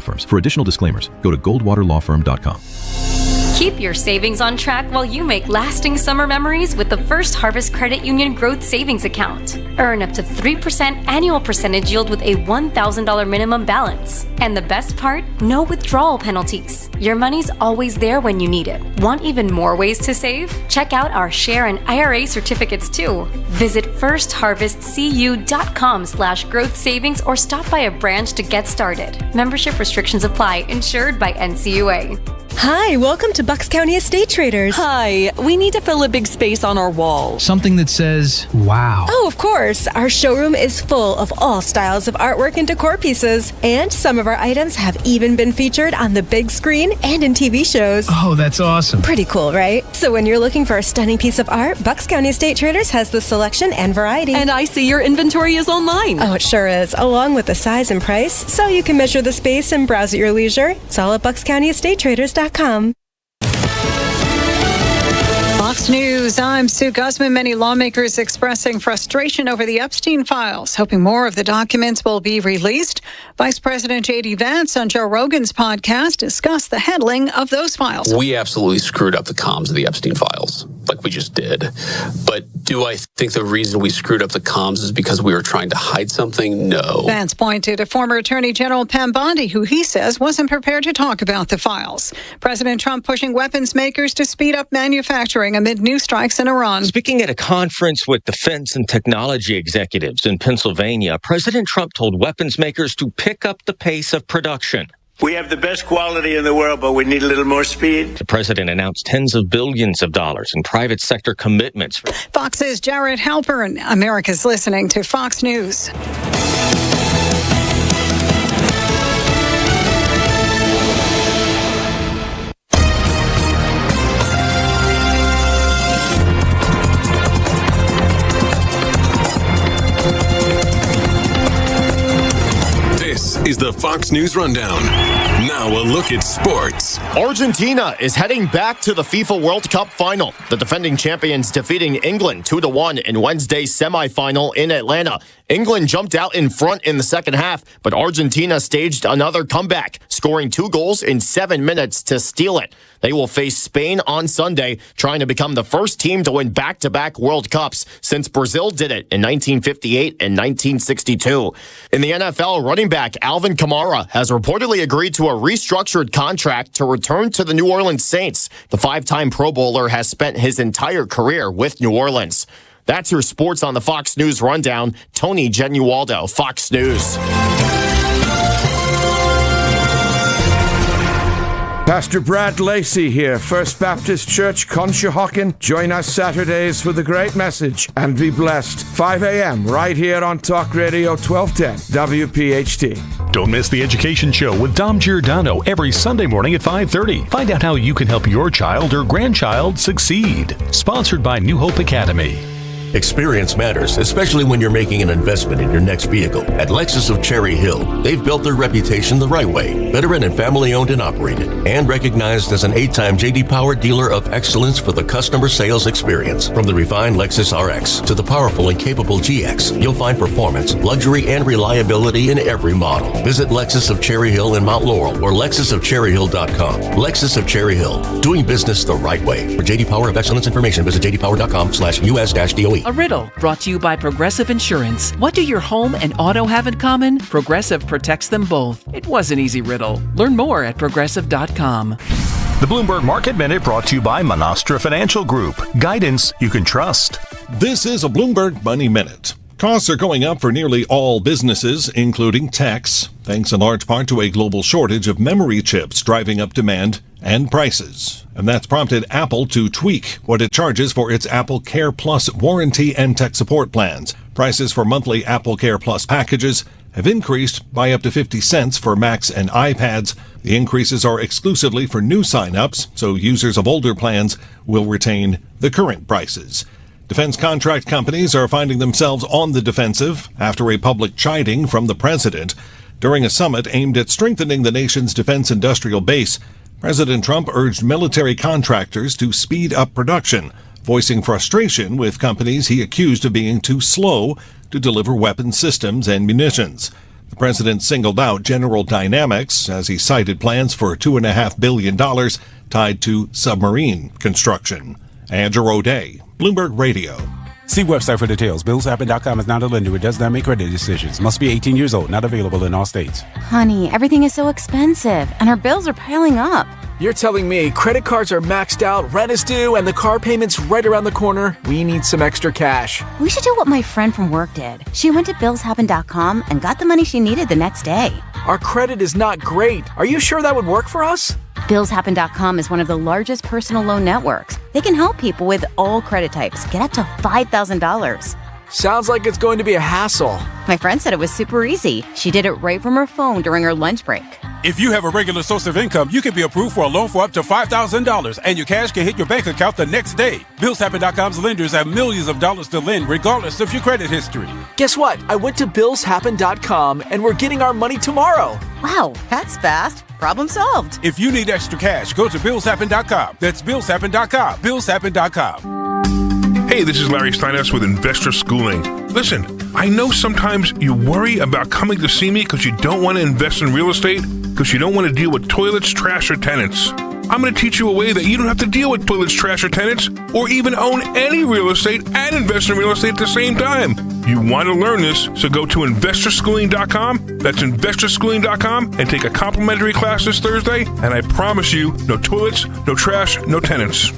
Firms. For additional disclaimers, go to goldwaterlawfirm.com. Keep your savings on track while you make lasting summer memories with the First Harvest Credit Union Growth Savings Account. Earn up to 3% annual percentage yield with a $1,000 minimum balance. And the best part? No withdrawal penalties. Your money's always there when you need it. Want even more ways to save? Check out our share and IRA certificates too. Visit firstharvestcu.com/growth savings or stop by a branch to get started. Membership restrictions apply. Insured by NCUA. Hi, welcome to Bucks County Estate Traders. Hi, we need to fill a big space on our wall. Something that says, wow. Oh, of course. Our showroom is full of all styles of artwork and decor pieces. And some of our items have even been featured on the big screen and in TV shows. Oh, that's awesome. Pretty cool, right? So when you're looking for a stunning piece of art, Bucks County Estate Traders has the selection and variety. And I see your inventory is online. Oh, it sure is, along with the size and price, so you can measure the space and browse at your leisure. It's all at buckscountyestatetraders.com. Fox News, I'm Sue Guzman. Many lawmakers expressing frustration over the Epstein files, hoping more of the documents will be released. Vice President J.D. Vance on Joe Rogan's podcast discussed the handling of those files. We absolutely screwed up the comms of the Epstein files, like we just did. But do I think the reason we screwed up the comms is because we were trying to hide something? No. Vance pointed to former Attorney General Pam Bondi, who he says wasn't prepared to talk about the files. President Trump pushing weapons makers to speed up manufacturing amid new strikes in Iran. Speaking at a conference with defense and technology executives in Pennsylvania, President Trump told weapons makers to pick up the pace of production. We have the best quality in the world, but we need a little more speed. The president announced tens of billions of dollars in private sector commitments. Fox's Jared Halpern. America's listening to Fox News. This is the Fox News Rundown. Now a look at sports. Argentina is heading back to the FIFA World Cup final. The defending champions defeating England 2-1 in Wednesday's semifinal in Atlanta. England jumped out in front in the second half, but Argentina staged another comeback, scoring 2 goals in 7 minutes to steal it. They will face Spain on Sunday, trying to become the first team to win back-to-back World Cups since Brazil did it in 1958 and 1962. In the NFL, running back Alvin Kamara has reportedly agreed to a restructured contract to return to the New Orleans Saints. The 5-time Pro Bowler has spent his entire career with New Orleans. That's your sports on the Fox News Rundown. Tony Genualdo, Fox News. Pastor Brad Lacey here, First Baptist Church, Conshohocken. Join us Saturdays for the great message and be blessed. 5 a.m. right here on Talk Radio 1210 WPHT. Don't miss the Education Show with Dom Giordano every Sunday morning at 5:30. Find out how you can help your child or grandchild succeed. Sponsored by New Hope Academy. Experience matters, especially when you're making an investment in your next vehicle. At Lexus of Cherry Hill, they've built their reputation the right way. Veteran and family owned and operated, and recognized as an 8-time J.D. Power Dealer of Excellence for the customer sales experience. From the refined Lexus RX to the powerful and capable GX, you'll find performance, luxury, and reliability in every model. Visit Lexus of Cherry Hill in Mount Laurel or lexusofcherryhill.com. Lexus of Cherry Hill, doing business the right way. For J.D. Power of Excellence information, visit jdpower.com/US-DOE. A riddle brought to you by Progressive Insurance. What do your home and auto have in common? Progressive protects them both. It was an easy riddle. Learn more at progressive.com. The Bloomberg Market Minute brought to you by Monastra Financial Group. Guidance you can trust. This is a Bloomberg Money Minute. Costs are going up for nearly all businesses, including techs, thanks in large part to a global shortage of memory chips driving up demand and prices. And that's prompted Apple to tweak what it charges for its Apple Care Plus warranty and tech support plans. Prices for monthly Apple Care Plus packages have increased by up to 50 cents for Macs and iPads. The increases are exclusively for new sign-ups, so users of older plans will retain the current prices. Defense contract companies are finding themselves on the defensive after a public chiding from the president. During a summit aimed at strengthening the nation's defense industrial base, President Trump urged military contractors to speed up production, voicing frustration with companies he accused of being too slow to deliver weapon systems and munitions. The president singled out General Dynamics as he cited plans for $2.5 billion tied to submarine construction. Andrew O'Day, Bloomberg Radio. See website for details. BillsHappen.com is not a lender. It does not make credit decisions. Must be 18 years old. Not available in all states. Honey, everything is so expensive, and our bills are piling up. You're telling me credit cards are maxed out, rent is due, and the car payment's right around the corner? We need some extra cash. We should do what my friend from work did. She went to BillsHappen.com and got the money she needed the next day. Our credit is not great. Are you sure that would work for us? BillsHappen.com is one of the largest personal loan networks. They can help people with all credit types get up to $5,000. Sounds like it's going to be a hassle. My friend said it was super easy. She did it right from her phone during her lunch break. If you have a regular source of income, you can be approved for a loan for up to $5,000, and your cash can hit your bank account the next day. BillsHappen.com's lenders have millions of dollars to lend, regardless of your credit history. Guess what? I went to BillsHappen.com, and we're getting our money tomorrow. Wow, that's fast. Problem solved. If you need extra cash, go to BillsHappen.com. That's BillsHappen.com. BillsHappen.com. Hey, this is Larry Steinhaus with Investor Schooling. Listen, I know sometimes you worry about coming to see me because you don't want to invest in real estate, because you don't want to deal with toilets, trash, or tenants. I'm going to teach you a way that you don't have to deal with toilets, trash, or tenants, or even own any real estate and invest in real estate at the same time. You want to learn this, so go to investorschooling.com. That's investorschooling.com and take a complimentary class this Thursday, and I promise you, no toilets, no trash, no tenants.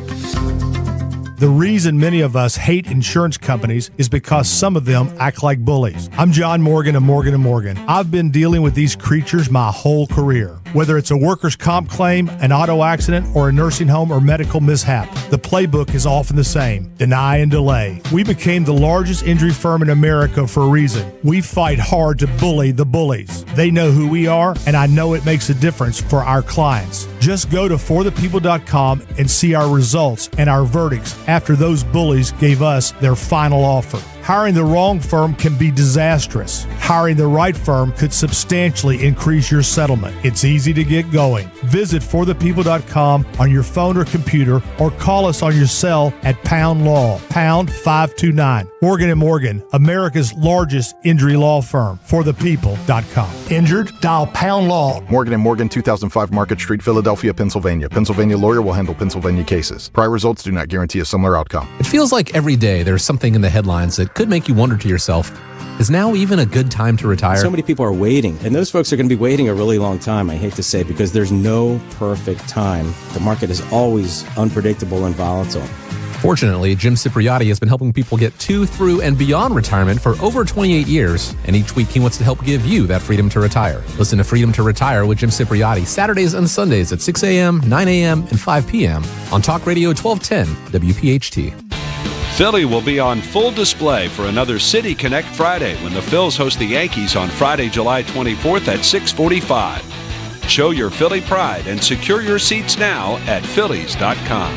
The reason many of us hate insurance companies is because some of them act like bullies. I'm John Morgan of Morgan & Morgan. I've been dealing with these creatures my whole career. Whether it's a workers' comp claim, an auto accident, or a nursing home or medical mishap, the playbook is often the same: deny and delay. We became the largest injury firm in America for a reason. We fight hard to bully the bullies. They know who we are, and I know it makes a difference for our clients. Just go to forthepeople.com and see our results and our verdicts after those bullies gave us their final offer. Hiring the wrong firm can be disastrous. Hiring the right firm could substantially increase your settlement. It's easy to get going. Visit forthepeople.com on your phone or computer, or call us on your cell at pound law, pound 529. Morgan & Morgan, America's largest injury law firm. Forthepeople.com. Injured? Dial pound law. Morgan & Morgan, 2005 Market Street, Philadelphia, Pennsylvania. Pennsylvania lawyer will handle Pennsylvania cases. Prior results do not guarantee a similar outcome. It feels like every day there's something in the headlines that could make you wonder to yourself, is now even a good time to retire? So many people are waiting, and those folks are going to be waiting a really long time, I hate to say, because there's no perfect time. The market is always unpredictable and volatile. Fortunately, Jim Cipriotti has been helping people get to, through, and beyond retirement for over 28 years, and each week he wants to help give you that freedom to retire. Listen to Freedom to Retire with Jim Cipriotti Saturdays and Sundays at 6 a.m., 9 a.m., and 5 p.m. on Talk Radio 1210 WPHT. Philly will be on full display for another City Connect Friday when the Phils host the Yankees on Friday, July 24th at 6:45. Show your Philly pride and secure your seats now at Phillies.com.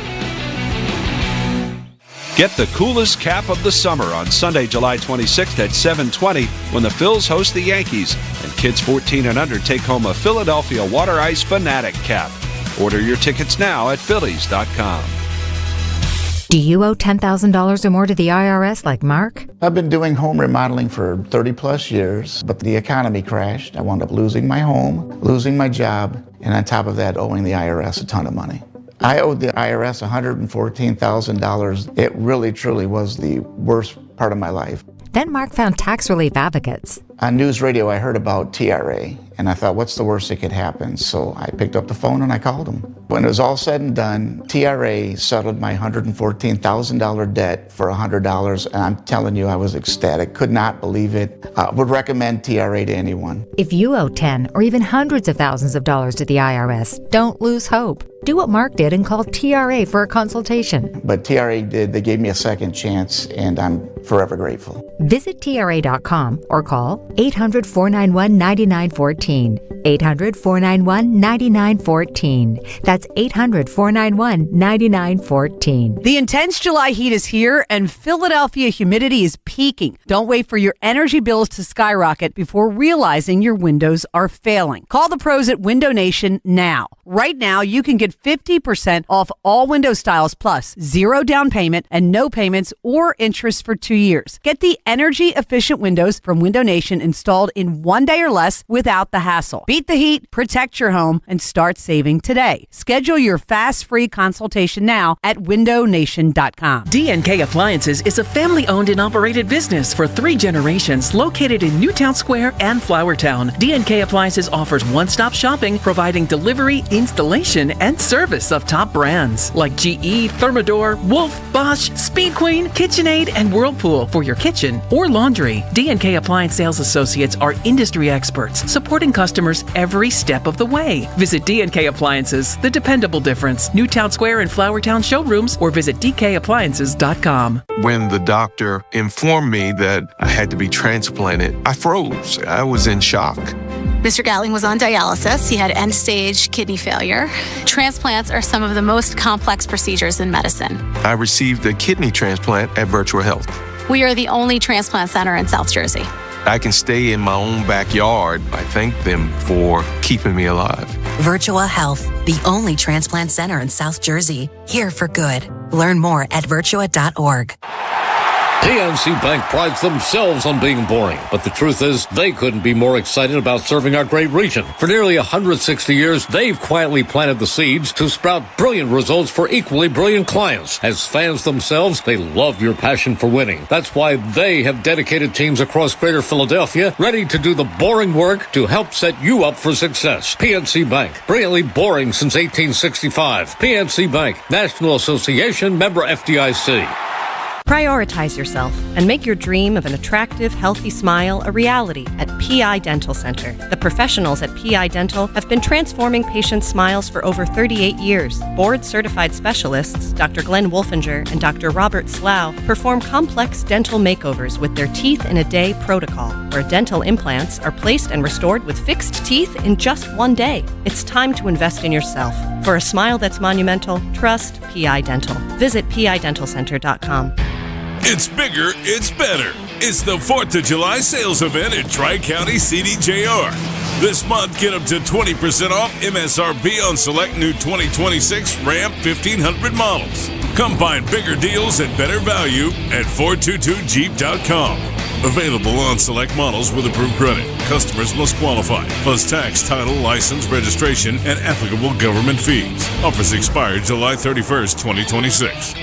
Get the coolest cap of the summer on Sunday, July 26th at 7:20 when the Phils host the Yankees, and kids 14 and under take home a Philadelphia Water Ice Fanatic cap. Order your tickets now at Phillies.com. Do you owe $10,000 or more to the IRS like Mark? I've been doing home remodeling for 30 plus years, but the economy crashed. I wound up losing my home, losing my job, and on top of that, owing the IRS a ton of money. I owed the IRS $114,000. It really, truly was the worst part of my life. Then Mark found tax relief advocates. On news radio, I heard about TRA, and I thought, what's the worst that could happen? So I picked up the phone and I called them. When it was all said and done, TRA settled my $114,000 debt for $100, and I'm telling you, I was ecstatic. Could not believe it. Would recommend TRA to anyone. If you owe 10 or even hundreds of thousands of dollars to the IRS, don't lose hope. Do what Mark did and call TRA for a consultation. But TRA did. They gave me a second chance, and I'm forever grateful. Visit TRA.com or call 800-491-9914 9914. 800-491-9914. That's 800-491-9914. The intense July heat is here and Philadelphia humidity is peaking. Don't wait for your energy bills to skyrocket before realizing your windows are failing. Call the pros at Window Nation now. Right now, you can get 50% off all window styles plus 0 down payment and no payments or interest for 2 years. Get the energy-efficient windows from Window Nation installed in 1 day or less without the hassle. Beat the heat, protect your home, and start saving today. Schedule your fast, free consultation now at windownation.com. D&K Appliances is a family-owned and operated business for 3 generations located in Newtown Square and Flourtown. D&K Appliances offers one-stop shopping, providing delivery, installation, and service of top brands like GE, Thermador, Wolf, Bosch, Speed Queen, KitchenAid, and Whirlpool for your kitchen or laundry. D&K Appliance sales associates are industry experts, supporting customers every step of the way. Visit D&K Appliances, the dependable difference. Newtown Square and Flourtown showrooms, or visit dkappliances.com. When the doctor informed me that I had to be transplanted, I froze. I was in shock. Mr. Gatling was on dialysis. He had end-stage kidney failure. Transplants are some of the most complex procedures in medicine. I received a kidney transplant at Virtual Health. We are the only transplant center in South Jersey. I can stay in my own backyard. I thank them for keeping me alive. Virtual Health, the only transplant center in South Jersey. Here for good. Learn more at virtua.org. PNC Bank prides themselves on being boring, but the truth is they couldn't be more excited about serving our great region. For nearly 160 years, they've quietly planted the seeds to sprout brilliant results for equally brilliant clients. As fans themselves, they love your passion for winning. That's why they have dedicated teams across Greater Philadelphia ready to do the boring work to help set you up for success. PNC Bank, brilliantly boring since 1865. PNC Bank, National Association, member FDIC. Prioritize yourself and make your dream of an attractive, healthy smile a reality at PI Dental Center. The professionals at PI Dental have been transforming patients' smiles for over 38 years. Board-certified specialists, Dr. Glenn Wolfinger and Dr. Robert Slough, perform complex dental makeovers with their Teeth in a Day protocol, where dental implants are placed and restored with fixed teeth in just 1 day. It's time to invest in yourself. For a smile that's monumental, trust PI Dental. Visit pidentalcenter.com. It's bigger, it's better. It's the 4th of July sales event at Tri-County CDJR. This month, get up to 20% off MSRP on select new 2026 Ram 1500 models. Come find bigger deals and better value at 422jeep.com. Available on select models with approved credit. Customers must qualify, plus tax, title, license, registration, and applicable government fees. Offers expire July 31st, 2026.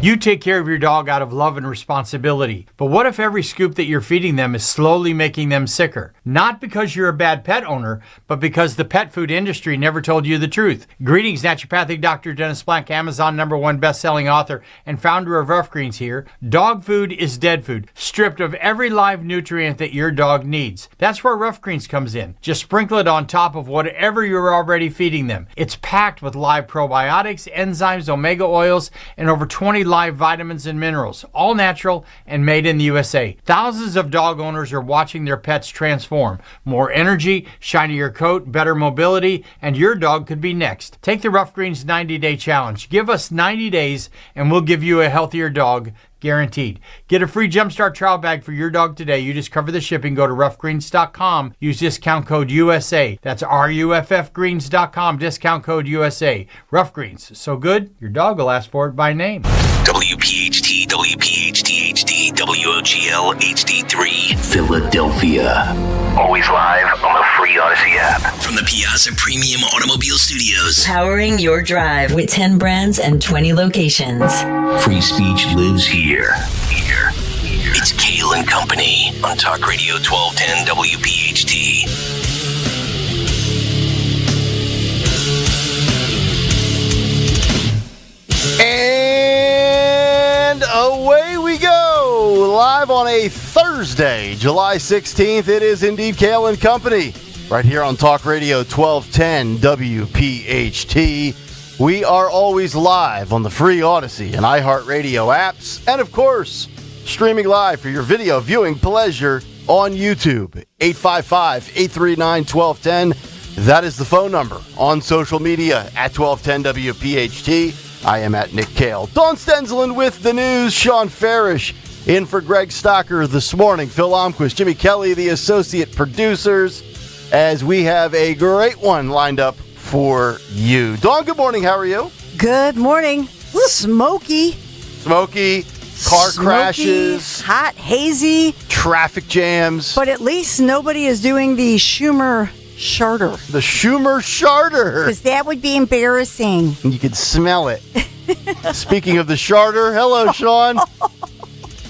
You take care of your dog out of love and responsibility. But what if every scoop that you're feeding them is slowly making them sicker? Not because you're a bad pet owner, but because the pet food industry never told you the truth. Greetings, naturopathic Dr. Dennis Blank, Amazon #1 best-selling author and founder of Rough Greens here. Dog food is dead food, stripped of every live nutrient that your dog needs. That's where Rough Greens comes in. Just sprinkle it on top of whatever you're already feeding them. It's packed with live probiotics, enzymes, omega oils, and over 20 live vitamins and minerals, all natural and made in the USA. Thousands of dog owners are watching their pets transform. More energy, shinier coat, better mobility, and your dog could be next. Take the Rough Greens 90-day challenge. Give us 90 days and we'll give you a healthier dog, guaranteed. Get a free Jumpstart trial bag for your dog today. You just cover the shipping. Go to roughgreens.com. Use discount code USA. That's RUFFgreens.com. Discount code USA. Rough Greens. So good, your dog will ask for it by name. WPHT, WPHT HD, WOGL HD3, Philadelphia. Always live on the free Odyssey app. From the Piazza Premium Automobile Studios. Powering your drive with 10 brands and 20 locations. Free speech lives here. It's Kayal and Company on Talk Radio 1210 WPHT. And away we go, live on a Thursday, July 16th. It is indeed Kayal and Company, right here on Talk Radio 1210 WPHT. We are always live on the free Odyssey and iHeartRadio apps, and of course, streaming live for your video viewing pleasure on YouTube. 855-839-1210. That is the phone number. On social media at 1210 WPHT. I am at Nick Kayal. Dawn Stenzelin with the news. Sean Farish in for Greg Stocker this morning. Phil Omquist, Jimmy Kelly, the associate producers, as we have a great one lined up for you. Dawn, good morning. How are you? Good morning. Smoky. Car crashes. Hot, hazy. Traffic jams. But at least nobody is doing the Schumer Charter. The Schumer Charter. Because that would be embarrassing. You could smell it. Speaking of the Charter, hello, Sean.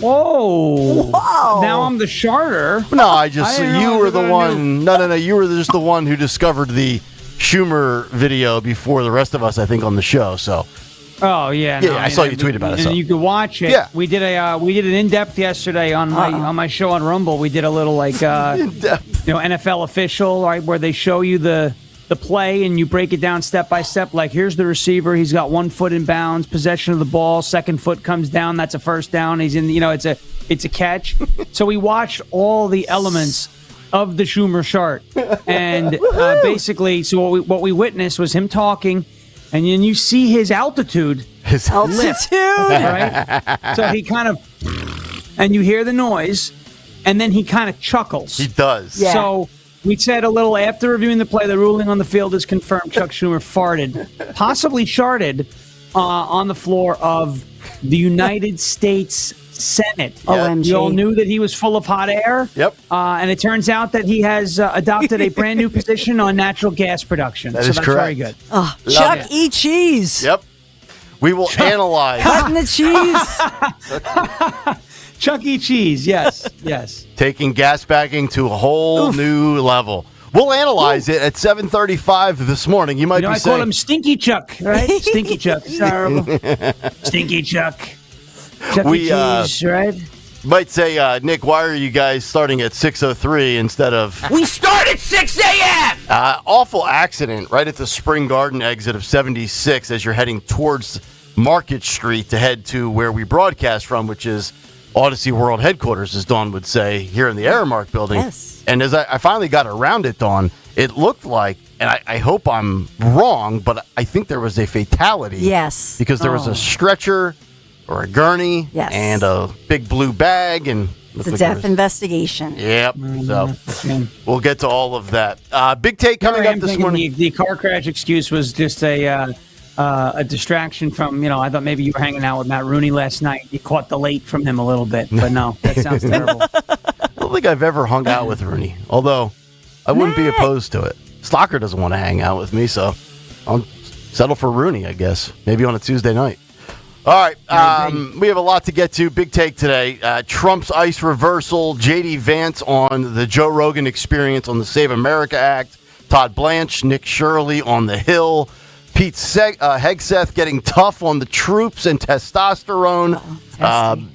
Whoa. Whoa. Now I'm the Charter. No, you were the one. No. You were just the one who discovered the Schumer video before the rest of us, I think, on the show. So. Oh yeah, yeah. I saw you tweet about it. So. You could watch it. Yeah. We did an in depth yesterday on my show on Rumble. We did a little NFL official, right, where they show you the play and you break it down step by step. Like, here's the receiver. He's got 1 foot in bounds, possession of the ball. Second foot comes down. That's a first down. He's in. It's a catch. So we watched all the elements of the Schumer chart, and basically, so what we witnessed was him talking. And then you see his altitude. Lift, right? So he kind of, and you hear the noise, and then he kind of chuckles. He does. Yeah. So we said a little after reviewing the play, the ruling on the field is confirmed. Chuck Schumer farted, possibly sharted, on the floor of the United States Senate. OMG. You all knew that he was full of hot air. Yep. And it turns out that he has adopted a brand new position on natural gas production. That so is that's correct. very good. Oh, Chuck E. Cheese. Yep. We will analyze. Cutting the cheese. Chuck E. Cheese, yes. Taking gas bagging to a whole new level. We'll analyze it at 7:35 this morning. You might be I saying, call him Stinky Chuck, right? Stinky Chuck. It's horrible. Stinky Chuck. Chuck E. Cheese, right? Might say, Nick, why are you guys starting at 6:03 instead of... We start at 6 a.m. Awful accident right at the Spring Garden exit of 76 as you're heading towards Market Street to head to where we broadcast from, which is Odyssey World Headquarters, as Dawn would say, here in the Aramark building. Yes. And as I finally got around it, Dawn, it looked like, and I hope I'm wrong, but I think there was a fatality. Yes. Because there was a stretcher or a gurney and a big blue bag. And it's a death investigation. Yep. So we'll get to all of that. Big take coming up this morning. The car crash excuse was just a distraction from, I thought maybe you were hanging out with Matt Rooney last night. You caught the late from him a little bit, but no, that sounds terrible. I don't think I've ever hung out with Rooney, although I wouldn't be opposed to it. Stocker doesn't want to hang out with me, so I'll settle for Rooney, I guess. Maybe on a Tuesday night. All right, we have a lot to get to. Big take today. Trump's ICE reversal, J.D. Vance on the Joe Rogan Experience on the Save America Act, Todd Blanche, Nick Shirley on the Hill, Pete Hegseth getting tough on the troops and testosterone.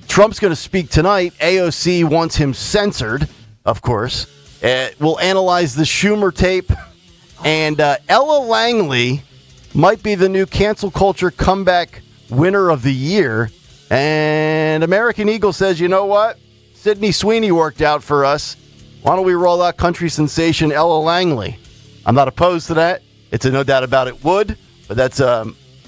Trump's going to speak tonight. AOC wants him censored, of course. We'll analyze the Schumer tape. And Ella Langley might be the new cancel culture comeback winner of the year. And American Eagle says, you know what? Sydney Sweeney worked out for us. Why don't we roll out country sensation Ella Langley? I'm not opposed to that. It's a no doubt about it would, but that's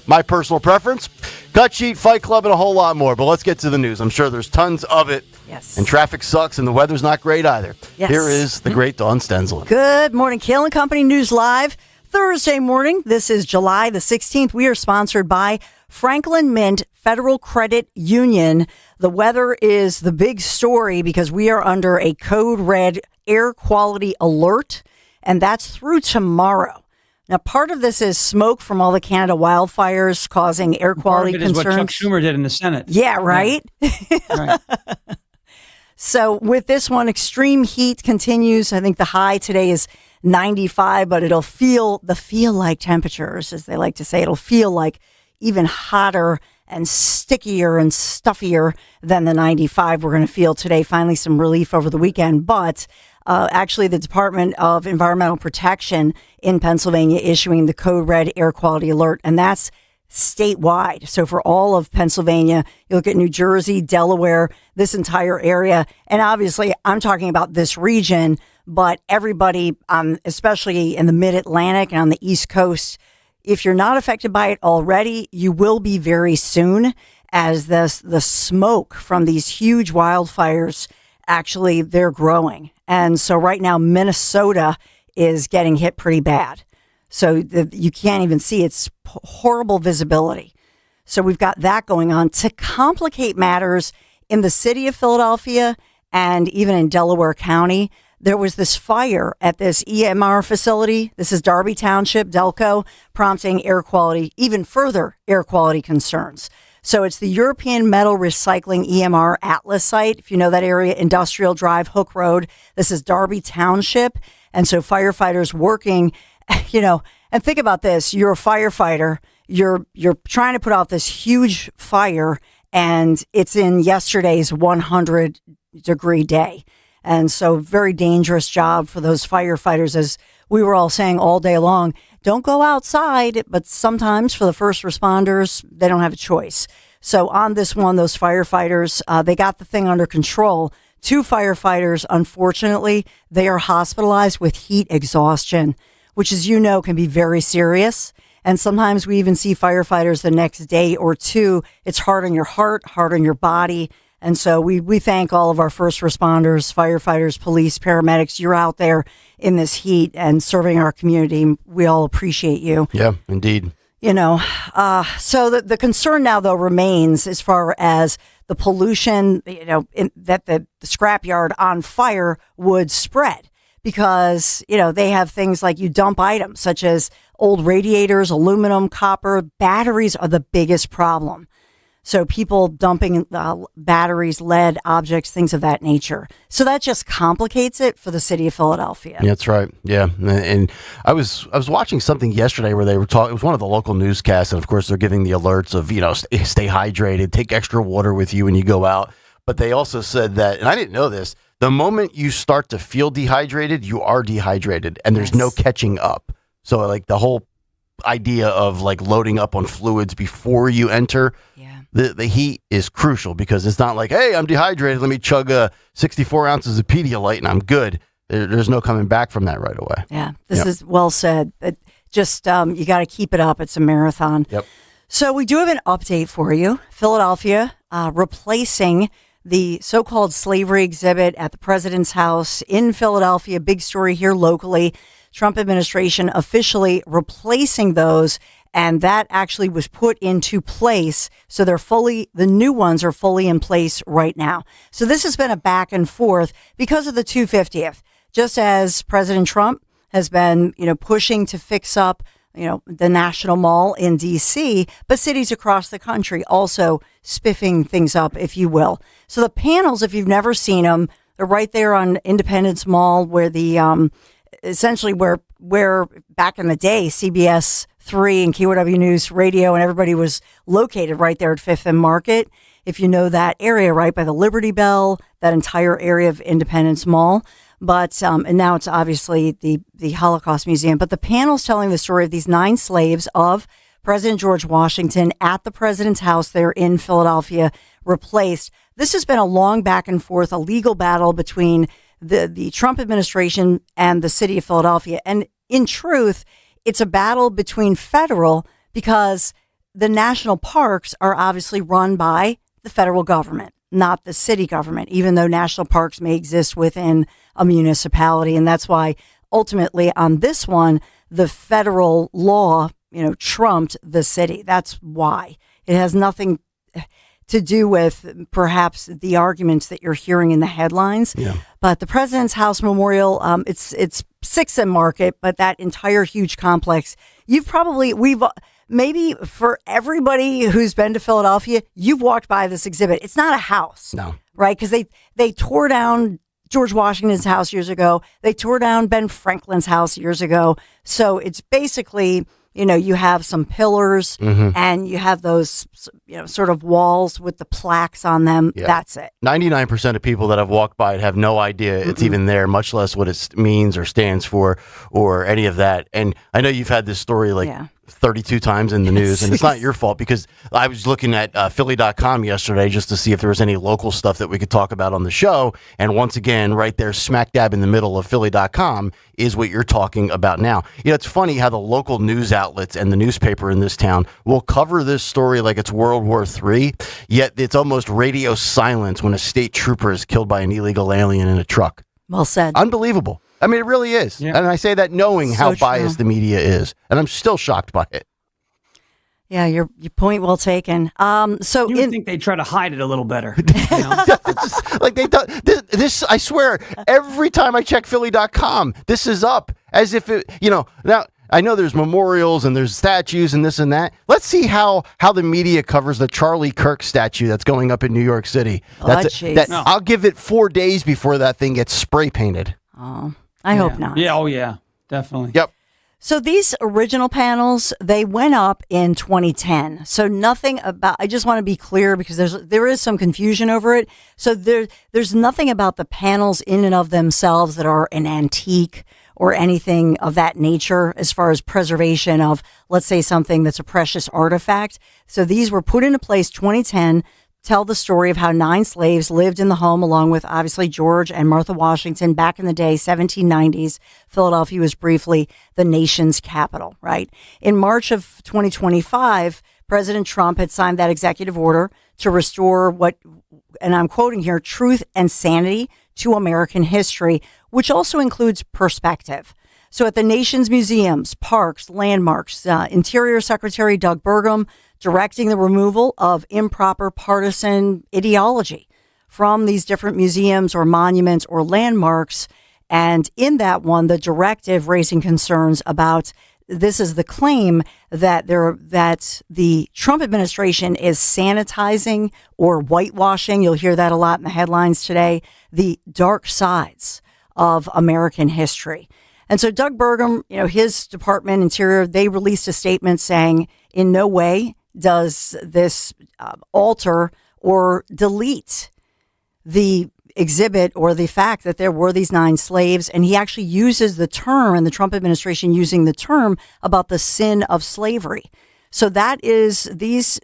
my personal preference. Cut sheet, Fight Club, and a whole lot more. But let's get to the news. I'm sure there's tons of it. Yes. And traffic sucks, and the weather's not great either. Yes. Here is the great Dawn Stenzelin. Good morning, Kayal and Company News Live. Thursday morning. This is July the 16th. We are sponsored by Franklin Mint Federal Credit Union. The weather is the big story because we are under a code red air quality alert, and that's through tomorrow. Now, part of this is smoke from all the Canada wildfires causing air quality concerns. Part of it is what Chuck Schumer did in the Senate. Yeah, right? Yeah. Right. So with this one, extreme heat continues. I think the high today is 95, but it'll feel like temperatures, as they like to say. It'll feel like even hotter and stickier and stuffier than the 95 we're going to feel today. Finally, some relief over the weekend, but actually the Department of Environmental Protection in Pennsylvania issuing the code red air quality alert, and that's statewide. So for all of Pennsylvania, you look at New Jersey, Delaware, this entire area. And obviously, I'm talking about this region, but everybody, especially in the mid-Atlantic and on the East Coast, if you're not affected by it already, you will be very soon, as the smoke from these huge wildfires, actually, they're growing. And so right now, Minnesota is getting hit pretty bad. So you can't even see. It's horrible visibility. So we've got that going on. To complicate matters, in the city of Philadelphia and even in Delaware County, there was this fire at this EMR facility. This is Darby Township, Delco, prompting even further air quality concerns. So it's the European Metal Recycling EMR Atlas site. If you know that area, Industrial Drive, Hook Road. This is Darby Township. And so firefighters working, and think about this. You're a firefighter. You're trying to put out this huge fire, and it's in yesterday's 100-degree day. And so very dangerous job for those firefighters, as we were all saying all day long. Don't go outside, but sometimes for the first responders, they don't have a choice. So on this one, those firefighters, they got the thing under control. 2 firefighters, unfortunately, they are hospitalized with heat exhaustion, which, as you know, can be very serious. And sometimes we even see firefighters the next day or two. It's hard on your heart, hard on your body. And so we thank all of our first responders, firefighters, police, paramedics. You're out there in this heat and serving our community. We all appreciate you. Yeah, indeed. So the concern now, though, remains as far as the pollution, that the scrapyard on fire would spread. Because, they have things like you dump items such as old radiators, aluminum, copper. Batteries are the biggest problem. So people dumping batteries, lead, objects, things of that nature. So that just complicates it for the city of Philadelphia. Yeah, that's right. Yeah. And I was watching something yesterday where they were talking. It was one of the local newscasts. And of course, they're giving the alerts of, stay hydrated, take extra water with you when you go out. But they also said that, and I didn't know this, the moment you start to feel dehydrated, you are dehydrated and there's no catching up. So like the whole idea of like loading up on fluids before you enter, the heat is crucial, because it's not like, hey, I'm dehydrated, let me chug 64 ounces of Pedialyte and I'm good. There's no coming back from that right away. Yeah, this is well said. But just you got to keep it up. It's a marathon. Yep. So we do have an update for you. Philadelphia replacing the so-called slavery exhibit at the President's House in Philadelphia. Big story here locally. Trump administration officially replacing those, and that actually was put into place. So the new ones are fully in place right now. So this has been a back and forth because of the 250th. Just as President Trump has been, pushing to fix up, the National Mall in D.C., but cities across the country also spiffing things up, if you will. So the panels, if you've never seen them, they're right there on Independence Mall, where the essentially where back in the day, CBS 3 and KYW News Radio and everybody was located right there at 5th and Market. If you know that area, right by the Liberty Bell, that entire area of Independence Mall. But and now it's obviously the Holocaust Museum. But the panel's telling the story of these 9 slaves of President George Washington at the President's House there in Philadelphia, replaced. This has been a long back and forth, a legal battle between the Trump administration and the city of Philadelphia. And in truth, it's a battle between federal, because the national parks are obviously run by the federal government, not the city government, even though national parks may exist within a municipality. And that's why ultimately on this one, the federal law, trumped the city. That's why. It has nothing to do with perhaps the arguments that you're hearing in the headlines. Yeah. But the President's House Memorial, it's 6th and Market, but that entire huge complex, maybe for everybody who's been to Philadelphia, you've walked by this exhibit. It's not a house. No. Right? Because they tore down George Washington's house years ago. They tore down Ben Franklin's house years ago. So it's basically, you have some pillars and you have those, sort of walls with the plaques on them. Yeah. That's it. 99% of people that have walked by it have no idea it's even there, much less what it means or stands for or any of that. And I know you've had this story 32 times in the news, and it's not your fault because I was looking at Philly.com yesterday just to see if there was any local stuff that we could talk about on the show. And once again, right there, smack dab in the middle of Philly.com is what you're talking about now. It's funny how the local news outlets and the newspaper in this town will cover this story like it's World War III, yet it's almost radio silence when a state trooper is killed by an illegal alien in a truck. Well said. Unbelievable. I mean, it really is. Yeah. And I say that knowing how biased the media is. And I'm still shocked by it. Yeah, your point well taken. So you would think they'd try to hide it a little better. Like they thought this, I swear, every time I check Philly.com, this is up as if it, now I know there's memorials and there's statues and this and that. Let's see how the media covers the Charlie Kirk statue that's going up in New York City. I'll give it 4 days before that thing gets spray painted. Oh, I hope not. Yeah, oh yeah, definitely. Yep. So these original panels, they went up in 2010. So nothing about, I just want to be clear because there is some confusion over it. So there's nothing about the panels in and of themselves that are an antique or anything of that nature as far as preservation of, let's say, something that's a precious artifact. So these were put into place 2010, tell the story of how 9 slaves lived in the home along with obviously George and Martha Washington back in the day, 1790s. Philadelphia was briefly the nation's capital, right? In March of 2025, President Trump had signed that executive order to restore what, and I'm quoting here, truth and sanity to American history, which also includes perspective. So at the nation's museums, parks, landmarks, Interior Secretary Doug Burgum directing the removal of improper partisan ideology from these different museums or monuments or landmarks. And in that one, the directive raising concerns about, this is the claim that the Trump administration is sanitizing or whitewashing, you'll hear that a lot in the headlines today, the dark sides of American history. And so Doug Burgum, his department, Interior, they released a statement saying in no way does this alter or delete the exhibit or the fact that there were these 9 slaves. And he actually uses the term, and the Trump administration using the term about the sin of slavery. So that is these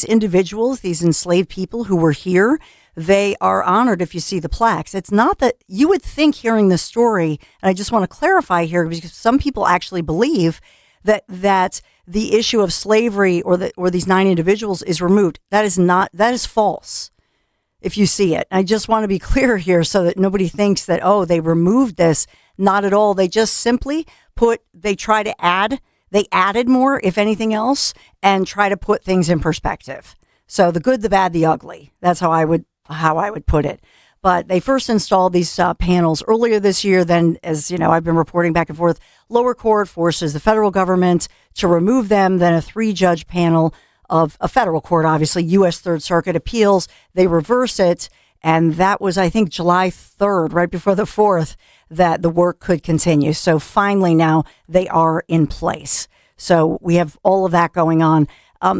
individuals, these enslaved people who were here, they are honored if you see the plaques. It's not that you would think hearing the story, and I just want to clarify here because some people actually believe that the issue of slavery or these 9 individuals is removed. That is false. If you see it, I just want to be clear here so that nobody thinks that, they removed this. Not at all. They just simply they added more, if anything else, and try to put things in perspective. So the good, the bad, the ugly. That's how I would put it. But they first installed these panels earlier this year. Then, as you know, I've been reporting back and forth, lower court forces the federal government to remove them. Then a 3-judge panel of a federal court, obviously, U.S. Third Circuit appeals. They reverse it. And that was, I think, July 3rd, right before the 4th, that the work could continue. So finally now they are in place. So we have all of that going on.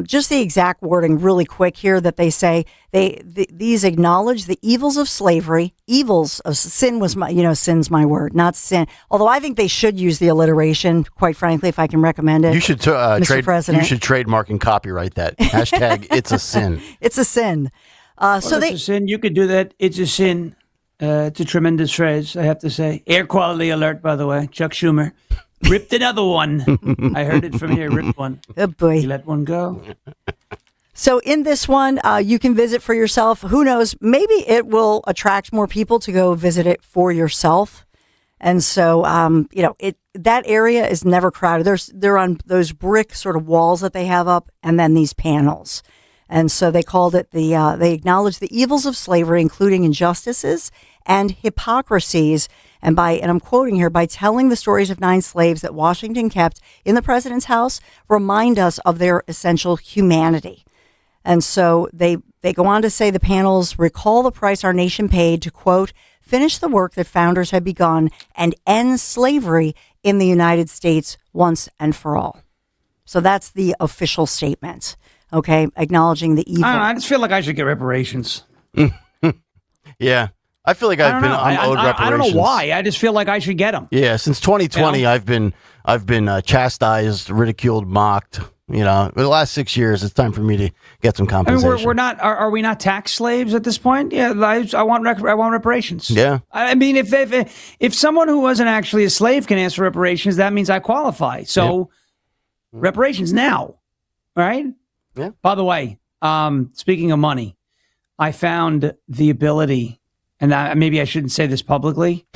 Just the exact wording really quick here that they say, these acknowledge the evils of slavery, evils of sin was sin's my word, not sin. Although I think they should use the alliteration, quite frankly, if I can recommend it. You should President. You should trademark and copyright that. Hashtag it's a sin. It's a sin. It's a sin. You could do that. It's a sin. It's a tremendous phrase, I have to say. Air quality alert, by the way. Chuck Schumer. Ripped another one. I heard it from here. Ripped one. Good boy. You let one go. So in this one, you can visit for yourself. Who knows? Maybe it will attract more people to go visit it for yourself. And so, that area is never crowded. They're on those brick sort of walls that they have up, and then these panels. And so they called it they acknowledge the evils of slavery, including injustices and hypocrisies. And I'm quoting here, by telling the stories of 9 slaves that Washington kept in the president's house, remind us of their essential humanity. And so they go on to say the panels recall the price our nation paid to, quote, finish the work that founders had begun and end slavery in the United States once and for all. So that's the official statement, okay, acknowledging the evil. I just feel like I should get reparations. Yeah. I feel like I'm owed reparations. I don't know why. I just feel like I should get them. Yeah, since 2020, I've been chastised, ridiculed, mocked. You know, for the last 6 years, it's time for me to get some compensation. I mean, we're not. Are we not tax slaves at this point? Yeah, I want reparations. Yeah. I mean, if someone who wasn't actually a slave can ask for reparations, that means I qualify. So, reparations now, right? Yeah. By the way, speaking of money, I found the ability, and maybe I shouldn't say this publicly,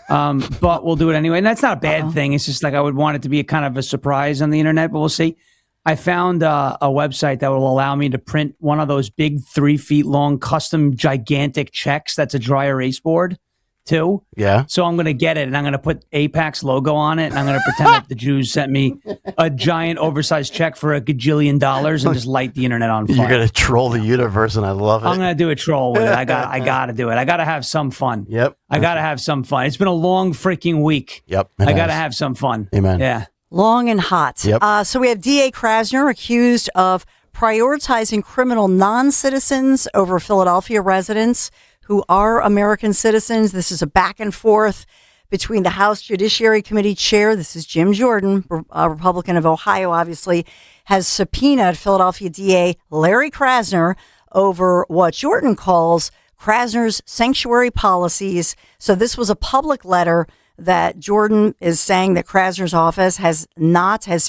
but we'll do it anyway. And that's not a bad thing. It's just like I would want it to be a kind of a surprise on the internet, but we'll see. I found a website that will allow me to print one of those big 3 feet long custom gigantic checks. That's a dry erase board too. Yeah. So I'm going to get it and I'm going to put AIPAC's logo on it. And I'm going to pretend that the Jews sent me a giant oversized check for $1 gajillion and just light the internet on fire. You're going to troll the universe and I love it. I'm going to do a troll with it. I got to do it. I got to have some fun. Yep. I got to have some fun. It's been a long freaking week. Yep. I got to have some fun. Amen. Yeah. Long and hot. Yep. So we have D.A. Krasner accused of prioritizing criminal non-citizens over Philadelphia residents who are American citizens. This is a back and forth between the House Judiciary Committee chair. This is Jim Jordan, a Republican of Ohio, obviously, has subpoenaed Philadelphia DA Larry Krasner over what Jordan calls Krasner's sanctuary policies. So this was a public letter that Jordan is saying that Krasner's office has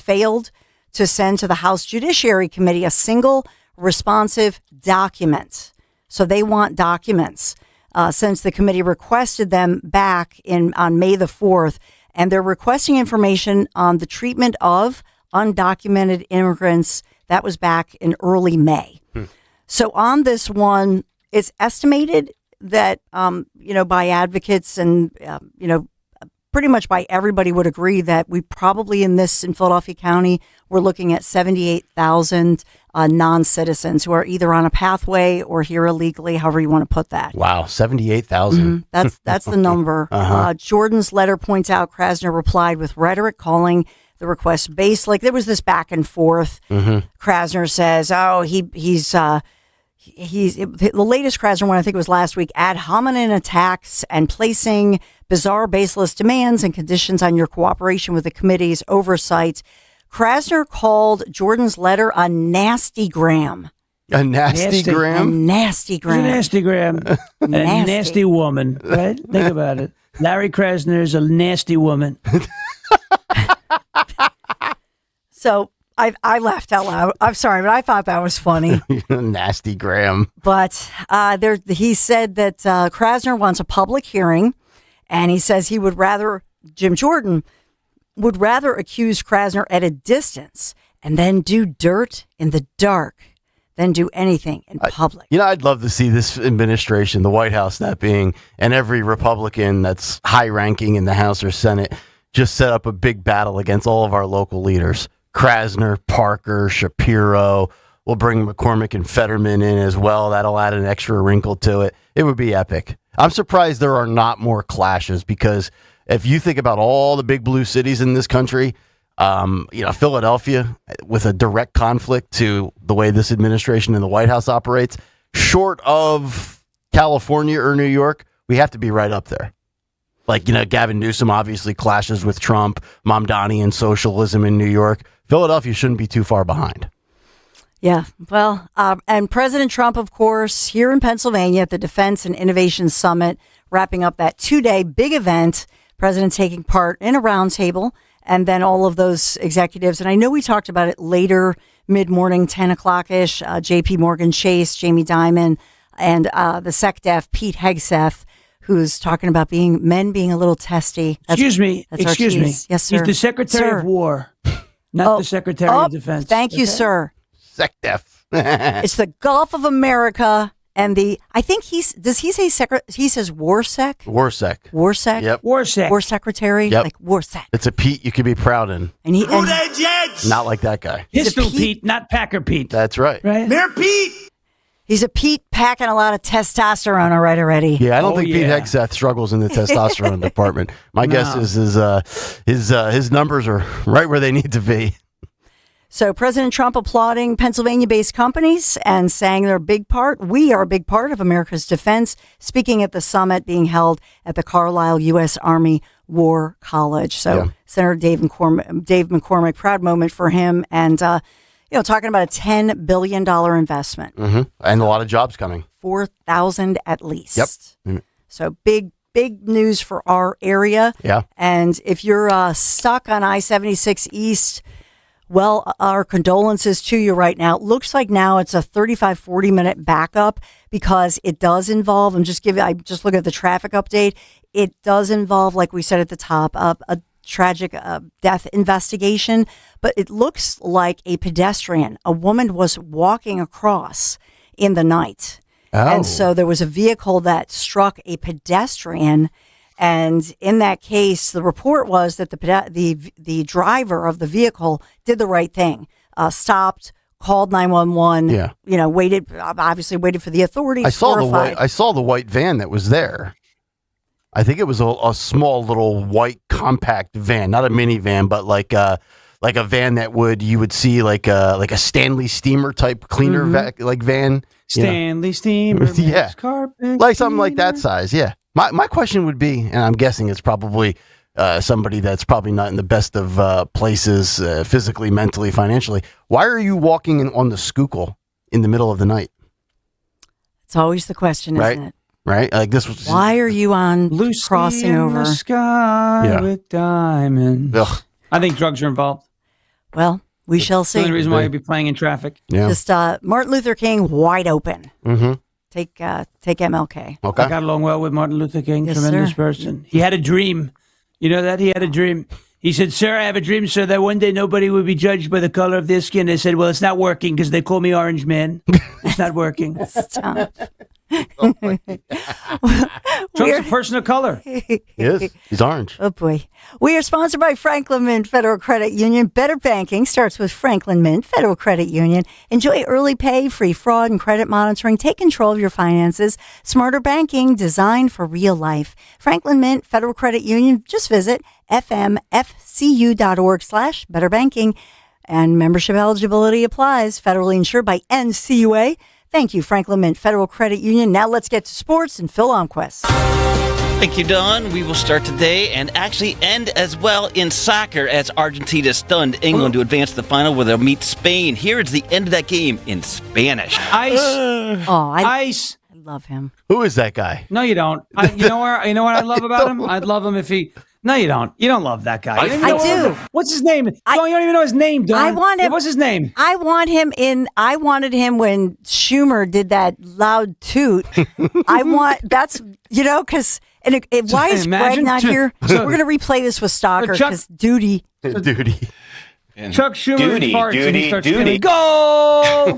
failed to send to the House Judiciary Committee a single responsive document. So they want documents since the committee requested them back on May the 4th, and they're requesting information on the treatment of undocumented immigrants. That was back in early May. So on this one, it's estimated that, by advocates and, pretty much by everybody would agree that we probably in Philadelphia County, we're looking at 78,000 non-citizens who are either on a pathway or here illegally, however you want to put that. Wow, 78,000. That's the number. Jordan's letter points out Krasner replied with rhetoric calling the request based. Like there was this back and forth. Krasner says, he's the latest Krasner one, I think it was last week, ad hominem attacks and placing bizarre baseless demands and conditions on your cooperation with the committee's oversight. Krasner called Jordan's letter a nastygram. A nastygram? A nastygram. It's a nastygram. A nasty woman, right? Think about it. Larry Krasner is a nasty woman. So I laughed out loud. I'm sorry, but I thought that was funny. Nasty Graham. But he said that Krasner wants a public hearing, and he says Jim Jordan would rather accuse Krasner at a distance and then do dirt in the dark than do anything in public. I'd love to see this administration, the White House that being, and every Republican that's high-ranking in the House or Senate, just set up a big battle against all of our local leaders. Krasner, Parker, Shapiro. We'll bring McCormick and Fetterman in as well. That'll add an extra wrinkle to it. It would be epic. I'm surprised there are not more clashes because if you think about all the big blue cities in this country, Philadelphia with a direct conflict to the way this administration and the White House operates, short of California or New York, we have to be right up there. Like, Gavin Newsom obviously clashes with Trump, Mamdani and socialism in New York. Philadelphia shouldn't be too far behind. Yeah, well, and President Trump, of course, here in Pennsylvania at the Defense and Innovation Summit, wrapping up that 2-day big event, President taking part in a roundtable, and then all of those executives. And I know we talked about it later, mid-morning, 10 o'clock-ish, JP Morgan Chase, Jamie Dimon, and the SecDef, Pete Hegseth, who's talking about men being a little testy. Excuse me. Yes, sir. He's the Secretary of War, not the Secretary of Defense. Thank you, sir. SecDef. It's the Gulf of America and I think he says WarSec? WarSec. Yep. WarSec. War Secretary? Yep. Like WarSec. It's a Pete you could be proud in. Not like that guy. Pistol Pete, not Packer Pete. That's right. Mayor Pete! He's a Pete packing a lot of testosterone already. Yeah, I don't think Pete Hegseth struggles in the testosterone department. My guess is his numbers are right where they need to be. So President Trump applauding Pennsylvania-based companies and saying we are a big part of America's defense, speaking at the summit being held at the Carlisle U.S. Army War College. So Senator Dave McCormick, proud moment for him. And, talking about a $10 billion investment. Mm-hmm. And a lot of jobs coming. 4,000 at least. Yep. So big news for our area. Yeah. And if you're stuck on I-76 East, well, our condolences to you right now. It looks like now it's a 35, 40-minute backup because it does involve, I just look at the traffic update. It does involve, like we said at the top, a tragic death investigation. But it looks like a woman was walking across in the night. Oh. And so there was a vehicle that struck a pedestrian. And in that case, the report was that the driver of the vehicle did the right thing, stopped, called 911. Yeah. Waited for the authorities. I saw the white van that was there. I think it was a small little white compact van, not a minivan, but like a van that you would see like a Stanley Steamer type cleaner van. Stanley Steamer, yeah, carpet like something like that size. Yeah. My question would be, and I'm guessing it's probably somebody that's probably not in the best of places physically, mentally, financially. Why are you walking on the Schuylkill in the middle of the night? It's always the question, isn't it? Right? Like this was. Why are you on crossing over? The sky with diamonds. Ugh. I think drugs are involved. Well, we shall see. The only reason why you'd be playing in traffic. Yeah. Just Martin Luther King wide open. Mm-hmm. Take MLK. Okay. I got along well with Martin Luther King. Yes, Tremendous sir. person. He had a dream. You know that? He had a dream. He said, "Sir, I have a dream, sir, that one day nobody would be judged by the color of their skin." They said, "Well, it's not working because they call me Orange Man." It's not working. Stop. Trump's a person of color. Yes, he's orange. Oh, boy. We are sponsored by Franklin Mint Federal Credit Union. Better banking starts with Franklin Mint Federal Credit Union. Enjoy early pay, free fraud, and credit monitoring. Take control of your finances. Smarter banking designed for real life. Franklin Mint Federal Credit Union. Just visit fmfcu.org/betterbanking. And membership eligibility applies. Federally insured by NCUA. Thank you, Franklin Mint Federal Credit Union. Now let's get to sports and Phil Almquist. Thank you, Don. We will start today and actually end as well in soccer as Argentina stunned England to advance to the final where they'll meet Spain. Here is the end of that game in Spanish. Ice. I love him. Who is that guy? No, you don't. You know what I love about him? I'd love him if he... No, you don't. You don't love that guy. I do. What's his name? You don't even know his name, Don. I want him. What's his name? I wanted him when Schumer did that loud toot. Because, why is Greg not here? We're going to replay this with Stalker because Duty. Duty. Chuck Schumer farts and he starts screaming, go!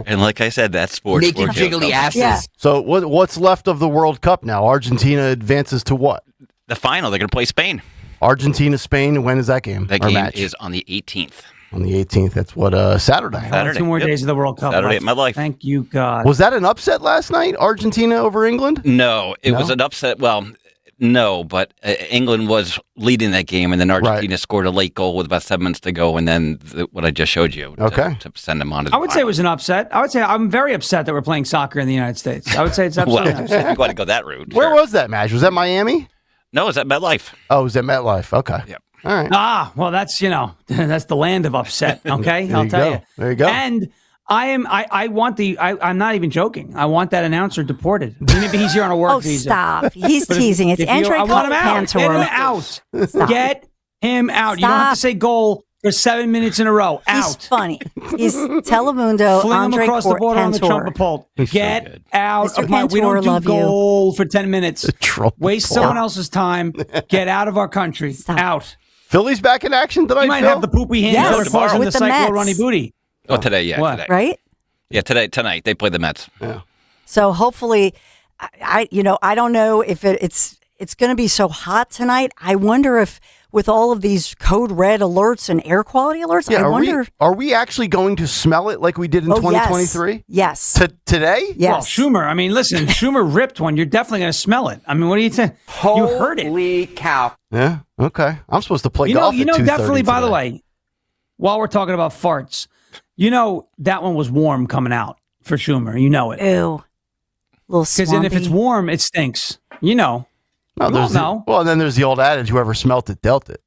And like I said, that's sports. Making jiggly asses. Yeah. So what's left of the World Cup now? Argentina advances to what? The final, they're going to play Spain. Argentina, Spain. When is that game? That game is on the 18th. On the 18th. That's what, Saturday. Saturday. 2 more days of the World Cup. Saturday at MetLife. Thank you, God. Was that an upset last night? Argentina over England? No, it was an upset. Well, no, but England was leading that game, and then Argentina scored a late goal with about 7 minutes to go, and then what I just showed you to send them on to the I would say it was an upset. I would say I'm very upset that we're playing soccer in the United States. I would say it's absolutely well, upset. if you want to go that route. Where was that match? Was that Miami? No, it was at MetLife. Oh, it was at MetLife. Okay. Yep. All right. Well, that's that's the land of upset. Okay, I'll tell you. There you go. And I'm not even joking. I want that announcer deported. Maybe he's here on a work visa. Stop! He's teasing. It's Andre I want him out. Cantor. Get him out. Stop. Get him out. Stop. You don't have to say goal for 7 minutes in a row. Out. He's funny. He's Telemundo. Fling him Andre across the border on the Cantor. trumpet pole. Get out Mr. of my. We don't Cantor, do love goal for 10 minutes. Waste pole. someone else's time. Get out of our country. Out. Philly's back in action tonight. You might have the poopy hands Yes, that falls on the with the cycle Mets. Ronnie Booty. Oh, today, yeah. What? Today. Right? Yeah, tonight they play the Mets. Yeah. So hopefully, I don't know if it's going to be so hot tonight. I wonder if with all of these code red alerts and air quality alerts, I wonder. Are we actually going to smell it like we did in 2023? Yes. Today? Yes. Well, Schumer, I mean, listen, Schumer ripped one. You're definitely going to smell it. I mean, what do you think? You heard it. Holy cow. Yeah. Okay. I'm supposed to play golf. You know, at 2:30 definitely, by the today. way, while we're talking about farts, you know that one was warm coming out for Schumer. You know it. Ew. Little Because then if it's warm, it stinks. You know. No, You all know. Well, and then there's the old adage: whoever smelt it, dealt it.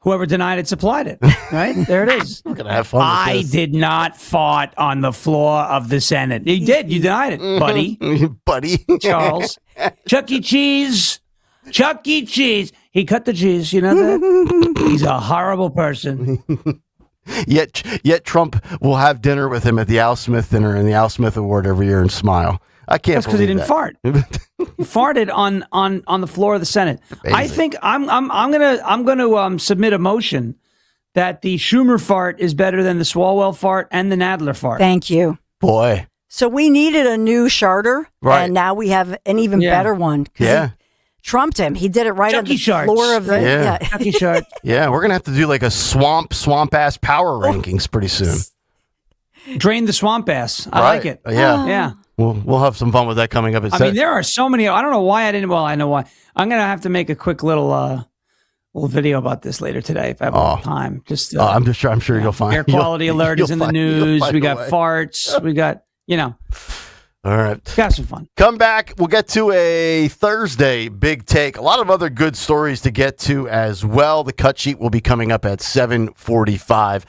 Whoever denied it supplied it. Right? There it is. We're gonna have fun. I did not fart on the floor of the Senate. You did. You denied it, buddy. buddy. Charles. Chuck E. Cheese. Chuck E. Cheese. He cut the cheese. You know that? He's a horrible person. Yet Trump will have dinner with him at the Al Smith dinner and the Al Smith Award every year and smile. I can't. That's because he didn't fart. He farted on the floor of the Senate. Amazing. I think I'm gonna submit a motion that the Schumer fart is better than the Swalwell fart and the Nadler fart. Thank you. Boy. So we needed a new charter, Right. and now we have an even better one. 'Cause Yeah. he trumped him. He did it right on Chucky the Sharks. floor of the Yeah. Chucky Shark. Yeah, we're gonna have to do like a swamp ass power rankings pretty soon. Drain the swamp ass. I Right. like it. Yeah. Yeah. We'll have some fun with that coming up at I mean, there are so many. I don't know why I didn't. Well, I know why. I'm gonna have to make a quick little video about this later today if I have time. Just I'm sure you'll find air quality alert is in the news. We got farts. We got All right. Got some fun. Come back. We'll get to a Thursday big take. A lot of other good stories to get to as well. The cut sheet will be coming up at 7:45.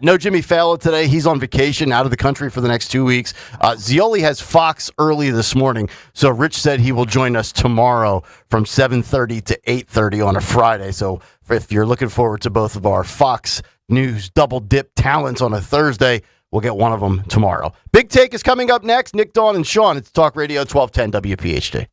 No Jimmy Fallon today. He's on vacation out of the country for the next 2 weeks. Zioli has Fox early this morning. So Rich said he will join us tomorrow from 7:30 to 8:30 on a Friday. So if you're looking forward to both of our Fox News double dip talents on a Thursday, we'll get one of them tomorrow. Big Take is coming up next. Nick, Dawn, and Sean. It's Talk Radio 1210 WPHT.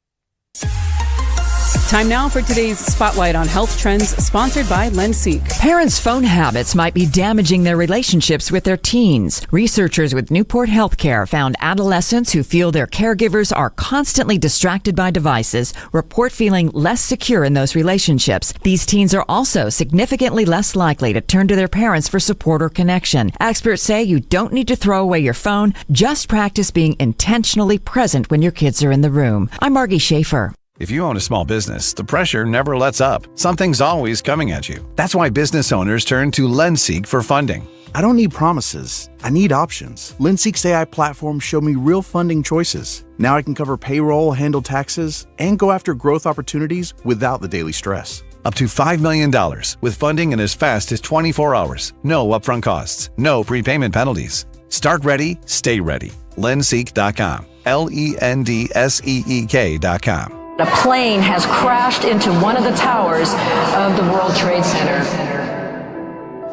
Time now for today's Spotlight on Health Trends, sponsored by LensSeek. Parents' phone habits might be damaging their relationships with their teens. Researchers with Newport Healthcare found adolescents who feel their caregivers are constantly distracted by devices report feeling less secure in those relationships. These teens are also significantly less likely to turn to their parents for support or connection. Experts say you don't need to throw away your phone, just practice being intentionally present when your kids are in the room. I'm Margie Schaefer. If you own a small business, the pressure never lets up. Something's always coming at you. That's why business owners turn to LensSeek for funding. I don't need promises. I need options. LensSeek's AI platform showed me real funding choices. Now I can cover payroll, handle taxes, and go after growth opportunities without the daily stress. Up to $5 million with funding in as fast as 24 hours. No upfront costs. No prepayment penalties. Start ready, stay ready. LensSeek.com. LENDSEEK.com. A plane has crashed into one of the towers of the World Trade Center.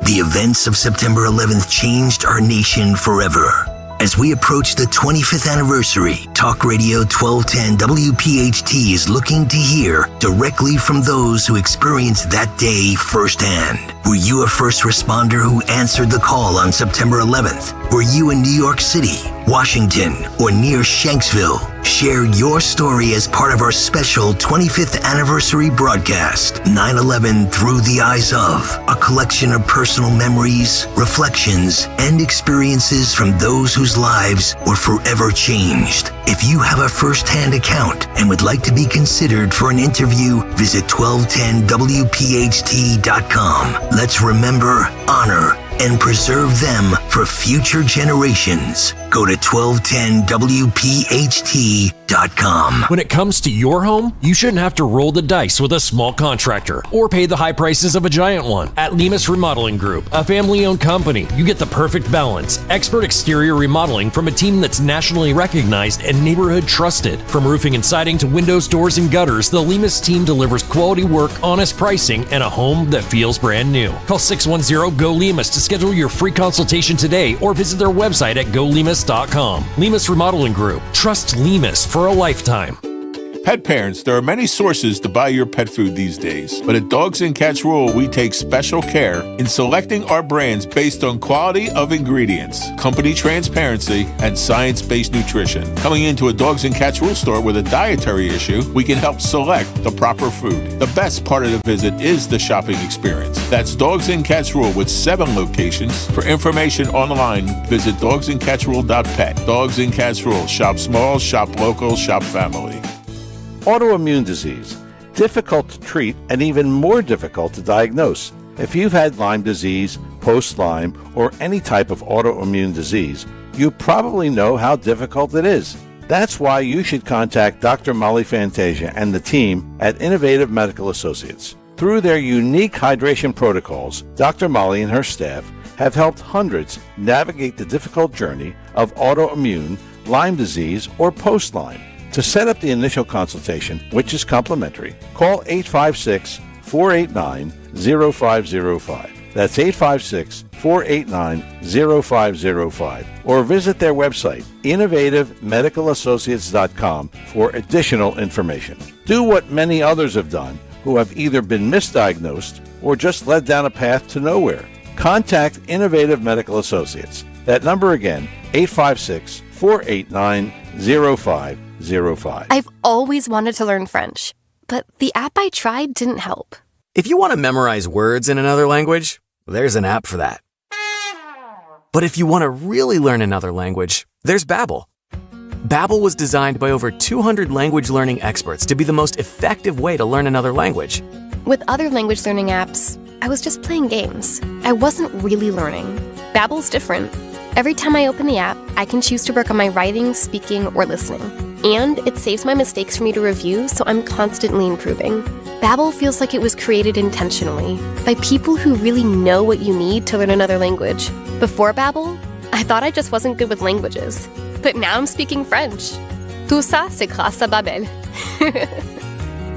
The events of September 11th changed our nation forever. As we approach the 25th anniversary, Talk Radio 1210 WPHT is looking to hear directly from those who experienced that day firsthand. Were you a first responder who answered the call on September 11th? Were you in New York City, Washington, or near Shanksville? Share your story as part of our special 25th anniversary broadcast, 9/11 Through the Eyes of, a collection of personal memories, reflections, and experiences from those whose lives were forever changed. If you have a first-hand account and would like to be considered for an interview, visit 1210WPHT.com. Let's remember, honor, and preserve them for future generations. Go to 1210WPHT.com. When it comes to your home, you shouldn't have to roll the dice with a small contractor or pay the high prices of a giant one. At Lemus Remodeling Group, a family-owned company, you get the perfect balance. Expert exterior remodeling from a team that's nationally recognized and neighborhood trusted. From roofing and siding to windows, doors, and gutters, the Lemus team delivers quality work, honest pricing, and a home that feels brand new. Call 610-GO-LEMUS to schedule your free consultation today or visit their website at golemus.com. Lemus Remodeling Group. Trust Lemus for a lifetime. Pet parents, there are many sources to buy your pet food these days, but at Dogs and Cats Rule, we take special care in selecting our brands based on quality of ingredients, company transparency, and science-based nutrition. Coming into a Dogs and Cats Rule store with a dietary issue, we can help select the proper food. The best part of the visit is the shopping experience. That's Dogs and Cats Rule with 7 locations. For information online, visit dogsandcatsrule.pet. Dogs and Cats Rule. Shop small, shop local, shop family. Autoimmune disease, difficult to treat and even more difficult to diagnose. If you've had Lyme disease, post-Lyme, or any type of autoimmune disease, you probably know how difficult it is. That's why you should contact Dr. Molly Fantasia and the team at Innovative Medical Associates. Through their unique hydration protocols, Dr. Molly and her staff have helped hundreds navigate the difficult journey of autoimmune, Lyme disease, or post-Lyme. To set up the initial consultation, which is complimentary, call 856-489-0505. That's 856-489-0505. Or visit their website, innovativemedicalassociates.com, for additional information. Do what many others have done who have either been misdiagnosed or just led down a path to nowhere. Contact Innovative Medical Associates. That number again, 856-489-0505. I've always wanted to learn French, but the app I tried didn't help. If you want to memorize words in another language, there's an app for that. But if you want to really learn another language, there's Babbel. Babbel was designed by over 200 language learning experts to be the most effective way to learn another language. With other language learning apps, I was just playing games. I wasn't really learning. Babbel's different. Every time I open the app, I can choose to work on my writing, speaking, or listening. And it saves my mistakes for me to review, so I'm constantly improving. Babbel feels like it was created intentionally by people who really know what you need to learn another language. Before Babbel, I thought I just wasn't good with languages. But now I'm speaking French. Tout ça, c'est grâce à Babbel.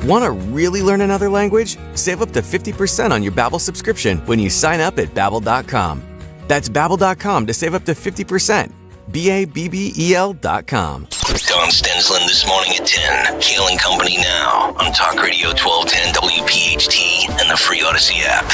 Want to really learn another language? Save up to 50% on your Babbel subscription when you sign up at Babbel.com. That's Babbel.com to save up to 50%. Babbel.com. Don Stensland this morning at 10. Kayal and Company now on Talk Radio 1210 WPHT and the free Odyssey app.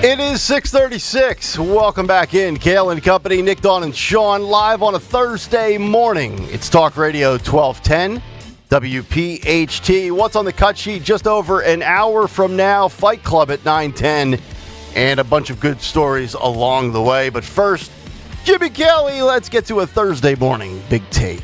It is 6:36. Welcome back in. Kayal and Company, Nick, Dawn, and Sean live on a Thursday morning. It's Talk Radio 1210 WPHT. What's on the cut sheet? Just over an hour from now, Fight Club at 9:10. And a bunch of good stories along the way. But first, Jimmy Kelly, let's get to a Thursday morning Big Take.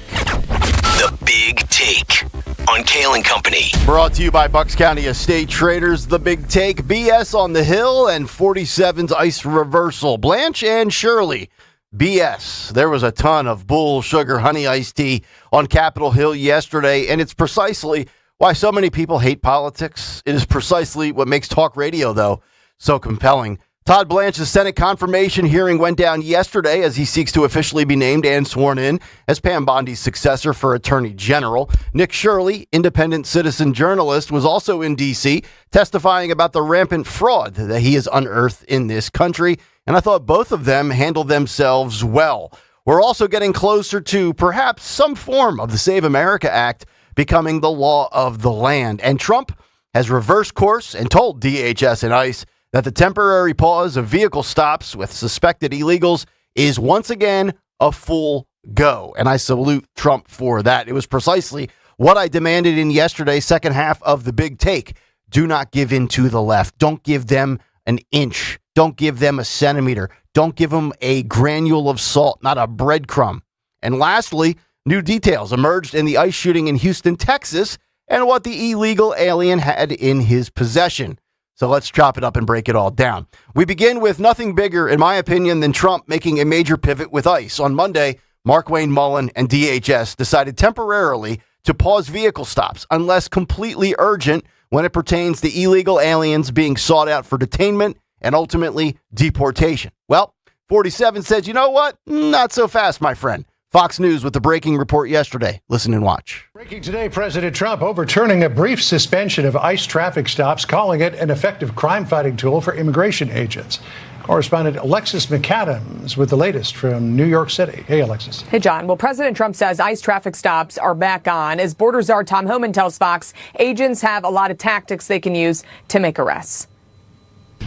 The Big Take on Kayal and Company. Brought to you by Bucks County Estate Traders. The Big Take, BS on the Hill, and 47's Ice Reversal. Blanche and Shirley, BS. There was a ton of Bull Sugar Honey Iced Tea on Capitol Hill yesterday, and it's precisely why so many people hate politics. It is precisely what makes talk radio, though, so compelling. Todd Blanche's Senate confirmation hearing went down yesterday as he seeks to officially be named and sworn in as Pam Bondi's successor for Attorney General. Nick Shirley, independent citizen journalist, was also in D.C. testifying about the rampant fraud that he has unearthed in this country, and I thought both of them handled themselves well. We're also getting closer to perhaps some form of the Save America Act becoming the law of the land, and Trump has reversed course and told DHS and ICE that the temporary pause of vehicle stops with suspected illegals is once again a full go. And I salute Trump for that. It was precisely what I demanded in yesterday's second half of the Big Take. Do not give in to the left. Don't give them an inch. Don't give them a centimeter. Don't give them a granule of salt, not a breadcrumb. And lastly, new details emerged in the ICE shooting in Houston, Texas, and what the illegal alien had in his possession. So let's chop it up and break it all down. We begin with nothing bigger, in my opinion, than Trump making a major pivot with ICE. On Monday, Mark Wayne Mullen and DHS decided temporarily to pause vehicle stops unless completely urgent when it pertains to illegal aliens being sought out for detainment and ultimately deportation. Well, 47 says, you know what? Not so fast, my friend. Fox News with the breaking report yesterday. Listen and watch. Breaking today, President Trump overturning a brief suspension of ICE traffic stops, calling it an effective crime-fighting tool for immigration agents. Correspondent Alexis McAdams with the latest from New York City. Hey, Alexis. Hey, John. Well, President Trump says ICE traffic stops are back on. As border czar Tom Homan tells Fox, agents have a lot of tactics they can use to make arrests.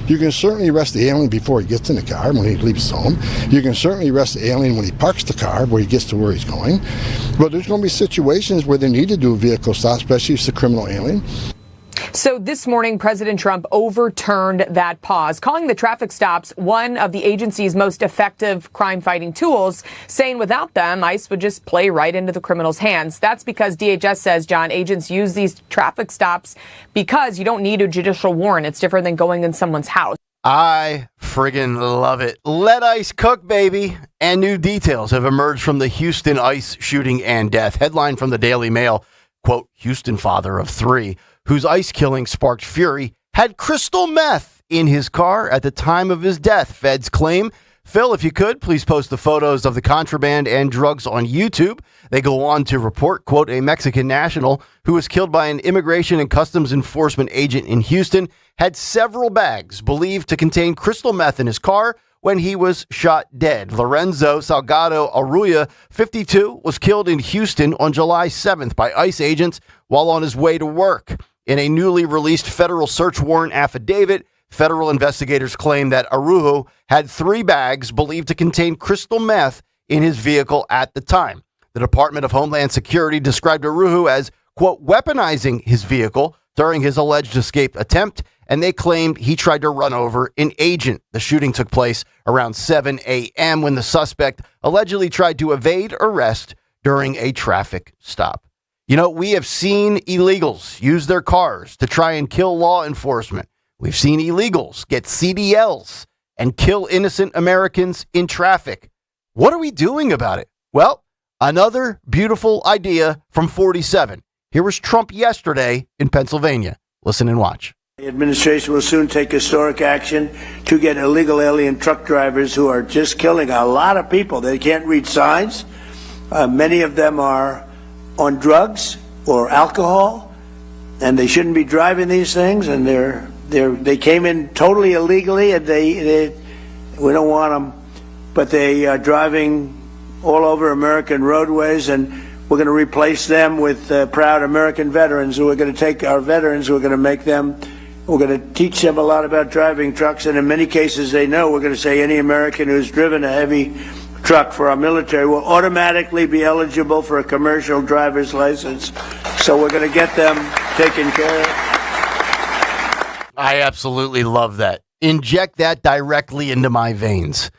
You can certainly arrest the alien before he gets in the car, when he leaves home. You can certainly arrest the alien when he parks the car, where he gets to where he's going. But there's going to be situations where they need to do a vehicle stop, especially if it's a criminal alien. So this morning, President Trump overturned that pause, calling the traffic stops one of the agency's most effective crime-fighting tools, saying without them, ICE would just play right into the criminals' hands. That's because DHS says, John, agents use these traffic stops because you don't need a judicial warrant. It's different than going in someone's house. I friggin' love it. Let ICE cook, baby. And new details have emerged from the Houston ICE shooting and death. Headline from the Daily Mail, quote, Houston father of 3, whose ICE killing sparked fury, had crystal meth in his car at the time of his death, feds claim. Phil, if you could, please post the photos of the contraband and drugs on YouTube. They go on to report, quote, a Mexican national who was killed by an Immigration and Customs Enforcement agent in Houston had several bags believed to contain crystal meth in his car when he was shot dead. Lorenzo Salgado Arruya, 52, was killed in Houston on July 7th by ICE agents while on his way to work. In a newly released federal search warrant affidavit, federal investigators claim that Araujo had 3 bags believed to contain crystal meth in his vehicle at the time. The Department of Homeland Security described Araujo as, quote, weaponizing his vehicle during his alleged escape attempt, and they claimed he tried to run over an agent. The shooting took place around 7 a.m. when the suspect allegedly tried to evade arrest during a traffic stop. You know, we have seen illegals use their cars to try and kill law enforcement. We've seen illegals get CDLs and kill innocent Americans in traffic. What are we doing about it? Well, another beautiful idea from 47. Here was Trump yesterday in Pennsylvania. Listen and watch. The administration will soon take historic action to get illegal alien truck drivers who are just killing a lot of people. They can't read signs. Many of them are on drugs or alcohol, and they shouldn't be driving these things, and they came in totally illegally, and we don't want them, but they are driving all over American roadways, and we're going to replace them with proud American veterans who are going to take our veterans, who are going to make them, we're going to teach them a lot about driving trucks, and in many cases they know. We're going to say any American who's driven a heavy truck for our military will automatically be eligible for a commercial driver's license. So we're going to get them taken care of. I absolutely love that. Inject that directly into my veins.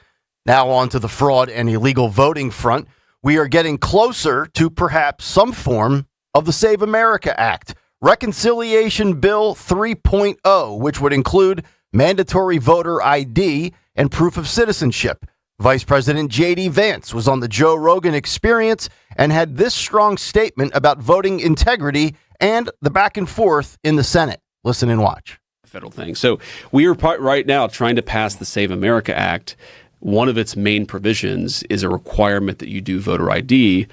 Now on to the fraud and illegal voting front. We are getting closer to perhaps some form of the Save America Act. Reconciliation Bill 3.0, which would include mandatory voter ID and proof of citizenship. Vice President J.D. Vance was on the Joe Rogan Experience and had this strong statement about voting integrity and the back and forth in the Senate. Listen and watch. Federal thing. So we are right now trying to pass the Save America Act. One of its main provisions is a requirement that you do voter ID.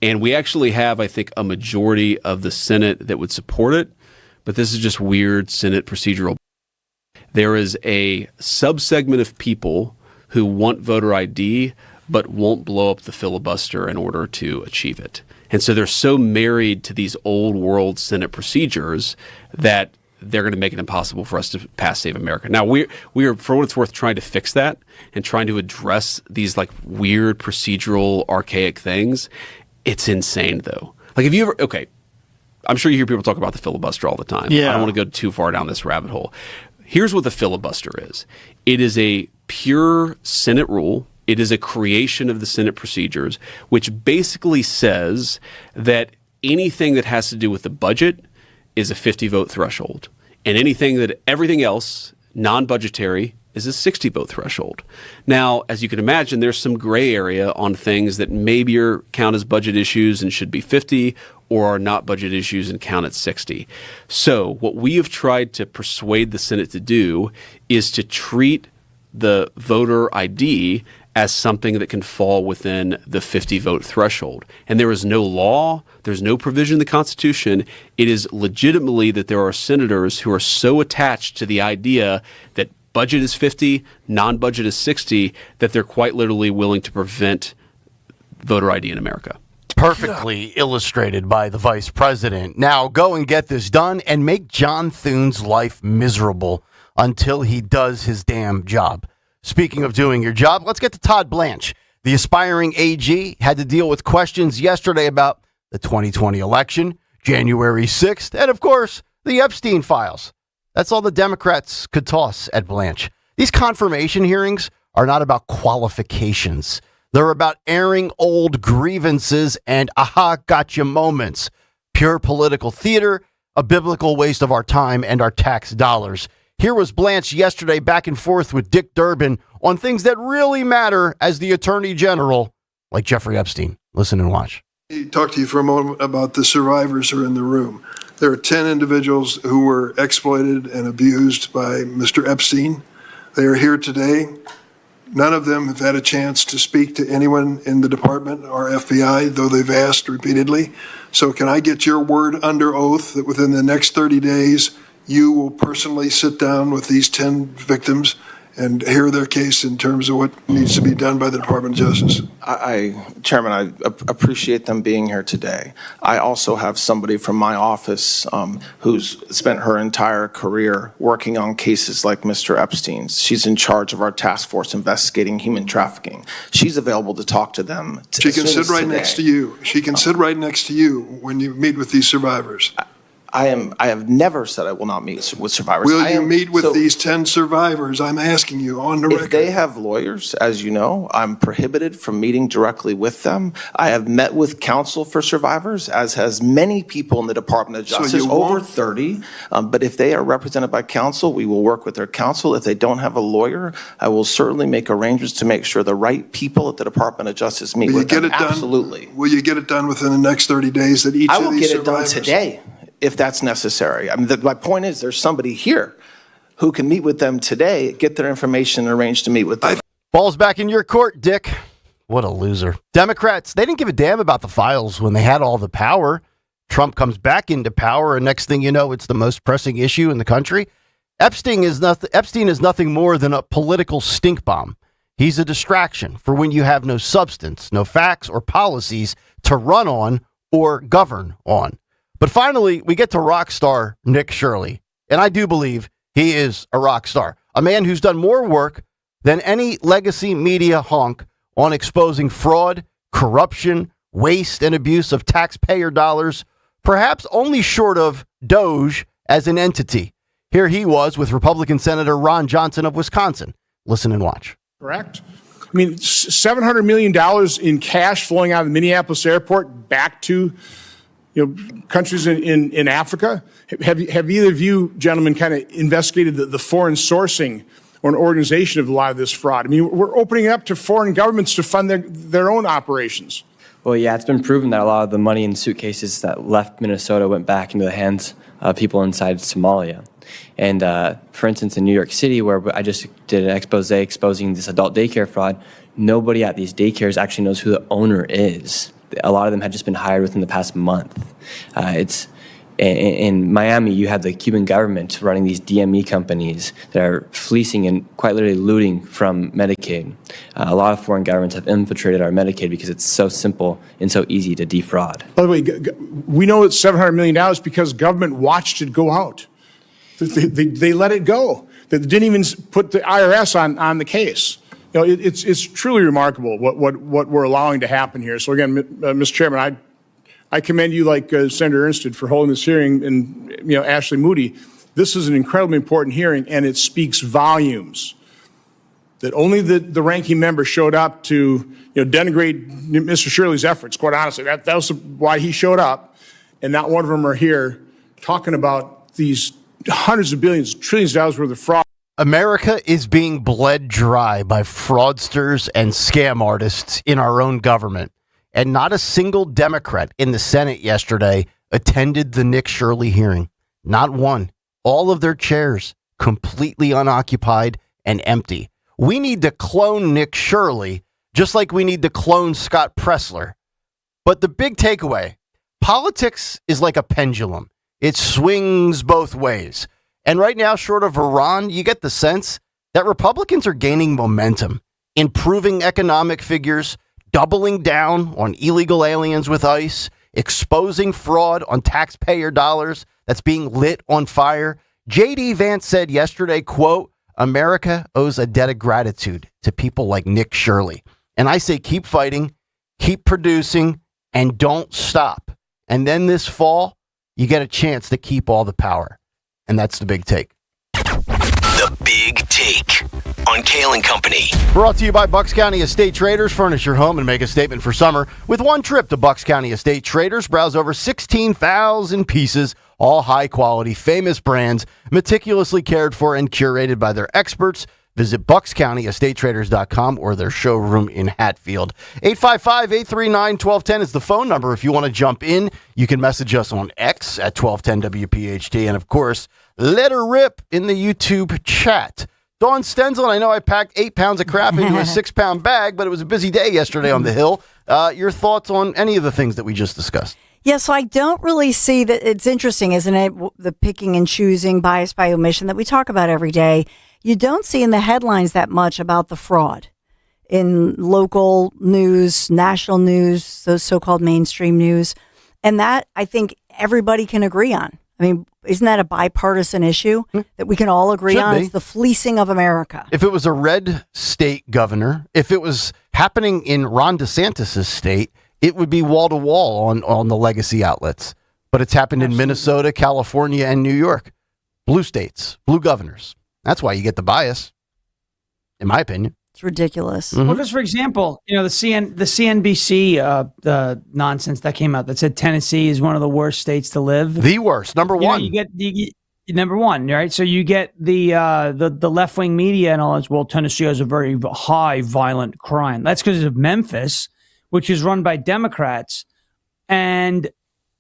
And we actually have, I think, a majority of the Senate that would support it. But this is just weird Senate procedural. There is a subsegment of people who want voter ID but won't blow up the filibuster in order to achieve it. And so they're so married to these old world Senate procedures that they're going to make it impossible for us to pass Save America. Now, we are, for what it's worth, trying to fix that and trying to address these like weird procedural archaic things. It's insane, though. Like, if you ever, okay, I'm sure you hear people talk about the filibuster all the time. Yeah. I don't want to go too far down this rabbit hole. Here's what the filibuster is. It is a pure Senate rule. It is a creation of the Senate procedures, which basically says that anything that has to do with the budget is a 50-vote threshold. And everything else, non-budgetary, is a 60-vote threshold. Now, as you can imagine, there's some gray area on things that maybe count as budget issues and should be 50, or are not budget issues and count at 60. So what we have tried to persuade the Senate to do is to treat the voter ID as something that can fall within the 50-vote threshold. And there is no law, there's no provision in the Constitution. It is legitimately that there are senators who are so attached to the idea that budget is 50, non-budget is 60, that they're quite literally willing to prevent voter ID in America. Perfectly illustrated by the vice president. Now go and get this done and make John Thune's life miserable until he does his damn job. Speaking of doing your job, let's get to Todd Blanche. The aspiring AG had to deal with questions yesterday about the 2020 election, January 6th, and of course, the Epstein files. That's all the Democrats could toss at Blanche. These confirmation hearings are not about qualifications. They're about airing old grievances and aha, gotcha moments. Pure political theater, a biblical waste of our time and our tax dollars. Here was Blanche yesterday back and forth with Dick Durbin on things that really matter as the Attorney General, like Jeffrey Epstein. Listen and watch. Talk to you for a moment about the survivors who are in the room. There are 10 individuals who were exploited and abused by Mr. Epstein. They are here today. None of them have had a chance to speak to anyone in the department or FBI, though they've asked repeatedly. So can I get your word under oath that within the next 30 days, you will personally sit down with these 10 victims and hear their case in terms of what needs to be done by the Department of Justice? Chairman, I appreciate them being here today. I also have somebody from my office who's spent her entire career working on cases like Mr. Epstein's. She's in charge of our task force investigating human trafficking. She's available to talk to them. She can sit right next to you. She can sit right next to you when you meet with these survivors. I have never said I will not meet with survivors. Will you meet with these 10 survivors? I'm asking you on the record. If they have lawyers, as you know, I'm prohibited from meeting directly with them. I have met with counsel for survivors, as has many people in the Department of Justice, over 30. But if they are represented by counsel, we will work with their counsel. If they don't have a lawyer, I will certainly make arrangements to make sure the right people at the Department of Justice meet with them. Absolutely. Will you get it done within the next 30 days that each of these survivors? I will get it done today, if that's necessary. I mean, my point is there's somebody here who can meet with them today, get their information, and arrange to meet with them. Ball's back in your court, Dick. What a loser. Democrats, they didn't give a damn about the files when they had all the power. Trump comes back into power, and next thing you know, it's the most pressing issue in the country. Epstein is nothing more than a political stink bomb. He's a distraction for when you have no substance, no facts or policies to run on or govern on. But finally, we get to rock star Nick Shirley. And I do believe he is a rock star, a man who's done more work than any legacy media honk on exposing fraud, corruption, waste, and abuse of taxpayer dollars, perhaps only short of Doge as an entity. Here he was with Republican Senator Ron Johnson of Wisconsin. Listen and watch. Correct. I mean, $700 million in cash flowing out of the Minneapolis airport back to countries in Africa. Have either of you gentlemen kind of investigated the foreign sourcing or an organization of a lot of this fraud? I mean, we're opening it up to foreign governments to fund their own operations. Well, yeah, it's been proven that a lot of the money in suitcases that left Minnesota went back into the hands of people inside Somalia. And for instance, in New York City, where I just did an expose exposing this adult daycare fraud, nobody at these daycares actually knows who the owner is. A lot of them had just been hired within the past month. It's in Miami, you have the Cuban government running these DME companies that are fleecing and quite literally looting from Medicaid. A lot of foreign governments have infiltrated our Medicaid because it's so simple and so easy to defraud. By the way, we know it's $700 million because government watched it go out. They let it go. They didn't even put the IRS on the case. It's truly remarkable what we're allowing to happen here. So again, Mr. Chairman, I commend you, like Senator Ernst did, for holding this hearing, and Ashley Moody. This is an incredibly important hearing, and it speaks volumes that only the ranking member showed up to denigrate Mr. Shirley's efforts. Quite honestly, that was why he showed up, and not one of them are here talking about these hundreds of billions, trillions of dollars worth of fraud. America is being bled dry by fraudsters and scam artists in our own government. And not a single Democrat in the Senate yesterday attended the Nick Shirley hearing. Not one. All of their chairs completely unoccupied and empty. We need to clone Nick Shirley, just like we need to clone Scott Pressler. But the big takeaway, politics is like a pendulum. It swings both ways. And right now, short of Iran, you get the sense that Republicans are gaining momentum, improving economic figures, doubling down on illegal aliens with ICE, exposing fraud on taxpayer dollars that's being lit on fire. J.D. Vance said yesterday, quote, America owes a debt of gratitude to people like Nick Shirley. And I say keep fighting, keep producing, and don't stop. And then this fall, you get a chance to keep all the power. And that's the big take. The Big Take on Kayal and Company. Brought to you by Bucks County Estate Traders. Furnish your home and make a statement for summer with one trip to Bucks County Estate Traders. Browse over 16,000 pieces, all high quality, famous brands, meticulously cared for and curated by their experts. Visit buckscountyestatetraders.com or their showroom in Hatfield. 855-839-1210 is the phone number. If you want to jump in, you can message us on X at 1210 WPHT. And, of course, let her rip in the YouTube chat. Dawn Stenzel, I know I packed 8 pounds of crap into a 6-pound bag, but it was a busy day yesterday on the Hill. Your thoughts on any of the things that we just discussed? Yeah, so I don't really see that. It's interesting, isn't it? The picking and choosing, bias by omission that we talk about every day. You don't see in the headlines that much about the fraud in local news, national news, those so-called mainstream news. And that I think everybody can agree on. I mean, isn't that a bipartisan issue that we can all agree on? It's the fleecing of America. If it was a red state governor, if it was happening in Ron DeSantis' state, it would be wall to wall on the legacy outlets. But it's happened in Minnesota, California, and New York. Blue states, blue governors. That's why you get the bias, in my opinion. It's ridiculous. Well, just for example, the CNBC the nonsense that came out that said Tennessee is one of the worst states to live. The worst, number one. You get number one, right? So you get the left wing media and all this. Well, Tennessee has a very high violent crime. That's because of Memphis, which is run by Democrats, and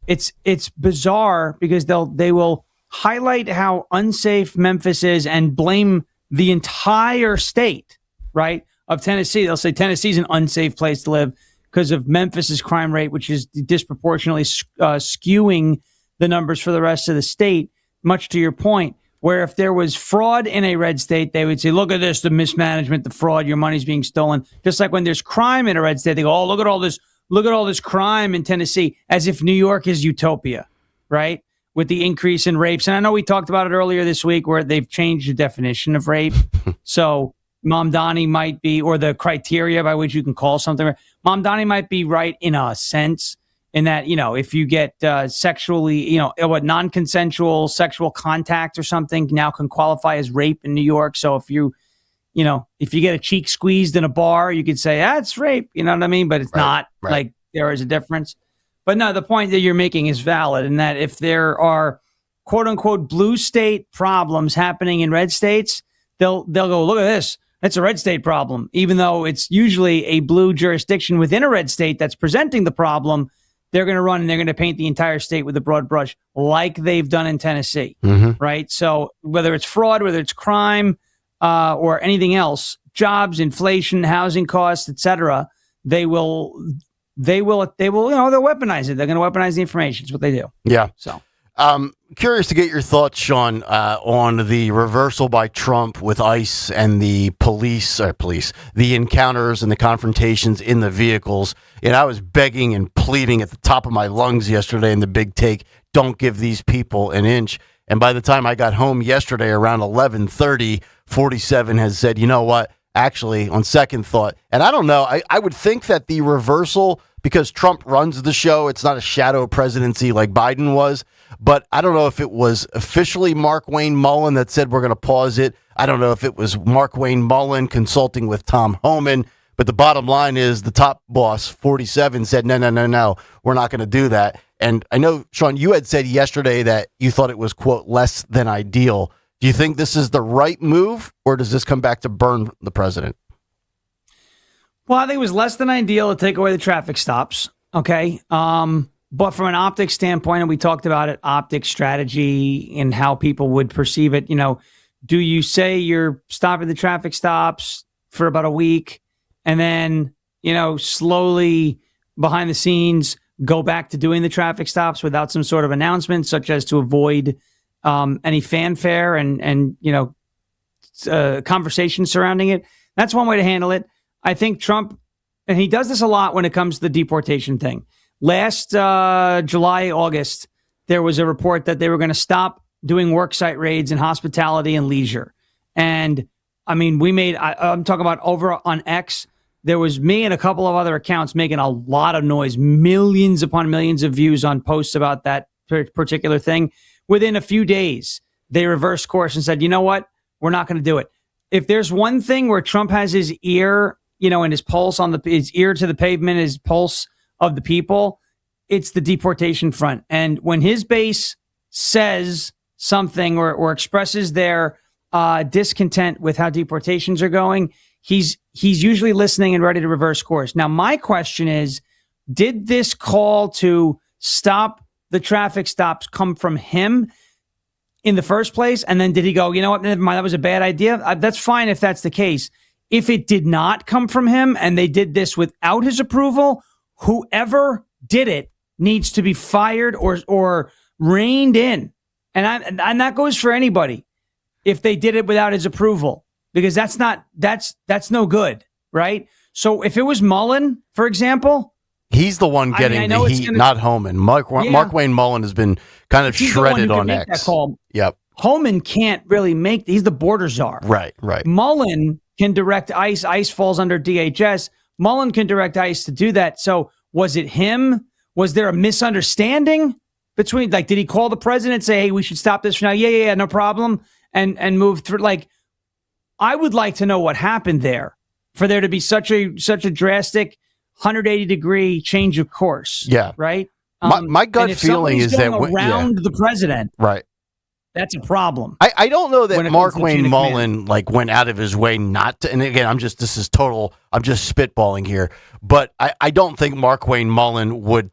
it's bizarre because they will highlight how unsafe Memphis is and blame the entire state, right, of Tennessee. They'll say Tennessee's an unsafe place to live because of Memphis's crime rate, which is disproportionately skewing the numbers for the rest of the state, much to your point, where if there was fraud in a red state, they would say, look at this, the mismanagement, the fraud, your money's being stolen. Just like when there's crime in a red state, they go, oh, look at all this crime in Tennessee, as if New York is utopia, right? With the increase in rapes. And I know we talked about it earlier this week where they've changed the definition of rape. So Mamdani might be, or the criteria by which you can call something. Mamdani might be right in a sense in that, if you get sexually, non-consensual sexual contact or something now can qualify as rape in New York. So if you get a cheek squeezed in a bar, you could say, that's rape. You know what I mean? But it's not. Like there is a difference. But no, the point that you're making is valid in that if there are quote unquote blue state problems happening in red states, they'll go, look at this. That's a red state problem, even though it's usually a blue jurisdiction within a red state that's presenting the problem. They're going to run and they're going to paint the entire state with a broad brush like they've done in Tennessee. Right. So whether it's fraud, whether it's crime or anything else, jobs, inflation, housing costs, etc., they'll weaponize it. They're going to weaponize the information. It's what they do. Yeah. So, curious to get your thoughts, Sean, on the reversal by Trump with ICE and the police, the encounters and the confrontations in the vehicles. And I was begging and pleading at the top of my lungs yesterday in the Big Take, don't give these people an inch. And by the time I got home yesterday around 11:30, 47 has said, you know what? Actually, on second thought, and I don't know, I would think that the reversal, because Trump runs the show, it's not a shadow presidency like Biden was, but I don't know if it was officially Mark Wayne Mullen that said we're going to pause it. I don't know if it was Mark Wayne Mullen consulting with Tom Homan, but the bottom line is the top boss, 47, said, no, we're not going to do that. And I know, Sean, you had said yesterday that you thought it was, quote, less than ideal. Do you think this is the right move, or does this come back to burn the president? Well, I think it was less than ideal to take away the traffic stops. Okay. But from an optics standpoint, and we talked about it, optics strategy and how people would perceive it, do you say you're stopping the traffic stops for about a week and then, slowly behind the scenes go back to doing the traffic stops without some sort of announcement, such as to avoid any fanfare and conversation surrounding it? That's one way to handle it. I think Trump, and he does this a lot when it comes to the deportation thing. Last July, August, there was a report that they were going to stop doing worksite raids in hospitality and leisure. And I mean, I'm talking about over on X, there was me and a couple of other accounts making a lot of noise, millions upon millions of views on posts about that particular thing. Within a few days, they reversed course and said, you know what? We're not going to do it. If there's one thing where Trump has his ear, and his pulse his ear to the pavement, his pulse of the people, it's the deportation front. And when his base says something or expresses their discontent with how deportations are going, he's usually listening and ready to reverse course. Now, my question is, did this call to stop the traffic stops come from him in the first place? And then did he go, you know what, never mind, that was a bad idea? That's fine if that's the case. If it did not come from him and they did this without his approval, whoever did it needs to be fired or reined in. And that goes for anybody if they did it without his approval, because that's no good, right? So if it was Mullen, for example, he's the one getting the heat, not Homan. Mark Wayne Mullen has been kind of shredded on X. Yep. Homan can't really he's the border czar. Right. Mullen can direct ICE. ICE falls under DHS. Mullen can direct ICE to do that. So was it him? Was there a misunderstanding between, did he call the president and say, hey, we should stop this for now? Yeah, no problem. And move through. I would like to know what happened there for there to be such a drastic 180-degree change of course. Yeah. Right? My gut feeling is that around the president. Right. That's a problem. I don't know that Mark Wayne Mullen went out of his way not to, and again, I'm just spitballing here, but I don't think Mark Wayne Mullen would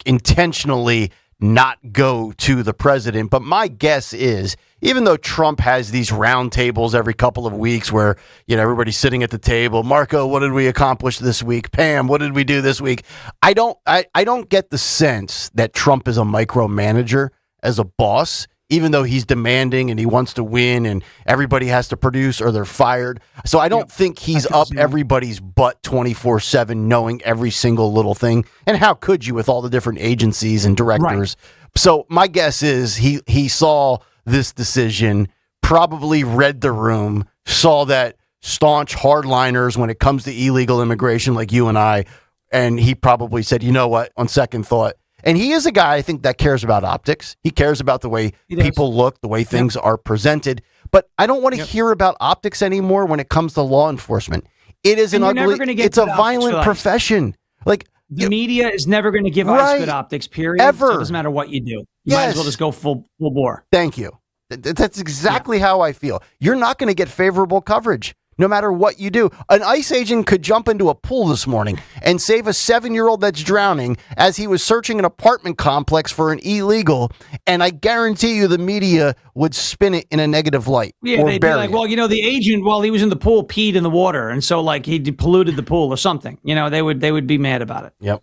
intentionally not go to the president. But my guess is, even though Trump has these round tables every couple of weeks where, everybody's sitting at the table, Marco, what did we accomplish this week? Pam, what did we do this week? I don't get the sense that Trump is a micromanager as a boss, even though he's demanding and he wants to win and everybody has to produce or they're fired. So I don't think he's up everybody's butt 24/7 knowing every single little thing. And how could you with all the different agencies and directors? Right. So my guess is he saw this decision, probably read the room, saw that staunch hardliners when it comes to illegal immigration like you and I, and he probably said, you know what, on second thought. And he is a guy, I think, that cares about optics. He cares about the way people look, the way things are presented. But I don't want to hear about optics anymore when it comes to law enforcement. It is it's a violent profession. The media is never going to give us good optics, period. Ever. So it doesn't matter what you do. You might as well just go full bore. Thank you. That's exactly how I feel. You're not going to get favorable coverage. No matter what you do. An ICE agent could jump into a pool this morning and save a 7-year-old that's drowning as he was searching an apartment complex for an illegal, and I guarantee you the media would spin it in a negative light. Yeah, they'd be like, well, the agent, while he was in the pool, peed in the water, and so he polluted the pool or something. They would be mad about it. Yep.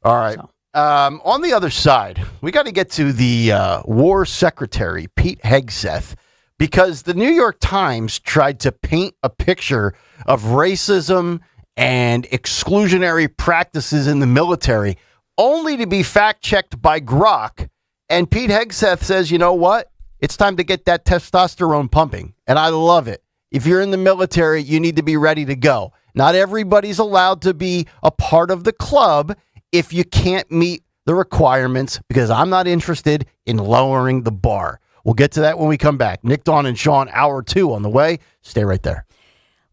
All right. So. On the other side, we got to get to the War Secretary, Pete Hegseth, because the New York Times tried to paint a picture of racism and exclusionary practices in the military, only to be fact-checked by Grok. And Pete Hegseth says, you know what? It's time to get that testosterone pumping. And I love it. If you're in the military, you need to be ready to go. Not everybody's allowed to be a part of the club if you can't meet the requirements, because I'm not interested in lowering the bar. We'll get to that when we come back. Nick, Dawn, and Sean, hour 2 on the way. Stay right there.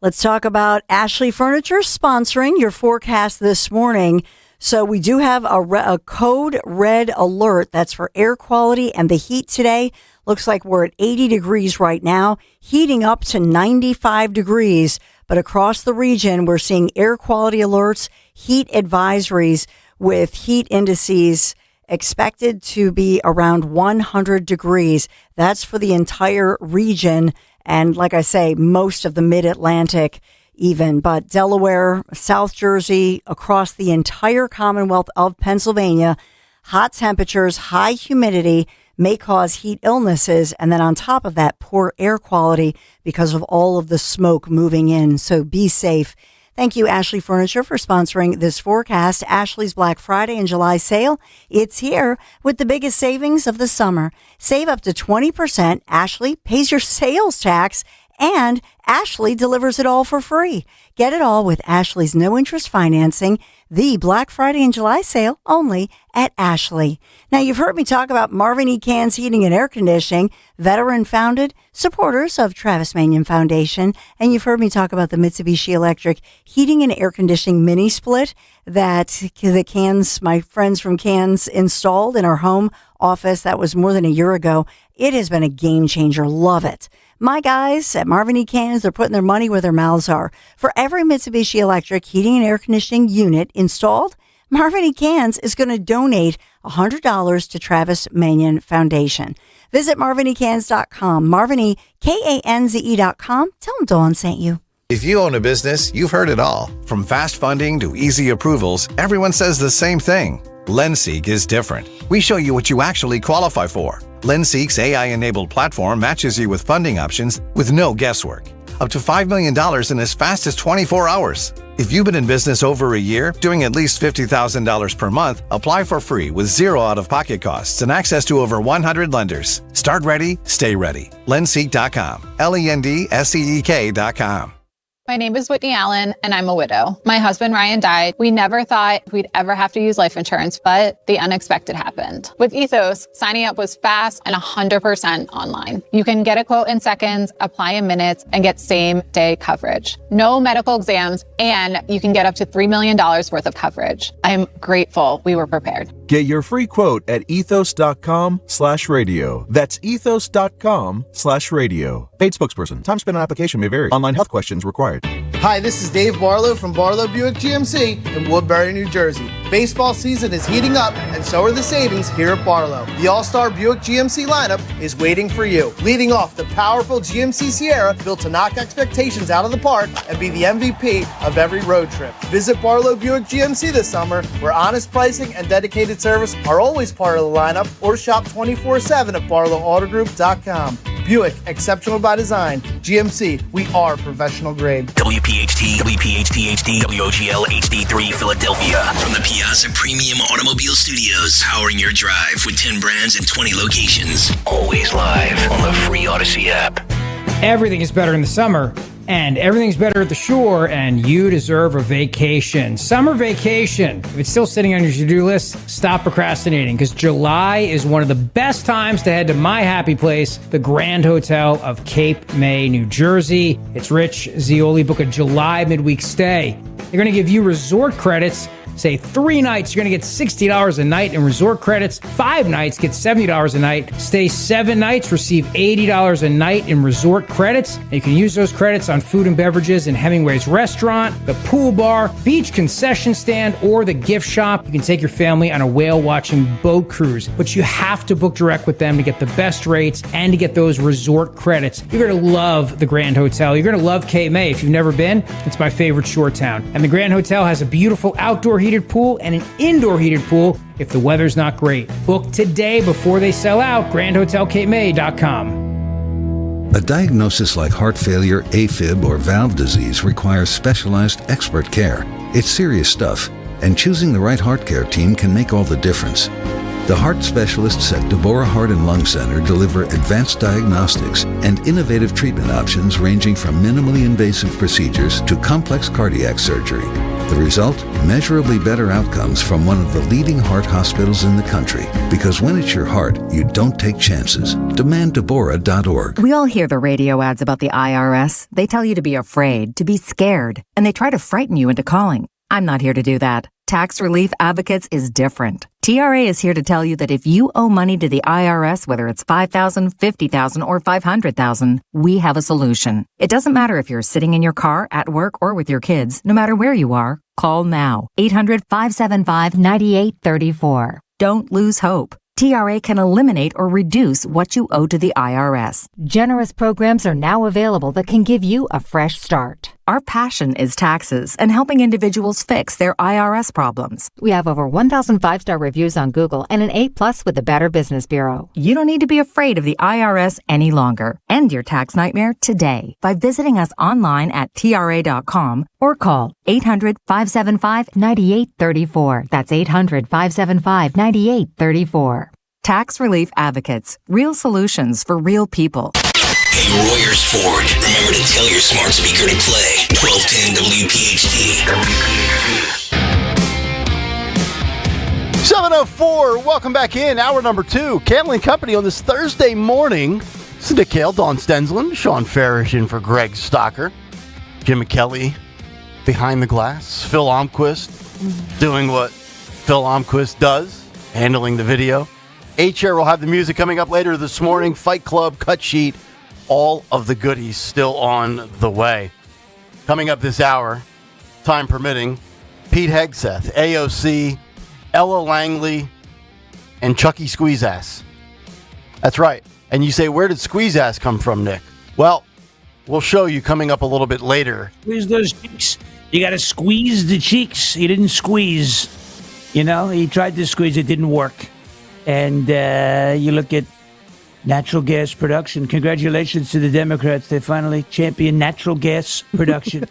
Let's talk about Ashley Furniture sponsoring your forecast this morning. So we do have a code red alert. That's for air quality and the heat today. Looks like we're at 80 degrees right now, heating up to 95 degrees. But across the region, we're seeing air quality alerts, heat advisories with heat indices expected to be around 100 degrees. That's for the entire region. And like I say, most of the mid-Atlantic even, but Delaware, South Jersey, across the entire Commonwealth of Pennsylvania, hot temperatures, high humidity may cause heat illnesses. And then on top of that, poor air quality because of all of the smoke moving in. So be safe. Thank you, Ashley Furniture, for sponsoring this forecast. Ashley's Black Friday and July sale, it's here with the biggest savings of the summer. Save up to 20%. Ashley pays your sales tax And Ashley delivers it all for free. Get it all with Ashley's no-interest financing, the Black Friday and July sale only at Ashley. Now, you've heard me talk about Marvin E. Cann's Heating and Air Conditioning, veteran-founded, supporters of Travis Manion Foundation, and you've heard me talk about the Mitsubishi Electric Heating and Air Conditioning mini-split that the Cans, my friends from Cans, installed in our home office. That was more than a year ago. It has been a game changer. Love it. My guys at Marvin E. Cans, they're putting their money where their mouths are. For every Mitsubishi Electric heating and air conditioning unit installed, Marvin E. Cans is going to donate $100 to Travis Manion Foundation. Visit marvinecans.com, marvinekanze.com. Tell them Dawn sent you. If you own a business, you've heard it all. From fast funding to easy approvals, everyone says the same thing. LendSeek is different. We show you what you actually qualify for. LendSeek's AI-enabled platform matches you with funding options with no guesswork. Up to $5 million in as fast as 24 hours. If you've been in business over a year, doing at least $50,000 per month, apply for free with zero out-of-pocket costs and access to over 100 lenders. Start ready, stay ready. Lendseek.com. LendSeek.com. My name is Whitney Allen, and I'm a widow. My husband, Ryan, died. We never thought we'd ever have to use life insurance, but the unexpected happened. With Ethos, signing up was fast and 100% online. You can get a quote in seconds, apply in minutes, and get same-day coverage. No medical exams, and you can get up to $3 million worth of coverage. I'm grateful we were prepared. Get your free quote at ethos.com/radio. That's ethos.com/radio. Paid spokesperson. Time spent on application may vary. Online health questions required. Hi, this is Dave Barlow from Barlow Buick GMC in Woodbury, New Jersey. Baseball season is heating up, and so are the savings here at Barlow. The All-Star Buick GMC lineup is waiting for you. Leading off, the powerful GMC Sierra, built to knock expectations out of the park and be the MVP of every road trip. Visit Barlow Buick GMC this summer, where honest pricing and dedicated service are always part of the lineup, or shop 24/7 at barlowautogroup.com. Buick, exceptional by design. GMC, we are professional grade. WPHT, WPHT HD, WOGL HD3 Philadelphia. From the Piazza Premium Automobile Studios, powering your drive with 10 brands and 20 locations. Always live on the free Odyssey app. Everything is better in the summer, and everything's better at the shore, and you deserve a vacation. Summer vacation. If it's still sitting on your to-do list, stop procrastinating, because July is one of the best times to head to my happy place, the Grand Hotel of Cape May, New Jersey. It's Rich Zioli. Book a July midweek stay. They're going to give you resort credits. Say 3 nights, you're going to get $60 a night in resort credits. 5 nights, get $70 a night. Stay 7 nights, receive $80 a night in resort credits. And you can use those credits on food and beverages in Hemingway's restaurant, the pool bar, beach concession stand, or the gift shop. You can take your family on a whale-watching boat cruise. But you have to book direct with them to get the best rates and to get those resort credits. You're going to love the Grand Hotel. You're going to love Cape May. If you've never been, it's my favorite shore town. And the Grand Hotel has a beautiful outdoor heated pool and an indoor heated pool if the weather's not great. Book today before they sell out. GrandHotelCapeMay.com. A diagnosis like heart failure, AFib, or valve disease requires specialized expert care. It's serious stuff, and choosing the right heart care team can make all the difference. The heart specialists at Deborah Heart and Lung Center deliver advanced diagnostics and innovative treatment options ranging from minimally invasive procedures to complex cardiac surgery. The result? Measurably better outcomes from one of the leading heart hospitals in the country. Because when it's your heart, you don't take chances. DemandDeborah.org. We all hear the radio ads about the IRS. They tell you to be afraid, to be scared, and they try to frighten you into calling. I'm not here to do that. Tax Relief Advocates is different. TRA is here to tell you that if you owe money to the IRS, whether it's $5,000, $50,000, or $500,000, we have a solution. It doesn't matter if you're sitting in your car, at work, or with your kids. No matter where you are, call now. 800-575-9834. Don't lose hope. TRA can eliminate or reduce what you owe to the IRS. Generous programs are now available that can give you a fresh start. Our passion is taxes and helping individuals fix their IRS problems. We have over 1,000 5-star reviews on Google and an A+ with the Better Business Bureau. You don't need to be afraid of the IRS any longer. End your tax nightmare today by visiting us online at TRA.com or call 800-575-9834. That's 800-575-9834. Tax Relief Advocates. Real solutions for real people. Hey, Royersford, remember to tell your smart speaker to play 1210 WPHT. 7:04. Welcome back in. Hour number 2. Kayal and Company on this Thursday morning. This is Nick Kayal, Dawn Stensland, Sean Farish in for Greg Stocker, Jim McKelly behind the glass, Phil Almquist doing what Phil Almquist does, handling the video. H-Air will have the music coming up later this morning. Fight Club, Cut Sheet, all of the goodies still on the way. Coming up this hour, time permitting, Pete Hegseth, AOC, Ella Langley, and Chucky Squeezeass. That's right. And you say, where did Squeezeass come from, Nick? Well, we'll show you coming up a little bit later. Squeeze those cheeks. You got to squeeze the cheeks. He didn't squeeze. You know, he tried to squeeze. It didn't work. And you look at natural gas production. Congratulations to the Democrats. They finally championed natural gas production.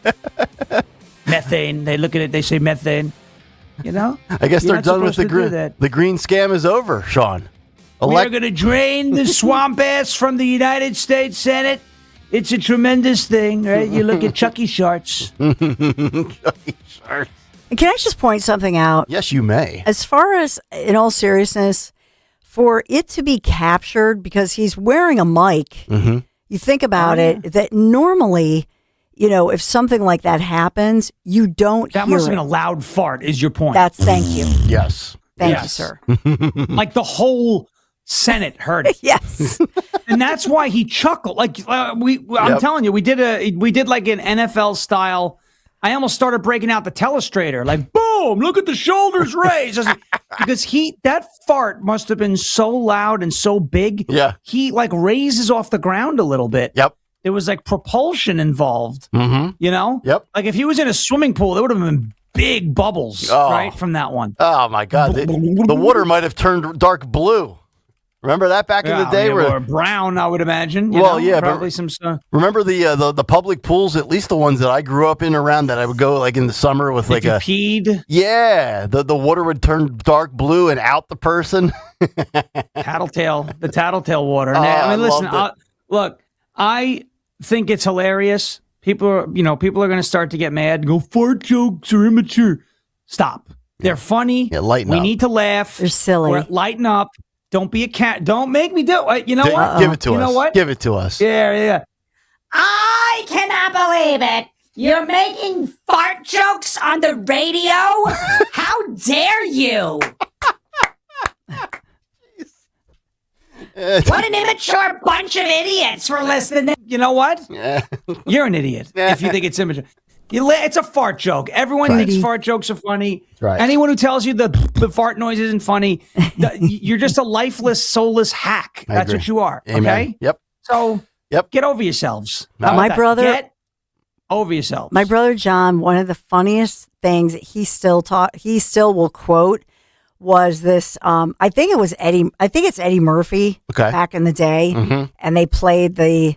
Methane. They look at it. They say methane. You know? I guess they're done with the green. The green scam is over, Sean. We're going to drain the swamp ass from the United States Senate. It's a tremendous thing, right? You look at Chucky Sharts. Chucky Sharts. Can I just point something out? Yes, you may. As far as, in all seriousness, for it to be captured because he's wearing a mic, you think about it, that normally, you know, if something like that happens, you don't hear That must have it. been a loud fart, is your point. Thank you. Yes. Thank you, sir. Like the whole Senate heard it. Yes. And that's why he chuckled. Like I'm telling you, we did like an NFL style. I almost started breaking out the telestrator, like boom, look at the shoulders raised. Because that fart must have been so loud and so big. Yeah. He like raises off the ground a little bit. Yep. There was like propulsion involved. Mm-hmm. You know? Yep. Like if he was in a swimming pool, there would have been big bubbles, right, from that one. Oh my God. The water might have turned dark blue. Remember that back in the day? Or brown, I would imagine. You Well, know? yeah, Probably but some stuff. remember the public pools, at least the ones that I grew up in around that I would go like in the summer with like you a peed. Yeah, the water would turn dark blue and out the person. The tattletale water. Oh, I mean, listen, loved it. look, I think it's hilarious. People are going to start to get mad. Go, fart jokes are immature. Stop. They're funny. Yeah, lighten we up. need to laugh. They're silly. Lighten up. Don't be a cat. Don't make me do it. You know what? Give it to us. You know what? Give it to us. Yeah. I cannot believe it. You're making fart jokes on the radio? How dare you? What an immature bunch of idiots for listening. You know what? Yeah. You're an idiot if you think it's immature. It's a fart joke. Everyone thinks fart jokes are funny. Right. Anyone who tells you the fart noise isn't funny, you're just a lifeless, soulless hack. I That's agree. what you are. Amen. Okay? Yep. So Yep. get over yourselves. No. How about My that? brother- Get over yourselves. My brother John, one of the funniest things that he still will quote was this. I think it's Eddie Murphy back in the day, and they played the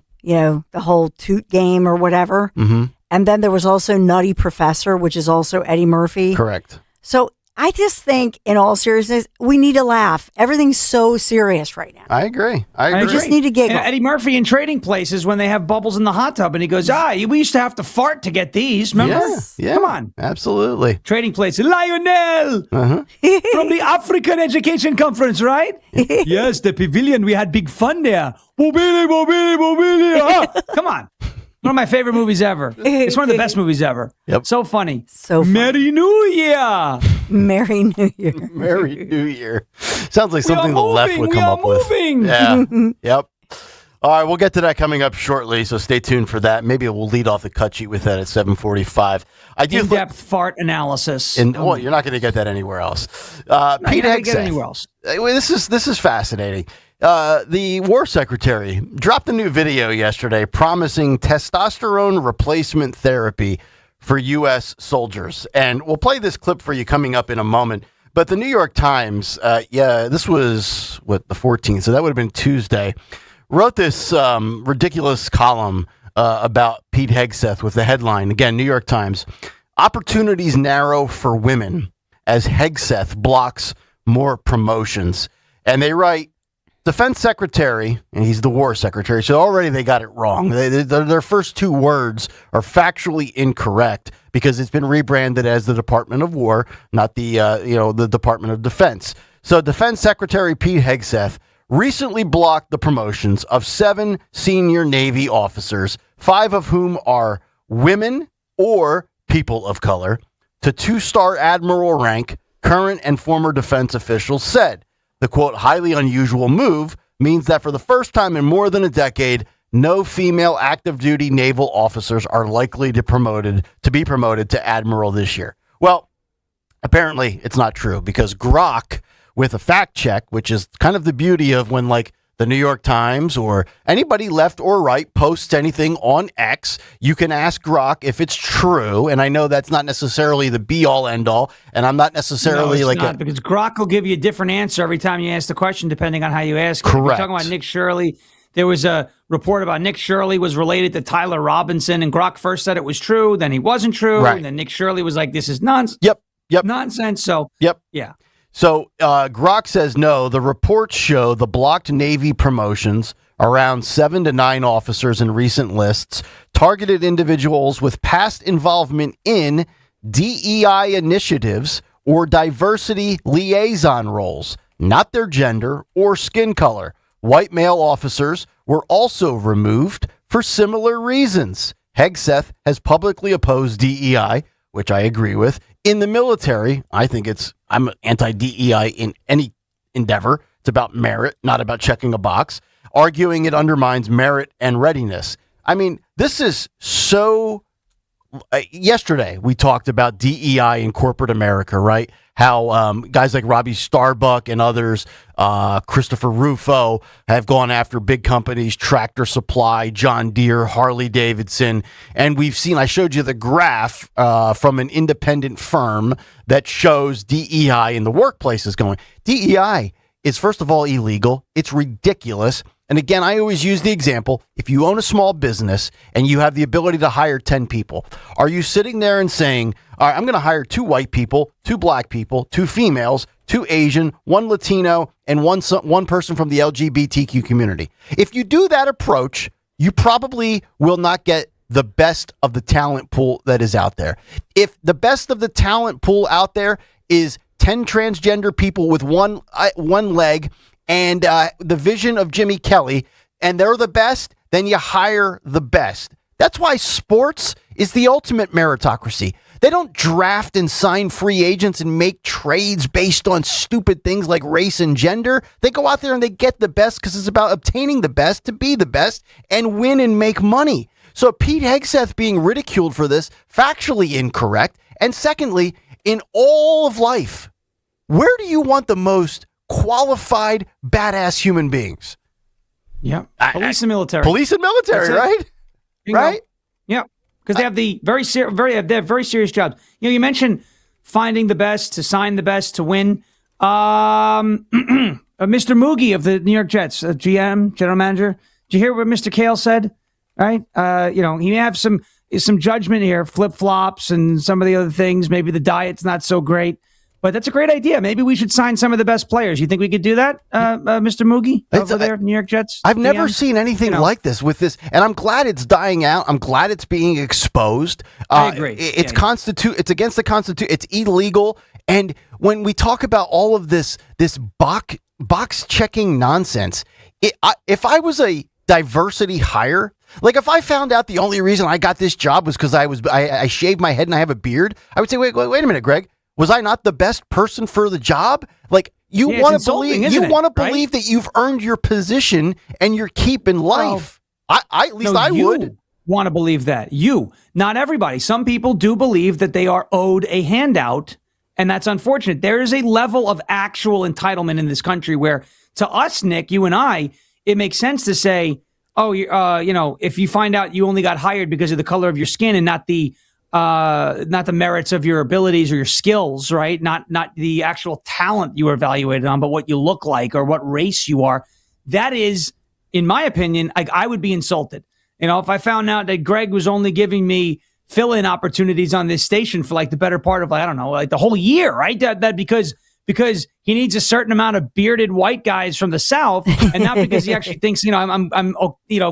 whole toot game or whatever. Mm-hmm. And then there was also Nutty Professor, which is also Eddie Murphy. Correct. So I just think, in all seriousness, we need to laugh. Everything's so serious right now. I agree. We just need to giggle. And Eddie Murphy in Trading Places when they have bubbles in the hot tub, and he goes, we used to have to fart to get these. Remember? Yeah. Come on. Absolutely. Trading Places. Lionel! From the African Education Conference, right? Yes, the pavilion. We had big fun there. Mobili. Come on. One of my favorite movies ever. It's one of the best movies ever. Yep. So funny. So funny. Merry New Year. Merry New Year. Merry New Year. Sounds like something We are the left moving, would we come are up with. moving. Yeah. Yep. All right, we'll get to that coming up shortly, so stay tuned for that. Maybe we'll lead off the cut sheet with that at 7:45. In-depth fart analysis. Well, you're not going to get that anywhere else. Pete you're not gonna get Hegseth. anywhere else. This is fascinating. The War Secretary dropped a new video yesterday promising testosterone replacement therapy for U.S. soldiers. And we'll play this clip for you coming up in a moment. But the New York Times, this was, the 14th, so that would have been Tuesday, wrote this ridiculous column about Pete Hegseth with the headline, again, New York Times, opportunities narrow for women as Hegseth blocks more promotions. And they write, defense secretary, and he's the war secretary, so already they got it wrong. Their first two words are factually incorrect because it's been rebranded as the Department of War, not the the Department of Defense. So Defense Secretary Pete Hegseth recently blocked the promotions of 7 senior Navy officers, 5 of whom are women or people of color, to 2-star admiral rank. Current and former defense officials said the, quote, highly unusual move means that for the first time in more than a decade, no female active duty naval officers are likely to be promoted to admiral this year. Well, apparently it's not true because Grok, with a fact check, which is kind of the beauty of when like the New York Times or anybody left or right posts anything on X, you can ask Grok if it's true. And I know that's not necessarily the be all end all. And I'm not necessarily because Grok will give you a different answer every time you ask the question, depending on how you ask it. Correct. We're talking about Nick Shirley. There was a report about Nick Shirley was related to Tyler Robinson, and Grok first said it was true, then he wasn't true, right. And then Nick Shirley was like, "This is nonsense." Yep. Nonsense. So, yeah. So Grok says no. The reports show the blocked Navy promotions, around 7 to 9 officers in recent lists, targeted individuals with past involvement in DEI initiatives or diversity liaison roles, not their gender or skin color. White male officers were also removed for similar reasons. Hegseth has publicly opposed DEI, which I agree with. In the military, I'm anti-DEI in any endeavor. It's about merit, not about checking a box, arguing it undermines merit and readiness. I mean, this is so... yesterday, we talked about DEI in corporate America, right? How guys like Robbie Starbuck and others, Christopher Rufo, have gone after big companies, Tractor Supply, John Deere, Harley Davidson. And we've seen, I showed you the graph from an independent firm that shows DEI in the workplace is going. DEI is, first of all, illegal. It's ridiculous. And again, I always use the example, if you own a small business and you have the ability to hire 10 people, are you sitting there and saying, all right, I'm going to hire 2 white people, 2 black people, 2 females, 2 Asian, 1 Latino, and one person from the LGBTQ community? If you do that approach, you probably will not get the best of the talent pool that is out there. If the best of the talent pool out there is 10 transgender people with one leg and the vision of Jimmy Kelly, and they're the best, then you hire the best. That's why sports is the ultimate meritocracy. They don't draft and sign free agents and make trades based on stupid things like race and gender. They go out there and they get the best because it's about obtaining the best to be the best and win and make money. So Pete Hegseth being ridiculed for this, factually incorrect. And secondly, in all of life, where do you want the most qualified, badass human beings? Yeah. Police and military. Police and military, right? Right? Yeah. Because they have they have very serious jobs. You know, you mentioned finding the best, to sign the best, to win. Mr. Moogie of the New York Jets, GM, general manager. Did you hear what Mr. Kayal said? Right? He may have some judgment here, flip-flops and some of the other things. Maybe the diet's not so great. But that's a great idea. Maybe we should sign some of the best players. You think we could do that, Mr. Moogie, over there, New York Jets? I've never seen anything like this with this, and I'm glad it's dying out. I'm glad it's being exposed. I agree. It's against the Constitution. It's illegal. And when we talk about all of this box checking nonsense, if I was a diversity hire, like if I found out the only reason I got this job was because I shaved my head and I have a beard, I would say, wait a minute, Greg. Was I not the best person for the job? Like you want to believe that you've earned your position and your keep in life. I would want to believe that. Not everybody. Some people do believe that they are owed a handout, and that's unfortunate. There is a level of actual entitlement in this country where, to us, Nick, you and I, it makes sense to say, if you find out you only got hired because of the color of your skin and not the merits of your abilities or your skills, right? Not the actual talent you were evaluated on, but what you look like or what race you are. That is, in my opinion, I would be insulted. If I found out that Greg was only giving me fill-in opportunities on this station for like the better part of, I don't know, like the whole year, right? That because because he needs a certain amount of bearded white guys from the South, and not because he actually thinks, I'm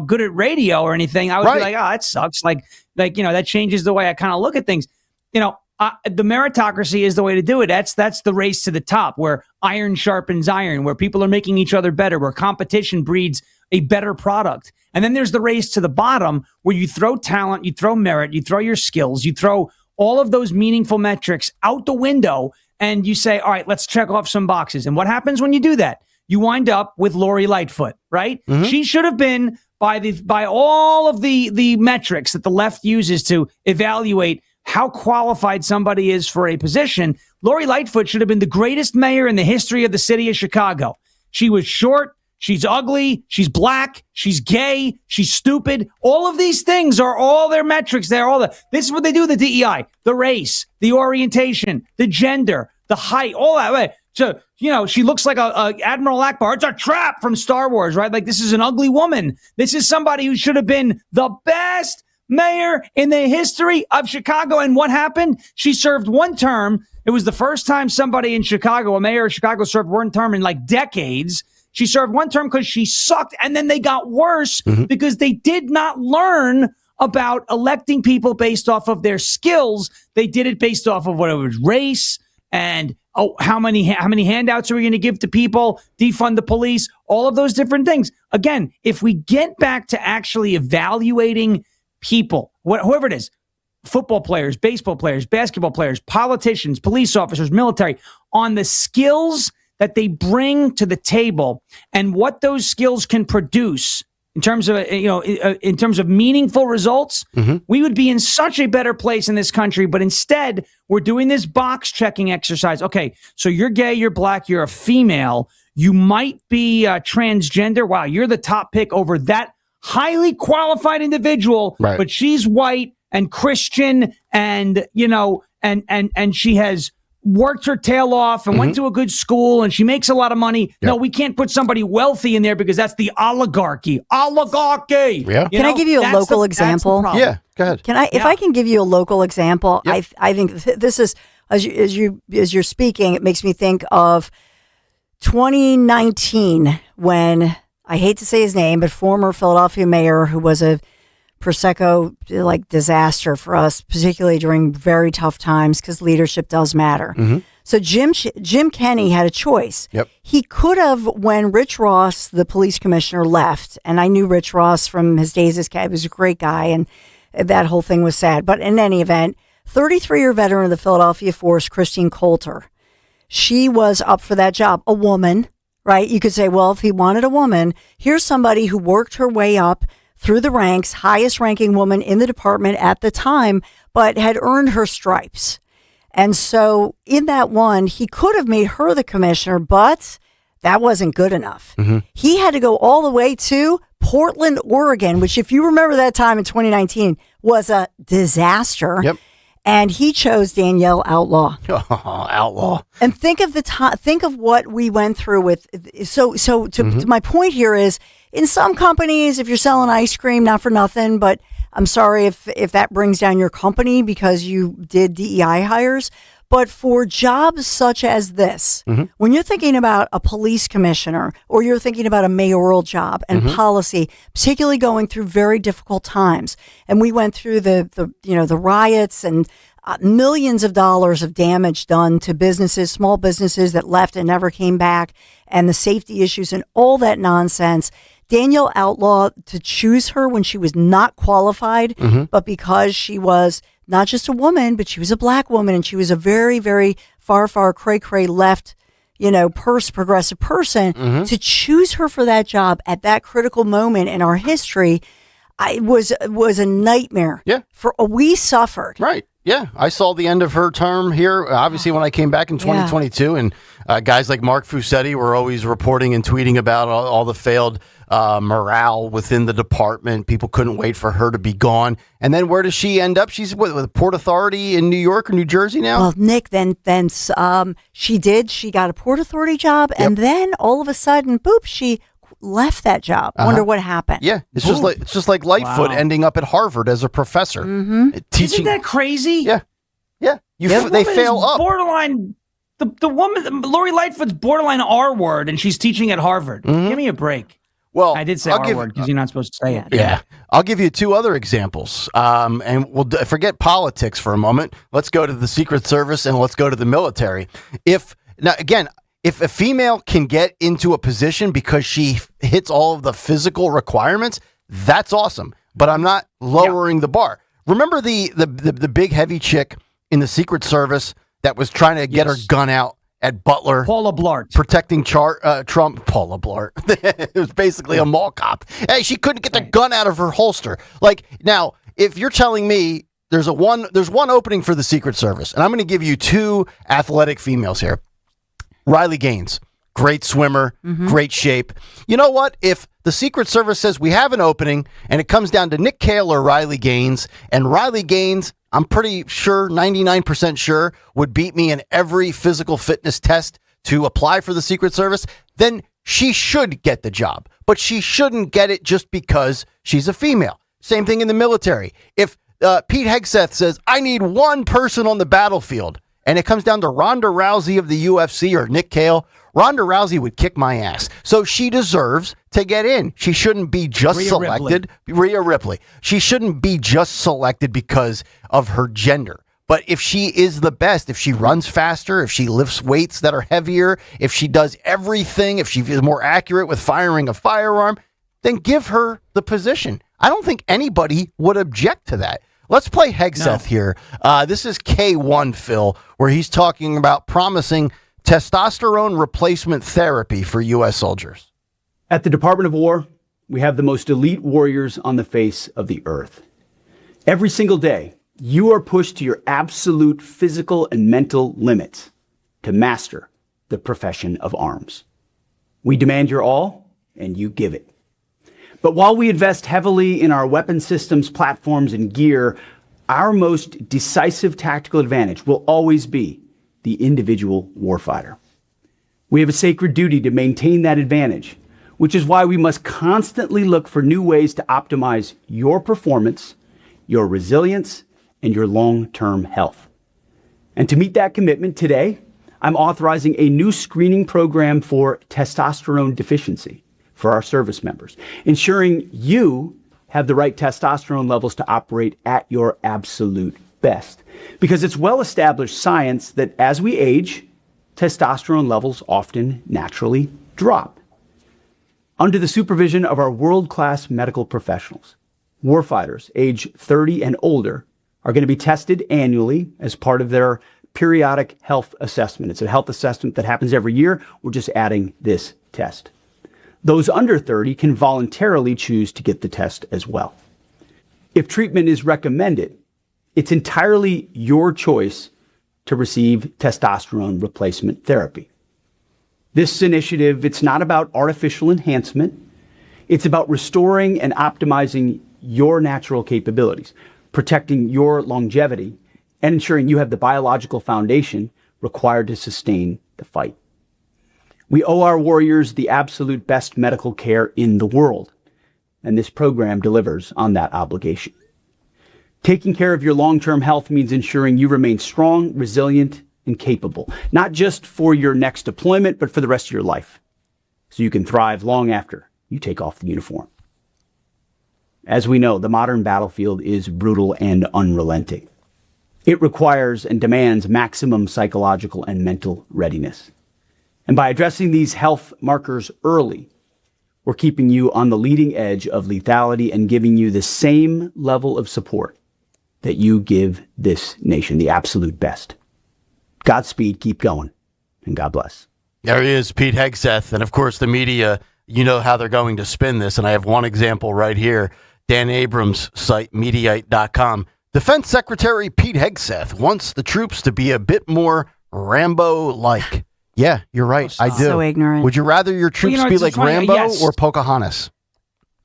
good at radio or anything. I would be like, oh, that sucks. Like, that changes the way I kind of look at things. The meritocracy is the way to do it. That's the race to the top, where iron sharpens iron, where people are making each other better, where competition breeds a better product. And then there's the race to the bottom, where you throw talent, you throw merit, you throw your skills, you throw all of those meaningful metrics out the window, and you say, all right, let's check off some boxes. And what happens when you do that? You wind up with Lori Lightfoot, right? Mm-hmm. She should have been, by all of the metrics that the left uses to evaluate how qualified somebody is for a position, Lori Lightfoot should have been the greatest mayor in the history of the city of Chicago. She was short, she's ugly, she's black, she's gay, she's stupid. All of these things are all their metrics. This is what they do, the DEI, the race, the orientation, the gender, the height, all that way. So, she looks like a Admiral Akbar. It's a trap from Star Wars, right? Like, this is an ugly woman. This is somebody who should have been the best mayor in the history of Chicago. And what happened? She served one term. It was the first time somebody in Chicago, a mayor of Chicago, served one term in like decades. She served one term because she sucked. And then they got worse because they did not learn about electing people based off of their skills. They did it based off of what it was, race and how many handouts are we going to give to people, defund the police, all of those different things. Again, if we get back to actually evaluating people, whoever it is, football players, baseball players, basketball players, politicians, police officers, military, on the skills that they bring to the table and what those skills can produce in terms of meaningful results, we would be in such a better place in this country. But instead, we're doing this box checking exercise. Okay, so you're gay, you're black, you're a female, you might be transgender. Wow, you're the top pick over that highly qualified individual, right? But she's white and Christian, and and she has worked her tail off and went to a good school, and she makes a lot of money. Yep. No, we can't put somebody wealthy in there because that's the oligarchy. Yeah. Can I give you a local example? Yeah, go ahead. If I can give you a local example, yep. I think this is as you're speaking, it makes me think of 2019 when, I hate to say his name, but former Philadelphia mayor who was a Prosecco disaster for us, particularly during very tough times, because leadership does matter. So Jim Kenney had a choice. Yep. He could have, when Rich Ross, the police commissioner, left, and I knew Rich Ross from his days as he was a great guy, and that whole thing was sad. But in any event, 33-year veteran of the Philadelphia Force, Christine Coulter, she was up for that job. A woman, right? You could say, well, if he wanted a woman, here's somebody who worked her way up through the ranks, highest ranking woman in the department at the time, but had earned her stripes. And so in that one, he could have made her the commissioner, but that wasn't good enough. He had to go all the way to Portland, Oregon, which, if you remember that time in 2019, was a disaster. Yep. And he chose Danielle Outlaw. Outlaw. And think of think of what we went through with. To my point here is, in some companies, if you're selling ice cream, not for nothing, but I'm sorry if that brings down your company because you did DEI hires. But for jobs such as this, when you're thinking about a police commissioner or you're thinking about a mayoral job and policy, particularly going through very difficult times, and we went through the riots and millions of dollars of damage done to businesses, small businesses that left and never came back, and the safety issues and all that nonsense. Danielle Outlaw, to choose her when she was not qualified, but because she was not just a woman, but she was a black woman, and she was a very, very far cray left, progressive person, to choose her for that job at that critical moment in our history, it was a nightmare. Yeah. We suffered. Right. Yeah, I saw the end of her term here, obviously, when I came back in 2022, and guys like Mark Fusetti were always reporting and tweeting about all the failed morale within the department. People couldn't wait for her to be gone. And then where does she end up? She's with the Port Authority in New York or New Jersey now? Well, Nick, then she got a Port Authority job, and then all of a sudden, boop, she left that job. I wonder what happened. Yeah, it's just like Lightfoot ending up at Harvard as a professor. Isn't that crazy? Yeah. They fail up. Borderline The woman, Lori Lightfoot's borderline R word, and she's teaching at Harvard. Give me a break. Well, I did say R word because you're not supposed to say it. Yeah. I'll give you 2 other examples. And we'll forget politics for a moment. Let's go to the Secret Service and let's go to the military. If a female can get into a position because she hits all of the physical requirements, that's awesome. But I'm not lowering the bar. Remember the big heavy chick in the Secret Service that was trying to get her gun out at Butler? Paula Blart. Protecting Trump. Paula Blart. It was basically a mall cop. Hey, she couldn't get the gun out of her holster. Like, now, if you're telling me there's one opening for the Secret Service, and I'm going to give you 2 athletic females here. Riley Gaines, great swimmer, great shape. You know what? If the Secret Service says we have an opening and it comes down to Nick Kayal or Riley Gaines, and Riley Gaines, I'm pretty sure, 99% sure, would beat me in every physical fitness test to apply for the Secret Service, then she should get the job. But she shouldn't get it just because she's a female. Same thing in the military. If Pete Hegseth says, I need 1 person on the battlefield, and it comes down to Ronda Rousey of the UFC or Nick Kayal, Ronda Rousey would kick my ass. So she deserves to get in. She shouldn't be just selected. Rhea Ripley. She shouldn't be just selected because of her gender. But if she is the best, if she runs faster, if she lifts weights that are heavier, if she does everything, if she is more accurate with firing a firearm, then give her the position. I don't think anybody would object to that. Let's play Hegseth here. This is K1, Phil, where he's talking about promising testosterone replacement therapy for U.S. soldiers. At the Department of War, we have the most elite warriors on the face of the earth. Every single day, you are pushed to your absolute physical and mental limits to master the profession of arms. We demand your all, and you give it. But while we invest heavily in our weapon systems, platforms, and gear, our most decisive tactical advantage will always be the individual warfighter. We have a sacred duty to maintain that advantage, which is why we must constantly look for new ways to optimize your performance, your resilience, and your long-term health. And to meet that commitment today, I'm authorizing a new screening program for testosterone deficiency for our service members, ensuring you have the right testosterone levels to operate at your absolute best. Because it's well-established science that as we age, testosterone levels often naturally drop. Under the supervision of our world-class medical professionals, warfighters age 30 and older are going to be tested annually as part of their periodic health assessment. It's a health assessment that happens every year. We're just adding this test. Those under 30 can voluntarily choose to get the test as well. If treatment is recommended, it's entirely your choice to receive testosterone replacement therapy. This initiative, it's not about artificial enhancement. It's about restoring and optimizing your natural capabilities, protecting your longevity, and ensuring you have the biological foundation required to sustain the fight. We owe our warriors the absolute best medical care in the world, and this program delivers on that obligation. Taking care of your long-term health means ensuring you remain strong, resilient, and capable, not just for your next deployment, but for the rest of your life, so you can thrive long after you take off the uniform. As we know, the modern battlefield is brutal and unrelenting. It requires and demands maximum psychological and mental readiness. And by addressing these health markers early, we're keeping you on the leading edge of lethality and giving you the same level of support that you give this nation, the absolute best. Godspeed, keep going, and God bless. There he is, Pete Hegseth. And of course, the media, you know how they're going to spin this. And I have one example right here. Dan Abrams' site, Mediaite.com. Defense Secretary Pete Hegseth wants the troops to be a bit more Rambo-like. Yeah, you're right. I do. So ignorant. Would you rather your troops be like Rambo or Pocahontas?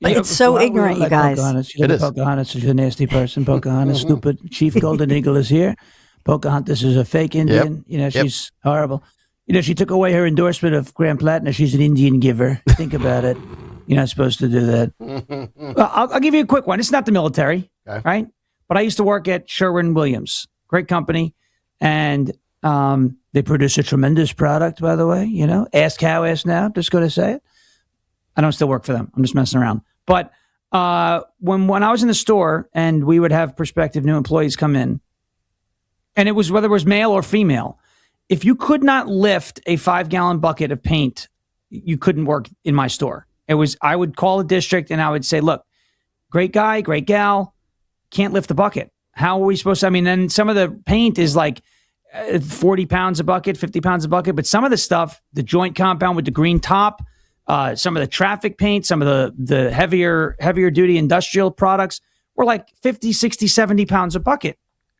It's so ignorant, you guys. It is. Pocahontas is a nasty person. Pocahontas, stupid. Chief Golden Eagle is here. Pocahontas is a fake Indian. You know, she's horrible. You know, she took away her endorsement of Graham Plattner. She's an Indian giver. Think about it. You're not supposed to do that. Well, I'll give you a quick one. It's not the military, right? But I used to work at Sherwin-Williams. Great company. And They produce a tremendous product, by the way. You know, ask how, ask now. Just going to say it. I don't still work for them. I'm just messing around. But when I was in the store and we would have prospective new employees come in, and it was whether it was male or female, if you could not lift a 5-gallon bucket of paint, you couldn't work in my store. I would call a district and I would say, look, great guy, great gal, can't lift the bucket. How are we supposed to? I mean, then some of the paint is like 40 pounds a bucket, 50 pounds a bucket. But some of the stuff, the joint compound with the green top, some of the traffic paint, some of the heavier duty industrial products were like 50, 60, 70 pounds a bucket.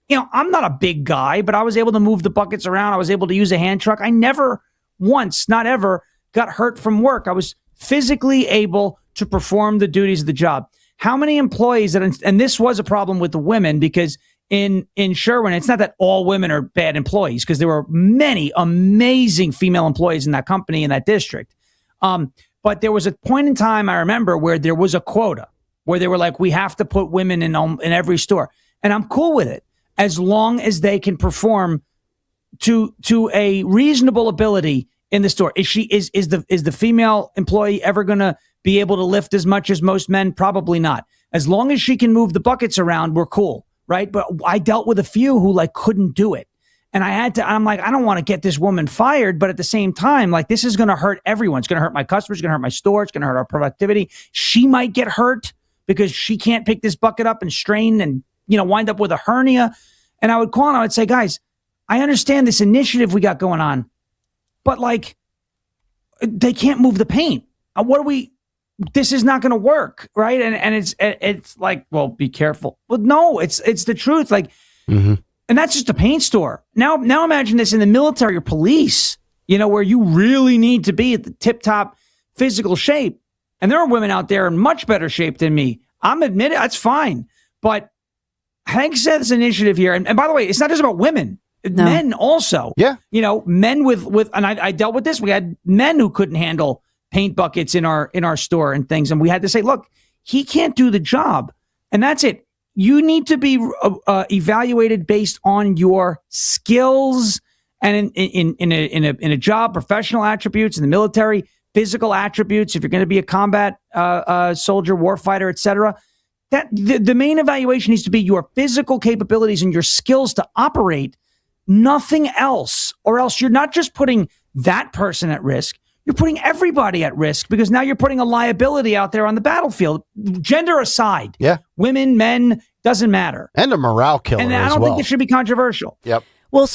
You know, I'm not a big guy, but I was able to move the buckets around. I was able to use a hand truck. I never once, not ever, got hurt from work. I was physically able to perform the duties of the job. How many employees, and this was a problem with the women, because in Sherwin, it's not that all women are bad employees, because there were many amazing female employees in that company, in that district. But there was a point in time, I remember, where there was a quota, where they were like, we have to put women in every store. And I'm cool with it, as long as they can perform to a reasonable ability in the store. Is the female employee ever going to be able to lift as much as most men? Probably not. As long as she can move the buckets around, we're cool, right? But I dealt with a few who like couldn't do it. And I'm like, I don't want to get this woman fired, but at the same time, like, this is going to hurt everyone. It's going to hurt my customers, it's going to hurt my store, it's going to hurt our productivity. She might get hurt because she can't pick this bucket up and strain and, you know, wind up with a hernia. And I would call and I would say, guys, I understand this initiative we got going on, but like, they can't move the paint. This is not going to work, right? And it's like, well, be careful. Well, no, it's the truth. Like, and that's just a paint store. Now imagine this in the military or police, you know, where you really need to be at the tip-top physical shape. And there are women out there in much better shape than me. I'm admitting that's fine. But Hank said this initiative here. And by the way, it's not just about women. No. Men also. Yeah. You know, men with and I dealt with this. We had men who couldn't handle paint buckets in our store and things. And we had to say, look, he can't do the job. And that's it. You need to be evaluated based on your skills and in a job, professional attributes, in the military, physical attributes. If you're going to be a combat soldier, warfighter, etc., that the main evaluation needs to be your physical capabilities and your skills to operate. Nothing else, or else you're not just putting that person at risk. You're putting everybody at risk, because now you're putting a liability out there on the battlefield, gender aside. Yeah. Women, men, doesn't matter. And a morale killer as well. And I don't think it should be controversial. Yep. Well,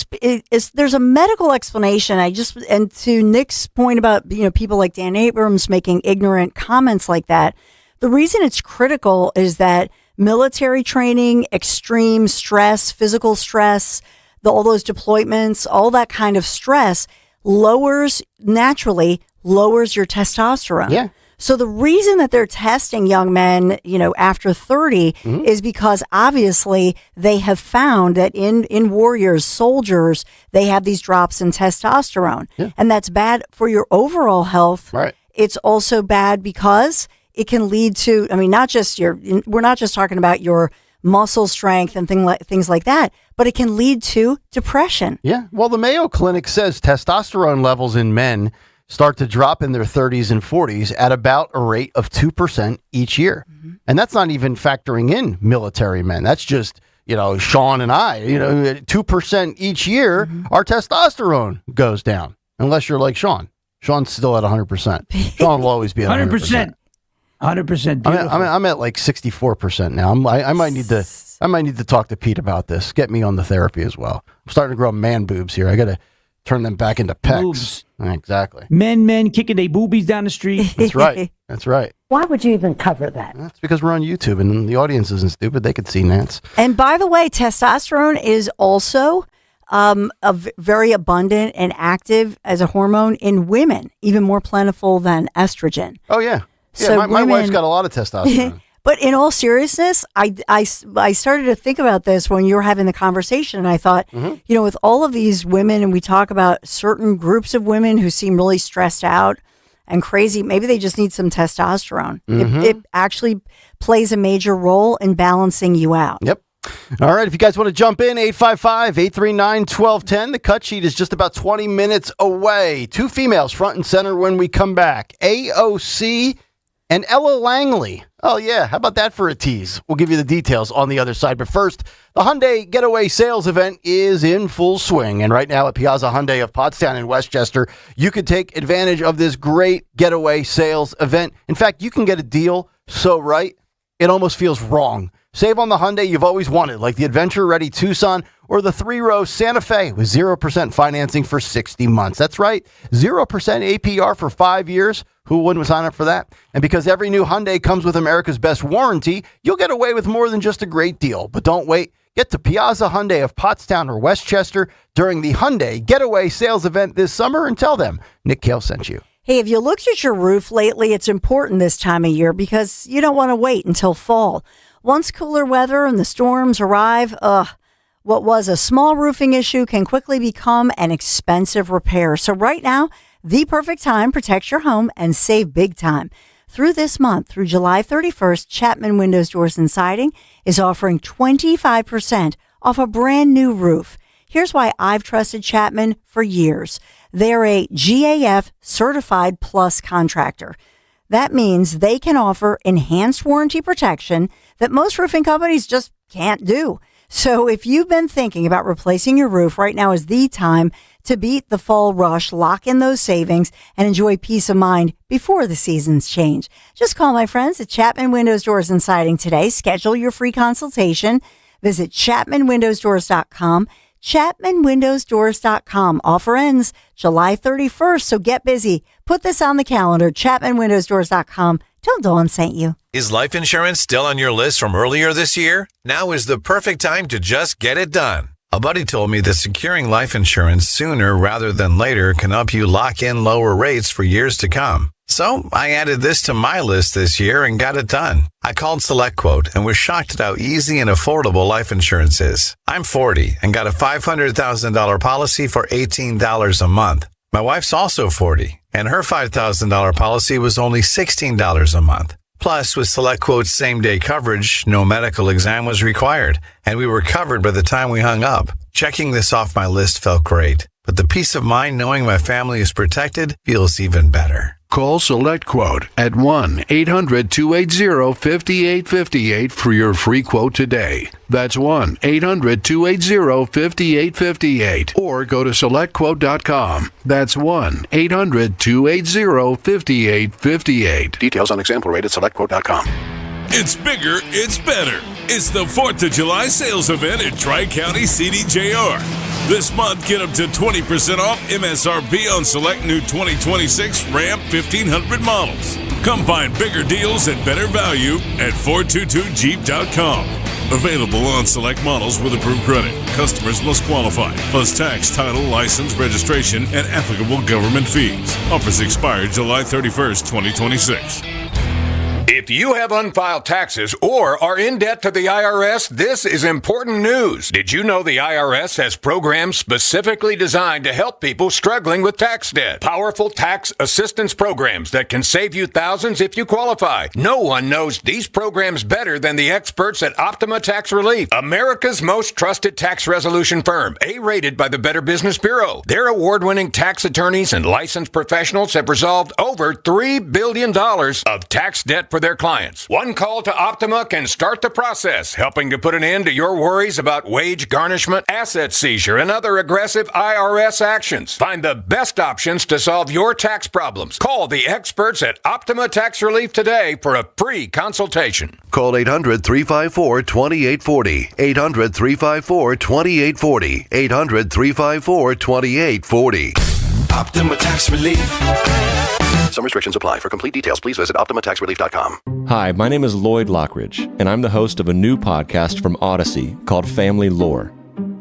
there's a medical explanation. And to Nick's point about, you know, people like Dan Abrams making ignorant comments like that, the reason it's critical is that military training, extreme stress, physical stress, all those deployments, all that kind of stress naturally lowers your testosterone. Yeah. So the reason that they're testing young men, you know, after 30 is because obviously they have found that in warriors, soldiers, they have these drops in testosterone. Yeah. And that's bad for your overall health. Right. It's also bad because it can lead to, I mean, we're not just talking about your muscle strength and things like that, but it can lead to depression. Yeah. Well, the Mayo Clinic says testosterone levels in men start to drop in their 30s and 40s at about a rate of 2% each year. And that's not even factoring in military men. That's just, you know, Sean and I, you know, 2% each year, our testosterone goes down. Unless you're like Sean. Sean's still at 100%. Sean will always be at 100%. 100%. I'm at like 64% now. I might need to talk to Pete about this. Get me on the therapy as well. I'm starting to grow man boobs here. I got to turn them back into pecs. Boobs. Exactly. Men kicking their boobies down the street. That's right. That's right. Why would you even cover that? That's because we're on YouTube and the audience isn't stupid. They could see Nance. And by the way, testosterone is also very abundant and active as a hormone in women, even more plentiful than estrogen. Oh, yeah. Yeah, So my wife's got a lot of testosterone. But in all seriousness, I started to think about this when you were having the conversation, and I thought, you know, with all of these women, and we talk about certain groups of women who seem really stressed out and crazy, maybe they just need some testosterone. It actually plays a major role in balancing you out. Yep. All right, if you guys want to jump in, 855-839-1210. The cut sheet is just about 20 minutes away. Two females front and center when we come back. AOC and Ella Langley. Oh, yeah. How about that for a tease? We'll give you the details on the other side. But first, the Hyundai Getaway Sales event is in full swing. And right now at Piazza Hyundai of Pottstown in Westchester, you can take advantage of this great getaway sales event. In fact, you can get a deal so right, it almost feels wrong. Save on the Hyundai you've always wanted, like the adventure-ready Tucson or the three-row Santa Fe with 0% financing for 60 months. That's right, 0% APR for 5 years. Who wouldn't sign up for that? And because every new Hyundai comes with America's best warranty, you'll get away with more than just a great deal. But don't wait. Get to Piazza Hyundai of Pottstown or Westchester during the Hyundai Getaway Sales event this summer and tell them Nick Kayal sent you. Hey, have you looked at your roof lately? It's important this time of year because you don't want to wait until fall. Once cooler weather and the storms arrive, what was a small roofing issue can quickly become an expensive repair. So right now, the perfect time, protect your home and save big time. Through this month, through July 31st, Chapman Windows, Doors, and Siding is offering 25% off a brand new roof. Here's why I've trusted Chapman for years. They're a GAF Certified Plus contractor. That means they can offer enhanced warranty protection that most roofing companies just can't do. So if you've been thinking about replacing your roof, right now is the time to beat the fall rush, lock in those savings, and enjoy peace of mind before the seasons change. Just call my friends at Chapman Windows, Doors, and Siding today. Schedule your free consultation. Visit ChapmanWindowsDoors.com. ChapmanWindowsDoors.com. Offer ends July 31st, so get busy. Put this on the calendar, ChapmanWindowsDoors.com. Tell Dawn sent you. Is life insurance still on your list from earlier this year? Now is the perfect time to just get it done. A buddy told me that securing life insurance sooner rather than later can help you lock in lower rates for years to come. So I added this to my list this year and got it done. I called SelectQuote and was shocked at how easy and affordable life insurance is. I'm 40 and got a $500,000 policy for $18 a month. My wife's also 40 and her $5,000 policy was only $16 a month. Plus, with SelectQuote's same-day coverage, no medical exam was required, and we were covered by the time we hung up. Checking this off my list felt great, but the peace of mind knowing my family is protected feels even better. Call SelectQuote at 1-800-280-5858 for your free quote today. That's 1-800-280-5858. Or go to SelectQuote.com. That's 1-800-280-5858. Details on example rate at SelectQuote.com. It's bigger, it's better. It's the 4th of July sales event at Tri-County CDJR. This month, get up to 20% off MSRP on select new 2026 Ram 1500 models. Come find bigger deals and better value at 422jeep.com. Available on select models with approved credit. Customers must qualify, plus tax, title, license, registration, and applicable government fees. Offers expire July 31st, 2026. If you have unfiled taxes or are in debt to the IRS, this is important news. Did you know the IRS has programs specifically designed to help people struggling with tax debt? Powerful tax assistance programs that can save you thousands if you qualify. No one knows these programs better than the experts at Optima Tax Relief, America's most trusted tax resolution firm, A-rated by the Better Business Bureau. Their award-winning tax attorneys and licensed professionals have resolved over $3 billion of tax debt for their clients. One call to Optima can start the process, helping to put an end to your worries about wage garnishment, asset seizure, and other aggressive IRS actions. Find the best options to solve your tax problems. Call the experts at Optima Tax Relief today for a free consultation. Call 800-354-2840. 800-354-2840. 800-354-2840. Optima Tax Relief. Some restrictions apply. For complete details, please visit OptimaTaxRelief.com. Hi, my name is Lloyd Lockridge, and I'm the host of a new podcast from Odyssey called Family Lore.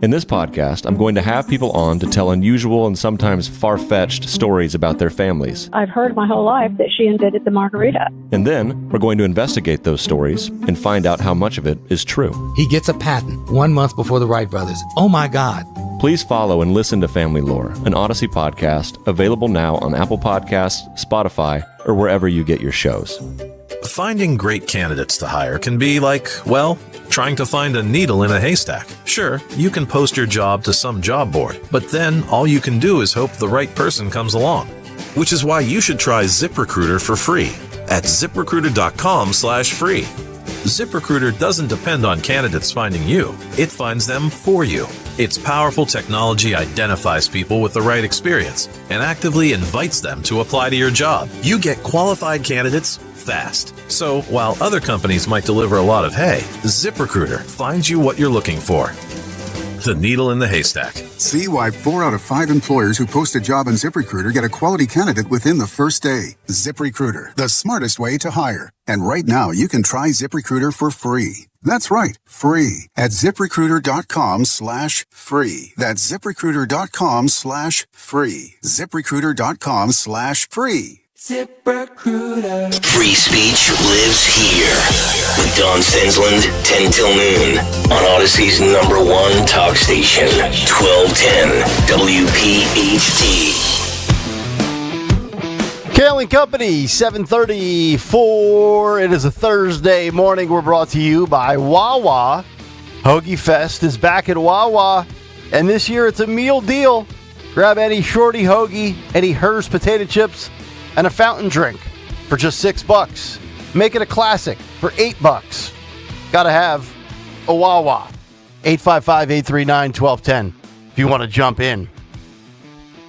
In this podcast, I'm going to have people on to tell unusual and sometimes far-fetched stories about their families. I've heard my whole life that she invented the margarita. And then we're going to investigate those stories and find out how much of it is true. He gets a patent 1 month before the Wright brothers. Oh my God. Please follow and listen to Family Lore, an Odyssey podcast, available now on Apple Podcasts, Spotify, or wherever you get your shows. Finding great candidates to hire can be like, well, trying to find a needle in a haystack. Sure, you can post your job to some job board, but then all you can do is hope the right person comes along. Which is why you should try ZipRecruiter for free at ZipRecruiter.com/free. ZipRecruiter doesn't depend on candidates finding you. It finds them for you. Its powerful technology identifies people with the right experience and actively invites them to apply to your job. You get qualified candidates fast. So while other companies might deliver a lot of hay, ZipRecruiter finds you what you're looking for. The needle in the haystack. See why 4 out of 5 employers who post a job on ZipRecruiter get a quality candidate within the first day. ZipRecruiter, the smartest way to hire. And right now, you can try ZipRecruiter for free. That's right, free at ZipRecruiter.com/free. That's ZipRecruiter.com/free. ZipRecruiter.com/free. ZipRecruiter. Free speech lives here. With Don Stensland, 10 till noon. On Odyssey's #1 talk station, 1210 WPHT. Kayal and Company, 7:34. It is a Thursday morning. We're brought to you by Wawa. Hoagie Fest is back at Wawa, and this year it's a meal deal. Grab any shorty hoagie, any Hers potato chips, and a fountain drink for just $6. Make it a classic for $8. Gotta have a Wawa. 855-839-1210 if you want to jump in.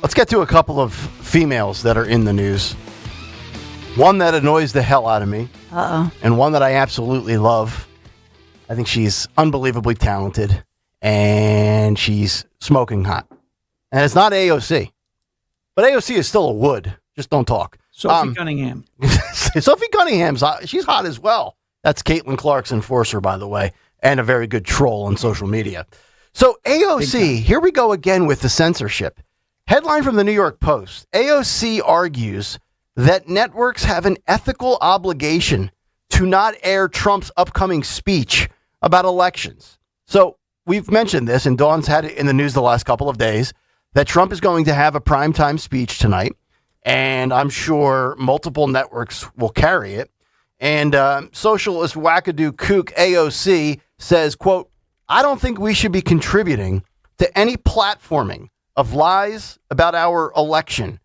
Let's get to a couple of females that are in the news. One that annoys the hell out of me. And one that I absolutely love. I think she's unbelievably talented. And she's smoking hot. And it's not AOC. But AOC is still a wood. Just don't talk. Sophie Cunningham. Sophie Cunningham's hot. She's hot as well. That's Caitlin Clark's enforcer, by the way, and a very good troll on social media. So AOC, here we go again with the censorship. Headline from the New York Post. AOC argues that networks have an ethical obligation to not air Trump's upcoming speech about elections. So we've mentioned this, and Dawn's had it in the news the last couple of days, that Trump is going to have a primetime speech tonight. And I'm sure multiple networks will carry it. And socialist wackadoo kook AOC says, quote, I don't think we should be contributing to any platforming of lies about our election,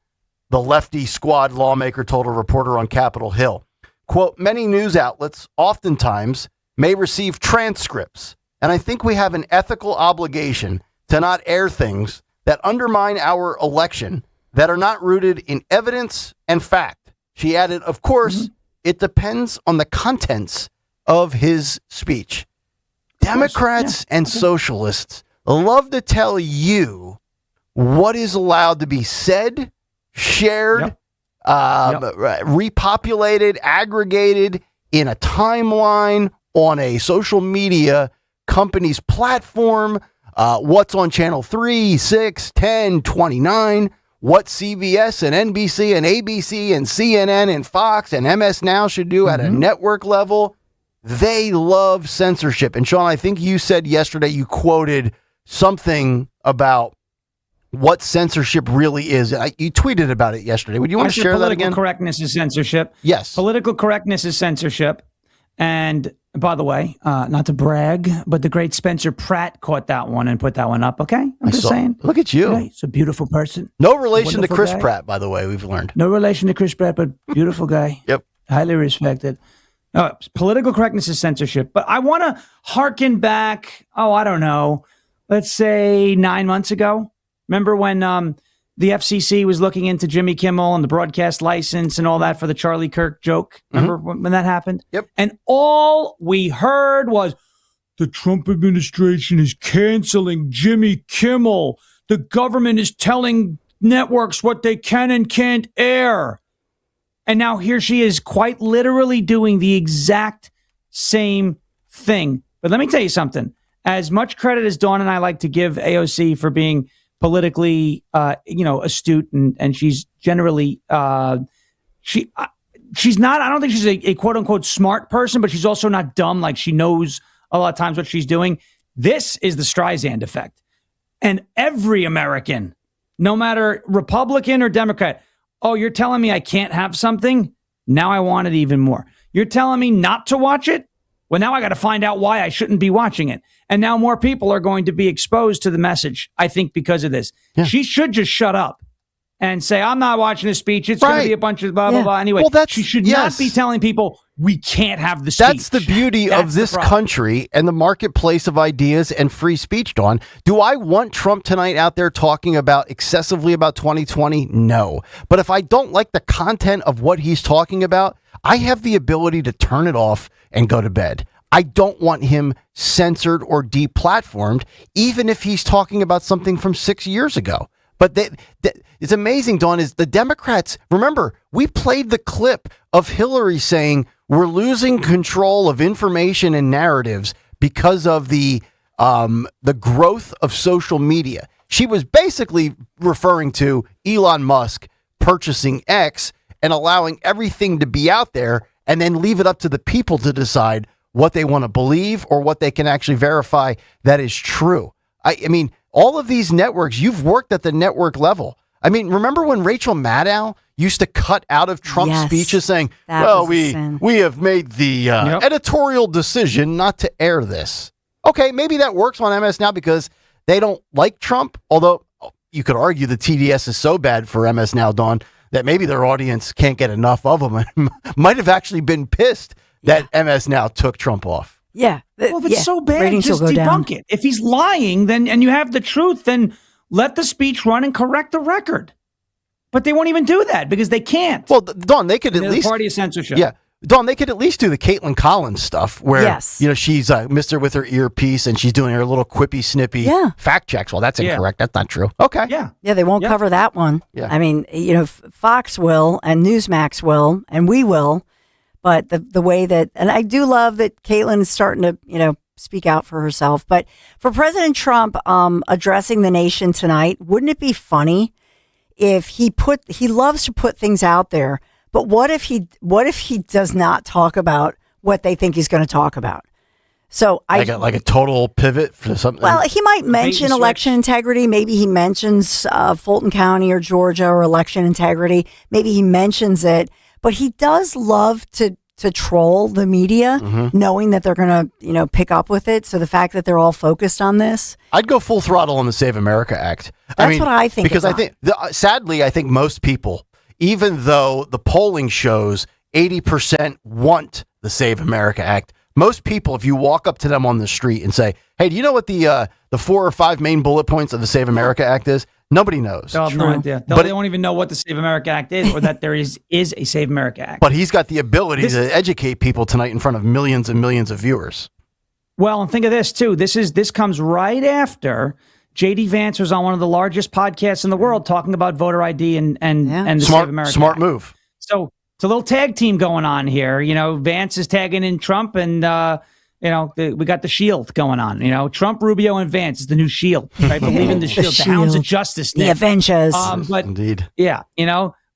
the lefty squad lawmaker told a reporter on Capitol Hill. Quote, many news outlets oftentimes may receive transcripts, and I think we have an ethical obligation to not air things that undermine our election that are not rooted in evidence and fact. She added, of course, it depends on the contents of his speech. Democrats and socialists love to tell you what is allowed to be said, shared, repopulated, aggregated in a timeline on a social media company's platform, what's on channel 3, 6, 10, 29, what CBS and NBC and ABC and CNN and Fox and MS Now should do at a network level. They love censorship. And Sean, I think you said yesterday, you quoted something about what censorship really is. You tweeted about it yesterday. Would you want to share that again? Political correctness is censorship. Yes. Political correctness is censorship. And by the way, not to brag, but the great Spencer Pratt caught that one and put that one up. Okay. I'm just saying. Look at you. Okay, he's a beautiful person. No relation to Chris guy. Pratt, by the way, we've learned. No relation to Chris Pratt, but beautiful guy. Yep. Highly respected. Political correctness is censorship. But I want to hearken back, I don't know, let's say 9 months ago. Remember when the FCC was looking into Jimmy Kimmel and the broadcast license and all that for the Charlie Kirk joke? Remember when that happened? Yep. And all we heard was the Trump administration is canceling Jimmy Kimmel. The government is telling networks what they can and can't air. And now here she is quite literally doing the exact same thing. But let me tell you something. As much credit as Dawn and I like to give AOC for being politically, astute, and she's generally, she's not, I don't think she's a quote unquote smart person, but she's also not dumb. Like she knows a lot of times what she's doing. This is the Streisand effect. And every American, no matter Republican or Democrat, oh, you're telling me I can't have something? Now I want it even more. You're telling me not to watch it? Well, now I got to find out why I shouldn't be watching it. And now more people are going to be exposed to the message, I think, because of this. Yeah. She should just shut up and say, I'm not watching the speech. It's going to be a bunch of blah, blah, blah. Anyway, she should not be telling people we can't have the speech. That's the beauty of this country and the marketplace of ideas and free speech, Dawn. Do I want Trump tonight out there talking about excessively about 2020? No. But if I don't like the content of what he's talking about, I have the ability to turn it off and go to bed. I don't want him censored or deplatformed, even if he's talking about something from 6 years ago. But it's amazing, Dawn, is the Democrats, remember, we played the clip of Hillary saying we're losing control of information and narratives because of the growth of social media. She was basically referring to Elon Musk purchasing X and allowing everything to be out there and then leave it up to the people to decide what they want to believe or what they can actually verify that is true. I mean, all of these networks, you've worked at the network level. I mean, remember when Rachel Maddow used to cut out of Trump's speeches saying, well, we have made the editorial decision not to air this. Okay, maybe that works on MS Now because they don't like Trump, although you could argue the TDS is so bad for MS Now, Dawn, that maybe their audience can't get enough of them and might have actually been pissed that MS Now took Trump off. Yeah. Well, if it's so bad, just debunk it. If he's lying, then and you have the truth, then let the speech run and correct the record. But they won't even do that because they can't. Well, Dawn, they could at least... the party of censorship. Yeah. Dawn, they could at least do the Caitlin Collins stuff where, she's Mr. with her earpiece and she's doing her little quippy, snippy fact checks. Well, that's incorrect. That's not true. Okay. Yeah. Yeah, they won't cover that one. Yeah. I mean, Fox will and Newsmax will and we will. But the way that, and I do love that Caitlin is starting to, speak out for herself. But for President Trump addressing the nation tonight, wouldn't it be funny if he loves to put things out there, but what if he does not talk about what they think he's going to talk about? So like a total pivot for something. Well, he might mention election integrity. Maybe he mentions Fulton County or Georgia or election integrity. Maybe he mentions it. But he does love to troll the media, knowing that they're going to, pick up with it. So the fact that they're all focused on this. I'd go full throttle on the Save America Act. That's what I think. Because sadly, I think most people, even though the polling shows 80% want the Save America Act, most people, if you walk up to them on the street and say, hey, do you know what the 4 or 5 main bullet points of the Save America Act is? Nobody knows. They'll have no idea. They won't even know what the Save America Act is or that there is a Save America Act. But he's got the ability to educate people tonight in front of millions and millions of viewers. Well, and think of this, too. This comes right after J.D. Vance was on one of the largest podcasts in the world talking about voter ID and the Save America Smart Act. move. So it's a little tag team going on here. Vance is tagging in Trump and... we got the Shield going on. Trump, Rubio, and Vance is the new Shield. Right? Believe in the Shield, the Hounds of Justice, the Avengers. But indeed, yeah,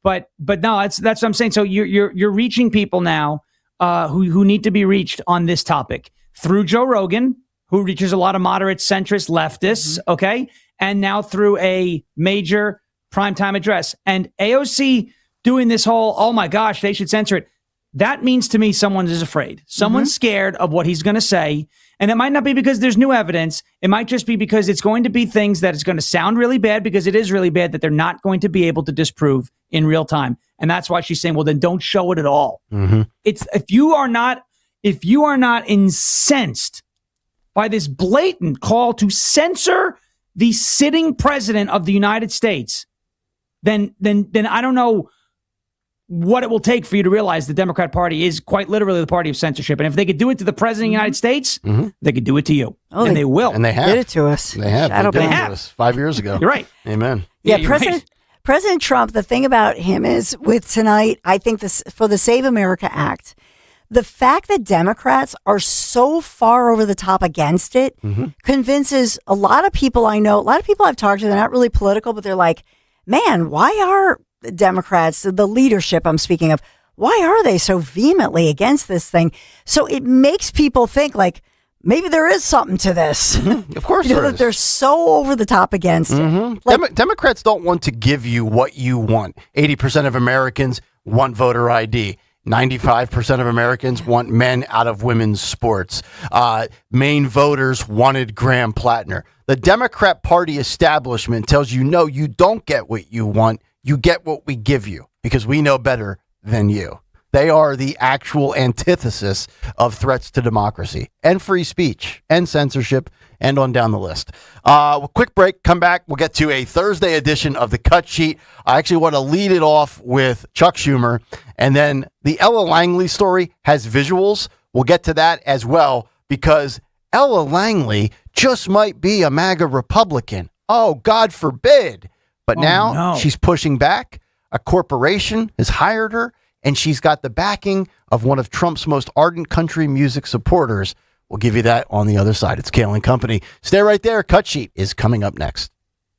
but no, that's what I'm saying. So you're reaching people now who need to be reached on this topic through Joe Rogan, who reaches a lot of moderate, centrist, leftists. Okay, and now through a major primetime address and AOC doing this whole, oh my gosh, they should censor it. That means to me someone is afraid. Someone's scared of what he's going to say. And it might not be because there's new evidence. It might just be because it's going to be things that it's going to sound really bad because it is really bad that they're not going to be able to disprove in real time. And that's why she's saying, well, then don't show it at all. It's if you are not incensed by this blatant call to censor the sitting president of the United States, then I don't know what it will take for you to realize the Democrat Party is quite literally the party of censorship. And if they could do it to the president of the United States, they could do it to you. Oh, and they will. And they have. Did it to us. They have. They did it to us 5 years ago. You're right. Amen. Yeah, President Trump, the thing about him is with tonight, I think this for the Save America Act, the fact that Democrats are so far over the top against it convinces a lot of people I know, a lot of people I've talked to, they're not really political, but they're like, man, why are Democrats, the leadership I'm speaking of, why are they so vehemently against this thing? So it makes people think like maybe there is something to this. Of course there is. They're so over the top against it. Like, Democrats don't want to give you what you want. 80% of Americans want voter ID. 95% of Americans want men out of women's sports. Maine voters wanted Graham Plattner. The Democrat Party establishment tells you, no, you don't get what you want. You get what we give you because we know better than you. They are the actual antithesis of threats to democracy and free speech and censorship and on down the list. Quick break, come back. We'll get to a Thursday edition of the Cut Sheet. I actually want to lead it off with Chuck Schumer. And then the Ella Langley story has visuals. We'll get to that as well because Ella Langley just might be a MAGA Republican. Oh, God forbid. But now she's pushing back. A corporation has hired her, and she's got the backing of one of Trump's most ardent country music supporters. We'll give you that on the other side. It's Kayal and Company. Stay right there. Cut Sheet is coming up next.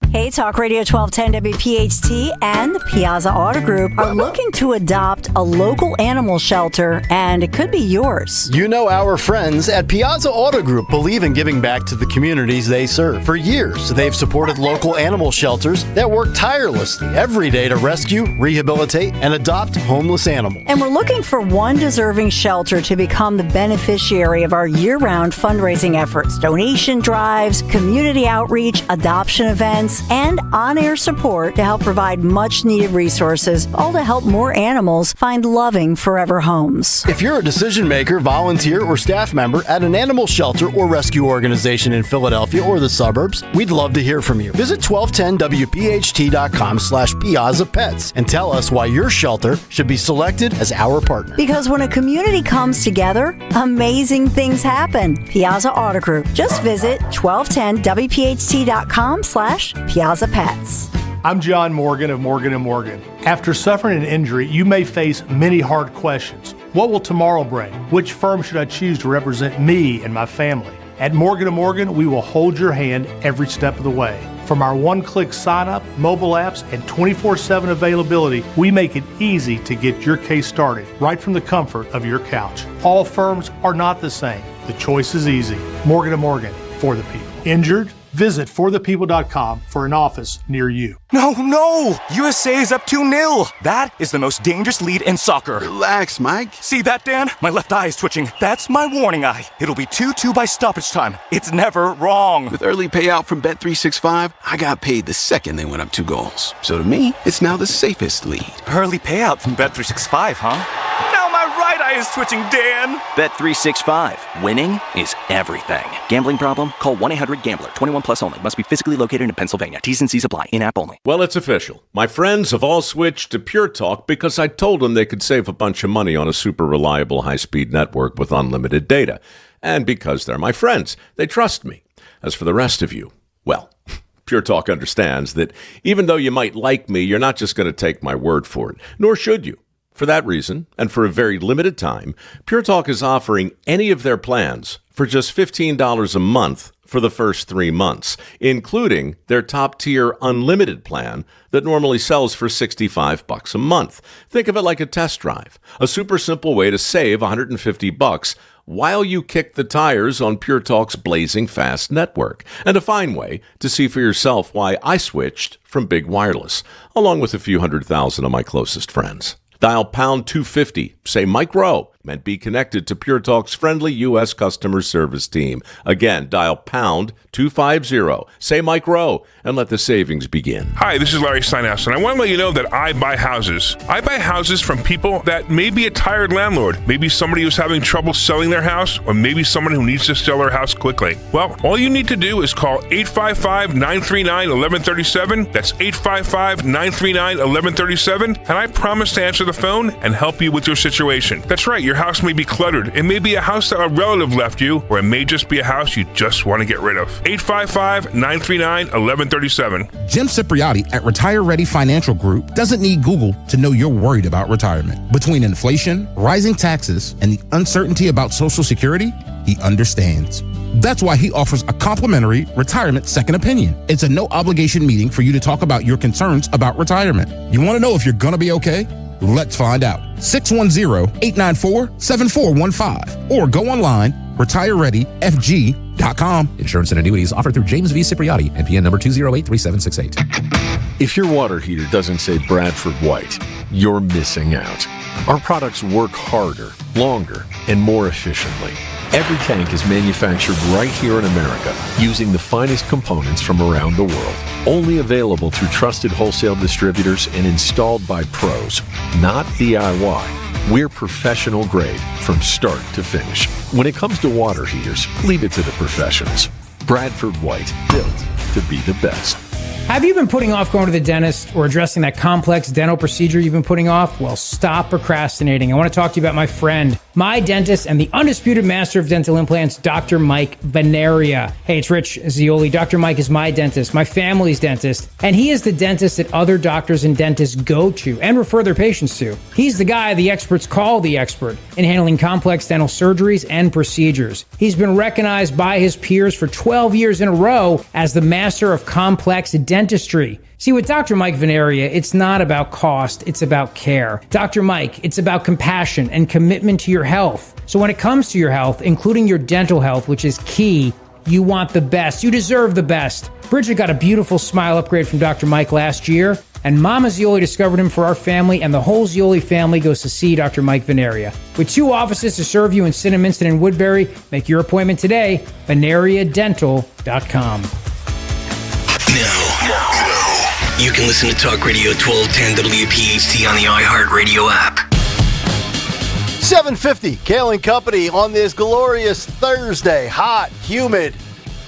Hey, Talk Radio 1210 WPHT and the Piazza Auto Group are looking to adopt a local animal shelter, and it could be yours. You know, our friends at Piazza Auto Group believe in giving back to the communities they serve. For years, they've supported local animal shelters that work tirelessly every day to rescue, rehabilitate, and adopt homeless animals. And we're looking for one deserving shelter to become the beneficiary of our year-round fundraising efforts, donation drives, community outreach, adoption events, and on-air support to help provide much-needed resources, all to help more animals find loving forever homes. If you're a decision maker, volunteer, or staff member at an animal shelter or rescue organization in Philadelphia or the suburbs, we'd love to hear from you. Visit 1210wpht.com/Piazza Pets and tell us why your shelter should be selected as our partner. Because when a community comes together, amazing things happen. Piazza Auto Group. Just visit 1210wpht.com/Piazza Pets. I'm John Morgan of Morgan & Morgan. After suffering an injury, you may face many hard questions. What will tomorrow bring? Which firm should I choose to represent me and my family? At Morgan & Morgan, we will hold your hand every step of the way. From our one-click sign-up, mobile apps, and 24/7 availability, we make it easy to get your case started right from the comfort of your couch. All firms are not the same. The choice is easy. Morgan & Morgan, for the people. Injured? Visit forthepeople.com for an office near you. No! USA is up 2-0. That is the most dangerous lead in soccer. Relax, Mike. See that, Dan? My left eye is twitching. That's my warning eye. It'll be 2-2 by stoppage time. It's never wrong. With early payout from Bet365, I got paid the second they went up 2 goals. So to me, it's now the safest lead. Early payout from Bet365, huh? Now my right eye is twitching, Dan. Bet365. Winning is everything. Gambling problem? Call 1-800-GAMBLER. 21 plus only. Must be physically located in Pennsylvania. T's and C's apply. In-app only. Well, it's official. My friends have all switched to Pure Talk because I told them they could save a bunch of money on a super reliable high-speed network with unlimited data. And because they're my friends, they trust me. As for the rest of you, well, Pure Talk understands that even though you might like me, you're not just going to take my word for it, nor should you. For that reason, and for a very limited time, Pure Talk is offering any of their plans for just $15 a month for the first 3 months, including their top-tier unlimited plan that normally sells for $65 a month. Think of it like a test drive, a super simple way to save $150 while you kick the tires on Pure Talk's blazing fast network, and a fine way to see for yourself why I switched from big wireless, along with a few 100,000 of my closest friends. Dial pound 250, say Mike Rowe, and be connected to Pure Talk's friendly U.S. customer service team. Again, dial pound 250, say Mike Rowe, and let the savings begin. Hi, this is Larry Steinhaus, and I want to let you know that I buy houses. I buy houses from people that may be a tired landlord, maybe somebody who's having trouble selling their house, or maybe someone who needs to sell their house quickly. Well, all you need to do is call 855-939-1137. That's 855-939-1137, and I promise to answer the phone and help you with your situation. That's right, your house may be cluttered. It may be a house that a relative left you, or it may just be a house you just want to get rid of. 855-939-1137. Jim Cipriotti at Retire Ready Financial Group doesn't need Google to know you're worried about retirement. Between inflation, rising taxes, and the uncertainty about Social Security, he understands. That's why he offers a complimentary retirement second opinion. It's a no-obligation meeting for you to talk about your concerns about retirement. You want to know if you're going to be okay? Let's find out. 610-894-7415 or go online, retirereadyfg.com. Insurance and annuities offered through James V. Cipriotti, NPN number 2083768. If your water heater doesn't say Bradford White, you're missing out. Our products work harder, longer, and more efficiently. Every tank is manufactured right here in America using the finest components from around the world. Only available through trusted wholesale distributors and installed by pros, not DIY. We're professional grade from start to finish. When it comes to water heaters, leave it to the professionals. Bradford White, built to be the best. Have you been putting off going to the dentist or addressing that complex dental procedure you've been putting off? Well, stop procrastinating. I want to talk to you about my friend, my dentist, and the undisputed master of dental implants, Dr. Mike Veneria. Hey, it's Rich Zioli. Dr. Mike is my dentist, my family's dentist, and he is the dentist that other doctors and dentists go to and refer their patients to. He's the guy the experts call the expert in handling complex dental surgeries and procedures. He's been recognized by his peers for 12 years in a row as the master of complex dentistry. See, with Dr. Mike Veneria, it's not about cost, it's about care. Dr. Mike, it's about compassion and commitment to your health. So when it comes to your health, including your dental health, which is key, you want the best. You deserve the best. Bridget got a beautiful smile upgrade from Dr. Mike last year, and Mama Zioli discovered him for our family, and the whole Zioli family goes to see Dr. Mike Veneria. With 2 offices to serve you in Cinnaminster and Woodbury, make your appointment today, veneriadental.com. Now, you can listen to Talk Radio 1210 WPHT on the iHeartRadio app. 7:50, Kayal and Company on this glorious Thursday. Hot, humid,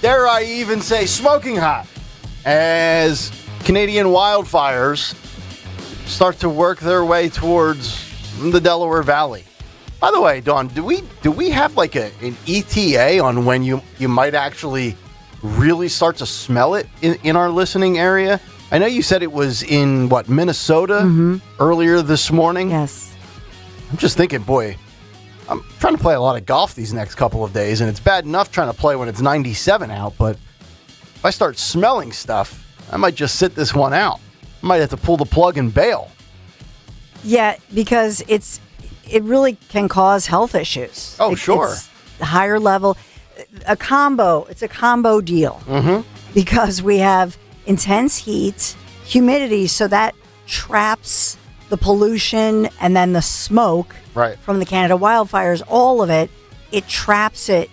dare I even say smoking hot, as Canadian wildfires start to work their way towards the Delaware Valley. By the way, Dawn, do we have like an ETA on when you might actually really start to smell it in our listening area? I know you said it was in, Minnesota earlier this morning? Yes. I'm just thinking, boy, I'm trying to play a lot of golf these next couple of days, and it's bad enough trying to play when it's 97 out, but if I start smelling stuff, I might just sit this one out. I might have to pull the plug and bail. Yeah, because it really can cause health issues. Oh, sure. It's higher level. It's a combo deal. Because we have intense heat, humidity, so that traps the pollution and then the smoke from the Canada wildfires, all of it traps it,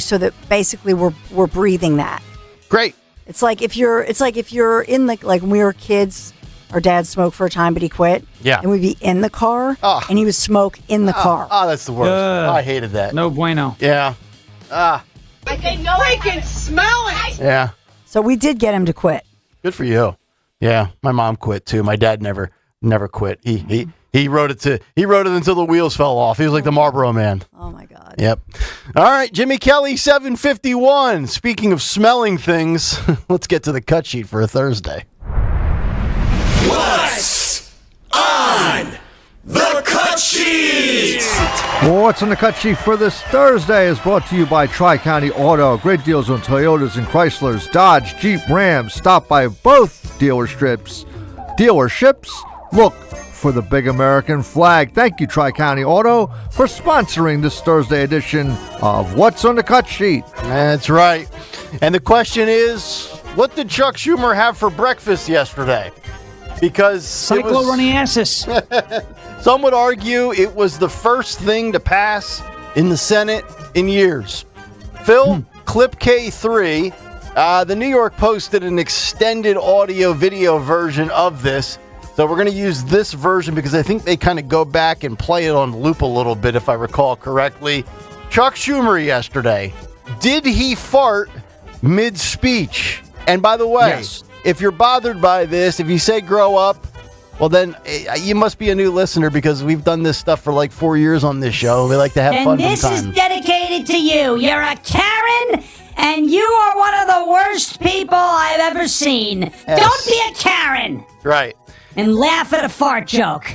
so that basically we're breathing that. Great. It's like if you're in like when we were kids, our dad smoked for a time, but he quit. Yeah. And we'd be in the car, and he would smoke in the car. Oh, that's the worst. I hated that. No bueno. Yeah. I can freaking smell it. Yeah. So we did get him to quit. Good for you. Yeah, my mom quit too. My dad never quit. He wrote it until the wheels fell off. He was like the Marlboro Man. Oh my God. Yep. All right, Jimmy Kelly, 7:51. Speaking of smelling things, let's get to the cut sheet for a Thursday. What's on the cut sheet? Well, what's on the cut sheet for this Thursday is brought to you by Tri-County Auto. Great deals on Toyotas and Chryslers, Dodge, Jeep, Ram. Stop by both dealerships. Look for the big American flag. Thank you, Tri-County Auto, for sponsoring this Thursday edition of What's on the Cut Sheet. That's right. And the question is, what did Chuck Schumer have for breakfast yesterday? Because Cyclo running asses. Some would argue it was the first thing to pass in the Senate in years. Phil, clip K3. The New York Post did an extended audio video version of this. So we're going to use this version because I think they kind of go back and play it on loop a little bit, if I recall correctly. Chuck Schumer yesterday. Did he fart mid-speech? And by the way, if you're bothered by this, if you say grow up, well, then you must be a new listener because we've done this stuff for like 4 years on this show. We like to have fun And this sometimes. is dedicated to you. You're a Karen, and you are one of the worst people I've ever seen. Yes. Don't be a Karen. Right. And laugh at a fart joke.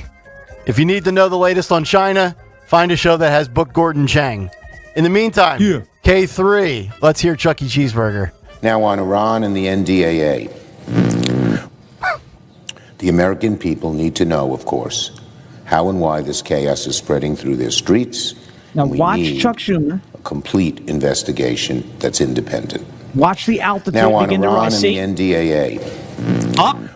If you need to know the latest on China, find a show that has Book Gordon Chang. In the meantime, K3, let's hear Chuck E. Cheeseburger. Now on Iran and the NDAA. The American people need to know, of course, how and why this chaos is spreading through their streets. Now We watch need Chuck Schumer. a complete investigation that's independent. Watch the altitude Now on begin to Iran rise. and the NDAA.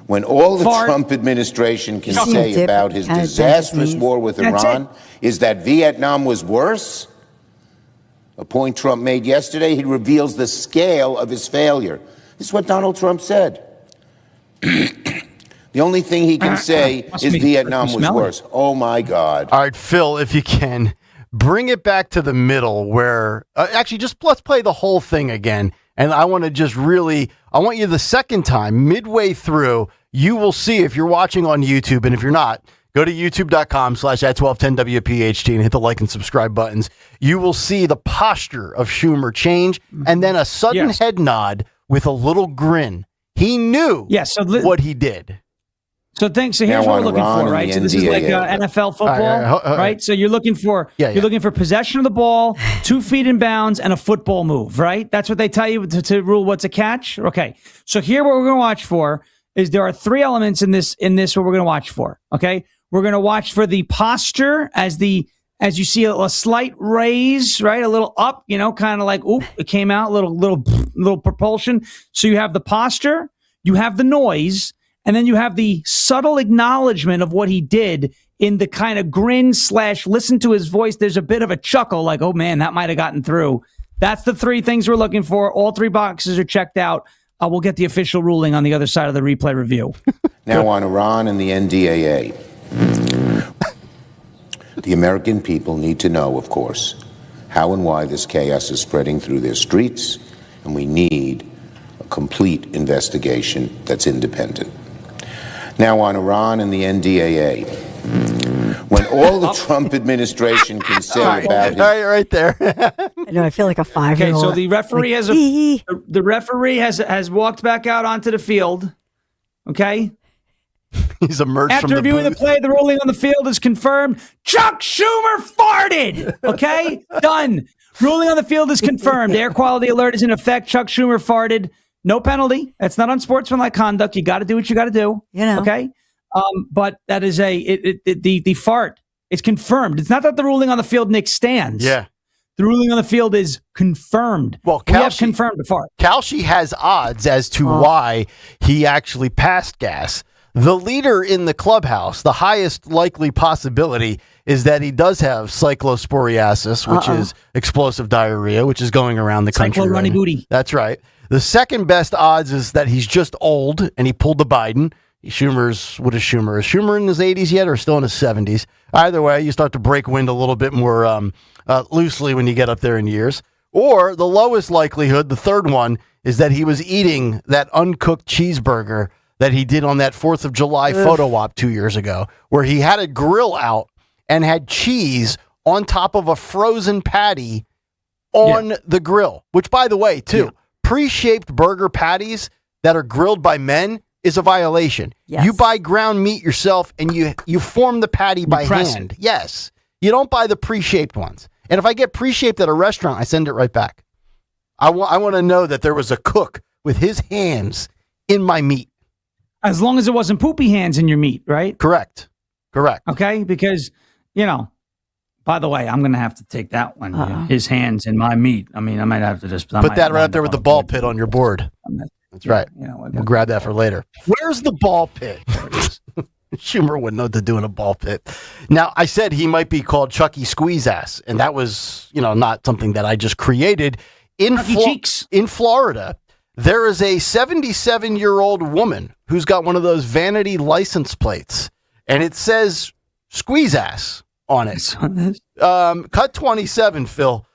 When all the Fart. Trump administration can Chuckle. say Dip. about his Kind of disastrous Japanese. war with That's Iran it. is that Vietnam was worse, a point Trump made yesterday, he reveals the scale of his failure. This is what Donald Trump said. The only thing he can say is Vietnam was worse. Oh, my God. All right, Phil, if you can, bring it back to the middle where actually just let's play the whole thing again. And I want to just really, I want you the second time, midway through, you will see if you're watching on YouTube. And if you're not, go to youtube.com/at1210WPHT and hit the like and subscribe buttons. You will see the posture of Schumer change and then a sudden head nod with a little grin. He knew what he did. So here's what we're looking for, right? So this is like NFL football, right? So you're looking for looking for possession of the ball, 2 feet in bounds, and a football move, right? That's what they tell you to rule what's a catch. Okay. So here, what we're going to watch for is there are 3 elements in this what we're going to watch for. Okay, we're going to watch for the posture as you see a slight raise, right? A little up, kind of like it came out, little propulsion. So you have the posture, you have the noise. And then you have the subtle acknowledgement of what he did in the kind of grin / listen to his voice. There's a bit of a chuckle like, oh, man, that might have gotten through. That's the 3 things we're looking for. All 3 boxes are checked out. We'll get the official ruling on the other side of the replay review. Now on Iran and the NDAA. The American people need to know, of course, how and why this chaos is spreading through their streets, and we need a complete investigation that's independent. Now on Iran and the NDAA. When all the Trump administration can say about it. Right there. I know, I feel like a 5-year-old. Okay, so the referee has walked back out onto the field. Okay? He's emerged After from the reviewing booth. the play, the ruling on the field is confirmed. Chuck Schumer farted. Okay? Done. Ruling on the field is confirmed. Air quality alert is in effect. Chuck Schumer farted. No penalty. That's not unsportsmanlike conduct. You got to do what you got to do. Okay? But that is the fart. It's confirmed. It's not that the ruling on the field, Nick, stands. Yeah. The ruling on the field is confirmed. Well, we have confirmed the fart. Kalshi has odds as to why he actually passed gas. The leader in the clubhouse, the highest likely possibility is that he does have cyclosporiasis, which is explosive diarrhea, which is going around the country. Runny booty. That's right. The second best odds is that he's just old and he pulled the Biden. What is Schumer? Is Schumer in his 80s yet or still in his 70s? Either way, you start to break wind a little bit more loosely when you get up there in years. Or the lowest likelihood, the third one, is that he was eating that uncooked cheeseburger that he did on that 4th of July photo op 2 years ago, where he had a grill out and had cheese on top of a frozen patty on the grill, which, by the way, too, pre-shaped burger patties that are grilled by men is a violation. Yes. You buy ground meat yourself and you form the patty by hand. Yes. You don't buy the pre-shaped ones. And if I get pre-shaped at a restaurant, I send it right back. I want to know that there was a cook with his hands in my meat. As long as it wasn't poopy hands in your meat, right? Correct. Okay? Because, by the way, I'm going to have to take that one. His hands in my meat. I mean, I might have to just put that right up there with the ball pit on your board. That's right. We'll grab that for later. Where's the ball pit? Schumer wouldn't know what to do in a ball pit. Now, I said he might be called Chucky Squeeze Ass, and that was, not something that I just created. In Florida, there is a 77-year-old woman who's got one of those vanity license plates, and it says Squeeze Ass on it. Cut 27, Phil.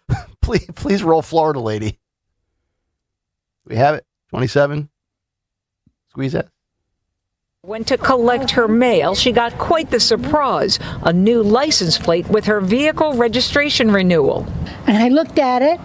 Please roll Florida lady. We have it. 27. Squeeze Ass. Went to collect her mail. She got quite the surprise, a new license plate with her vehicle registration renewal. And I looked at it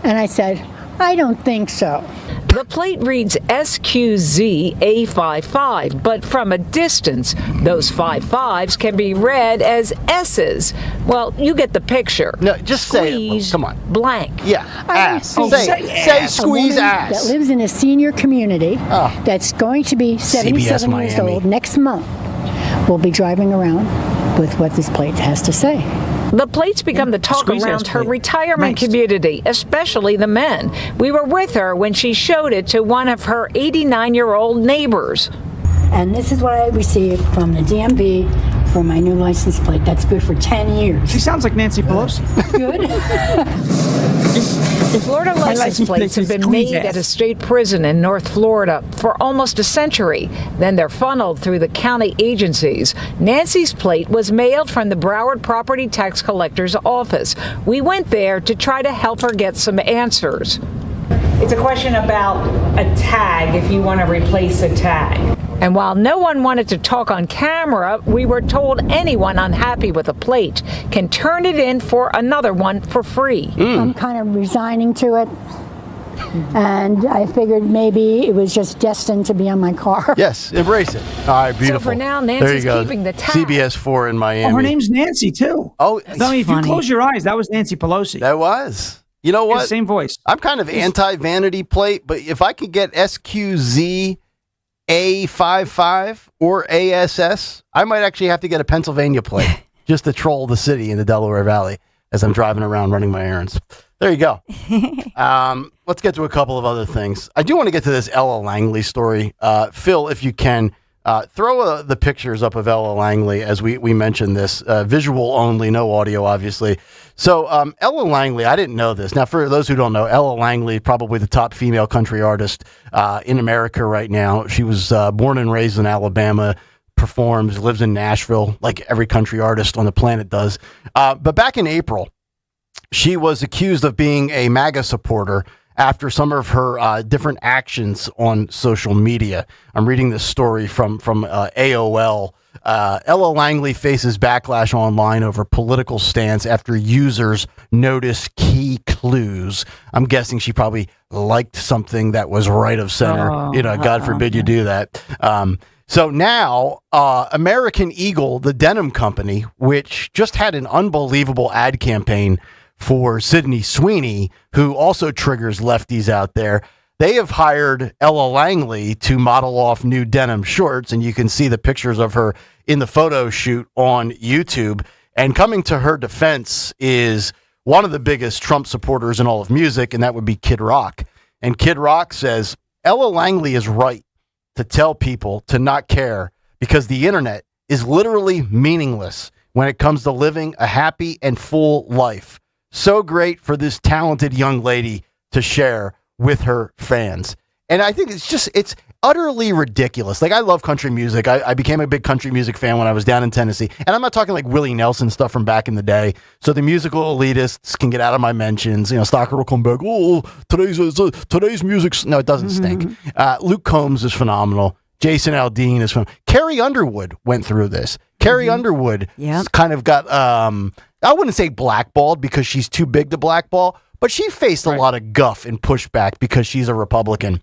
and I said, I don't think so. The plate reads SQZ-A55, but from a distance, those 55s can be read as S's. Well, you get the picture. No, just squeeze, say it. Come on. Blank. Yeah, ass. Say squeeze ass. That lives in a senior community that's going to be 77 years old next month will be driving around with what this plate has to say. The plates become the talk around her retirement community, especially the men. We were with her when she showed it to one of her 89-year-old neighbors. And this is what I received from the DMV for my new license plate. That's good for 10 years. She sounds like Nancy Pelosi. Good. Florida license plates have been made at a state prison in North Florida for almost a century. Then they're funneled through the county agencies. Nancy's plate was mailed from the Broward Property Tax Collector's office. We went there to try to help her get some answers. It's a question about a tag, if you want to replace a tag. And while no one wanted to talk on camera, we were told anyone unhappy with a plate can turn it in for another one for free. I'm kind of resigning to it. And I figured maybe it was just destined to be on my car. Yes, embrace it. All right, beautiful. So for now, There Nancy's you go. keeping the tag. CBS4 in Miami. Oh, her name's Nancy, too. Oh, I mean, if you close your eyes, that was Nancy Pelosi. That was. You know what? Same voice. I'm kind of anti-vanity plate, but if I could get SQZ A55 or ASS, I might actually have to get a Pennsylvania plate just to troll the city in the Delaware Valley as I'm driving around running my errands. There you go. Let's get to a couple of other things. I do want to get to this Ella Langley story. Phil, if you can, throw the pictures up of Ella Langley as we mentioned this. Visual only, no audio, obviously. So Ella Langley, I didn't know this. Now, for those who don't know, Ella Langley, probably the top female country artist in America right now. She was born and raised in Alabama, performs, lives in Nashville, like every country artist on the planet does. But back in April, she was accused of being a MAGA supporter after some of her different actions on social media. I'm reading this story from AOL. Ella Langley faces backlash online over political stance after users notice key clues. I'm guessing she probably liked something that was right of center. God forbid you do that. So now, American Eagle, the denim company, which just had an unbelievable ad campaign for Sydney Sweeney, who also triggers lefties out there. They have hired Ella Langley to model off new denim shorts, and you can see the pictures of her in the photo shoot on YouTube. And coming to her defense is one of the biggest Trump supporters in all of music, and that would be Kid Rock. And Kid Rock says, Ella Langley is right to tell people to not care because the internet is literally meaningless when it comes to living a happy and full life. So great for this talented young lady to share with her fans. And I think it's utterly ridiculous. Like, I love country music. I became a big country music fan when I was down in Tennessee. And I'm not talking like Willie Nelson stuff from back in the day. So the musical elitists can get out of my mentions. You know, Stocker will come back. Oh, today's music's... No, it doesn't stink. Luke Combs is phenomenal. Jason Aldean is phenomenal. Carrie Underwood went through this. Carrie Underwood kind of got... I wouldn't say blackballed because she's too big to blackball, but she faced a lot of guff and pushback because she's a Republican.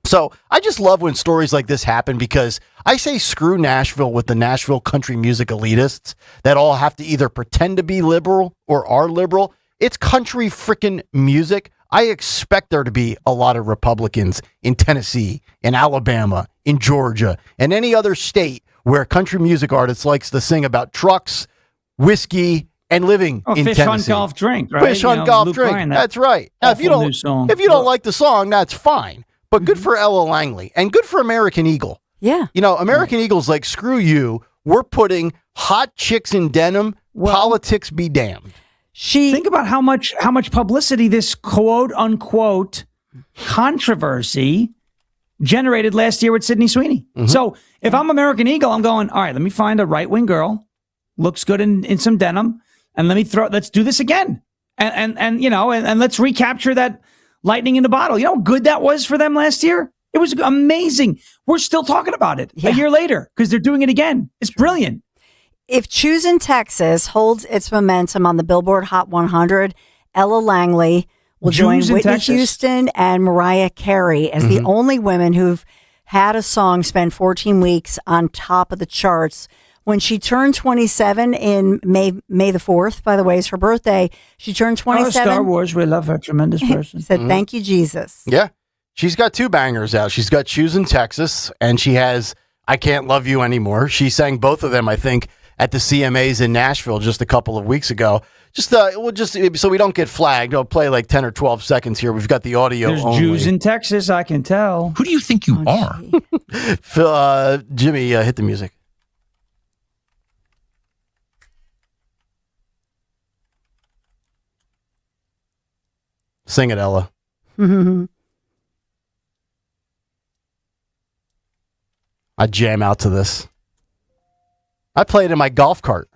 So I just love when stories like this happen because I say screw Nashville with the Nashville country music elitists that all have to either pretend to be liberal or are liberal. It's country freaking music. I expect there to be a lot of Republicans in Tennessee, in Alabama, in Georgia, and any other state where country music artists likes to sing about trucks, whiskey, and living in Fish, Tennessee. Hunt, Golf, Drink, right? Fish, Hunt, Golf, Drink. Bryan, That's right. Now, if you don't like the song, that's fine. But good for Ella Langley and good for American Eagle. Yeah. You know, American Eagle's like, screw you. We're putting hot chicks in denim. Politics be damned. Think about how much publicity this quote unquote controversy generated last year with Sydney Sweeney. So if I'm American Eagle, I'm going, all right, let me find a right-wing girl, looks good in some denim, and let's do this again. And let's recapture that lightning in a bottle. You know how good that was for them last year? It was amazing. We're still talking about it a year later because they're doing it again. It's brilliant. If Choosing Texas holds its momentum on the Billboard Hot 100, Ella Langley will join Whitney Houston and Mariah Carey as the only women who've had a song spend 14 weeks on top of the charts. When she turned 27 in May the 4th, by the way, is her birthday. She turned 27. Star Wars, we love her. Tremendous person. Said, thank you, Jesus. Yeah. She's got two bangers out. She's got Choosing Texas, and she has I Can't Love You Anymore. She sang both of them, I think, at the CMAs in Nashville just a couple of weeks ago. We'll just so we don't get flagged. I'll play like 10 or 12 seconds here. We've got the audio. There's only. Jews in Texas, I can tell. Who do you think you are? Phil, Jimmy, hit the music. Sing it, Ella. I jam out to this. I play it in my golf cart.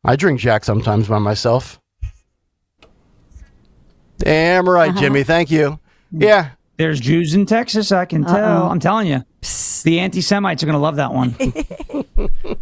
I drink Jack sometimes by myself. Damn right, Jimmy. Thank you. Yeah. There's Jews in Texas, I can tell. I'm telling you. The anti-Semites are going to love that one.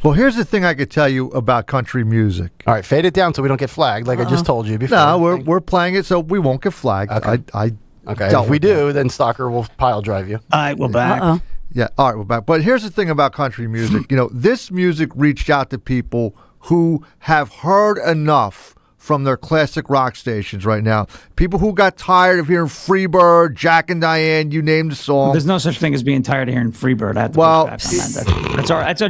Well, here's the thing I could tell you about country music. All right, fade it down so we don't get flagged, like I just told you before. No, we're playing it so we won't get flagged. Okay. Okay. If we do, then Stalker will pile drive you. All right, we're back. Yeah, all right, we're back. But here's the thing about country music. This music reached out to people who have heard enough from their classic rock stations right now. People who got tired of hearing Freebird, Jack and Diane, you name the song. There's no such thing as being tired of hearing Freebird. I have to push back on that. That's our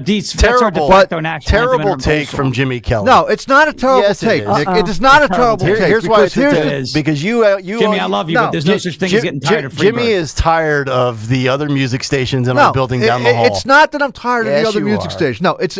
de facto national terrible take from Jimmy Kelly. No, it's not a terrible take, Nick. It is not a terrible take. Here's why it is. Because you Jimmy, I love you, but there's no such thing as getting tired of Freebird. Jimmy is tired of the other music stations in our building down the hall. It's not that I'm tired of the other music stations. No, it's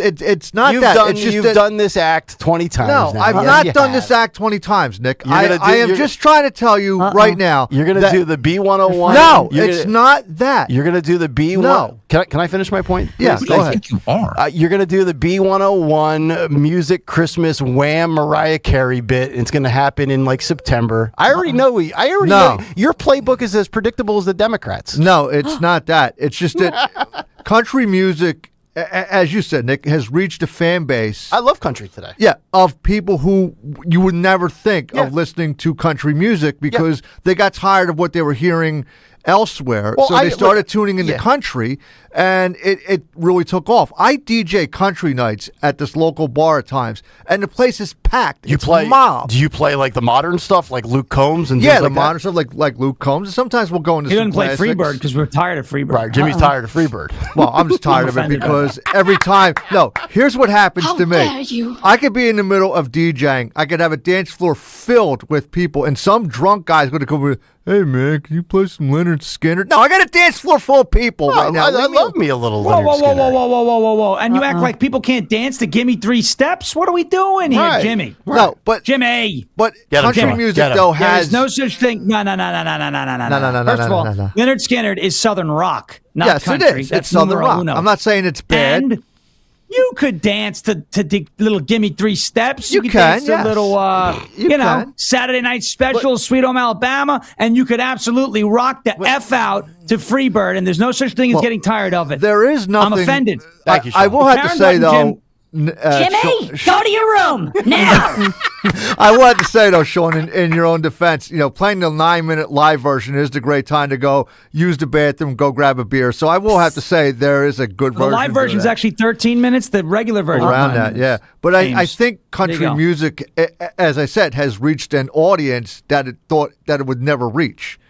not that. You've done this act 20 times now. No, I've not done this act 20 times, Nick. I am just trying to tell you right now. You're going to do the B101. No, it's not that. You're going to do the B101. No. Can I finish my point? Yeah, Please? go ahead. I think you are. You're going to do the B101 music Christmas Wham Mariah Carey bit. It's going to happen in like September. I already know. Know. Your playbook is as predictable as the Democrats. No, it's not that. It's just that country music, as you said, Nick, has reached a fan base. I love country today. Yeah, of people who you would never think of listening to country music because they got tired of what they were hearing elsewhere. Well, so they started tuning into country, and it really took off. I DJ country nights at this local bar at times, and the place is packed. You play mob. Do you play like the modern stuff, like Luke Combs and things like the modern stuff, like Luke Combs? And sometimes we'll go into. He some doesn't play classics. Freebird because we're tired of Freebird. Right, Jimmy's tired of Freebird. Well, I'm just tired of it because every time. No, here's what happens to me. Dare you? I could be in the middle of DJing. I could have a dance floor filled with people, and some drunk guy's going to come with, "Hey man, can you play some Leonard Skinner?" No, I got a dance floor full of people right now. I love me a little Whoa, Leonard whoa, whoa, Skinner. whoa, whoa, whoa, whoa, whoa! And you act like people can't dance to "Give Me 3 Steps." What are we doing here, Jimmy? No, but Jimmy. But country music though has no such thing. No. First of all, Leonard Skinner is Southern rock, not yes, country. it is. It's Southern rock. I'm not saying it's bad. And you could dance to little "Give Me 3 Steps." You could can, dance to yes. little, You can. Saturday Night Special, Sweet Home Alabama, and you could absolutely rock the F out to Freebird. And there's no such thing as getting tired of it. There is nothing. I'm offended. Thank you, Sean. I will have to Karen say Dutton, though. Jimmy, go to your room now. I wanted to say though, Sean, in your own defense, playing the 9-minute live version is the great time to go use the bathroom, go grab a beer. So I will have to say there is a good version. The live version is actually 13 minutes. The regular version around is 9 that, minutes. yeah. But I James, think there you country go. music, as I said, has reached an audience that it thought that it would never reach.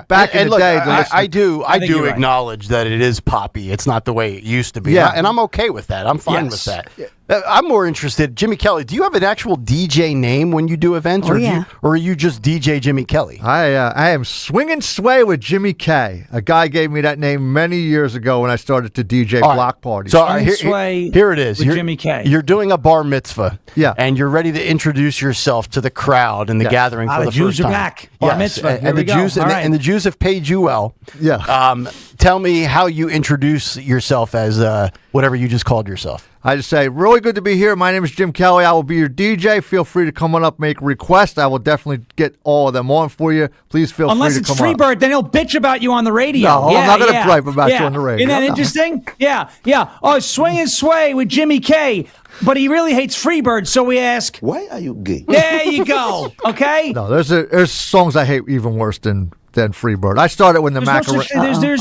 Back in the look, day, I do think you're right. acknowledge that it is poppy. It's not the way it used to be. Yeah. And I'm okay with that. I'm fine with Yes. that. I'm more interested, Jimmy Kelly. Do you have an actual DJ name when you do events, or are you just DJ Jimmy Kelly? I am Swing and Sway with Jimmy K. A guy gave me that name many years ago when I started to DJ block parties. So Sway here it is. with Jimmy K. You're doing a bar mitzvah, Yeah. and you're ready to introduce yourself to the crowd and the gathering for the the Jews first are time. back. Bar mitzvah. Here and we the go. Jews All right. and the Jews have paid you well. Yeah. Tell me how you introduce yourself as whatever you just called yourself. I just say, really good to be here. My name is Jim Kelly. I will be your DJ. Feel free to come on up, make a request. I will definitely get all of them on for you. Please feel Unless free to it's come up. Freebird, then he'll bitch about you on the radio. No, I'm not going to gripe about yeah. you on the radio. Isn't that No. interesting? Yeah. Oh, Swing and Sway with Jimmy K. But he really hates Freebird, so we ask, Why are you gay? there you go. Okay? No, there's songs I hate even worse than Freebird. I started when the Macarena.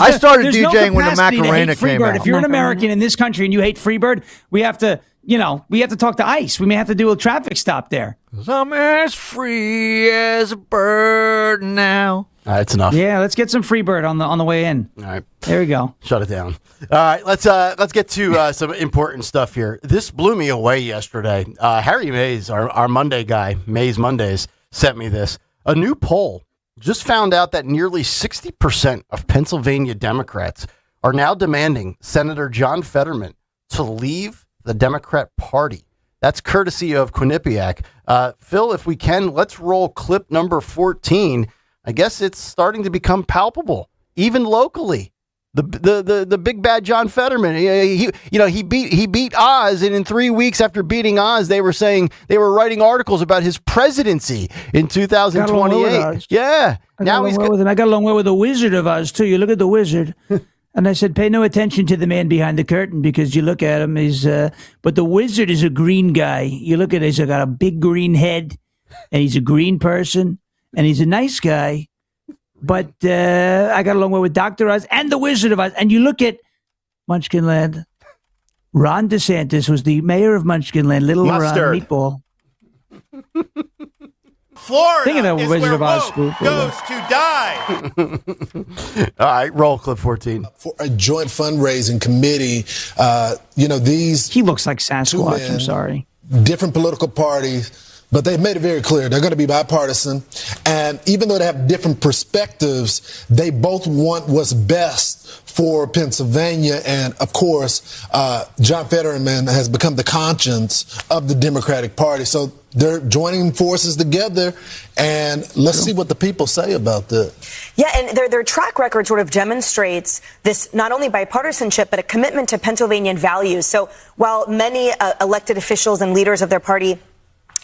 I started there's DJing when the capacity to hate Macarena came Freebird. out. If you're an American in this country and you hate Freebird, we have to we have to talk to ICE. We may have to do a traffic stop there. 'Cause I'm as free as a bird now. All right, it's enough. Yeah, let's get some Freebird on the way in. All right. There we go. Shut it down. All right, let's get to some important stuff here. This blew me away yesterday. Harry Mays, our Monday guy, Mays Mondays, sent me this. A new poll just found out that nearly 60% of Pennsylvania Democrats are now demanding Senator John Fetterman to leave the Democrat Party. That's courtesy of Quinnipiac. Phil, if we can, let's roll clip number 14. I guess it's starting to become palpable, even locally. The big bad John Fetterman. He beat Oz, and in 3 weeks after beating Oz, they were writing articles about his presidency in 2028. Yeah. I got along well with the Wizard of Oz too. You look at the Wizard. And I said, pay no attention to the man behind the curtain because you look at him, but the Wizard is a green guy. You look at it, he's got a big green head, and he's a green person, and he's a nice guy. But I got along well with Dr. Oz and the Wizard of Oz. And you look at Munchkinland. Ron DeSantis was the mayor of Munchkinland, Little Mustard. Ron Meatball. Florida Thinking of is Wizard where of Oz woke spook. goes to die. All right, roll clip 14. For a joint fundraising committee, these... He looks like Sasquatch, I'm sorry. Different political parties, but they've made it very clear they're going to be bipartisan. And even though they have different perspectives, they both want what's best for Pennsylvania. And, of course, John Fetterman has become the conscience of the Democratic Party. So they're joining forces together, and let's see what the people say about this. Yeah, and their track record sort of demonstrates this not only bipartisanship, but a commitment to Pennsylvanian values. So while many elected officials and leaders of their party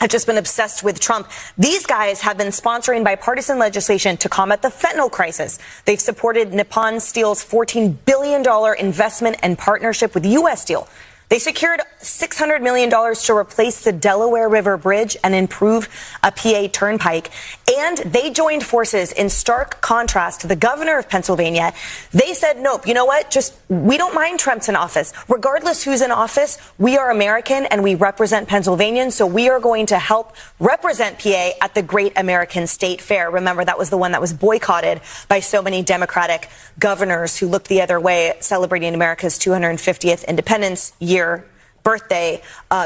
have just been obsessed with Trump, these guys have been sponsoring bipartisan legislation to combat the fentanyl crisis. They've supported Nippon Steel's $14 billion investment and partnership with U.S. Steel. They secured $600 million to replace the Delaware River Bridge and improve a PA turnpike. And they joined forces in stark contrast to the governor of Pennsylvania. They said, nope, you know what? We don't mind Trump's in office. Regardless who's in office, we are American and we represent Pennsylvanians. So we are going to help represent PA at the Great American State Fair. Remember, that was the one that was boycotted by so many Democratic governors who looked the other way, celebrating America's 250th Independence Year birthday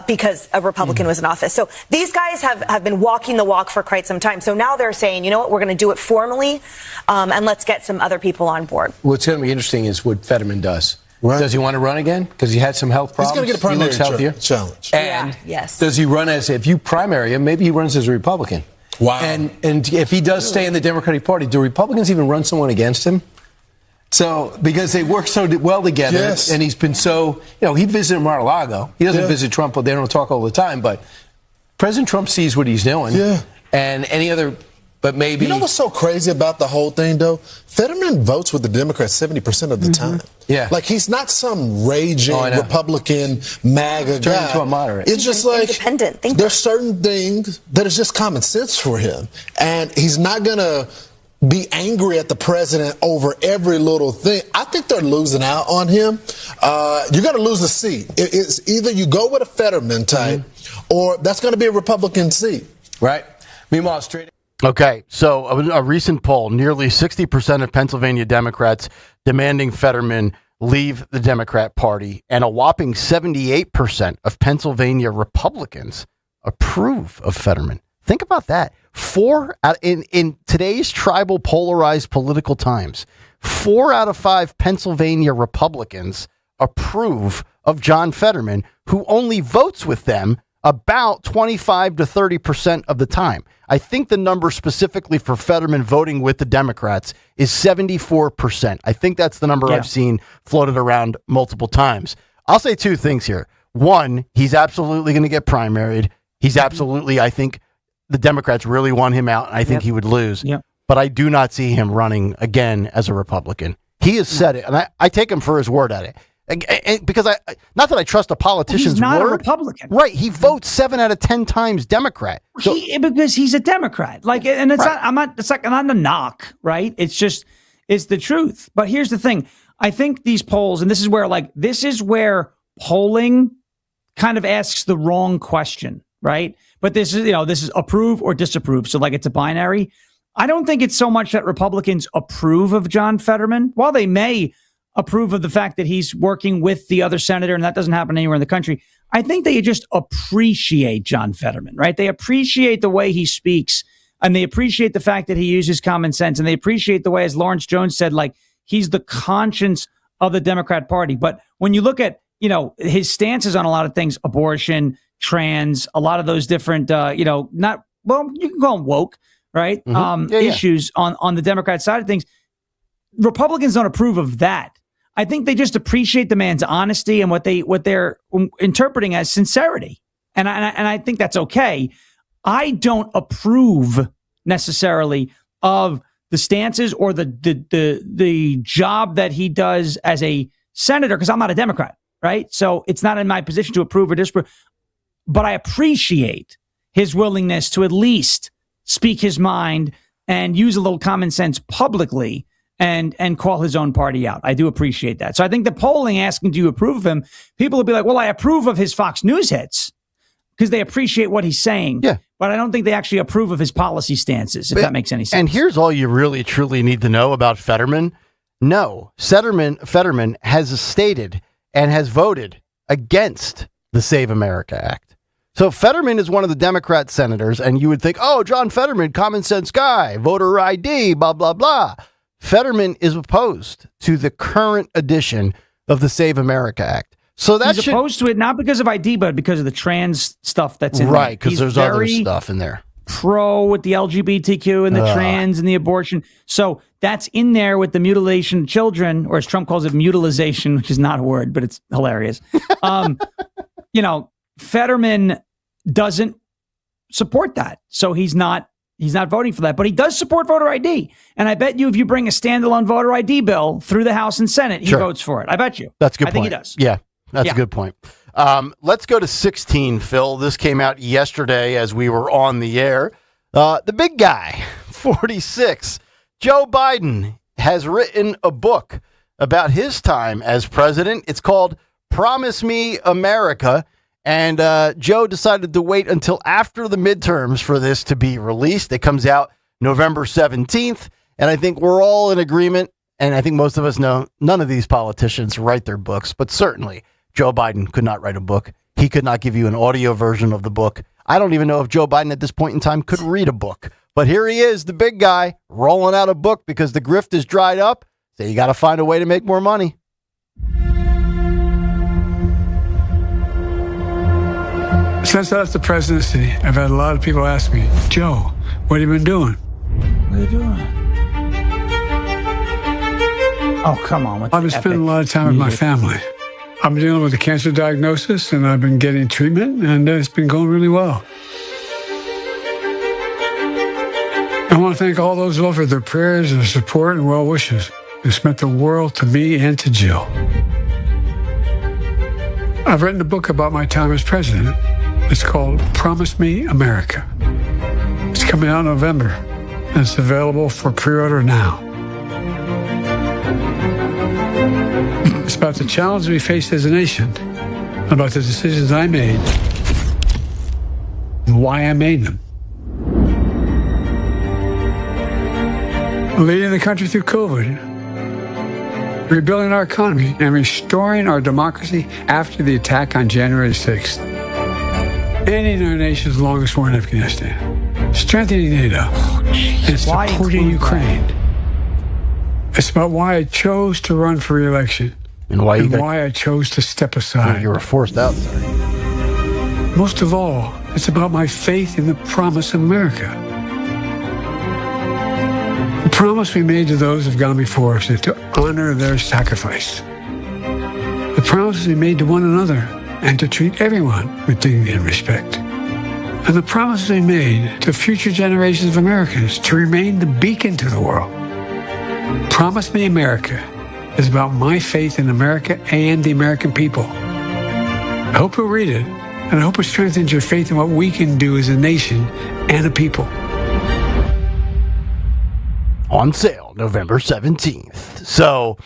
because a Republican was in office. So these guys have been walking the walk for quite some time. So now they're saying, you know what, we're going to do it formally, and let's get some other people on board. What's going to be interesting is what Fetterman does. Right. Does he want to run again? Because he had some health problems. He's going to get a primary he looks healthier. Challenge. And yes. Does he run if you primary him, maybe he runs as a Republican. Wow. And if he does stay in the Democratic Party, do Republicans even run someone against him? So, because they work so well together, yes. And he's been so, he visited Mar-a-Lago. He doesn't visit Trump, they don't talk all the time, but President Trump sees what he's doing. Yeah. And any other, but maybe. You know what's so crazy about the whole thing, though? Fetterman votes with the Democrats 70% of the time. Yeah. Like, he's not some raging Republican MAGA Turn guy. into a moderate. It's just like, independent thinker. There's certain things that is just common sense for him. And he's not going to be angry at the president over every little thing. I think they're losing out on him. You're going to lose a seat. It's either you go with a Fetterman type, or that's going to be a Republican seat. Right. Meanwhile, straight. Okay, so a recent poll, nearly 60% of Pennsylvania Democrats demanding Fetterman leave the Democrat Party, and a whopping 78% of Pennsylvania Republicans approve of Fetterman. Think about that. In today's tribal polarized political times, 4 out of 5 Pennsylvania Republicans approve of John Fetterman, who only votes with them about 25 to 30% of the time. I think the number specifically for Fetterman voting with the Democrats is 74%. I think that's the number I've seen floated around multiple times. I'll say 2 things here. One, he's absolutely going to get primaried. He's absolutely, I think, the Democrats really want him out, and I think he would lose. But I do not see him running again as a Republican. He has said it, and I take him for his word at it. Because not that I trust a politician's he's not word. a Republican. Right. He votes 7 out of 10 times Democrat. So, because he's a Democrat. And it's not, I'm not a knock, right? It's the truth. But here's the thing. I think these polls, and this is where polling kind of asks the wrong question, right? But this is approve or disapprove. So like it's a binary. I don't think it's so much that Republicans approve of John Fetterman. While they may approve of the fact that he's working with the other senator, and that doesn't happen anywhere in the country, I think they just appreciate John Fetterman, right? They appreciate the way he speaks, and they appreciate the fact that he uses common sense, and they appreciate the way, as Lawrence Jones said, like he's the conscience of the Democrat Party. But when you look at, his stances on a lot of things, abortion, trans, a lot of those different, you can call them woke, right? Issues on the Democrat side of things. Republicans don't approve of that. I think they just appreciate the man's honesty and what they're interpreting as sincerity. And I think that's okay. I don't approve necessarily of the stances or the job that he does as a senator, because I'm not a Democrat, right? So it's not in my position to approve or disapprove. But I appreciate his willingness to at least speak his mind and use a little common sense publicly and call his own party out. I do appreciate that. So I think the polling asking, do you approve of him? People will be like, well, I approve of his Fox News hits because they appreciate what he's saying. Yeah. But I don't think they actually approve of his policy stances, if that makes any sense. And here's all you really, truly need to know about Fetterman. No, Fetterman has stated and has voted against the Save America Act. So Fetterman is one of the Democrat senators, and you would think, oh, John Fetterman, common sense guy, voter ID, blah, blah, blah. Fetterman is opposed to the current edition of the Save America Act. So he's opposed to it not because of ID, but because of the trans stuff that's in there. Right, because there's other stuff in there. Pro with the LGBTQ and the trans and the abortion. So that's in there with the mutilation of children, or as Trump calls it, mutilization, which is not a word, but it's hilarious. Fetterman doesn't support that. So he's not voting for that, but he does support voter ID. And I bet you if you bring a standalone voter ID bill through the House and Senate, he votes for it. I bet you. That's a good point. I think he does. Yeah, that's a good point. Let's go to 16, Phil. This came out yesterday as we were on the air. The big guy, 46, Joe Biden, has written a book about his time as president. It's called Promise Me America. And Joe decided to wait until after the midterms for this to be released. It comes out November 17th. And I think we're all in agreement. And I think most of us know none of these politicians write their books. But certainly Joe Biden could not write a book. He could not give you an audio version of the book. I don't even know if Joe Biden at this point in time could read a book. But here he is, the big guy, rolling out a book because the grift is dried up. So you got to find a way to make more money. Since I left the presidency, I've had a lot of people ask me, Joe, what have you been doing? What are you doing? Oh, come on. I've been spending a lot of time with my family. I'm dealing with a cancer diagnosis, and I've been getting treatment, and it's been going really well. I want to thank all those who offered their prayers, their support, and well wishes. It's meant the world to me and to Jill. I've written a book about my time as president. It's called Promise Me America. It's coming out in November, and it's available for pre-order now. It's about the challenges we faced as a nation, about the decisions I made, and why I made them. Leading the country through COVID, rebuilding our economy, and restoring our democracy after the attack on January 6th. Ending our nation's longest war in Afghanistan. Strengthening NATO. And supporting Ukraine. It's about why I chose to run for re-election. And why I chose to step aside. You were forced out, sir. Most of all, it's about my faith in the promise of America. The promise we made to those who've gone before us is to honor their sacrifice. The promises we made to one another and to treat everyone with dignity and respect. And the promises we made to future generations of Americans to remain the beacon to the world. Promise Me America is about my faith in America and the American people. I hope you'll read it, and I hope it strengthens your faith in what we can do as a nation and a people. On sale November 17th. So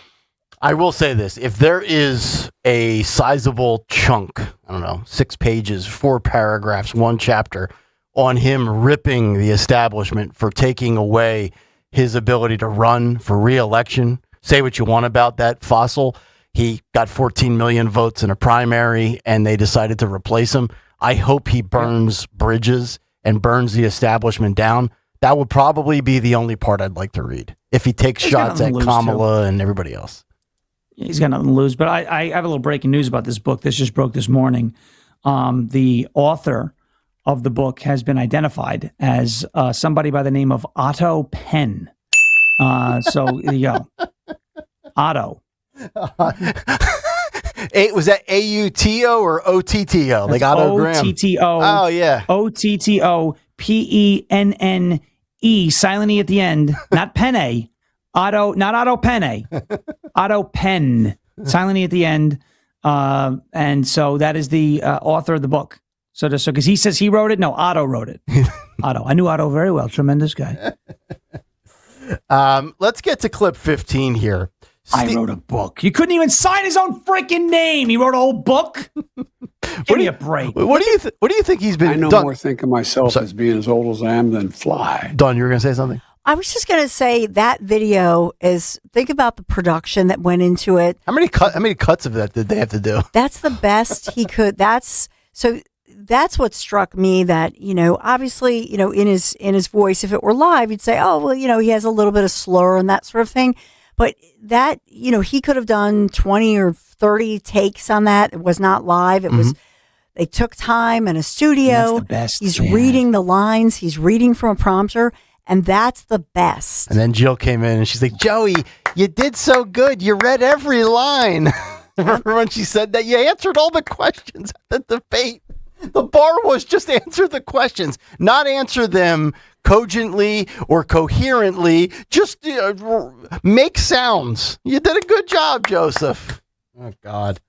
I will say this. If there is a sizable chunk, I don't know, 6 pages, 4 paragraphs, 1 chapter on him ripping the establishment for taking away his ability to run for re-election, say what you want about that fossil. He got 14 million votes in a primary and they decided to replace him. I hope he burns bridges and burns the establishment down. That would probably be the only part I'd like to read if he takes shots at Kamala and everybody else. He's got nothing to lose. But I have a little breaking news about this book. This just broke this morning. The author of the book has been identified as somebody by the name of Otto Penn. So there you go. Otto. Was that AUTO or OTTO? Like Otto Graham? OTTO. Oh, yeah. OTTO PENNE, silent E at the end, not Penne. Otto, not Otto Penne. Otto Penn, silent E at the end. And so that is the author of the book. So because he says he wrote it, no, Otto wrote it. Otto. I knew Otto very well. Tremendous guy. Let's get to clip 15 here. I wrote a book. He couldn't even sign his own freaking name. He wrote a whole book. Give me a break. What do you think he's been? I no more think of myself as being as old as I am than fly. Don, you were going to say something? I was just going to say that video is, think about the production that went into it. How many cuts of that did they have to do? That's the best he could. That's what struck me, that, obviously, in his voice, if it were live, you'd say, oh, well, he has a little bit of slur and that sort of thing. But that, he could have done 20 or 30 takes on that. It was not live. It was, they took time in a studio. And that's the best. He's reading the lines. He's reading from a prompter. And that's the best. And then Jill came in and she's like, Joey, you did so good. You read every line. Remember when she said that? You answered all the questions at the debate. The bar was just answer the questions, not answer them cogently or coherently. Just make sounds. You did a good job, Joseph. Oh, God.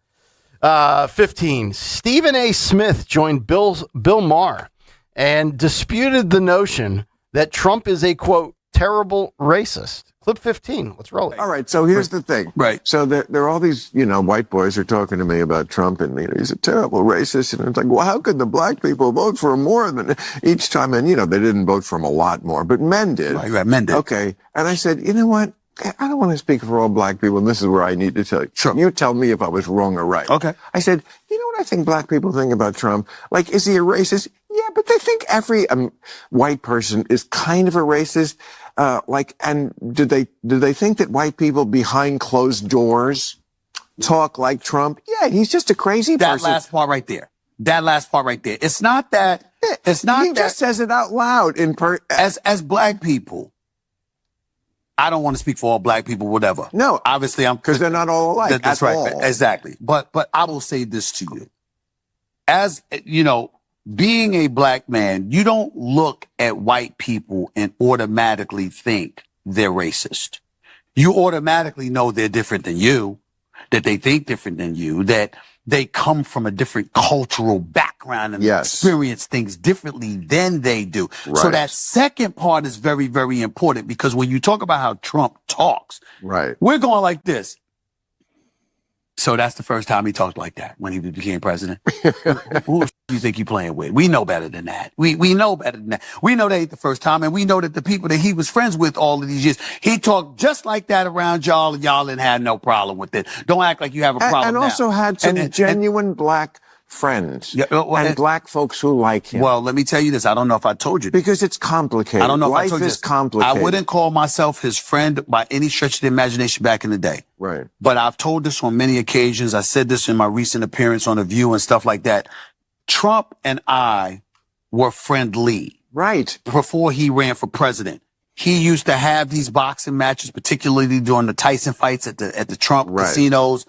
15. Stephen A. Smith joined Bill Maher and disputed the notion that Trump is a, quote, terrible racist. Clip 15. Let's roll it. All right. So here's the thing. Right. So there are all these, white boys are talking to me about Trump and, he's a terrible racist. And it's like, well, how could the black people vote for him more than each time? And, they didn't vote for him a lot more, but men did. Right. Men did. Okay. And I said, you know what? I don't want to speak for all black people, and this is where I need to tell you. Sure. You tell me if I was wrong or right. Okay. I said, you know what I think black people think about Trump? Like, is he a racist? Yeah, but they think every white person is kind of a racist. And do they think that white people behind closed doors talk like Trump? Yeah, he's just a crazy person. That last part right there. It's not that. It's not. He just says it out loud as black people. I don't want to speak for all black people, whatever. No, obviously because they're not all alike. That's right, exactly. But I will say this to you, as being a black man, you don't look at white people and automatically think they're racist. You automatically know they're different than you, that they think different than you, that they come from a different cultural background and experience things differently than they do. Right. So that second part is very, very important, because when you talk about how Trump talks, we're going like this. So that's the first time he talked like that, when he became president. Who do you think you're playing with? We know better than that. We know better than that. We know that ain't the first time, and we know that the people that he was friends with all of these years, he talked just like that around y'all, and y'all didn't have no problem with it. Don't act like you have a problem and now. Also had some genuine black friends and black folks who like him. Well, let me tell you this. I don't know if I told you this. Because it's complicated. I don't know Life if I told you is this. complicated. I wouldn't call myself his friend by any stretch of the imagination back in the day. Right. But I've told this on many occasions. I said this in my recent appearance on The View and stuff like that. Trump and I were friendly. Right. Before he ran for president. He used to have these boxing matches, particularly during the Tyson fights at the Trump casinos.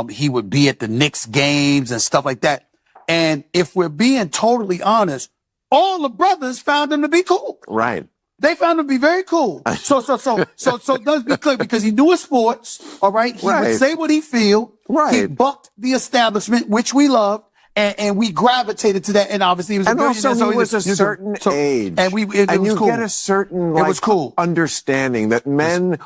He would be at the Knicks games and stuff like that. And if we're being totally honest, all the brothers found him to be cool. Right. They found him to be very cool. So let's be clear, because he knew his sports. All right. He would say what he feel. Right. He bucked the establishment, which we loved. And we gravitated to that, and obviously he was a and billionaire. also he was a certain age, and it was you cool. get a certain it was cool understanding that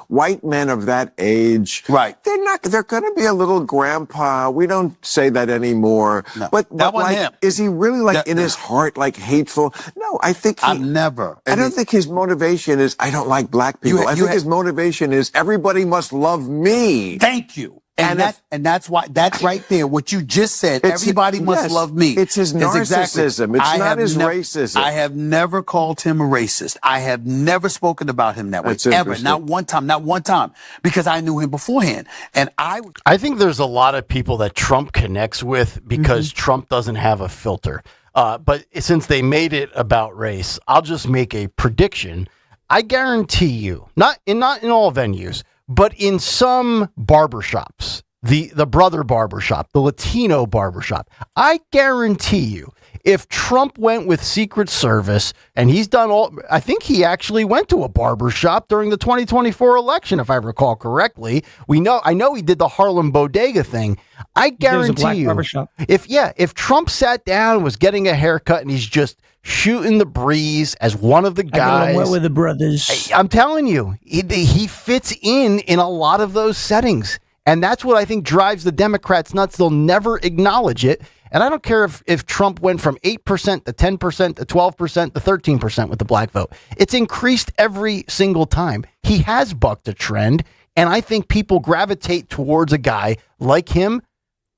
white men of that age, right? They're going to be a little grandpa. We don't say that anymore. No, but that wasn't like, him. Is he really in his heart like hateful? No, I think I don't think his motivation is I don't like black people. I think his motivation is everybody must love me. Thank you. And that's why that's right there. What you just said. Everybody must love me. It's his narcissism. It's not his racism. I have never called him a racist. I have never spoken about him that way. Ever. Not one time. Not one time. Because I knew him beforehand. And I think there's a lot of people that Trump connects with because Trump doesn't have a filter. But since they made it about race, I'll just make a prediction. I guarantee you, not in all venues, but in some barbershops, the brother barbershop, the Latino barbershop, I guarantee you, if Trump went with Secret Service and he's done I think he actually went to a barbershop during the 2024 election, if I recall correctly. I know he did the Harlem Bodega thing. I guarantee you, if Trump sat down and was getting a haircut and he's just shooting the breeze as one of the guys. I with the brothers. I'm telling you, he fits in a lot of those settings. And that's what I think drives the Democrats nuts. They'll never acknowledge it. And I don't care if Trump went from 8% to 10% to 12% to 13% with the black vote. It's increased every single time. He has bucked a trend. And I think people gravitate towards a guy like him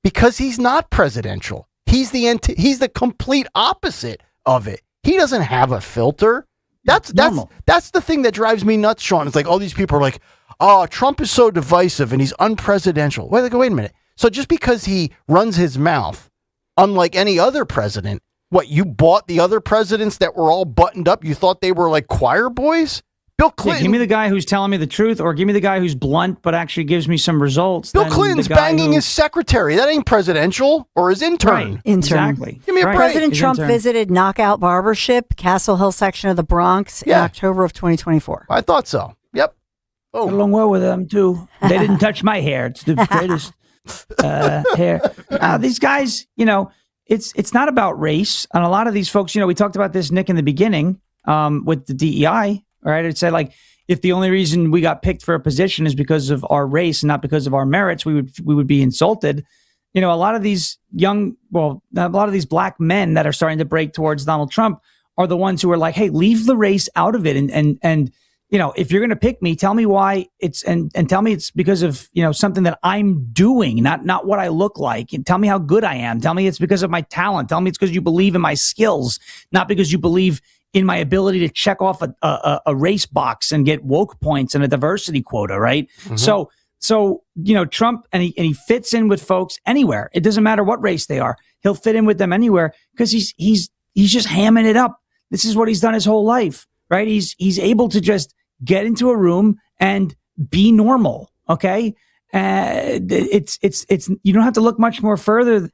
because he's not presidential. He's the complete opposite of it. He doesn't have a filter. That's the thing that drives me nuts, Sean. It's like all these people are like, oh, Trump is so divisive and he's unpresidential. Wait a minute. So just because he runs his mouth, unlike any other president, what, you bought the other presidents that were all buttoned up? You thought they were like choir boys? Bill Clinton. Give me the guy who's telling me the truth, or give me the guy who's blunt but actually gives me some results. Bill Clinton's banging his secretary. That ain't presidential. Or his intern. Right. Exactly. Give me a break. President Trump visited Knockout Barbership, Castle Hill section of the Bronx in October of 2024. I thought so. Yep. Oh, along well with them too. They didn't touch my hair. It's the greatest hair. These guys, it's not about race. And a lot of these folks, we talked about this, Nick, in the beginning with the DEI. Right? It said, like, if the only reason we got picked for a position is because of our race and not because of our merits, we would be insulted. A lot of these black men that are starting to break towards Donald Trump are the ones who are like, hey, leave the race out of it. And if you're going to pick me, tell me why and tell me it's because of, something that I'm doing, not what I look like. And tell me how good I am. Tell me it's because of my talent. Tell me it's because you believe in my skills, not because you believe in my ability to check off a race box and get woke points and a diversity quota, right? Mm-hmm. So Trump, and he fits in with folks anywhere. It doesn't matter what race they are. He'll fit in with them anywhere because he's just hamming it up. This is what he's done his whole life, right? He's able to just get into a room and be normal, okay? It's you don't have to look much more further,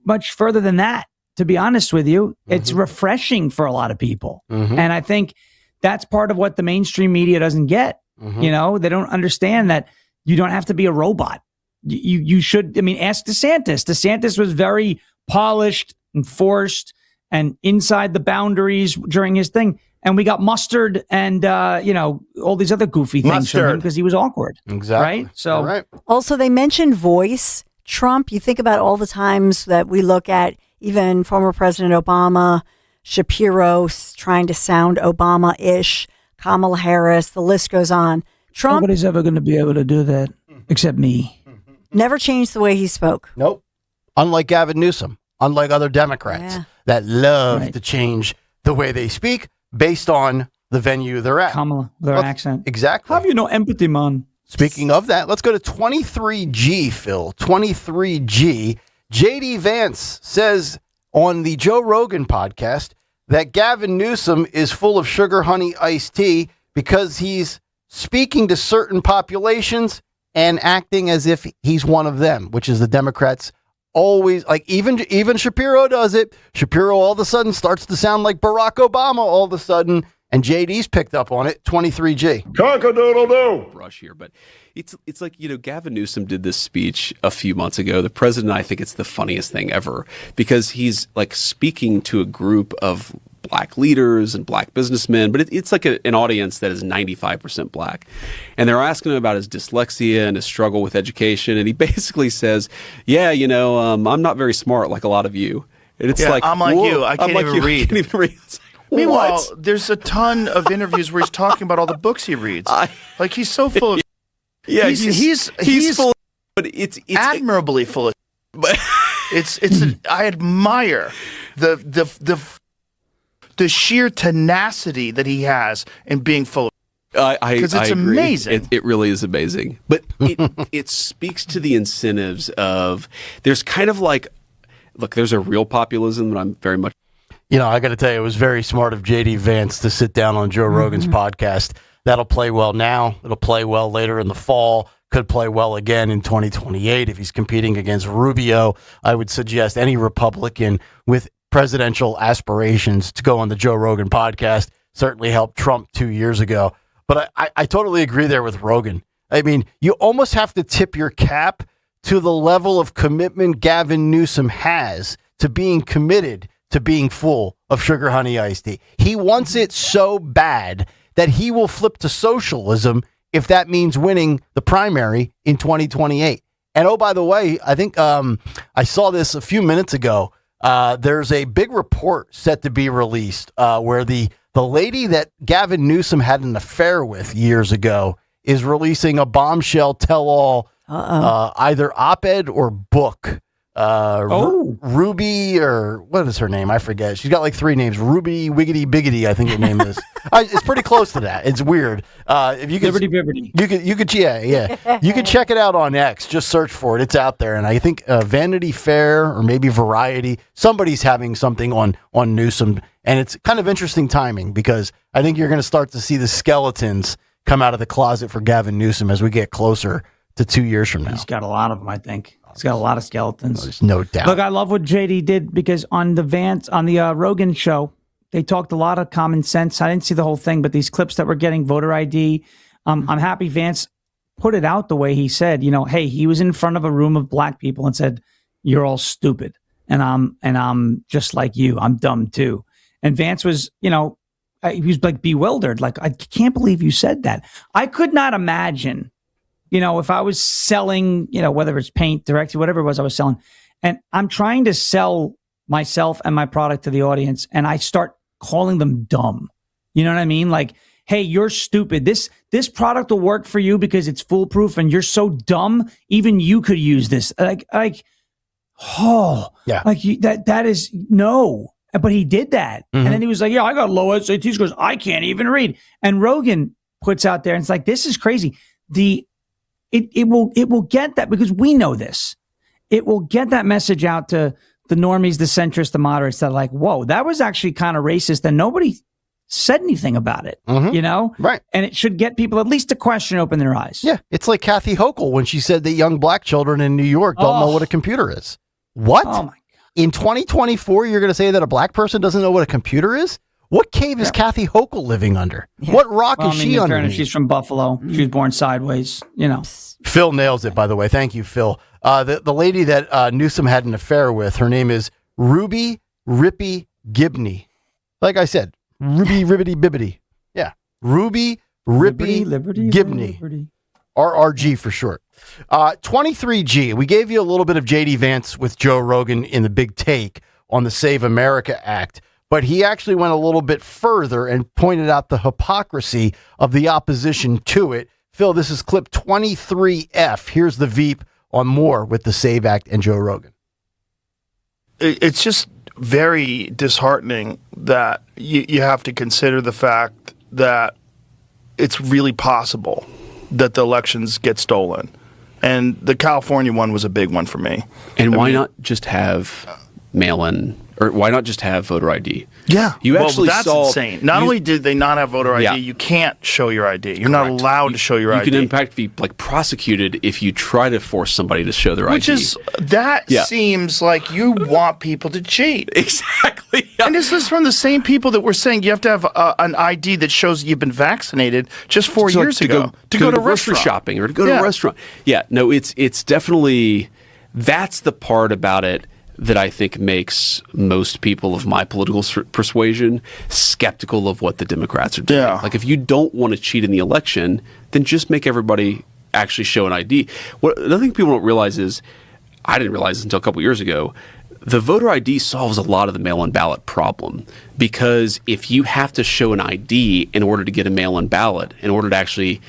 much further than that. To be honest with you, it's refreshing for a lot of people. And I think that's part of what the mainstream media doesn't get. They don't understand that you don't have to be a robot. You should, ask DeSantis. DeSantis was very polished and forced and inside the boundaries during his thing. And we got mustard and, all these other goofy things from him because he was awkward. Exactly. Right? So, right. Also, they mentioned voice. Trump, you think about all the times that we look at even former President Obama, Shapiro trying to sound Obama-ish, Kamala Harris, the list goes on. Trump, nobody's ever going to be able to do that except me. Never changed the way he spoke. Nope. Unlike Gavin Newsom, unlike other Democrats that love to change the way they speak based on the venue they're at. Kamala, their accent. Exactly. Have you no empathy, man? Speaking of that, let's go to 23G, Phil. 23G. JD Vance says on the Joe Rogan podcast that Gavin Newsom is full of sugar honey iced tea because he's speaking to certain populations and acting as if he's one of them, which is the Democrats always, like, even Shapiro does it. Shapiro all of a sudden starts to sound like Barack Obama all of a sudden, And JD's picked up on it, 23G. Cock-a-doodle-doo. Brush here, but it's like, Gavin Newsom did this speech a few months ago. The president, I think it's the funniest thing ever because he's like speaking to a group of black leaders and black businessmen, but it's like an audience that is 95% black. And they're asking him about his dyslexia and his struggle with education. And he basically says, yeah, I'm not very smart like a lot of you. And it's like, I'm like whoa, you. I can't even read. I can't even read. Meanwhile, What? there's a ton of interviews where he's talking about all the books he reads. Like he's so full of. Yeah, he's full, but it's admirably full of. I admire the sheer tenacity that he has in being full of. Because it's agree. amazing. It really is amazing. But it speaks to the incentives of there's kind of like, look, there's a real populism that I'm very much. I got to tell you, it was very smart of JD Vance to sit down on Joe Rogan's podcast. That'll play well now. It'll play well later in the fall. Could play well again in 2028 if he's competing against Rubio. I would suggest any Republican with presidential aspirations to go on the Joe Rogan podcast. Certainly helped Trump 2 years ago. But I totally agree there with Rogan. I mean, you almost have to tip your cap to the level of commitment Gavin Newsom has to being committed to being full of sugar honey iced tea. He wants it so bad that he will flip to socialism if that means winning the primary in 2028. And oh, by the way, I think I saw this a few minutes ago. There's a big report set to be released where the lady that Gavin Newsom had an affair with years ago is releasing a bombshell tell-all, either op-ed or book. Ruby, or what is her name? I forget. She's got like 3 names. Ruby Wiggity Biggity, I think her name is. It's pretty close to that. It's weird. If you could, Liberty Bibbity. You could, yeah. You could check it out on X. Just search for it. It's out there. And I think Vanity Fair or maybe Variety, somebody's having something on Newsom, and it's kind of interesting timing because I think you're going to start to see the skeletons come out of the closet for Gavin Newsom as we get closer to 2 years from now. He's got a lot of them, I think. He's got a lot of skeletons. There's no doubt. Look, I love what JD did because on the Rogan show, they talked a lot of common sense. I didn't see the whole thing, but these clips that we're getting, voter ID, I'm happy Vance put it out the way he said. Hey, he was in front of a room of black people and said, "You're all stupid, and I'm just like you. I'm dumb too." And Vance was, he was like bewildered, like, I can't believe you said that. I could not imagine. If I was selling, whether it's paint, directly, whatever it was I was selling, and I'm trying to sell myself and my product to the audience, and I start calling them dumb. You know what I mean? Like, hey, you're stupid. This product will work for you because it's foolproof, and you're so dumb, even you could use this. That is no. But he did that. Mm-hmm. And then he was like, yeah, I got low SAT scores. I can't even read. And Rogan puts out there, and it's like, this is crazy. It will get that, because we know this. It will get that message out to the normies, the centrists, the moderates that are like, whoa, that was actually kind of racist, and nobody said anything about it, Right. And it should get people at least to question, open their eyes. Yeah. It's like Kathy Hochul when she said that young black children in New York don't know what a computer is. What? Oh, my God. In 2024, you're going to say that a black person doesn't know what a computer is? What cave is Kathy Hochul living under? Yeah. What rock is she under? She's from Buffalo. She was born sideways, Phil nails it, by the way. Thank you, Phil. The lady that Newsom had an affair with, her name is Ruby Rippy Gibney. Like I said, Ruby Ribbity Bibbity. Yeah. Ruby Rippy Gibney. Liberty. RRG for short. 23G. We gave you a little bit of JD Vance with Joe Rogan in the big take on the Save America Act. But he actually went a little bit further and pointed out the hypocrisy of the opposition to it. Phil, this is clip 23F. Here's the Veep on more with the SAVE Act and Joe Rogan. It's just very disheartening that you have to consider the fact that it's really possible that the elections get stolen. And the California one was a big one for me. And why not just have mail-in Or why not just have voter ID? Yeah. You actually that's saw insane. Not only did they not have voter ID, Yeah. you can't show your ID. You're not allowed to show your ID. You can in fact be like prosecuted if you try to force somebody to show their Which ID. Seems like you want people to cheat. Exactly. And this is from the same people that were saying you have to have an ID that shows you've been vaccinated just 4 So, like, years ago to go to restaurant grocery shopping or to go to a restaurant. Yeah, no, it's definitely, that's the part about it that I think makes most people of my political persuasion skeptical of what the Democrats are doing. Like, if you don't want to cheat in the election, then just make everybody actually show an ID. Another thing people don't realize is, I didn't realize this until a couple years ago, the voter ID solves a lot of the mail-in ballot problem, because if you have to show an ID in order to get a mail-in ballot, in order to actually,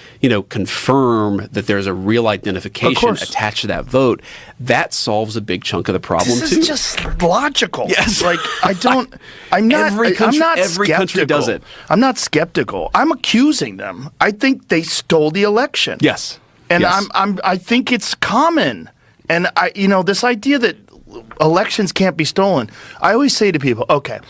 confirm that there's a real identification attached to that vote, that solves a big chunk of the problem too. This is just logical. Yes. Like, I'm not Every country does it. I'm not skeptical. I'm accusing them. I think they stole the election. Yes. And Yes. I think it's common. And this idea that elections can't be stolen. I always say to people, okay,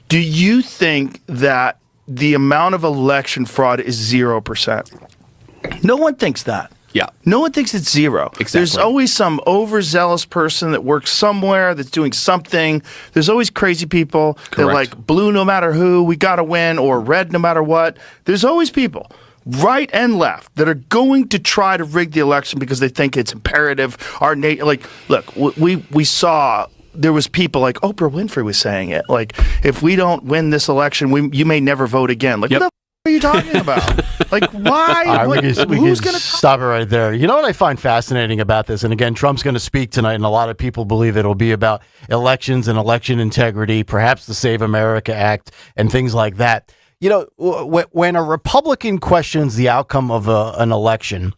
do you think that the amount of election fraud is 0%? No one thinks that. Yeah. No one thinks it's zero. Exactly. There's always some overzealous person that works somewhere that's doing something. There's always crazy people that like blue no matter who, we got to win, or red no matter what. There's always people, right and left, that are going to try to rig the election because they think it's imperative. Look, we saw there was people like Oprah Winfrey was saying it. Like, if we don't win this election, you may never vote again. Like, what the f- are you talking about? Like, why? All right, Who's going to stop it right there? You know what I find fascinating about this? And again, Trump's going to speak tonight, and a lot of people believe it'll be about elections and election integrity, perhaps the Save America Act and things like that. When a Republican questions the outcome of an election,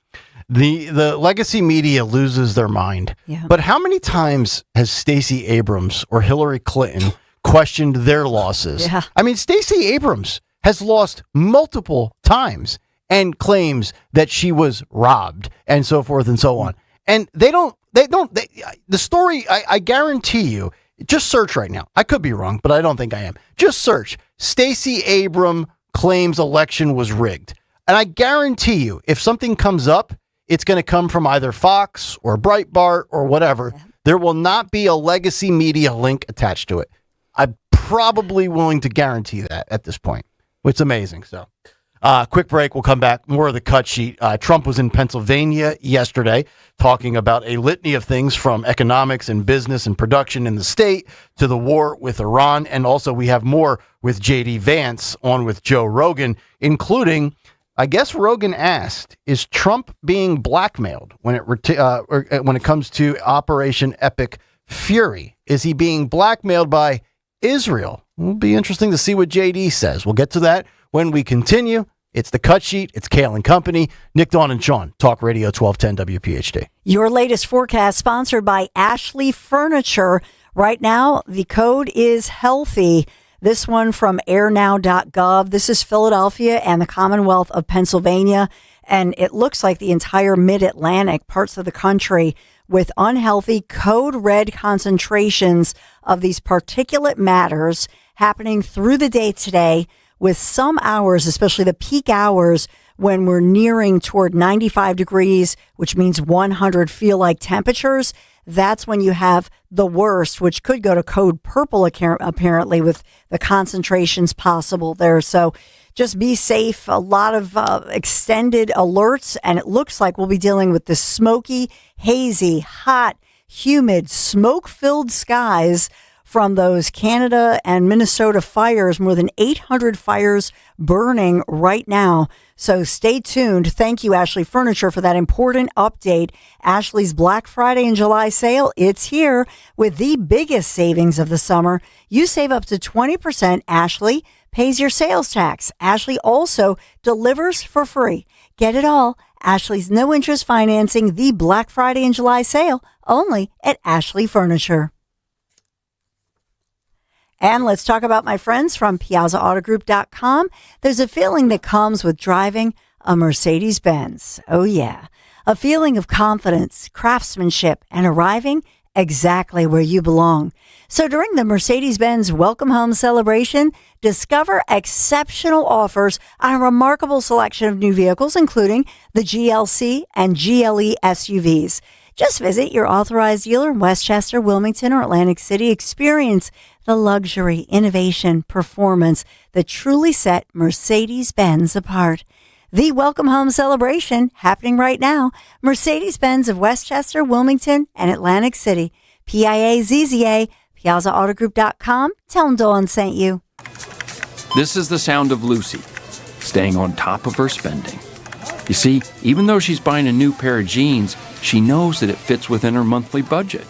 the legacy media loses their mind. Yeah. But how many times has Stacey Abrams or Hillary Clinton questioned their losses? Yeah. I mean, Stacey Abrams has lost multiple times and claims that she was robbed and so forth and so on. And the story, I guarantee you, just search right now. I could be wrong, but I don't think I am. Just search Stacey Abrams claims election was rigged. And I guarantee you, if something comes up, it's going to come from either Fox or Breitbart or whatever. Yeah. There will not be a legacy media link attached to it. I'm probably willing to guarantee that at this point. It's amazing. So, quick break. We'll come back. More of the cut sheet. Trump was in Pennsylvania yesterday talking about a litany of things, from economics and business and production in the state to the war with Iran. And also we have more with J.D. Vance on with Joe Rogan, including, I guess Rogan asked, is Trump being blackmailed when it comes to Operation Epic Fury? Is he being blackmailed by Israel? It'll be interesting to see what JD says. We'll get to that when we continue. It's the Cut Sheet. It's Kayal and Company. Nick, Dawn, and Sean. Talk Radio 1210 WPHT. Your latest forecast sponsored by Ashley Furniture. Right now, the code is healthy. This one from airnow.gov. This is Philadelphia and the Commonwealth of Pennsylvania. And it looks like the entire mid-Atlantic parts of the country with unhealthy code red concentrations of these particulate matters happening through the day today, with some hours, especially the peak hours, when we're nearing toward 95 degrees, which means 100 feel-like temperatures. That's when you have the worst, which could go to code purple, apparently, with the concentrations possible there. So just be safe. A lot of extended alerts, and it looks like we'll be dealing with the smoky, hazy, hot, humid, smoke-filled skies from those Canada and Minnesota fires. More than 800 fires burning right now. So stay tuned. Thank you, Ashley Furniture, for that important update. Ashley's Black Friday and July sale, it's here with the biggest savings of the summer. You save up to 20%. Ashley pays your sales tax. Ashley also delivers for free. Get it all. Ashley's no interest financing, the Black Friday and July sale, only at Ashley Furniture. And let's talk about my friends from PiazzaAutoGroup.com. There's a feeling that comes with driving a Mercedes-Benz. Oh, yeah. A feeling of confidence, craftsmanship, and arriving exactly where you belong. So during the Mercedes-Benz Welcome Home celebration, discover exceptional offers on a remarkable selection of new vehicles, including the GLC and GLE SUVs. Just visit your authorized dealer in Westchester, Wilmington, or Atlantic City. Experience the luxury, innovation, performance that truly set Mercedes-Benz apart. The Welcome Home celebration happening right now. Mercedes-Benz of Westchester, Wilmington, and Atlantic City. PIAZZA, PiazzaAutoGroup.com. Tell them Dawn sent you. This is the sound of Lucy, staying on top of her spending. You see, even though she's buying a new pair of jeans, she knows that it fits within her monthly budget.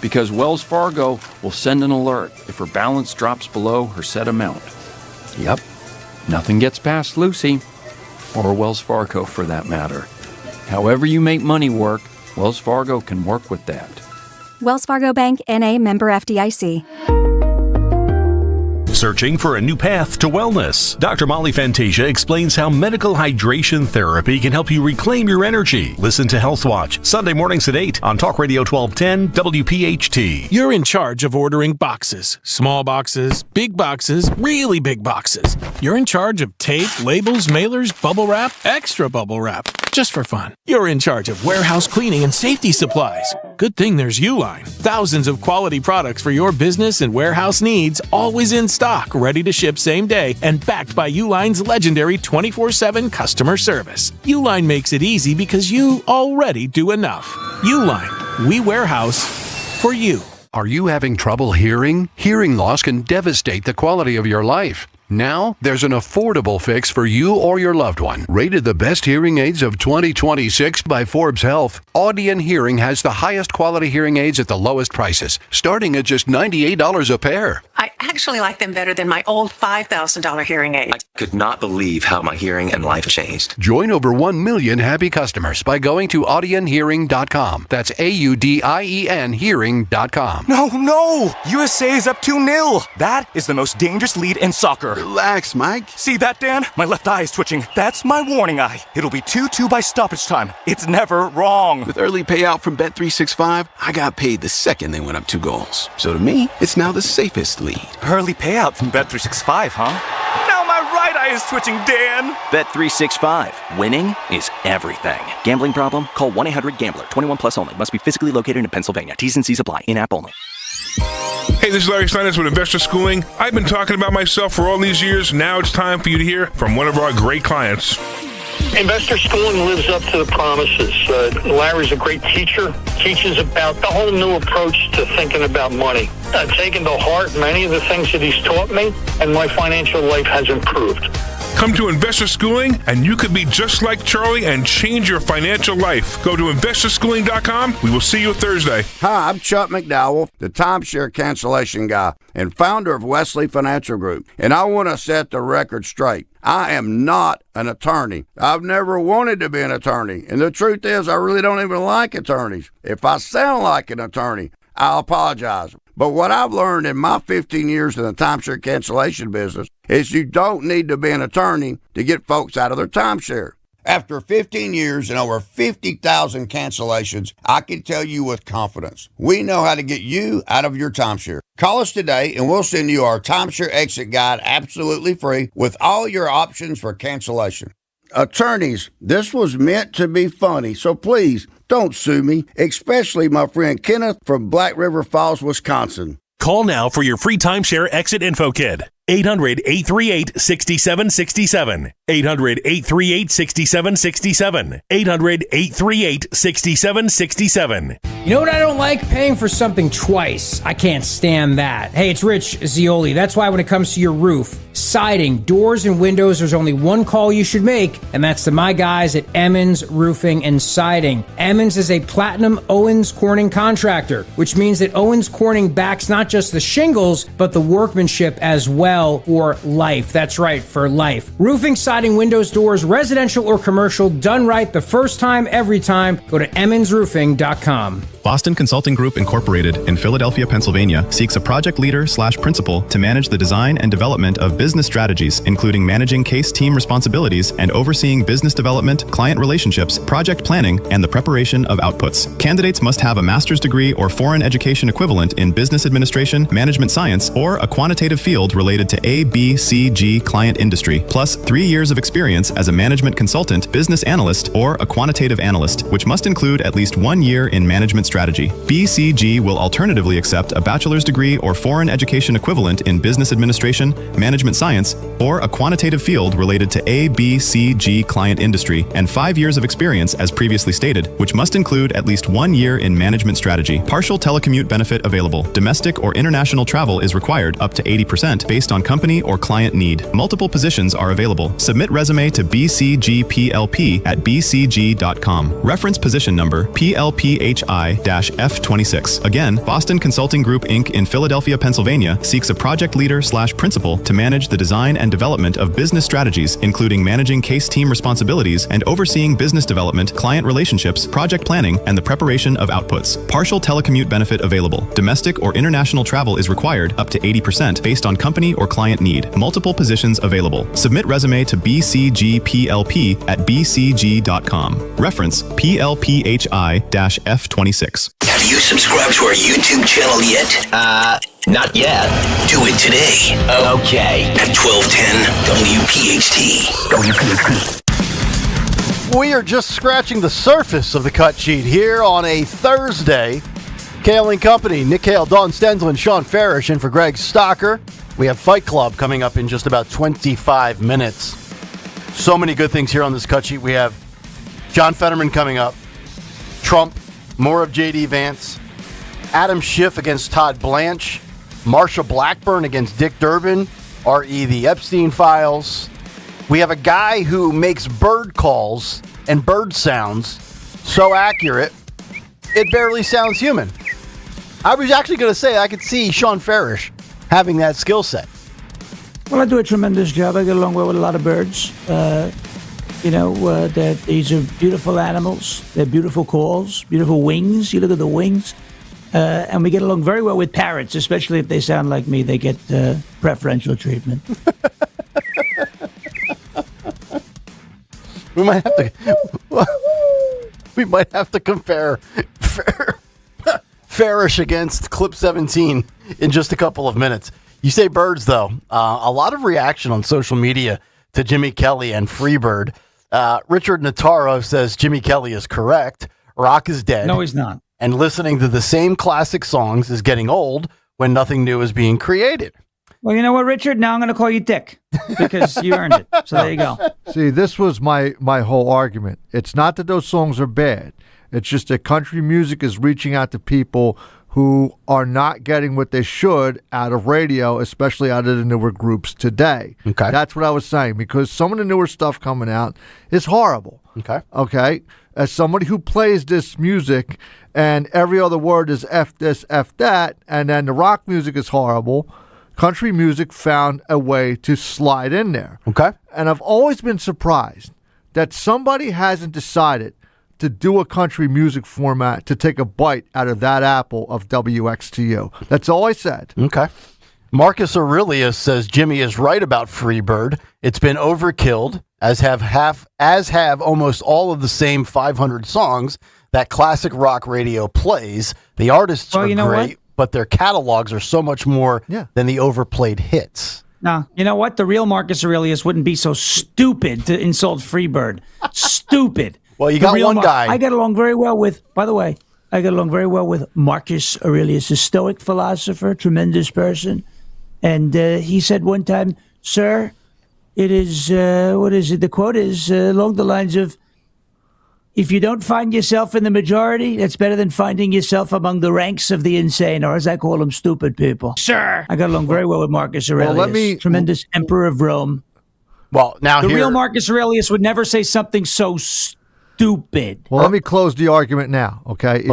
Because Wells Fargo will send an alert if her balance drops below her set amount. Yep, nothing gets past Lucy. Or Wells Fargo, for that matter. However you make money work, Wells Fargo can work with that. Wells Fargo Bank, N.A., member FDIC. Searching for a new path to wellness? Dr. Molly Fantasia explains how medical hydration therapy can help you reclaim your energy. Listen to Health Watch, Sunday mornings at 8 on Talk Radio 1210 WPHT. You're in charge of ordering boxes. Small boxes, really big boxes. You're in charge of tape, labels, mailers, bubble wrap, extra bubble wrap. Just for fun. You're in charge of warehouse cleaning and safety supplies. Good thing there's Uline. Thousands of quality products for your business and warehouse needs, always in stock, ready to ship same day, and backed by Uline's legendary 24/7 customer service. Uline makes it easy because you already do enough. Uline, we warehouse for you. Are you having trouble hearing? Hearing loss can devastate the quality of your life. Now, there's an affordable fix for you or your loved one. Rated the best hearing aids of 2026 by Forbes Health, Audion Hearing has the highest quality hearing aids at the lowest prices, starting at just $98 a pair. I actually like them better than my old $5,000 hearing aid. I could not believe how my hearing and life changed. Join over 1 million happy customers by going to audionhearing.com. That's AUDIEN hearing.com. No! USA is up 2-0. That is the most dangerous lead in soccer. Relax, Mike. See that, Dan? My left eye is twitching. That's my warning eye. It'll be 2-2 by stoppage time. It's never wrong. With early payout from Bet365, I got paid the second they went up 2 goals. So to me, it's now the safest lead. Early payout from Bet365, huh? Now my right eye is twitching, Dan. Bet365. Winning is everything. Gambling problem? Call 1-800-GAMBLER. 21 plus only. Must be physically located in Pennsylvania. T's and C's apply. In-app only. Hey, this is Larry Steinitz with Investor Schooling. I've been talking about myself for all these years. Now it's time for you to hear from one of our great clients. Investor Schooling lives up to the promises. Larry's a great teacher, teaches about the whole new approach to thinking about money. I've taken to heart many of the things that he's taught me, and my financial life has improved. Come to Investor Schooling, and you could be just like Charlie and change your financial life. Go to investorschooling.com. We will see you Thursday. Hi, I'm Chuck McDowell, the timeshare cancellation guy and founder of Wesley Financial Group, and I want to set the record straight. I am not an attorney. I've never wanted to be an attorney, and the truth is I really don't even like attorneys. If I sound like an attorney, I'll apologize. But what I've learned in my 15 years in the timeshare cancellation business is you don't need to be an attorney to get folks out of their timeshare. After 15 years and over 50,000 cancellations, I can tell you with confidence, we know how to get you out of your timeshare. Call us today and we'll send you our timeshare exit guide absolutely free with all your options for cancellation. Attorneys, this was meant to be funny, so please don't sue me, especially my friend Kenneth from Black River Falls, Wisconsin. Call now for your free timeshare exit info kit. 800-838-6767. 800-838-6767. 800-838-6767. You know what I don't like? Paying for something twice. I can't stand that. Hey, it's Rich Zioli. That's why when it comes to your roof, siding, doors, and windows, there's only one call you should make, and that's to my guys at Emmons Roofing and Siding. Emmons is a platinum Owens Corning contractor, which means that Owens Corning backs not just the shingles, but the workmanship as well for life. That's right, for life. Roofing, siding, windows, doors, residential or commercial, done right the first time, every time. Go to emmonsroofing.com. Boston Consulting Group Incorporated in Philadelphia, Pennsylvania seeks a project leader/principal to manage the design and development of business strategies, including managing case team responsibilities and overseeing business development, client relationships, project planning, and the preparation of outputs. Candidates must have a master's degree or foreign education equivalent in business administration, management science, or a quantitative field related to A, B, C, G client industry, plus 3 years of experience as a management consultant, business analyst, or a quantitative analyst, which must include at least 1 year in management strategy. BCG will alternatively accept a bachelor's degree or foreign education equivalent in business administration, management science, or a quantitative field related to A, B, C, G client industry, and 5 years of experience as previously stated, which must include at least 1 year in management strategy. Partial telecommute benefit available. Domestic or international travel is required up to 80% based on company or client need. Multiple positions are available. Submit resume to bcgplp@bcg.com. Reference position number PLPHI-F26. Again, Boston Consulting Group Inc. in Philadelphia, Pennsylvania seeks a project leader/principal to manage the design and development of business strategies, including managing case team responsibilities and overseeing business development, client relationships, project planning, and the preparation of outputs. Partial telecommute benefit available. Domestic or international travel is required up to 80% based on company or client need. Multiple positions available. Submit resume to bcgplp@bcg.com. Reference PLPHI-F26. Have you subscribed to our YouTube channel yet? Not yet. Do it today. Okay. At 1210 WPHT. We are just scratching the surface of the cut sheet here on a Thursday. Kayal and Company, Nick Kayal, Dawn Stenzel, and Sean Farish in for Greg Stocker. We have Fight Club coming up in just about 25 minutes. So many good things here on this cut sheet. We have John Fetterman coming up, Trump, more of J.D. Vance, Adam Schiff against Todd Blanche, Marsha Blackburn against Dick Durbin, R.E. the Epstein Files. We have a guy who makes bird calls and bird sounds so accurate, it barely sounds human. I was actually going to say I could see Sean Farish having that skill set. Well, I do a tremendous job. I get along well with a lot of birds. These are beautiful animals. They're beautiful calls, beautiful wings. You look at the wings. And we get along very well with parrots, especially if they sound like me. They get preferential treatment. We might have to compare Farish against Clip 17 in just a couple of minutes. You say birds, though. A lot of reaction on social media to Jimmy Kelly and Freebird. Richard Notaro says Jimmy Kelly is correct. Rock is dead. No, he's not. And listening to the same classic songs is getting old when nothing new is being created. Well, you know what, Richard? Now I'm going to call you Dick because you earned it. So there you go. See, this was my whole argument. It's not that those songs are bad. It's just that country music is reaching out to people who are not getting what they should out of radio, especially out of the newer groups today. Okay. That's what I was saying, because some of the newer stuff coming out is horrible. Okay. As somebody who plays this music and every other word is F this, F that, and then the rock music is horrible, country music found a way to slide in there. Okay. And I've always been surprised that somebody hasn't decided to do a country music format to take a bite out of that apple of WXTU. That's all I said. Okay. Marcus Aurelius says Jimmy is right about Freebird. It's been overkilled, as have almost all of the same 500 songs that classic rock radio plays. The artists are great, but their catalogs are so much more than the overplayed hits. Now, you know what? The real Marcus Aurelius wouldn't be so stupid to insult Freebird. Stupid. Well, you got one guy. I get along very well with, by the way, Marcus Aurelius, a Stoic philosopher, tremendous person. And he said one time, sir, it is, the quote is along the lines of, if you don't find yourself in the majority, that's better than finding yourself among the ranks of the insane, or as I call them, stupid people. Sir. I got along very well with Marcus Aurelius, tremendous emperor of Rome. Well, now the real Marcus Aurelius would never say something so stupid. Well, let me close the argument now, okay?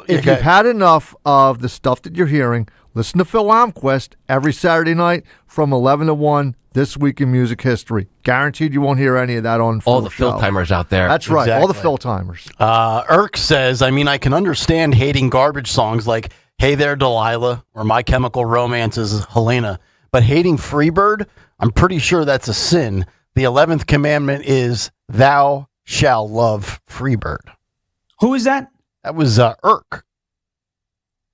If you've had enough of the stuff that you're hearing, Listen to Phil Almquist every Saturday night from 11 to 1 this week in music history. Guaranteed you won't hear any of that on all Phil's the Phil show. timers out there. That's right, all the Phil timers. Irk says, I mean, I can understand hating garbage songs like Hey There, Delilah, or My Chemical Romance's Helena, but hating Freebird, I'm pretty sure that's a sin. The 11th commandment is, thou shalt love Freebird. Who is that? That was Irk.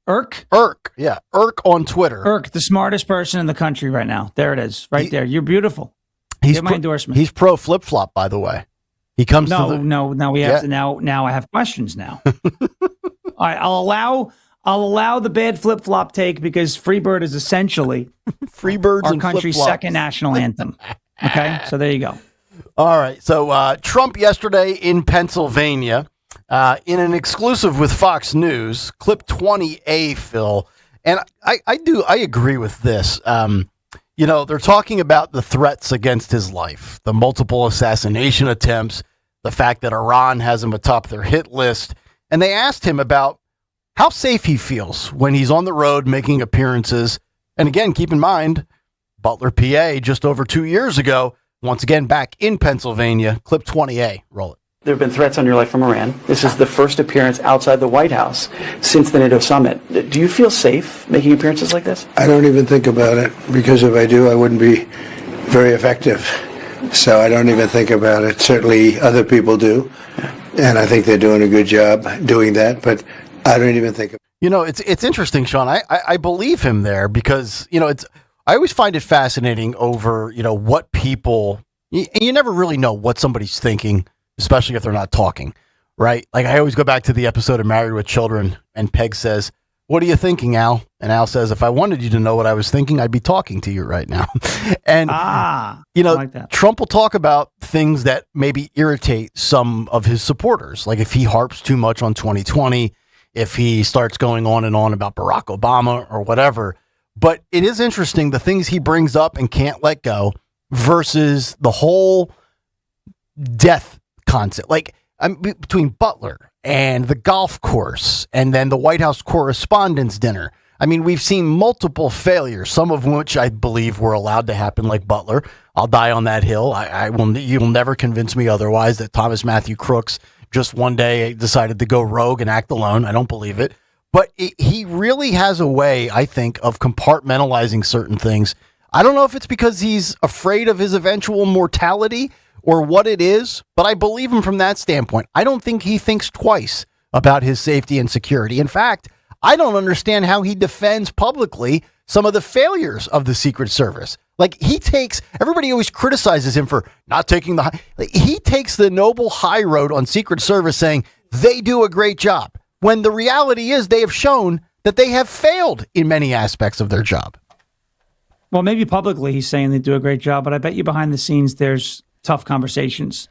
Irk? Irk, yeah. Irk on Twitter. Irk, the smartest person in the country right now. There it is, right there. You're beautiful. He's my endorsement. He's pro flip flop, by the way. He comes to the no. We have to now. I have questions now. All right, I'll allow the bad flip flop take because Freebird is essentially Freebirds our and country's flip-flops. second national anthem. Okay, so there you go. All right. So Trump yesterday in Pennsylvania, in an exclusive with Fox News, clip 20A, Phil, and I agree with this. They're talking about the threats against his life, the multiple assassination attempts, the fact that Iran has him atop their hit list, and they asked him about how safe he feels when he's on the road making appearances. And again, keep in mind, Butler, PA, just over 2 years ago, once again back in Pennsylvania. Clip 20A, roll it. There have been threats on your life from Iran. This is the first appearance outside the White House since the NATO summit. Do you feel safe making appearances like this? I don't even think about it, because if I do, I wouldn't be very effective. So I don't even think about it. Certainly other people do, and I think they're doing a good job doing that, but I don't even think of it. It's interesting, Sean. I believe him there because, I always find it fascinating over, what people, you never really know what somebody's thinking, especially if they're not talking, right? Like I always go back to the episode of Married with Children, and Peg says, "What are you thinking, Al?" And Al says, "If I wanted you to know what I was thinking, I'd be talking to you right now." And, I like that. Trump will talk about things that maybe irritate some of his supporters. Like if he harps too much on 2020, if he starts going on and on about Barack Obama or whatever. But it is interesting, the things he brings up and can't let go versus the whole death concept. Like between Butler and the golf course and then the White House Correspondents' Dinner. I mean, we've seen multiple failures, some of which I believe were allowed to happen, like Butler. I'll die on that hill. You'll never convince me otherwise that Thomas Matthew Crooks just one day decided to go rogue and act alone. I don't believe it. But he really has a way, I think, of compartmentalizing certain things. I don't know if it's because he's afraid of his eventual mortality or what it is, but I believe him from that standpoint. I don't think he thinks twice about his safety and security. In fact, I don't understand how he defends publicly some of the failures of the Secret Service. Like everybody always criticizes him for not taking he takes the noble high road on Secret Service saying they do a great job, when the reality is they have shown that they have failed in many aspects of their job. Well, maybe publicly he's saying they do a great job, but I bet you behind the scenes there's tough conversations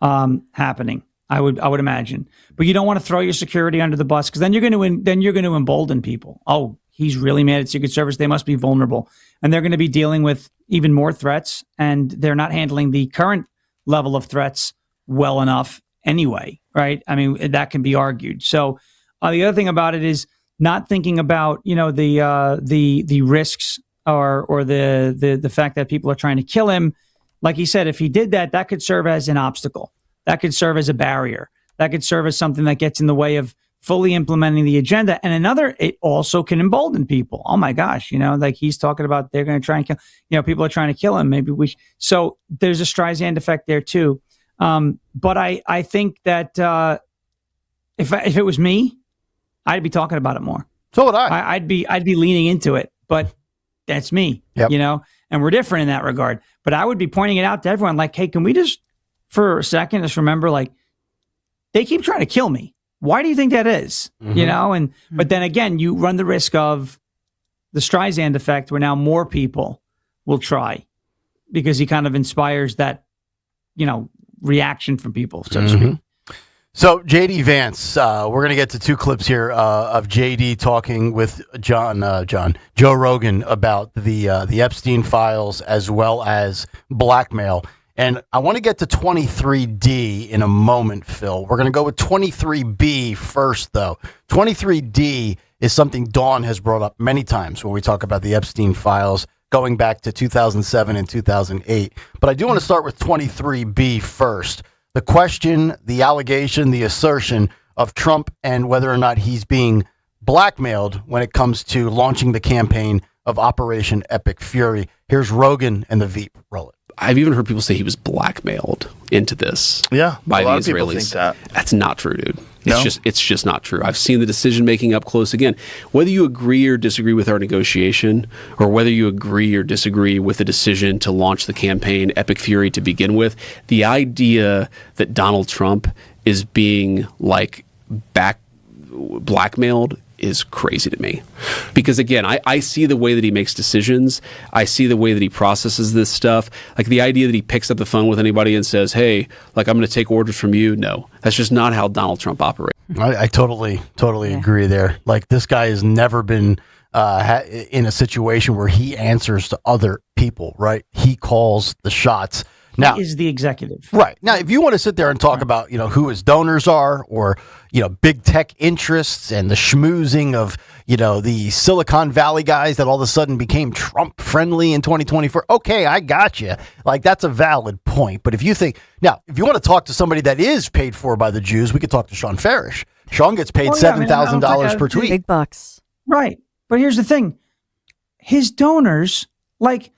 happening. I would imagine, but you don't want to throw your security under the bus because then you're going to embolden people. Oh, he's really mad at Secret Service. They must be vulnerable, and they're going to be dealing with even more threats, and they're not handling the current level of threats well enough anyway. Right? I mean, that can be argued. So the other thing about it is not thinking about the risks or the fact that people are trying to kill him. Like he said, if he did that, that could serve as an obstacle. That could serve as a barrier. That could serve as something that gets in the way of fully implementing the agenda. And it also can embolden people. Oh my gosh, like he's talking about they're going to try and kill, people are trying to kill him. Maybe so there's a Streisand effect there too. But I think that if it was me, I'd be talking about it more. So would I. I'd be leaning into it, but that's me, and we're different in that regard. But I would be pointing it out to everyone like, hey, can we just for a second just remember, like, they keep trying to kill me. Why do you think that is? Mm-hmm. But then again, you run the risk of the Streisand effect where now more people will try because he kind of inspires that, reaction from people, so to speak. So JD Vance, we're going to get to two clips here of JD talking with Joe Rogan about the Epstein files as well as blackmail. And I want to get to 23D in a moment, Phil. We're going to go with 23B first, though. 23D is something Dawn has brought up many times when we talk about the Epstein files going back to 2007 and 2008. But I do want to start with 23B first. The question, the allegation, the assertion of Trump and whether or not he's being blackmailed when it comes to launching the campaign of Operation Epic Fury. Here's Rogan and the Veep. Roll it. I've even heard people say he was blackmailed into this. Yeah, by a the lot of people Israelis. think that. That's not true, dude. No? It's just not true. I've seen the decision making up close. Again, whether you agree or disagree with our negotiation, or whether you agree or disagree with the decision to launch the campaign Epic Fury to begin with, the idea that Donald Trump is being like blackmailed is crazy to me. Because again, I see the way that he makes decisions. I see the way that he processes this stuff. Like the idea that he picks up the phone with anybody and says, hey, like I'm going to take orders from you. No, that's just not how Donald Trump operates. I totally agree there. Like this guy has never been in a situation where he answers to other people, right? He calls the shots. Now, he is the executive. Right. Now, if you want to sit there and talk about, who his donors are or, big tech interests and the schmoozing of, the Silicon Valley guys that all of a sudden became Trump friendly in 2024. Okay, I got you. Like, that's a valid point. But if you want to talk to somebody that is paid for by the Jews, we could talk to Sean Farish. Sean gets paid $7,000 per tweet. Big bucks. Right. But here's the thing. His donors, like,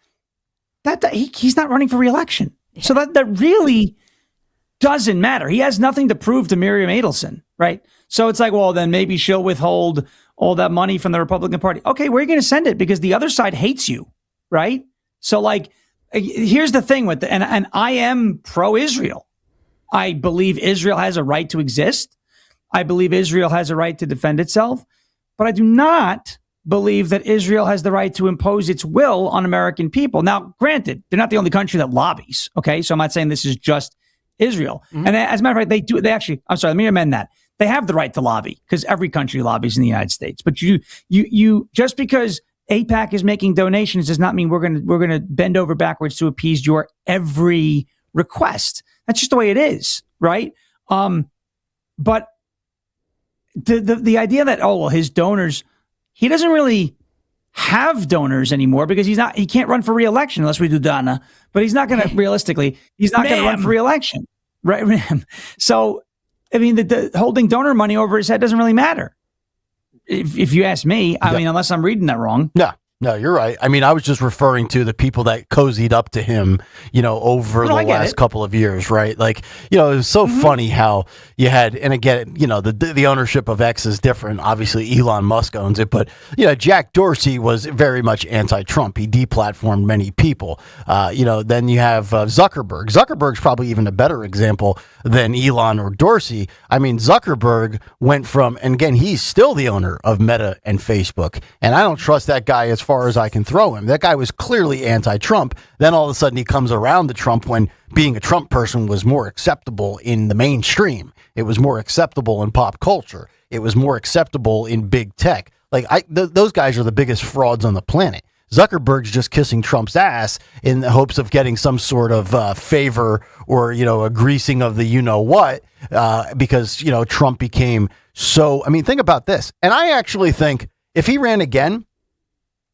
he's not running for re-election. So that really doesn't matter. He has nothing to prove to Miriam Adelson, right? So it's like, well, then maybe she'll withhold all that money from the Republican Party. Okay, where are you going to send it? Because the other side hates you, right? So like, here's the thing with and I am pro-Israel. I believe Israel has a right to exist. I believe Israel has a right to defend itself. But I do not believe that Israel has the right to impose its will on American people. Now, granted, they're not the only country that lobbies. Okay. So I'm not saying this is just Israel. Mm-hmm. And as a matter of fact, let me amend that. They have the right to lobby because every country lobbies in the United States. But you just because AIPAC is making donations does not mean we're going to bend over backwards to appease your every request. That's just the way it is. Right. But the idea that, his donors, he doesn't really have donors anymore because he can't run for re-election unless we do Donna, but he's not going to, realistically, he's not going to run for re-election. Right. So, I mean, the holding donor money over his head doesn't really matter. If you ask me, I mean, unless I'm reading that wrong. No, you're right. I mean, I was just referring to the people that cozied up to him, over the last couple of years, right? Like, it was so funny how you had, and again, the ownership of X is different. Obviously, Elon Musk owns it, but, Jack Dorsey was very much anti-Trump. He deplatformed many people. Then you have Zuckerberg. Zuckerberg's probably even a better example than Elon or Dorsey. I mean, Zuckerberg went from, and again, he's still the owner of Meta and Facebook, and I don't trust that guy as far as I can throw him. That guy was clearly anti-Trump. Then all of a sudden he comes around to Trump when being a Trump person was more acceptable in the mainstream. It was more acceptable in pop culture. It was more acceptable in big tech. Like those guys are the biggest frauds on the planet. Zuckerberg's just kissing Trump's ass in the hopes of getting some sort of favor or, a greasing of the you-know-what because, Trump became so... I mean, think about this. And I actually think if he ran again,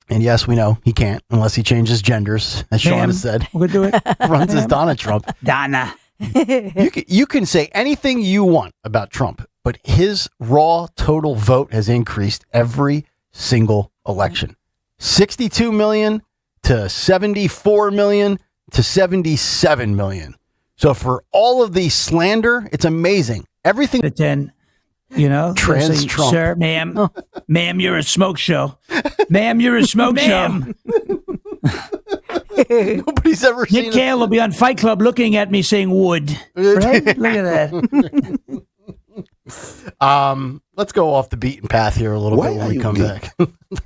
and yes, we know he can't unless he changes genders, as Sean has said. We'll do it. Runs as Donna Trump. Donna. You can say anything you want about Trump, but his raw total vote has increased every single election. 62 million to 74 million to 77 million. So for all of the slander, it's amazing. Everything. The 10. Trans Trump. Sir, ma'am, you're a smoke show. Ma'am, you're a smoke show. Nobody's ever seen Nick Kayal will be on Fight Club looking at me saying wood. Right? Look at that. Let's go off the beaten path here a little bit when we come back.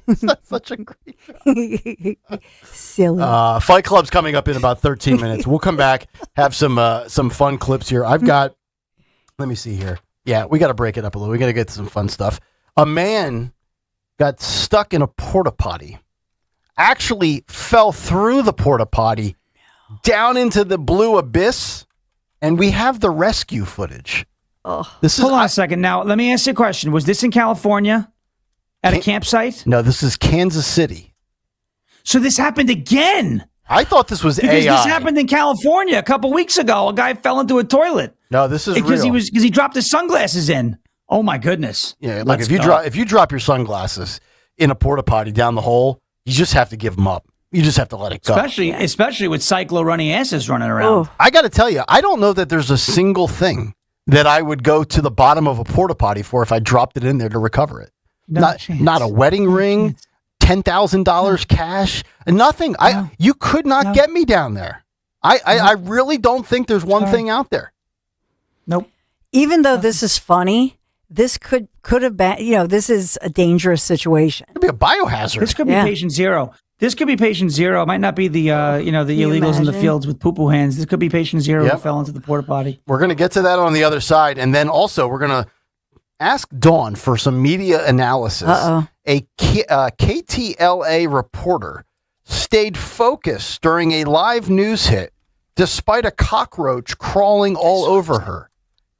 That's such a great show. Silly. Fight Club's coming up in about 13 minutes. We'll come back, have some fun clips here. I've got, let me see here. Yeah, we got to break it up a little. We got to get to some fun stuff. A man got stuck in a porta potty, actually fell through the porta potty down into the blue abyss, and we have the rescue footage. Oh, hold on a second. Now, let me ask you a question. Was this in California? At a campsite? No, this is Kansas City. So this happened again. I thought this was because AI. This happened in California a couple weeks ago. A guy fell into a toilet. No, this is because real. because he dropped his sunglasses in. Oh my goodness. Yeah, like if you drop your sunglasses in a porta potty down the hole, you just have to give them up. You just have to let it go. Especially with cyclo running asses running around. I got to tell you, I don't know that there's a single thing that I would go to the bottom of a porta potty for if I dropped it in there to recover it. Not a wedding ring, $10,000 cash, nothing. You could not get me down there. I really don't think there's one thing out there. Nope. Even though this is funny, this could have been, this is a dangerous situation. It could be a biohazard. This could be patient zero. This could be patient zero. It might not be the the illegals in the fields with poo-poo hands. This could be patient zero who fell into the porta potty. We're going to get to that on the other side. And then also we're going to ask Dawn for some media analysis. A KTLA reporter stayed focused during a live news hit despite a cockroach crawling all over her.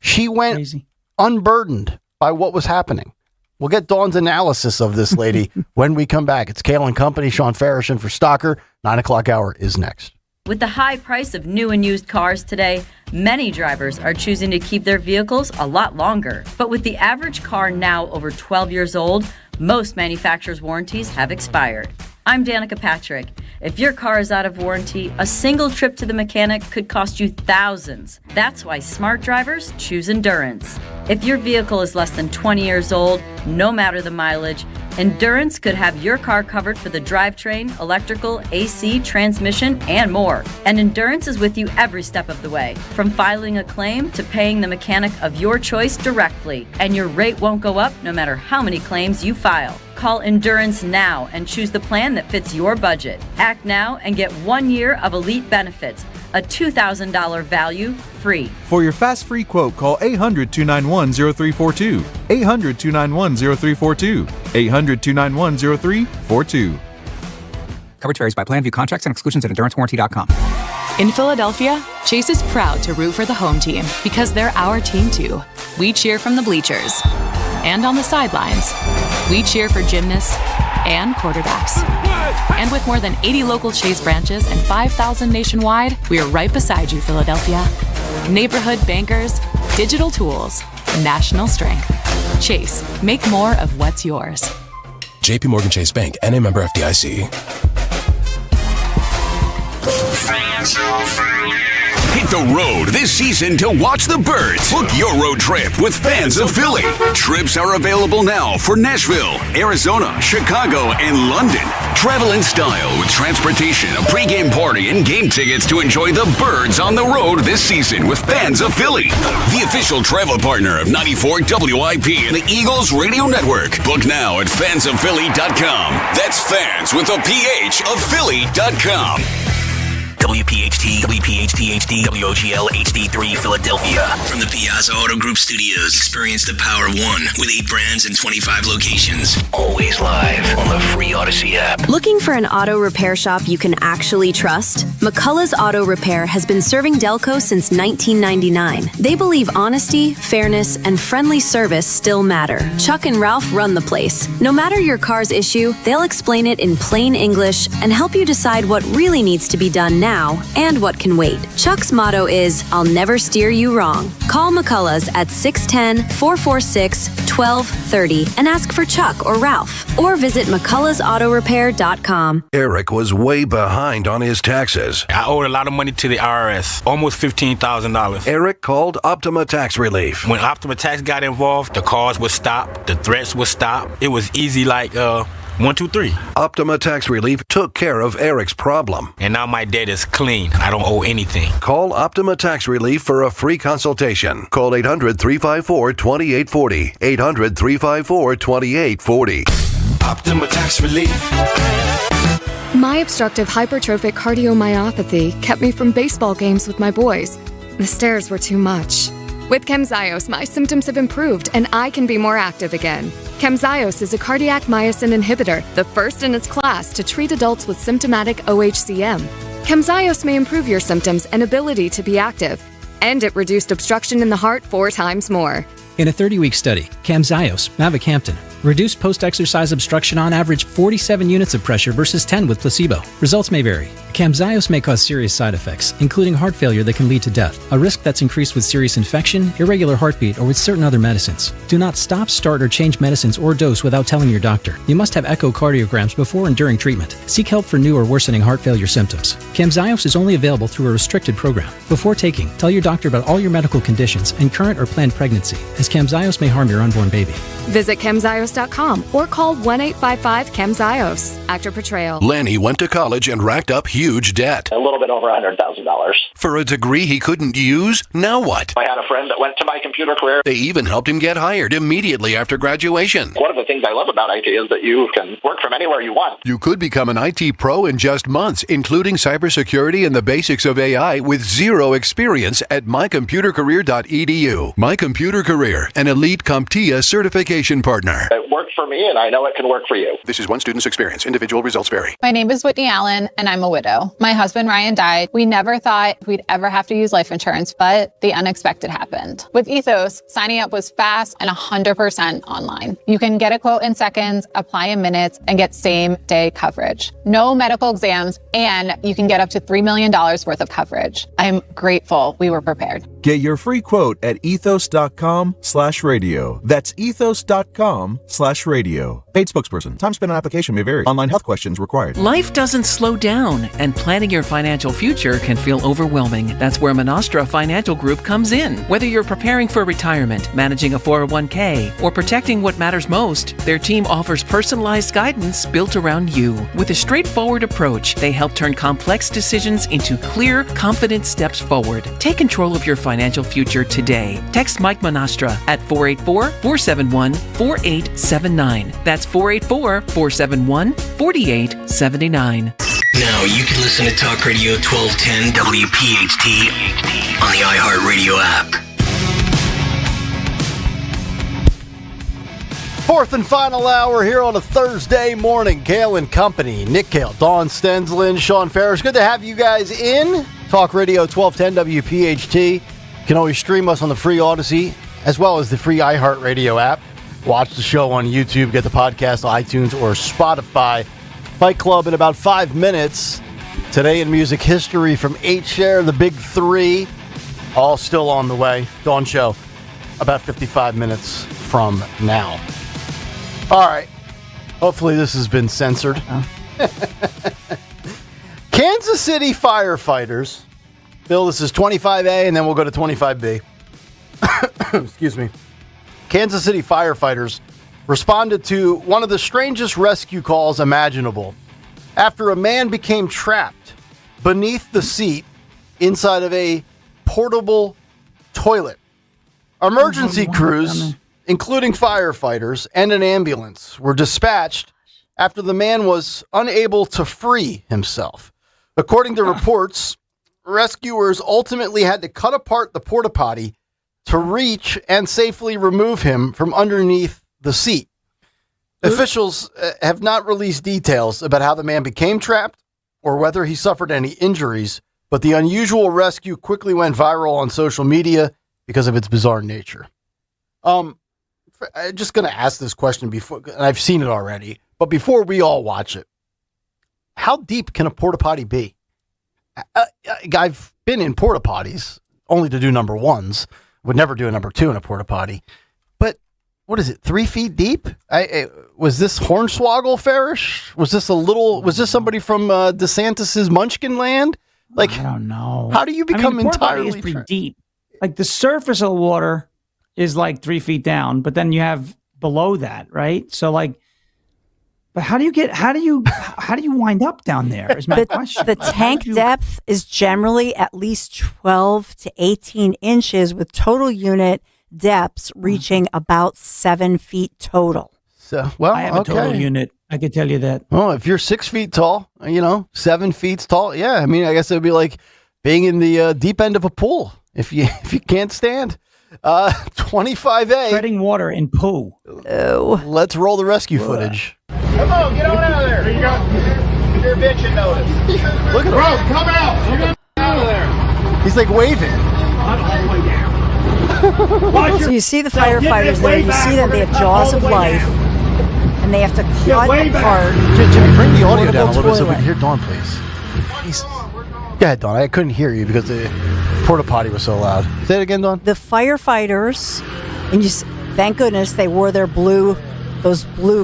She went unburdened by what was happening. We'll get Dawn's analysis of this lady when we come back. It's Kayal and Company, Sean Farish in for Stalker. 9 o'clock hour is next. With the high price of new and used cars today, many drivers are choosing to keep their vehicles a lot longer. But with the average car now over 12 years old, most manufacturers' warranties have expired. I'm Danica Patrick. If your car is out of warranty, a single trip to the mechanic could cost you thousands. That's why smart drivers choose Endurance. If your vehicle is less than 20 years old, no matter the mileage, Endurance could have your car covered for the drivetrain, electrical, AC, transmission, and more. And Endurance is with you every step of the way, from filing a claim to paying the mechanic of your choice directly. And your rate won't go up no matter how many claims you file. Call Endurance now and choose the plan that fits your budget. Act now and get 1 year of elite benefits, a $2,000 value free. For your fast free quote, call 800-291-0342. 800-291-0342. 800-291-0342. Coverage varies by plan. View contracts and exclusions at endurancewarranty.com. In Philadelphia, Chase is proud to root for the home team because they're our team too. We cheer from the bleachers and on the sidelines. We cheer for gymnasts and quarterbacks. And with more than 80 local Chase branches and 5,000 nationwide, we are right beside you, Philadelphia. Neighborhood bankers, digital tools, national strength. Chase, make more of what's yours. JP Morgan Chase Bank, N.A. member FDIC. Hit the road this season to watch the Birds. Book your road trip with Fans of Philly. Trips are available now for Nashville, Arizona, Chicago, and London. Travel in style with transportation, a pregame party, and game tickets to enjoy the Birds on the road this season with Fans of Philly. The official travel partner of 94 WIP and the Eagles Radio Network. Book now at fansofphilly.com. That's fans with a PH of Philly.com. WPHT, WPHT HD, WOGL HD3 Philadelphia. From the Piazza Auto Group Studios, experience the power of one with 8 brands and 25 locations. Always live on the free Odyssey app. Looking for an auto repair shop you can actually trust? McCullough's Auto Repair has been serving Delco since 1999. They believe honesty, fairness, and friendly service still matter. Chuck and Ralph run the place. No matter your car's issue, they'll explain it in plain English and help you decide what really needs to be done now and what can wait. Chuck's motto is, I'll never steer you wrong. Call McCullough's at 610-446-1230 and ask for Chuck or Ralph. Or visit McCulloughsAutorepair.com. Eric was way behind on his taxes. I owed a lot of money to the IRS, almost $15,000. Eric called Optima Tax Relief. When Optima Tax got involved, the calls would stop, the threats would stop. It was easy like 1, 2, 3. Optima Tax Relief took care of Eric's problem. And now my debt is clean. I don't owe anything. Call Optima Tax Relief for a free consultation. Call 800-354-2840. 800-354-2840. Optima Tax Relief. My obstructive hypertrophic cardiomyopathy kept me from baseball games with my boys. The stairs were too much. With Camzyos, my symptoms have improved and I can be more active again. Camzyos is a cardiac myosin inhibitor, the first in its class to treat adults with symptomatic OHCM. Camzyos may improve your symptoms and ability to be active, and it reduced obstruction in the heart 4 times more. In a 30-week study, Camzyos, mavacamten, Reduced post-exercise obstruction on average 47 units of pressure versus 10 with placebo. Results may vary. Camzyos may cause serious side effects, including heart failure that can lead to death, a risk that's increased with serious infection, irregular heartbeat, or with certain other medicines. Do not stop, start, or change medicines or dose without telling your doctor. You must have echocardiograms before and during treatment. Seek help for new or worsening heart failure symptoms. Camzyos is only available through a restricted program. Before taking, tell your doctor about all your medical conditions and current or planned pregnancy, as Camzyos may harm your unborn baby. Visit Camzyos.com or call 1-855-CAMZYOS. Actor portrayal. Lanny went to college and racked up huge debt. A little bit over $100,000. For a degree he couldn't use? Now what? I had a friend that went to my computer career. They even helped him get hired immediately after graduation. One of the things I love about IT is that you can work from anywhere you want. You could become an IT pro in just months, including cybersecurity and the basics of AI with zero experience at mycomputercareer.edu. My Computer Career, an elite CompTIA certification partner. It worked for me, and I know it can work for you. This is one student's experience. Individual results vary. My name is Whitney Allen, and I'm a widow. My husband, Ryan, died. We never thought we'd ever have to use life insurance, but the unexpected happened. With Ethos, signing up was fast and 100% online. You can get a quote in seconds, apply in minutes, and get same-day coverage. No medical exams, and you can get up to $3 million worth of coverage. I'm grateful we were prepared. Get your free quote at ethos.com/radio. That's ethos.com/radio. Paid spokesperson. Time spent on application may vary. Online health questions required. Life doesn't slow down, and planning your financial future can feel overwhelming. That's where Monastra Financial Group comes in. Whether you're preparing for retirement, managing a 401k, or protecting what matters most, their team offers personalized guidance built around you. With a straightforward approach, they help turn complex decisions into clear, confident steps forward. Take control of your financial future today. Text Mike Monastra at 484-471-4879. That's 484-471-4879. Now you can listen to Talk Radio 1210 WPHT on the iHeartRadio app. Fourth and final hour here on a Thursday morning. Kayal and Company. Nick Kayal, Dawn Stenslin, Sean Ferris. Good to have you guys in. Talk Radio 1210 WPHT. You can always stream us on the free Odyssey as well as the free iHeartRadio app. Watch the show on YouTube. Get the podcast on iTunes or Spotify. Fight Club in about 5 minutes. Today in music history from 8Share, the Big Three. All still on the way. Dawn Show about 55 minutes from now. All right. Hopefully this has been censored. Kansas City firefighters. Bill, this is 25A, and then we'll go to 25B. Excuse me. Kansas City firefighters responded to one of the strangest rescue calls imaginable after a man became trapped beneath the seat inside of a portable toilet. Emergency crews, including firefighters and an ambulance, were dispatched after the man was unable to free himself. According to reports, rescuers ultimately had to cut apart the porta potty to reach and safely remove him from underneath the seat. Officials have not released details about how the man became trapped or whether he suffered any injuries, but the unusual rescue quickly went viral on social media because of its bizarre nature. I'm just going to ask this question before, and I've seen it already, but before we all watch it, how deep can a porta potty be? I've been in porta potties only to do number ones. Would never do a number two in a porta potty. But what is it? 3 feet deep? Was this Hornswoggle Farish? Was this somebody from DeSantis's Munchkin Land? Like, I don't know. How do you become porta potty entirely is pretty deep? Like the surface of the water is like 3 feet down, but then you have below that, right? So like, but how do you wind up down there is my question. The tank depth is generally at least 12 to 18 inches with total unit depths reaching about 7 feet total. So, well, I have a total unit. I can tell you that. Well, if you're 6 feet tall, 7 feet tall, yeah. I mean, I guess it would be like being in the deep end of a pool if you can't stand. 25A. Treading water in poo. Oh. Let's roll the rescue footage. Come on, get on out of there. You got your eviction notice. Look at him. Bro, come out. Get out of there. He's like waving. I'm all the way down. So you see the firefighters there. You see that they have jaws of life. and they have to cut apart. Jimmy, bring the audio down a little bit so we toilet. can hear Dawn, please. Jesus. Go ahead, Dawn. I couldn't hear you because the porta potty was so loud. Say it again, Dawn. The firefighters, and thank goodness they wore those blue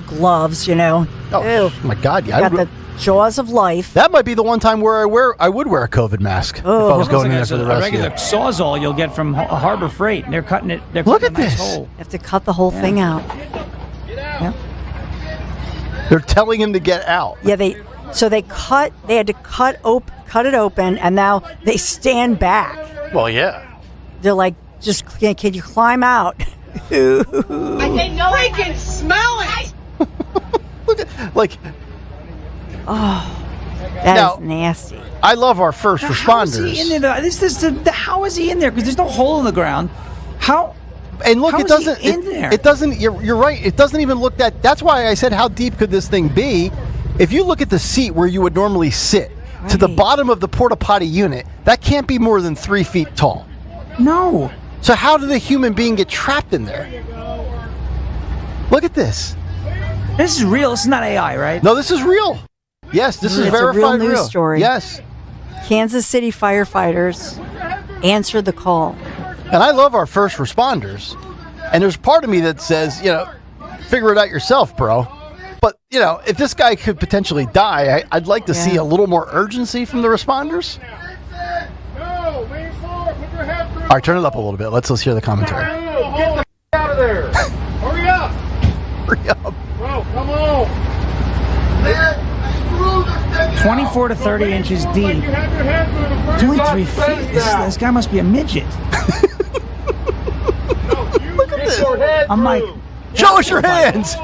gloves, Oh, my God. Yeah, got the jaws of life. that might be the one time where I would wear a COVID mask if I was going in there for the a rescue. regular sawzall you'll get from Harbor Freight, and they're cutting it. They're Look cutting at a nice this. hole. You have to cut the whole thing out. They're telling him to get out. Yeah, they had to cut it open, and now they stand back. Well, yeah. They're like, just can you climb out? I can freaking smell it. Look at, like, that is nasty. I love our first How is responders. he in there? How is he in there? Because there's no hole in the ground. How? And look, How it is he doesn't. in there? It doesn't. You're right. It doesn't even look that. That's why I said, how deep could this thing be? If you look at the seat where you would normally sit to the bottom of the porta potty unit, that can't be more than 3 feet tall. No. So how did a human being get trapped in there? Look at this. This is real. This is not AI, right? No, this is real. Yes, this is It's verified a real news story. Yes. Kansas City firefighters answered the call. And I love our first responders. And there's part of me that says, figure it out yourself, bro. But, if this guy could potentially die, I'd like to see a little more urgency from the responders. All right, turn it up a little bit. Let's hear the commentary. Get the out of there. Hurry up. Hurry up. Bro, come on. 24 to 30 inches deep. It's only 3 feet. This guy must be a midget. Look at this. I'm like, show us your hands.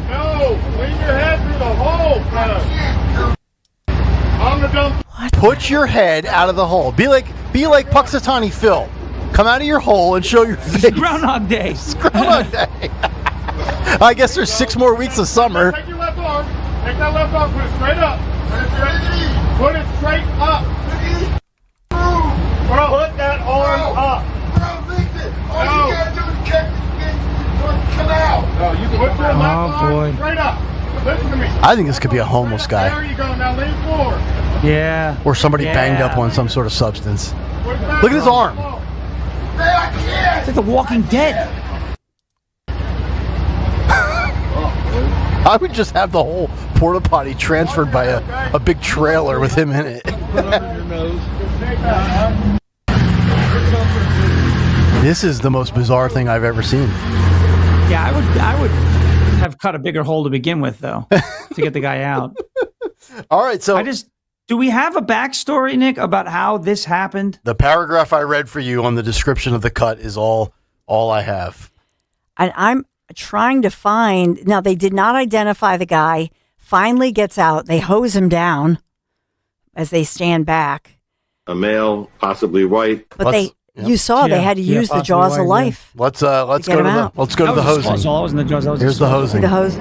No, lean your head through the hole, brother. On the dump. Put your head out of the hole. Be like Puxatawny Phil. Come out of your hole and show your face. Groundhog Day. It's Groundhog Day. I guess there's 6 more weeks of summer. Take your left arm. Take that left arm. Put it straight up. Put it straight up. Bro, put that arm up. All you gotta do is kick come out. No, you can put your left arm straight up. Listen to me. I think this could be a homeless guy. There you go. Now lean forward. Yeah. Or somebody banged up on some sort of substance. Look at his arm. It's like The Walking Dead. I would just have the whole porta potty transferred by a big trailer with him in it. This is the most bizarre thing I've ever seen. Yeah, I would have cut a bigger hole to begin with, though, to get the guy out. All right, so do we have a backstory, Nick, about how this happened? The paragraph I read for you on the description of the cut is all I have. And I'm trying to find. Now, they did not identify the guy. Finally gets out. They hose him down as they stand back. A male, possibly white. But you saw they had to use the jaws of life. Let's go to the hosing. Here's the hosing. The hose.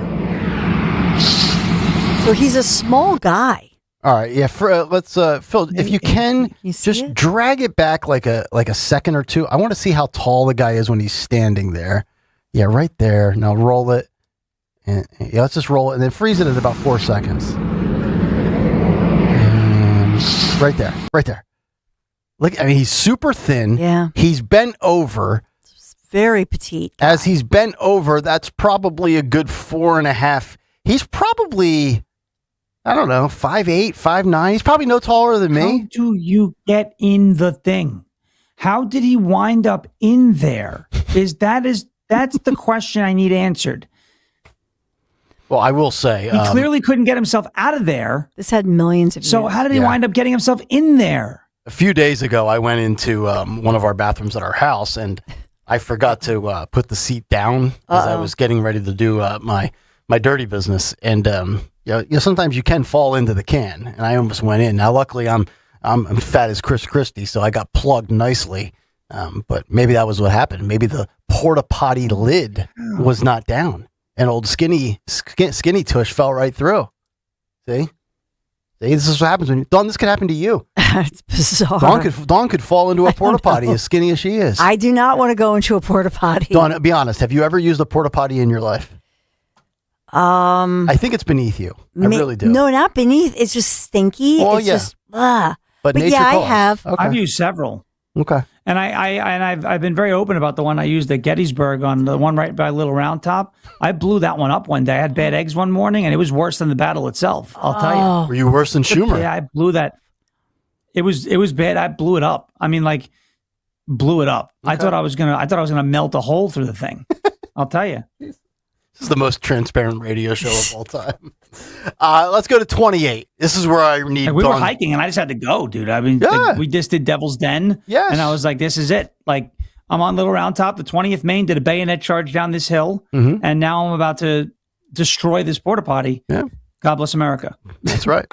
So he's a small guy. All right, yeah. Let's Phil, if you can, just drag it back like a second or two. I want to see how tall the guy is when he's standing there. Yeah, right there. Now roll it, and let's just roll it, and then freeze it at about 4 seconds. And right there. Look, I mean, he's super thin. Yeah. He's bent over. Very petite. As he's bent over, that's probably a good 4.5. He's probably, I don't know, 5'8", 5'9". He's probably no taller than me. How do you get in the thing? How did he wind up in there? That's the question I need answered. Well, I will say he clearly couldn't get himself out of there. This had millions of views. So how did he wind up getting himself in there? A few days ago, I went into one of our bathrooms at our house, and I forgot to put the seat down as I was getting ready to do my dirty business. And sometimes you can fall into the can, and I almost went in. Now, luckily, I'm fat as Chris Christie, so I got plugged nicely. But maybe that was what happened. Maybe the porta potty lid was not down, and old skinny tush fell right through. See, this is what happens when Dawn. This could happen to you. It's bizarre. Dawn could fall into a porta potty as skinny as she is. I do not want to go into a porta potty. Dawn, be honest. Have you ever used a porta potty in your life? I think it's beneath you. I really do. No, not beneath. It's just stinky. Well, It's yeah. just, ugh. But But nature yeah, I calls. have. Okay. I've used several. Okay. And I've been very open about the one I used at Gettysburg on the one right by Little Round Top. I blew that one up one day. I had bad eggs one morning, and it was worse than the battle itself. I'll tell you. Were you worse than Schumer? Yeah, I blew that. It was bad. I blew it up. I mean, like, blew it up. I thought I was gonna melt a hole through the thing. I'll tell you. This is the most transparent radio show of all time. Let's go to 28. This is where I need. We were Dawn. hiking, and I just had to go, dude. I mean, Yeah. we just did Devil's Den. Yes. And I was like, this is it. Like, I'm on Little Round Top, the 20th Maine, did a bayonet charge down this hill, and now I'm about to destroy this porta potty. Yeah. God bless America. That's right.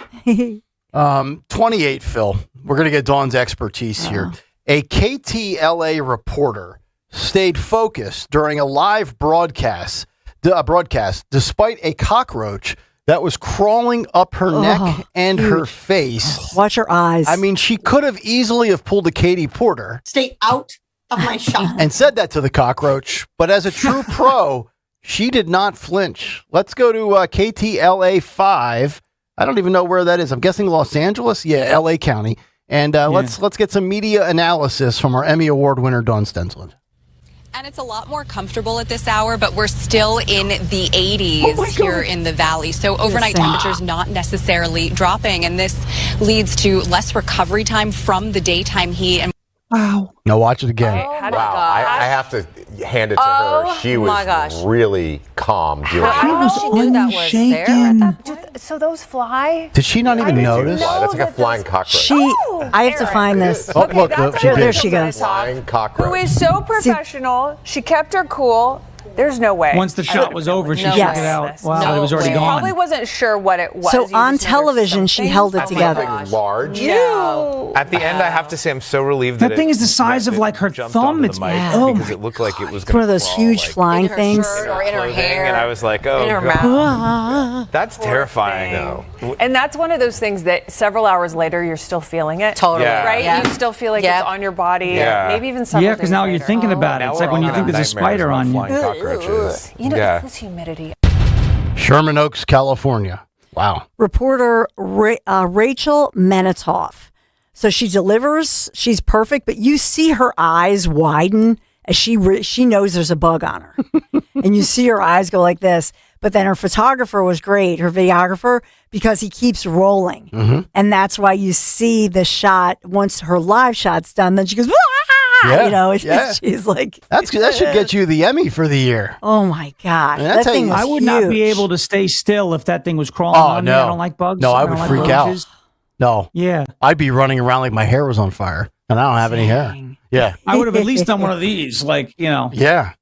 28, Phil. We're going to get Dawn's expertise here. A KTLA reporter stayed focused during a live broadcast despite a cockroach that was crawling up her neck and her face. Watch her eyes. I mean, she could have easily have pulled a Katie Porter. Stay out of my shop. And said that to the cockroach, but as a true pro, she did not flinch. Let's go to KTLA 5. I don't even know where that is. I'm guessing Los Angeles. Yeah, LA County. And let's get some media analysis from our Emmy Award winner, Dawn Stensland. And it's a lot more comfortable at this hour, but we're still in the 80s here in the valley. So overnight temperatures not necessarily dropping, and this leads to less recovery time from the daytime heat. And Wow. Now watch it again. Wow, I have to hand it to her. She was really calm doing I don't know if she knew that was there at that point. So those fly? Did she not even notice? That's like a flying cockroach. I have to find this. Oh, look, there she goes. Flying cockroach. Who is so professional. She kept her cool. There's no way. Once the shot was over, she took it out. Wow, it was already She gone. probably wasn't sure what it was. So on television, she held it together. Large. No. At the end, I have to say, I'm so relieved That thing is the size of like her thumb. It's because it looked like it was It's one of those huge like, flying things. Or in her hair. and I was like, oh, in her God. mouth. That's terrifying. And that's one of those things that several hours later you're still feeling it. Totally. Yeah. Right? Yeah. You still feel like it's on your body. Yeah. Maybe even several Yeah, because now you're thinking about it. It's like when you think there's a spider on you. Flying cockroaches. You know, Yeah. it's this humidity. Sherman Oaks, California. Wow. Reporter Rachel Menitoff. So she delivers. She's perfect, but you see her eyes widen as she knows there's a bug on her, and you see her eyes go like this. But then her photographer was great, her videographer, because he keeps rolling, and that's why you see the shot once her live shot's done. Then she goes, Yeah, you know, she's like, that should get you the Emmy for the year. oh my gosh, And that's that how thing you- was I would not be huge. able to stay still if that thing was crawling on me. I don't like bugs. No, I don't would like freak out. roaches. No. Yeah. I'd be running around like my hair was on fire, and I don't have any hair. Yeah. I would have at least done one of these, like, you know. Yeah.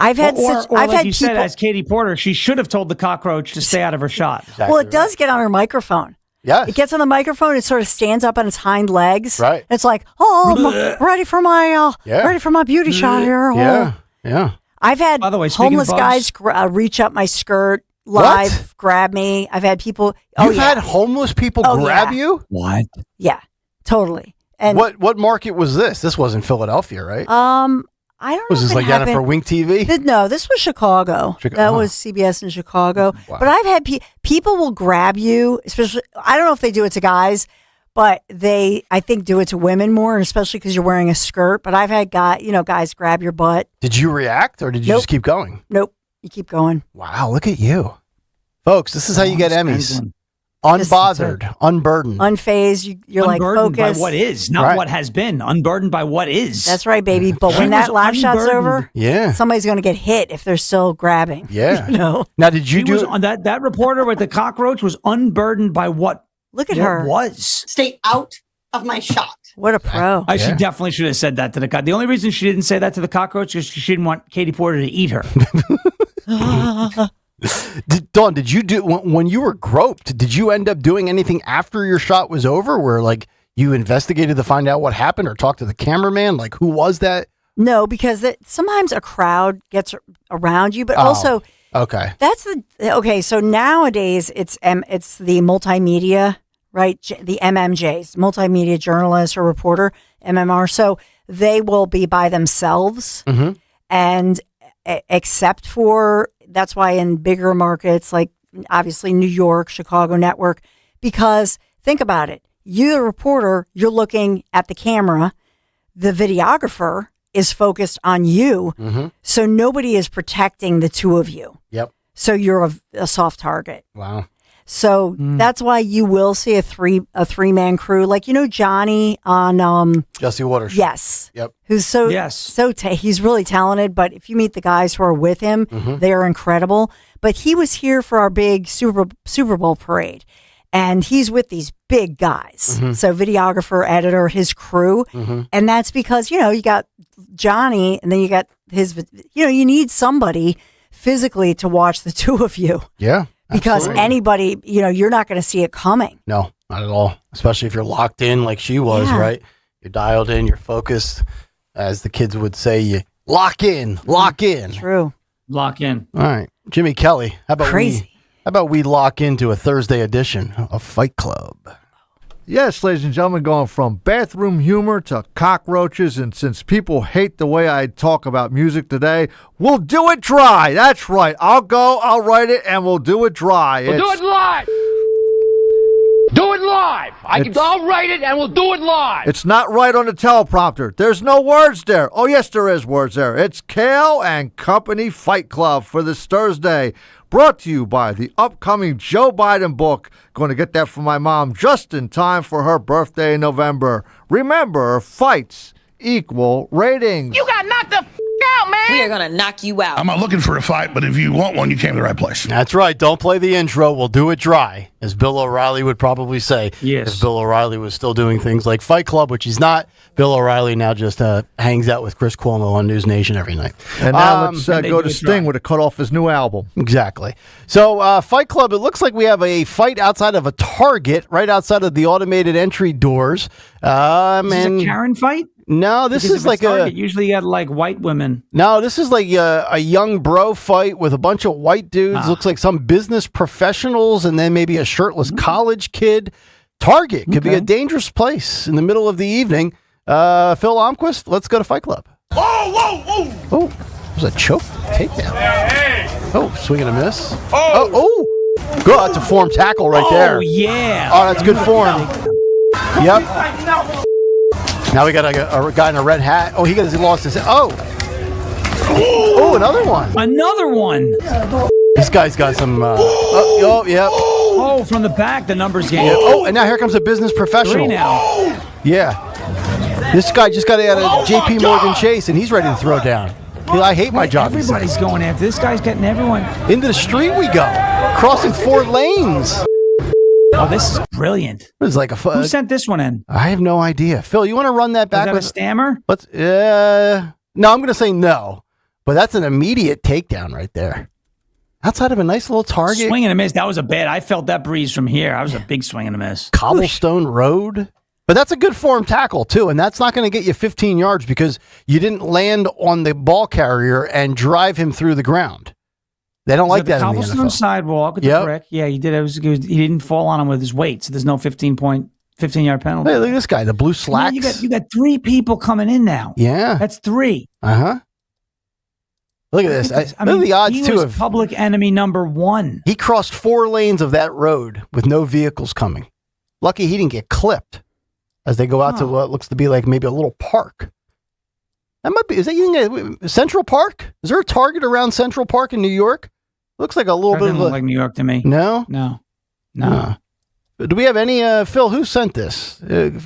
I've had or I've like had you people. said, as Katie Porter, she should have told the cockroach to stay out of her shot. Well, it does get on her microphone. Yes. It gets on the microphone. It sort of stands up on its hind legs. Right. It's like, ready for my beauty shot here. Yeah. Yeah. I've had By the way, speaking homeless of guys reach up my skirt live, grab me. I've had people. You've had homeless people grab you? What? Yeah, totally. And what market was this? This wasn't Philadelphia, right? I don't know. Was if this it like down happened- for Wink TV? No, this was Chicago. That was CBS in Chicago. But I've had people will grab you, especially. I don't know if they do it to guys, but they I think do it to women more, and especially because you're wearing a skirt. But I've had guys grab your butt. Did you react or did you just keep going? Nope, you keep going. Wow, look at you. Folks, this is how you get Emmys. Unbothered, unburdened. Unfazed. You're like Unburdened by focused. what is, not what has been. Unburdened by what is. That's right, baby. But She when that was live shot's unburdened. over, Yeah. somebody's going to get hit if they're still grabbing. Yeah. You know? Now, did you She was on that reporter with the cockroach was unburdened by what? Look at what her. Was. Stay out of my shot. What a pro. She definitely should have said that to the cockroach. The only reason she didn't say that to the cockroach is she didn't want Katie Porter to eat her. Dawn, did you do when you were groped? Did you end up doing anything after your shot was over, where like you investigated to find out what happened, or talked to the cameraman? Like, who was that? No, because sometimes a crowd gets around you, but also okay. Okay, so nowadays it's the multimedia, right? The MMJs, multimedia journalist or reporter, MMR. So they will be by themselves, and except for, that's why in bigger markets like obviously New York, Chicago network, because think about it. You, the reporter, you're looking at the camera. The videographer is focused on you. Mm-hmm. So nobody is protecting the two of you. Yep. So you're a soft target. Wow. So that's why you will see a three-man crew. Like, Johnny on Jesse Waters. Yes. Yep. Who's he's really talented, but if you meet the guys who are with him, they are incredible. But he was here for our big Super Bowl parade. And he's with these big guys. So videographer, editor, his crew. And that's because, you got Johnny and then you got his, you need somebody physically to watch the two of you. Yeah. Because absolutely. anybody, you're not going to see it coming. No, not at all. Especially if you're locked in like she was, right? You're dialed in, you're focused. As the kids would say, you lock in, lock in. True. Lock in. All right. Jimmy Kelly, how about we lock into a Thursday edition of Fight Club? Yes, ladies and gentlemen, going from bathroom humor to cockroaches, and since people hate the way I talk about music today, we'll do it dry. That's right. I'll write it, and we'll do it dry. We'll do it live. Do it live. I'll write it, and we'll do it live. It's not right on the teleprompter. There's no words there. Oh, yes, there is words there. It's Kayal and Company Fight Club for this Thursday. Brought to you by the upcoming Joe Biden book. Going to get that for my mom just in time for her birthday in November. Remember, fights equal ratings. You got knocked the out, man. We are going to knock you out. I'm not looking for a fight, but if you want one, you came to the right place. That's right. Don't play the intro. We'll do it dry, as Bill O'Reilly would probably say. Yes. If Bill O'Reilly was still doing things like Fight Club, which he's not. Bill O'Reilly now just hangs out with Chris Cuomo on News Nation every night. And now let's go to Sting with a cut off his new album. Exactly. So Fight Club, it looks like we have a fight outside of a Target, right outside of the automated entry doors. Is this a Karen fight? No, this is like Target, usually you got like white women. No, this is like a young bro fight with a bunch of white dudes. Looks like some business professionals and then maybe a shirtless college kid. Target could be a dangerous place in the middle of the evening. Phil Almquist, let's go to Fight Club. Oh, there's a choke takedown. Oh, swing and a miss. Oh, good. That's a form tackle right there. Oh, yeah. Oh, that's good form. Yep. Now we got a guy in a red hat. Oh, he lost his head. Oh, another one. Another one. This guy's got some. Yep. Oh, from the back, the numbers game. Yep. Oh, and now here comes a business professional. 3 now. Yeah. This guy just got out of J.P. Morgan Chase, and he's ready to throw down. I hate my job. Everybody's going after this guy's getting everyone. Into the street we go, crossing 4 lanes. Oh, this is brilliant. It was like Who sent this one in? I have no idea. Phil, you want to run that back? Is that a stammer? Let's. No, I'm going to say no. But that's an immediate takedown right there. Outside of a nice little Target. Swing and a miss. That was a bad. I felt that breeze from here. I was a big swing and a miss. Cobblestone Road. But that's a good form tackle, too. And that's not going to get you 15 yards because you didn't land on the ball carrier and drive him through the ground. They don't like that in the NFL. Cobblestone sidewalk with the brick. Yeah, he did. He didn't fall on him with his weight, so there's no 15-yard penalty. Hey, look at this guy, the blue slacks. You got 3 people coming in now. Yeah. That's 3. Uh-huh. Look at this. Look at the odds, he was public enemy number 1. He crossed 4 lanes of that road with no vehicles coming. Lucky he didn't get clipped as they go out to what looks to be like maybe a little park. That might be. Is that Central Park? Is there a Target around Central Park in New York? Looks like a little bit of look like New York to me. No? No. Do we have any, Phil, who sent this?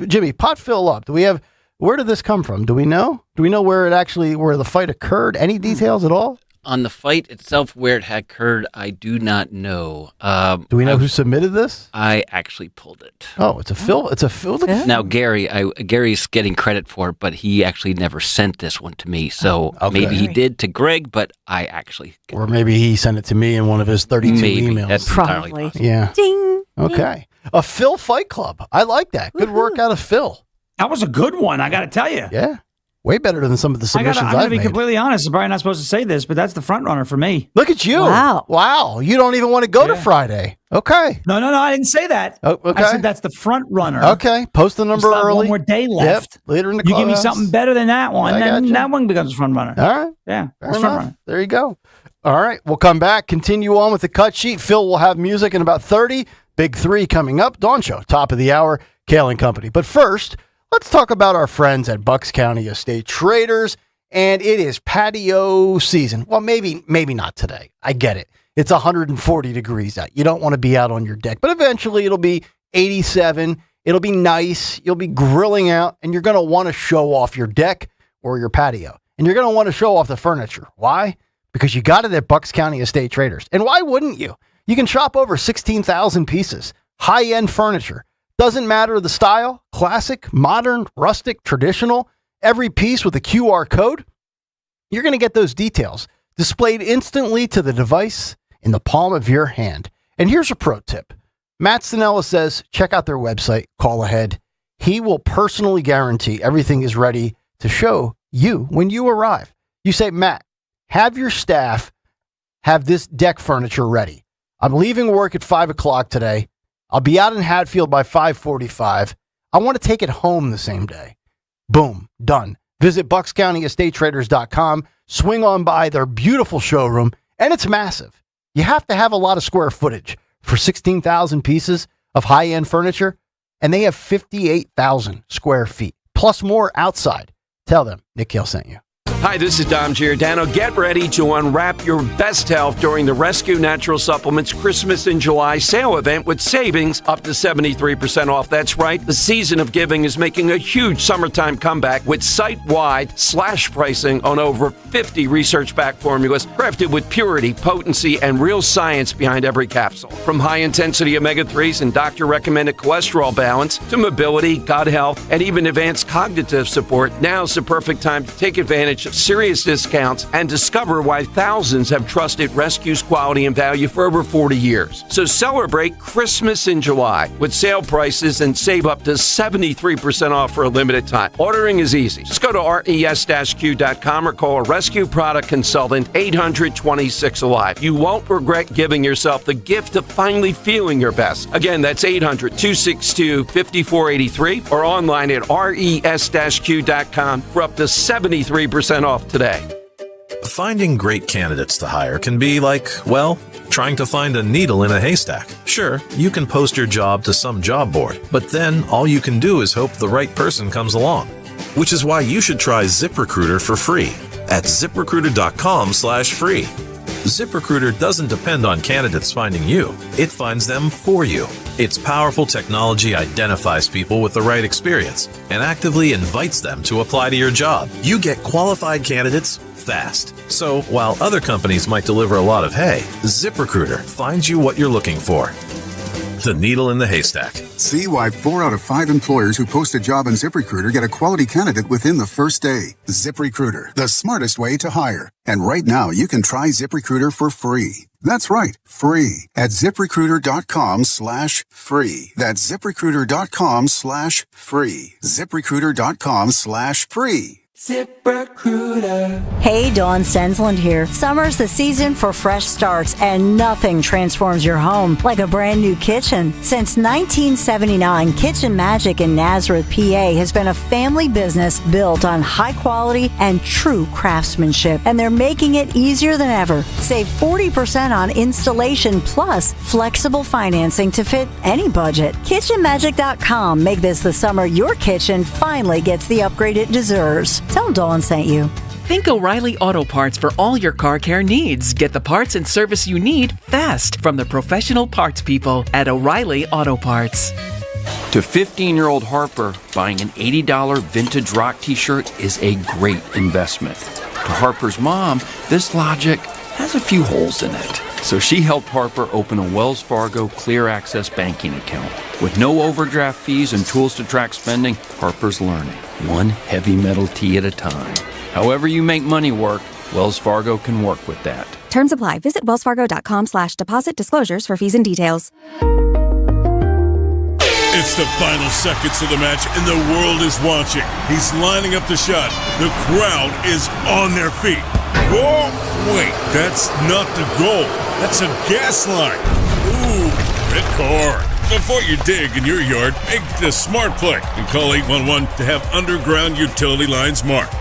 Jimmy, pot Phil up. Where did this come from? Do we know? Do we know where the fight occurred? Any details at all? On the fight itself, where it had occurred, I do not know. Do we know who submitted this? I actually pulled it. Oh, it's a Phil. It's a Phil. Now, Gary's getting credit for it, but he actually never sent this one to me. So maybe he did to Greg, but I actually. Or maybe he sent it to me in one of his 32 emails. That's probably. Yeah. Ding. Okay. A Phil Fight Club. I like that. Good work out of Phil. That was a good one, I got to tell you. Yeah. Way better than some of the submissions I'm going to be made. completely honest. I'm probably not supposed to say this, but that's the front runner for me. Look at you. Wow. You don't even want to go to Friday. Okay. No, I didn't say that. Oh, okay. I said that's the front runner. Okay. Post the number early. One more day left. Yep. Later in the You give me clubhouse. something better than that one, then that one becomes front runner. All right. Yeah. Fair That's front enough. runner. There you go. All right. We'll come back, continue on with the cut sheet. Phil will have music in about 30. Big 3 coming up. Dawn Show, top of the hour, Kayal and Company. But first, let's talk about our friends at Bucks County Estate Traders. And it is patio season. Well, maybe not today. I get it. It's 140 degrees out. You don't want to be out on your deck. But eventually it'll be 87. It'll be nice. You'll be grilling out, and you're going to want to show off your deck or your patio. And you're going to want to show off the furniture. Why? Because you got it at Bucks County Estate Traders. And why wouldn't you? You can shop over 16,000 pieces. High-end furniture. Doesn't matter the style. Classic, modern, rustic, traditional. Every piece with a QR code. You're going to get those details displayed instantly to the device in the palm of your hand. And here's a pro tip. Matt Stanella says, check out their website, call ahead. He will personally guarantee everything is ready to show you when you arrive. You say, Matt, have your staff have this deck furniture ready. I'm leaving work at 5 o'clock today. I'll be out in Hatfield by 5:45. I want to take it home the same day. Boom, done. Visit buckscountyestatetraders.com, swing on by their beautiful showroom, and it's massive. You have to have a lot of square footage for 16,000 pieces of high-end furniture, and they have 58,000 square feet, plus more outside. Tell them Nick Kayal sent you. Hi, this is Dom Giordano. Get ready to unwrap your best health during the Rescue Natural Supplements Christmas in July sale event with savings up to 73% off. That's right. The season of giving is making a huge summertime comeback with site-wide slash pricing on over 50 research-backed formulas crafted with purity, potency, and real science behind every capsule. From high-intensity omega-3s and doctor-recommended cholesterol balance to mobility, gut health, and even advanced cognitive support, now's the perfect time to take advantage of serious discounts and discover why thousands have trusted Rescue's quality and value for over 40 years. So celebrate Christmas in July with sale prices and save up to 73% off for a limited time. Ordering is easy. Just go to res-q.com or call a Rescue product consultant 800-26-ALIVE. You won't regret giving yourself the gift of finally feeling your best. Again, that's 800-262-5483 or online at res-q.com for up to 73% off today. Finding great candidates to hire can be like, well, trying to find a needle in a haystack. Sure, you can post your job to some job board, but then all you can do is hope the right person comes along. Which is why you should try ZipRecruiter for free at ZipRecruiter.com/free. ZipRecruiter doesn't depend on candidates finding you. It finds them for you. Its powerful technology identifies people with the right experience and actively invites them to apply to your job. You get qualified candidates fast. So while other companies might deliver a lot of hay, ZipRecruiter finds you what you're looking for. The needle in the haystack. See why 4 out of 5 employers who post a job on ZipRecruiter get a quality candidate within the first day. ZipRecruiter, the smartest way to hire. And right now, you can try ZipRecruiter for free. That's right, free at ZipRecruiter.com/free. That's ZipRecruiter.com/free. ZipRecruiter.com/free. ZipRecruiter. Hey, Dawn Stensland here. Summer's the season for fresh starts, and nothing transforms your home like a brand new kitchen. Since 1979, Kitchen Magic in Nazareth, PA has been a family business built on high quality and true craftsmanship, and they're making it easier than ever. Save 40% on installation plus flexible financing to fit any budget. KitchenMagic.com. Make this the summer your kitchen finally gets the upgrade it deserves. Tell Dawn sent you. Think O'Reilly Auto Parts for all your car care needs. Get the parts and service you need fast from the professional parts people at O'Reilly Auto Parts. To 15-year-old Harper, buying an $80 vintage rock t-shirt is a great investment. To Harper's mom, this logic has a few holes in it. So she helped Harper open a Wells Fargo Clear Access banking account. With no overdraft fees and tools to track spending, Harper's learning, one heavy metal tee at a time. However you make money work, Wells Fargo can work with that. Terms apply. Visit wellsfargo.com/deposit disclosures for fees and details. It's the final seconds of the match, and the world is watching. He's lining up the shot. The crowd is on their feet. Whoa, wait, that's not the goal. That's a gas line. Ooh, red card. Before you dig in your yard, make the smart play and call 811 to have underground utility lines marked.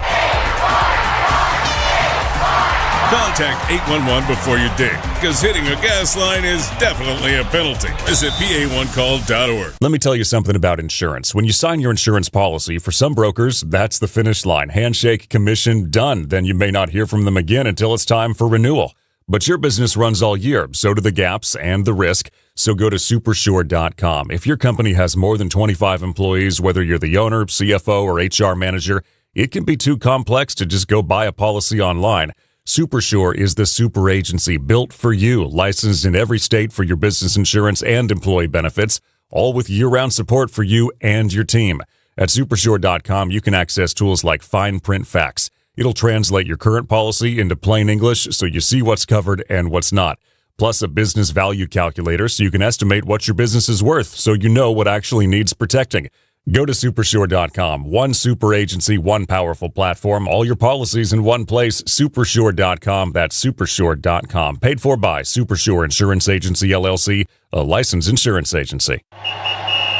Contact 811 before you dig, because hitting a gas line is definitely a penalty. Visit PA1call.org. Let me tell you something about insurance. When you sign your insurance policy, for some brokers, that's the finish line. Handshake, commission, done. Then you may not hear from them again until it's time for renewal. But your business runs all year, so do the gaps and the risk. So go to supersure.com. If your company has more than 25 employees, whether you're the owner, CFO, or HR manager, it can be too complex to just go buy a policy online. Supersure is the super agency built for you, licensed in every state for your business insurance and employee benefits, all with year-round support for you and your team. At supersure.com, you can access tools like fine print facts. It'll translate your current policy into plain English so you see what's covered and what's not. Plus a business value calculator so you can estimate what your business is worth so you know what actually needs protecting. Go to supersure.com. One super agency, one powerful platform, all your policies in one place. Supersure.com. That's supersure.com. Paid for by Supersure Insurance Agency, LLC, a licensed insurance agency.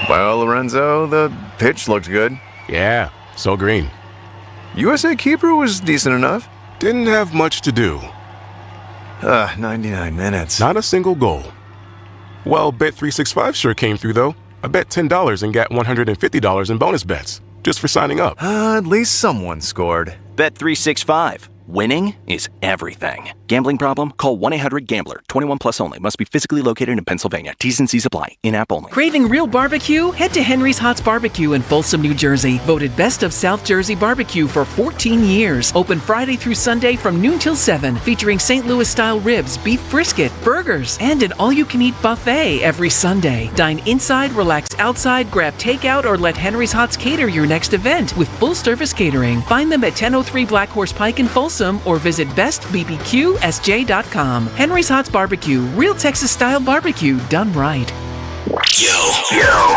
Well, Lorenzo, the pitch looked good. Yeah, so green. USA keeper was decent enough. Didn't have much to do. 99 minutes. Not a single goal. Well, Bet365 sure came through, though. I bet $10 and got $150 in bonus bets just for signing up. At least someone scored. Bet365. Winning is everything. Gambling problem? Call 1-800-GAMBLER. 21 plus only. Must be physically located in Pennsylvania. T's and C's apply. In-app only. Craving real barbecue? Head to Henry's Hots Barbecue in Folsom, New Jersey. Voted Best of South Jersey Barbecue for 14 years. Open Friday through Sunday from noon till 7. Featuring St. Louis-style ribs, beef brisket, burgers, and an all-you-can-eat buffet every Sunday. Dine inside, relax outside, grab takeout, or let Henry's Hots cater your next event with full-service catering. Find them at 1003 Black Horse Pike in Folsom or visit bestbbqsj.com. Henry's Hots Barbecue. Real Texas-style barbecue done right. Yo,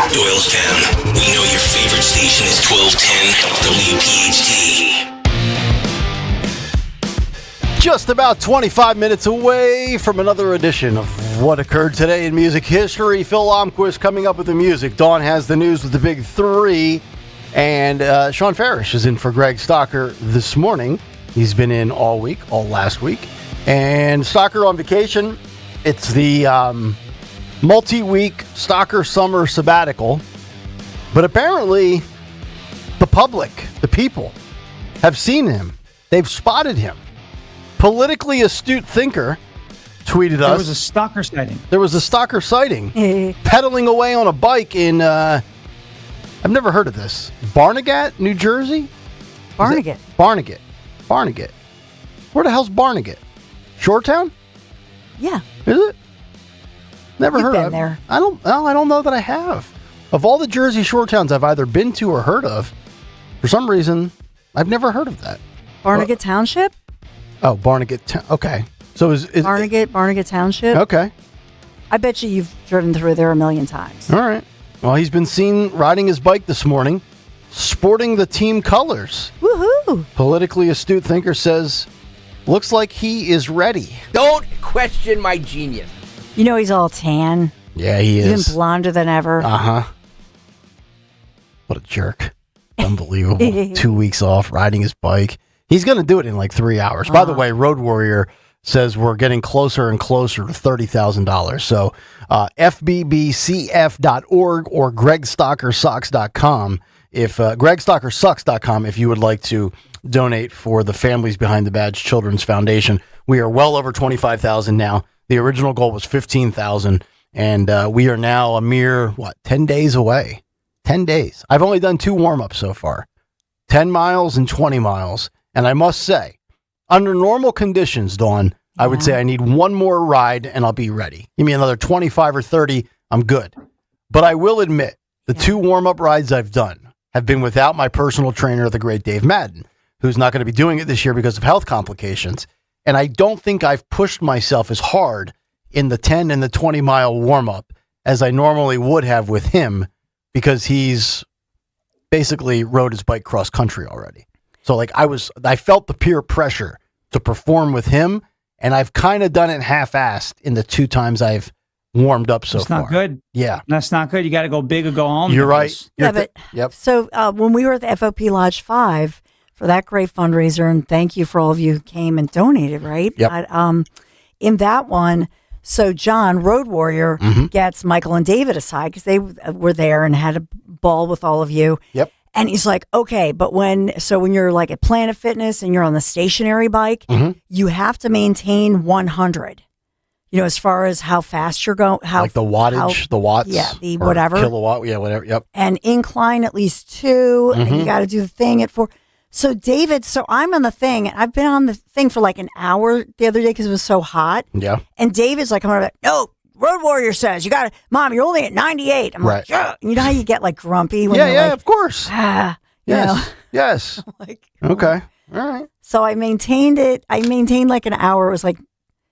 Doylestown. We know your favorite station is 1210 WPHT. Just about 25 minutes away from another edition of What Occurred Today in Music History. Phil Lomquist coming up with the music. Dawn has the news with the big three. And Sean Farish is in for Greg Stocker this morning. He's been in all week, all last week. And Stocker on vacation. It's the multi-week Stocker summer sabbatical. But apparently, the public, the people, have seen him. They've spotted him. Politically astute thinker tweeted us. There was a stalker sighting. There was a stalker sighting. Pedaling away on a bike in, I've never heard of this. Barnegat, New Jersey? Barnegat. Barnegat. Where the hell's Barnegat? Shoretown? Yeah. Is it? Never You've heard been of. there. I don't know that I have. Of all the Jersey shore towns I've either been to or heard of, for some reason, I've never heard of that. Barnegat Township? Oh, Barnegat. Okay. So is Barnegat Township? Okay. I bet you've driven through there a million times. All right. Well, he's been seen riding his bike this morning, sporting the team colors. Woohoo! Politically astute thinker says, looks like he is ready. Don't question my genius. You know he's all tan. Yeah, he is. Even blonder than ever. Uh-huh. What a jerk. Unbelievable. 2 weeks off, riding his bike. He's going to do it in like 3 hours. By the way, Road Warrior says we're getting closer and closer to $30,000. So fbbcf.org or gregstockersocks.com. If gregstockersocks.com, if you would like to donate for the Families Behind the Badge Children's Foundation. We are well over 25,000 now. The original goal was 15,000, and we are now a mere 10 days away. 10 days. I've only done 2 warm-ups so far. 10 miles and 20 miles. And I must say, under normal conditions, Dawn, I would say I need one more ride and I'll be ready. Give me another 25 or 30, I'm good. But I will admit, the 2 warm-up rides I've done have been without my personal trainer, the great Dave Madden, who's not going to be doing it this year because of health complications. And I don't think I've pushed myself as hard in the 10 and the 20-mile warm-up as I normally would have with him because he's basically rode his bike cross country already. So like I felt the peer pressure to perform with him, and I've kind of done it half-assed in the 2 times I've warmed up so far. That's not good. Yeah. That's not good. You got to go big or go home. You're right. Yep. So when we were at the FOP Lodge 5 for that great fundraiser, and thank you for all of you who came and donated, right? Yep. In that one, so John, Road Warrior, gets Michael and David aside because they were there and had a ball with all of you. Yep. And he's like, okay, but when you're like at Planet Fitness and you're on the stationary bike, you have to maintain 100. You know, as far as how fast you're going, how like the wattage, the watts, the whatever kilowatt, whatever. Yep. And incline at least 2, and you got to do the thing at 4. So David, I'm on the thing, and I've been on the thing for like an hour the other day because it was so hot. Yeah. And David's like, no, Road Warrior says you got to, Mom, you're only at 98. I'm like, yeah. You know how you get like grumpy when you're like, of course. You yes, know? yes. Like, okay, all right. So I maintained it. I maintained like an hour. It was like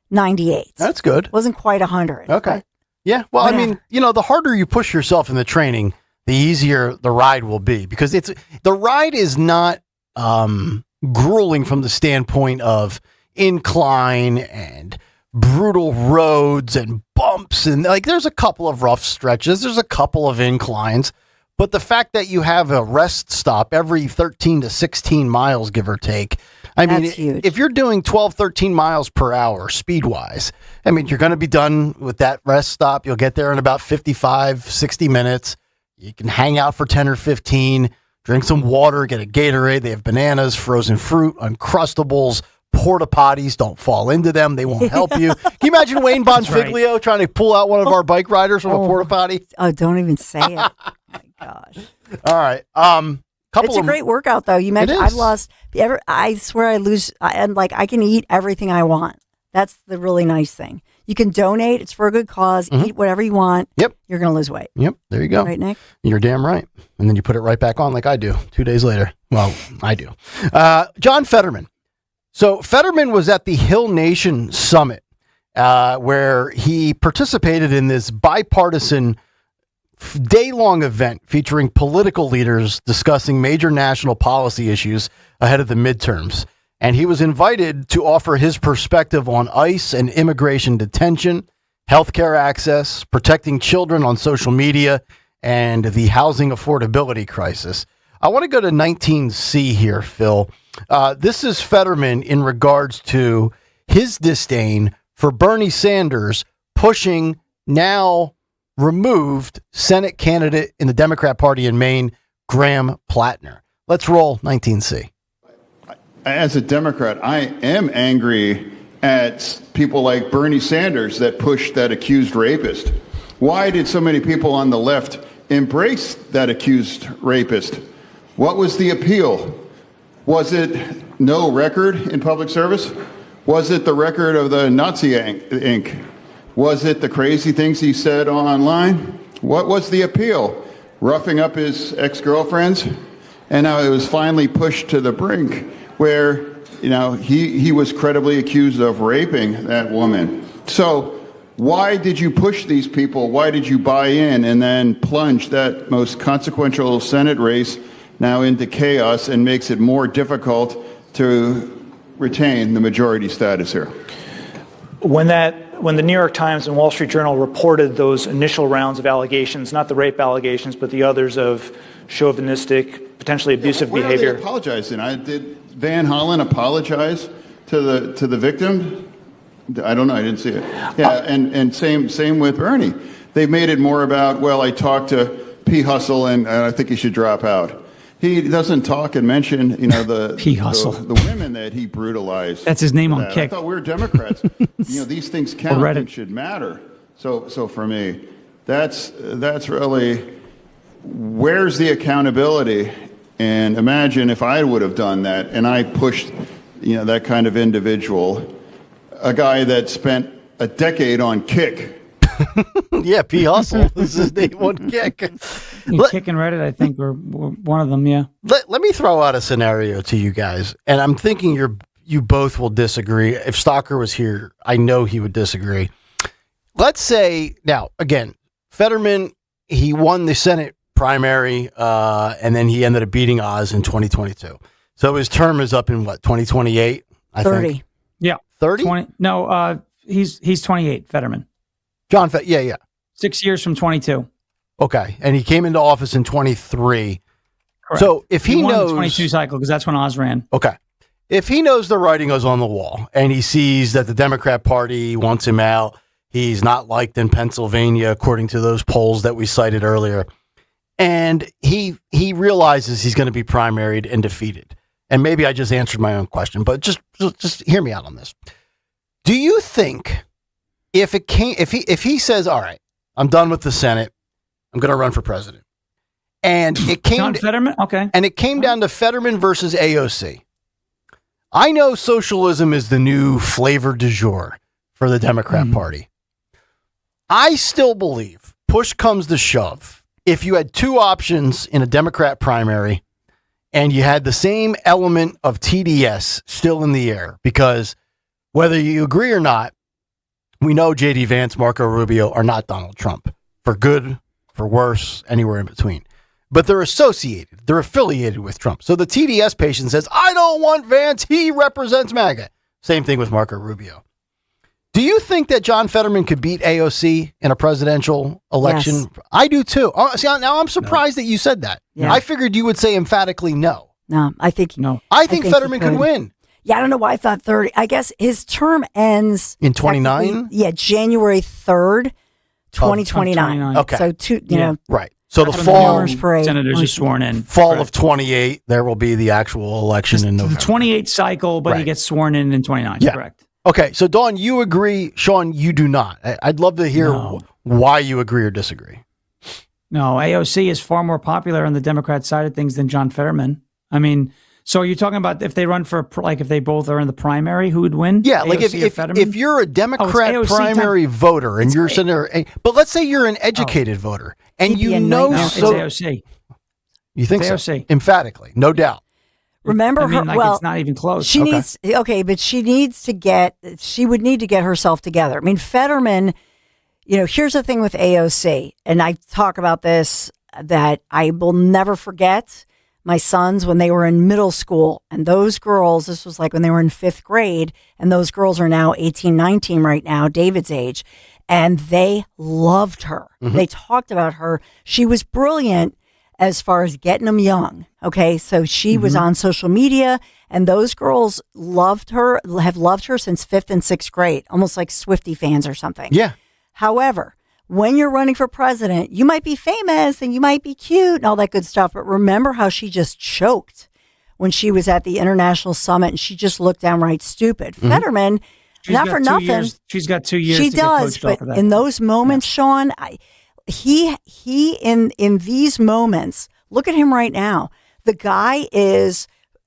98. That's good. Wasn't quite 100. Okay. Yeah. Well, whatever. I mean, the harder you push yourself in the training, the easier the ride will be, because the ride is not grueling from the standpoint of incline and brutal roads and bumps, and like there's a couple of rough stretches, there's a couple of inclines, but the fact that you have a rest stop every 13 to 16 miles, give or take, I mean, if you're doing 12, 13 miles per hour speed wise, I mean, you're going to be done with that rest stop. You'll get there in about 55, 60 minutes. You can hang out for 10 or 15, drink some water, get a Gatorade. They have bananas, frozen fruit, Uncrustables, porta potties. Don't fall into them. They won't help you. Can you imagine Wayne Bonfiglio trying to pull out one of our bike riders from a porta potty? Oh, don't even say it. Oh my gosh. All right. It's a great workout, though. You mentioned I've lost. I swear I lose. And like I can eat everything I want. That's the really nice thing. You can donate. It's for a good cause. Eat whatever you want. Yep. You're going to lose weight. Yep. There you go. Right, Nick? You're damn right. And then you put it right back on like I do 2 days later. Well, I do. John Fetterman. So Fetterman was at the Hill Nation Summit where he participated in this bipartisan day-long event featuring political leaders discussing major national policy issues ahead of the midterms. And he was invited to offer his perspective on ICE and immigration detention, healthcare access, protecting children on social media, and the housing affordability crisis. I want to go to 19C here, Phil. This is Fetterman in regards to his disdain for Bernie Sanders pushing now removed Senate candidate in the Democrat Party in Maine, Graham Plattner. Let's roll 19C. As a Democrat, I am angry at people like Bernie Sanders that pushed that accused rapist. Why did so many people on the left embrace that accused rapist? What was the appeal? Was it no record in public service? Was it the record of the Nazi ink? Was it the crazy things he said online? What was the appeal? Roughing up his ex-girlfriends? And now it was finally pushed to the brink where, he was credibly accused of raping that woman. So why did you push these people? Why did you buy in and then plunge that most consequential Senate race now into chaos and makes it more difficult to retain the majority status here? When the New York Times and Wall Street Journal reported those initial rounds of allegations, not the rape allegations, but the others of chauvinistic, potentially abusive behavior. Where are they apologizing? Did Van Hollen apologize to the victim? I don't know. I didn't see it. Yeah, and same with Bernie. They made it more about, well, I talked to P. Hustle and I think he should drop out. He doesn't talk and mention, the P. Hustle, the women that he brutalized. That's his name on Kick. I thought we were Democrats. These things count and should matter. So for me, that's really, where's the accountability? And imagine if I would have done that and I pushed, that kind of individual, a guy that spent a decade on Kick. Yeah, P. Hustle. This is his name on Kick. Kick and Reddit, I think, were one of them, yeah. Let me throw out a scenario to you guys, and I'm thinking you both will disagree. If Stalker was here, I know he would disagree. Let's say, now, again, Fetterman, he won the Senate primary, and then he ended up beating Oz in 2022. So his term is up in what, 2028? I 30. think. Yeah. 30? He's 28, Fetterman. John yeah. 6 years from 22. Okay. And he came into office in 23. Correct. So if he won knows the 22 cycle, because that's when Oz ran. Okay. If he knows the writing is on the wall and he sees that the Democrat Party wants him out, he's not liked in Pennsylvania, according to those polls that we cited earlier, and he realizes he's going to be primaried and defeated. And maybe I just answered my own question, but just hear me out on this. Do you think if he says, all right, I'm done with the Senate, I'm going to run for president, and it came John Fetterman? Okay. And it came down to Fetterman versus AOC. I know socialism is the new flavor du jour for the Democrat Party. I still believe, push comes to shove, if you had two options in a Democrat primary and you had the same element of TDS still in the air, because whether you agree or not, we know J.D. Vance, Marco Rubio are not Donald Trump, for good, for worse, anywhere in between. But they're associated. They're affiliated with Trump. So the TDS patient says, I don't want Vance. He represents MAGA. Same thing with Marco Rubio. Do you think that John Fetterman could beat AOC in a presidential election? Yes. I do too. See, now I'm surprised that you said that. Yeah. I figured you would say emphatically no. No, I think no. I think Fetterman could win. Yeah, I don't know why I thought 30. I guess his term ends in 29. Yeah, January 3rd, 2029. Okay. So you know, right. So the fall, senators are sworn in. Fall of 28, there will be the actual election in November. The 28 cycle, but he gets sworn in 29. Yeah. Correct. Okay, so Dawn, you agree. Sean, you do not. I'd love to hear why you agree or disagree. No, AOC is far more popular on the Democrat side of things than John Fetterman. I mean, so are you talking about if they run for, like, if they both are in the primary, who would win? Yeah, AOC like if you're a Democrat primary voter and you're senator, but let's say you're an educated voter and you know it's AOC. You think it's so? AOC. Emphatically, no doubt. Remember her? Well, it's not even close. She needs but she would need to get herself together. I mean, Fetterman. You know, here's the thing with AOC, and I talk about this that I will never forget. My sons, when they were in middle school, and those girls, this was like when they were in 5th grade, and those girls are now 18, 19 right now, David's age, and they loved her. Mm-hmm. They talked about her. She was brilliant as far as getting them young. Okay, so she was on social media, and those girls loved her, have loved her since 5th and 6th grade, almost like Swiftie fans or something. Yeah. However, when you're running for president, you might be famous and you might be cute and all that good stuff. But remember how she just choked when she was at the international summit and she just looked downright stupid. Mm-hmm. Fetterman, not for nothing. She's got 2 years. She to does, get but off of that. in those moments, Sean, he in these moments, look at him right now. The guy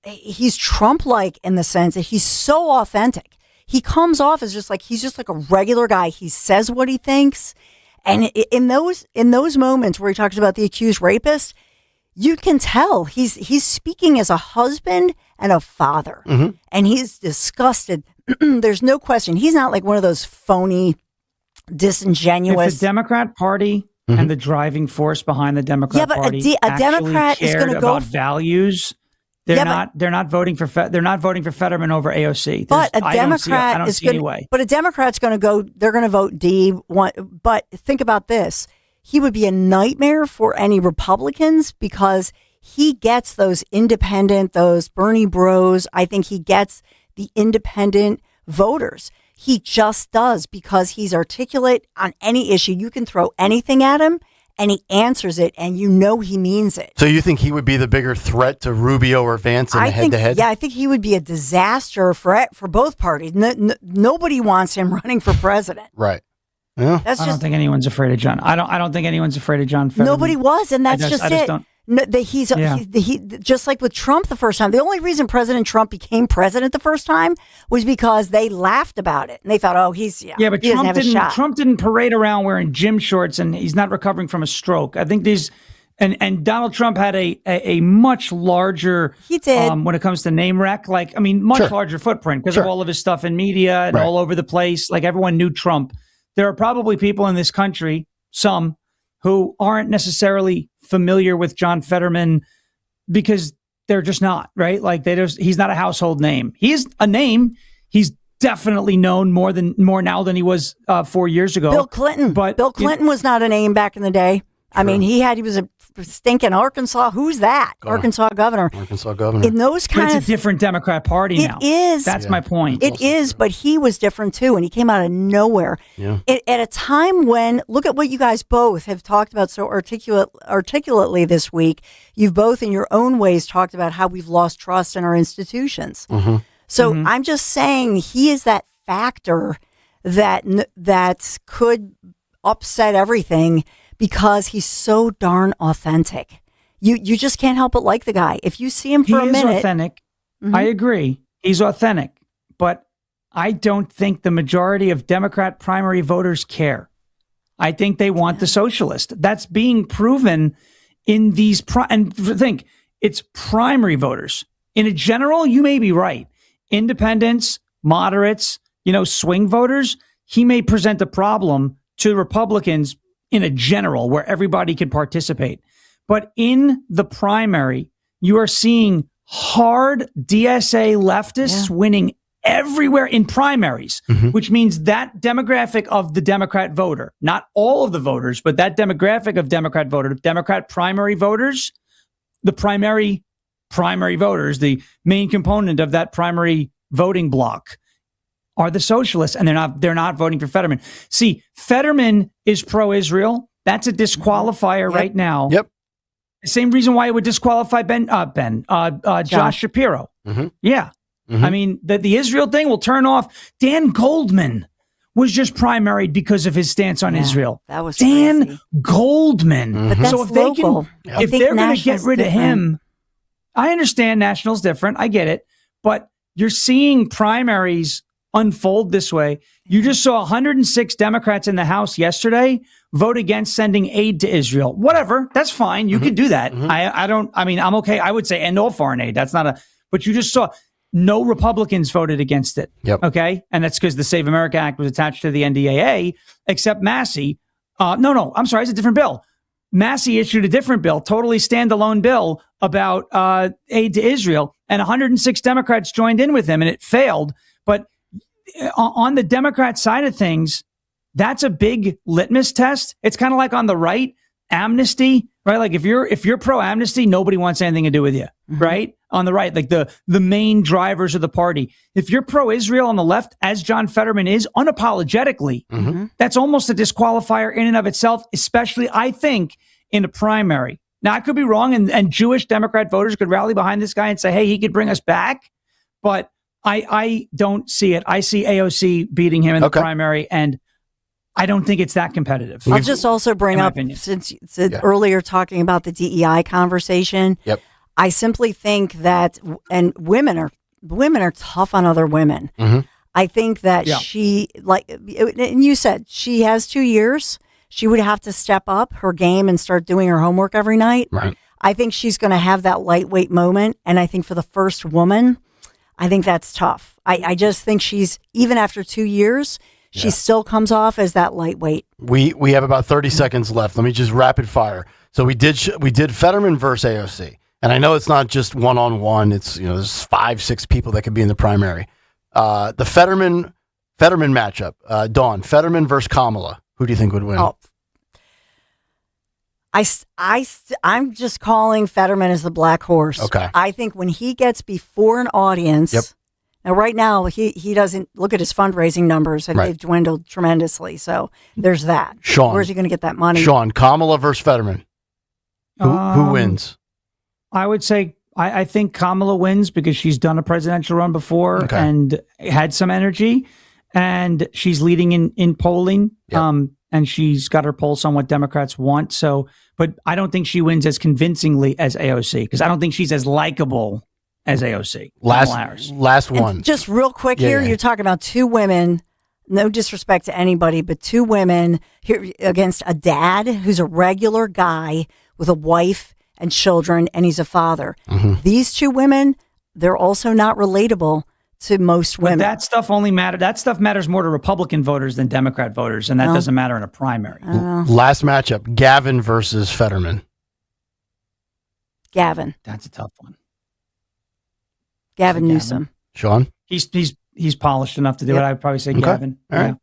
he's Trump-like in the sense that he's so authentic. He comes off as he's just like a regular guy. He says what he thinks. And in those moments where he talks about the accused rapist, you can tell he's speaking as a husband and a father. Mm-hmm. And he's disgusted. There's no question. He's not like one of those phony, disingenuous. If the Democrat Party and the driving force behind the Democrat Party a Democrat is going to go about values. They're not voting for Fetterman over AOC. But a Democrat is going to. But a Democrat's going to go. They're going to vote D. But think about this: he would be a nightmare for any Republicans because he gets those independent, those Bernie Bros. I think he gets the independent voters. He just does because he's articulate on any issue. You can throw anything at him. And he answers it, and you know he means it. So you think he would be the bigger threat to Rubio or Vance in the head-to-head? Yeah, I think he would be a disaster for both parties. Nobody wants him running for president. Right. Yeah. I don't think anyone's afraid of John. I don't think anyone's afraid of John Fetterman. Nobody was, and that's just it. He just like with Trump the first time. The only reason President Trump became president the first time was because they laughed about it and they thought, but he doesn't have a shot. Trump didn't parade around wearing gym shorts and he's not recovering from a stroke. I think these and Donald Trump had a much larger. He did when it comes to name rec. Much larger footprint because of all of his stuff in media and all over the place. Like everyone knew Trump. There are probably people in this country, some who aren't necessarily familiar with John Fetterman because they're just not, right? Like he's not a household name. He is a name. He's definitely known more now than he was 4 years ago. Bill Clinton. But Bill Clinton was not a name back in the day. True. I mean, he was a stinking Arkansas. Who's that? Arkansas governor. In those kind it's a different Democrat Party now. It is. That's my point. It is, but he was different too, and he came out of nowhere. Yeah. At a time when, look at what you guys both have talked about so articulately this week. You've both, in your own ways, talked about how we've lost trust in our institutions. Mm-hmm. So I'm just saying he is that factor that could upset everything because he's so darn authentic. You just can't help but like the guy. If you see him for a minute. He is authentic. Mm-hmm. I agree. He's authentic. But I don't think the majority of Democrat primary voters care. I think they want the socialist. That's being proven in these. And think, it's primary voters. In a general, you may be right. Independents, moderates, swing voters, he may present a problem to Republicans in a general where everybody can participate. But in the primary, you are seeing hard DSA leftists winning everywhere in primaries, which means that demographic of the Democrat voter, not all of the voters, but that demographic of Democrat voter, Democrat primary voters, the primary voters, the main component of that primary voting bloc are the socialists, and they're not voting for Fetterman. See, Fetterman is pro-Israel. That's a disqualifier right now. Yep. The same reason why it would disqualify Josh Shapiro. Mm-hmm. Yeah. Mm-hmm. I mean, the Israel thing will turn off. Dan Goldman was just primaried because of his stance on Israel. That was Dan crazy. Goldman. But that's so if local. if they're going to get rid of him, I understand national's different. I get it. But you're seeing primaries unfold this way. You just saw 106 Democrats in the House yesterday vote against sending aid to Israel. Whatever. That's fine. You can do that. I'm okay. I would say end all foreign aid. That's not but you just saw no Republicans voted against it. Yep. Okay. And that's because the Save America Act was attached to the NDAA, except Massey. No, I'm sorry. It's a different bill. Massey issued a different bill, totally standalone bill about aid to Israel, and 106 Democrats joined in with him, and it failed. But on the Democrat side of things, that's a big litmus test. It's kind of like on the right, amnesty, right? Like if you're pro amnesty, nobody wants anything to do with you, right? On the right, like the main drivers of the party. If you're pro Israel on the left, as John Fetterman is, unapologetically, that's almost a disqualifier in and of itself, especially I think in a primary. Now I could be wrong, and Jewish Democrat voters could rally behind this guy and say, hey, he could bring us back, but I don't see it. I see AOC beating him in the primary, and I don't think it's that competitive. I'll just also bring up, since you said earlier talking about the DEI conversation, I simply think that, and women are tough on other women. I think that she, and you said she has 2 years. She would have to step up her game and start doing her homework every night. Right. I think she's going to have that lightweight moment. And I think for the first woman, I think that's tough. I just think she's, even after 2 years, she still comes off as that lightweight. We have about 30 seconds left. Let me just rapid fire. So we did Fetterman versus AOC. And I know it's not just one-on-one. It's, there's 5-6 people that could be in the primary. The Fetterman matchup, Dawn, Fetterman versus Kamala. Who do you think would win? Oh. I'm just calling Fetterman as the black horse. Okay. I think when he gets before an audience, now right now he doesn't look at his fundraising numbers, and they've dwindled tremendously. So there's that. Sean, where's he going to get that money? Sean, Kamala versus Fetterman. Who wins? I would say I think Kamala wins because she's done a presidential run before and had some energy, and she's leading in polling. And she's got her pulse on what Democrats want. So, but I don't think she wins as convincingly as AOC, because I don't think she's as likable as AOC. Last one. And just real quick here, you're talking about two women. No disrespect to anybody, but two women here against a dad who's a regular guy with a wife and children, and he's a father. These two women, they're also not relatable to most women. But that stuff matters more to Republican voters than Democrat voters, and that doesn't matter in a primary. Last matchup, Gavin versus Fetterman. Gavin. That's a tough one. Gavin Newsom. Sean? He's polished enough to do it. I'd probably say Gavin. All right.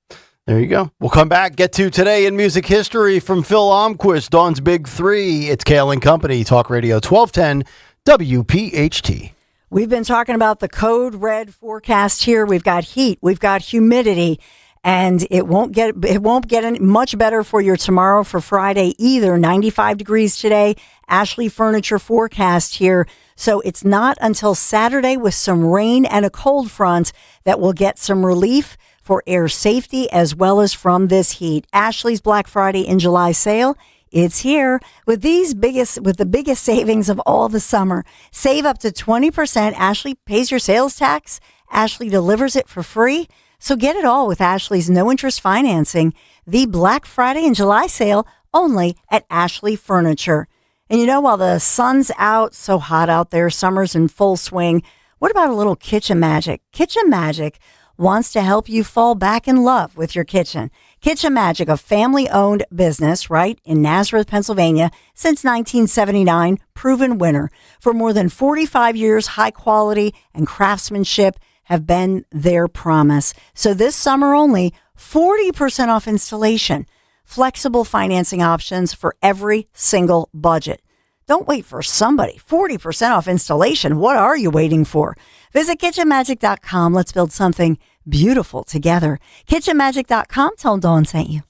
There you go. We'll come back, get to Today in Music History from Phil Almquist, Dawn's Big Three. It's Kayal and Company, Talk Radio 1210, WPHT. We've been talking about the code red forecast here. We've got heat, we've got humidity, and it won't get any much better for your tomorrow for Friday either. 95 degrees today. Ashley Furniture forecast here. So it's not until Saturday with some rain and a cold front that we'll get some relief for air safety as well as from this heat. Ashley's Black Friday in July sale. It's here with the biggest savings of all the summer. Save up to 20%. Ashley pays your sales tax. Ashley delivers it for free. So get it all with Ashley's no interest financing. The Black Friday in July sale only at Ashley Furniture. And you know, while the sun's out, so hot out there, summer's in full swing, what about a little kitchen magic? Kitchen Magic wants to help you fall back in love with your kitchen. Kitchen Magic, a family-owned business right in Nazareth, Pennsylvania, since 1979, proven winner. For more than 45 years, high quality and craftsmanship have been their promise. So this summer only, 40% off installation. Flexible financing options for every single budget. Don't wait for somebody. 40% off installation. What are you waiting for? Visit kitchenmagic.com. Let's build something beautiful together. Kitchenmagic.com. Tell them Dawn sent you.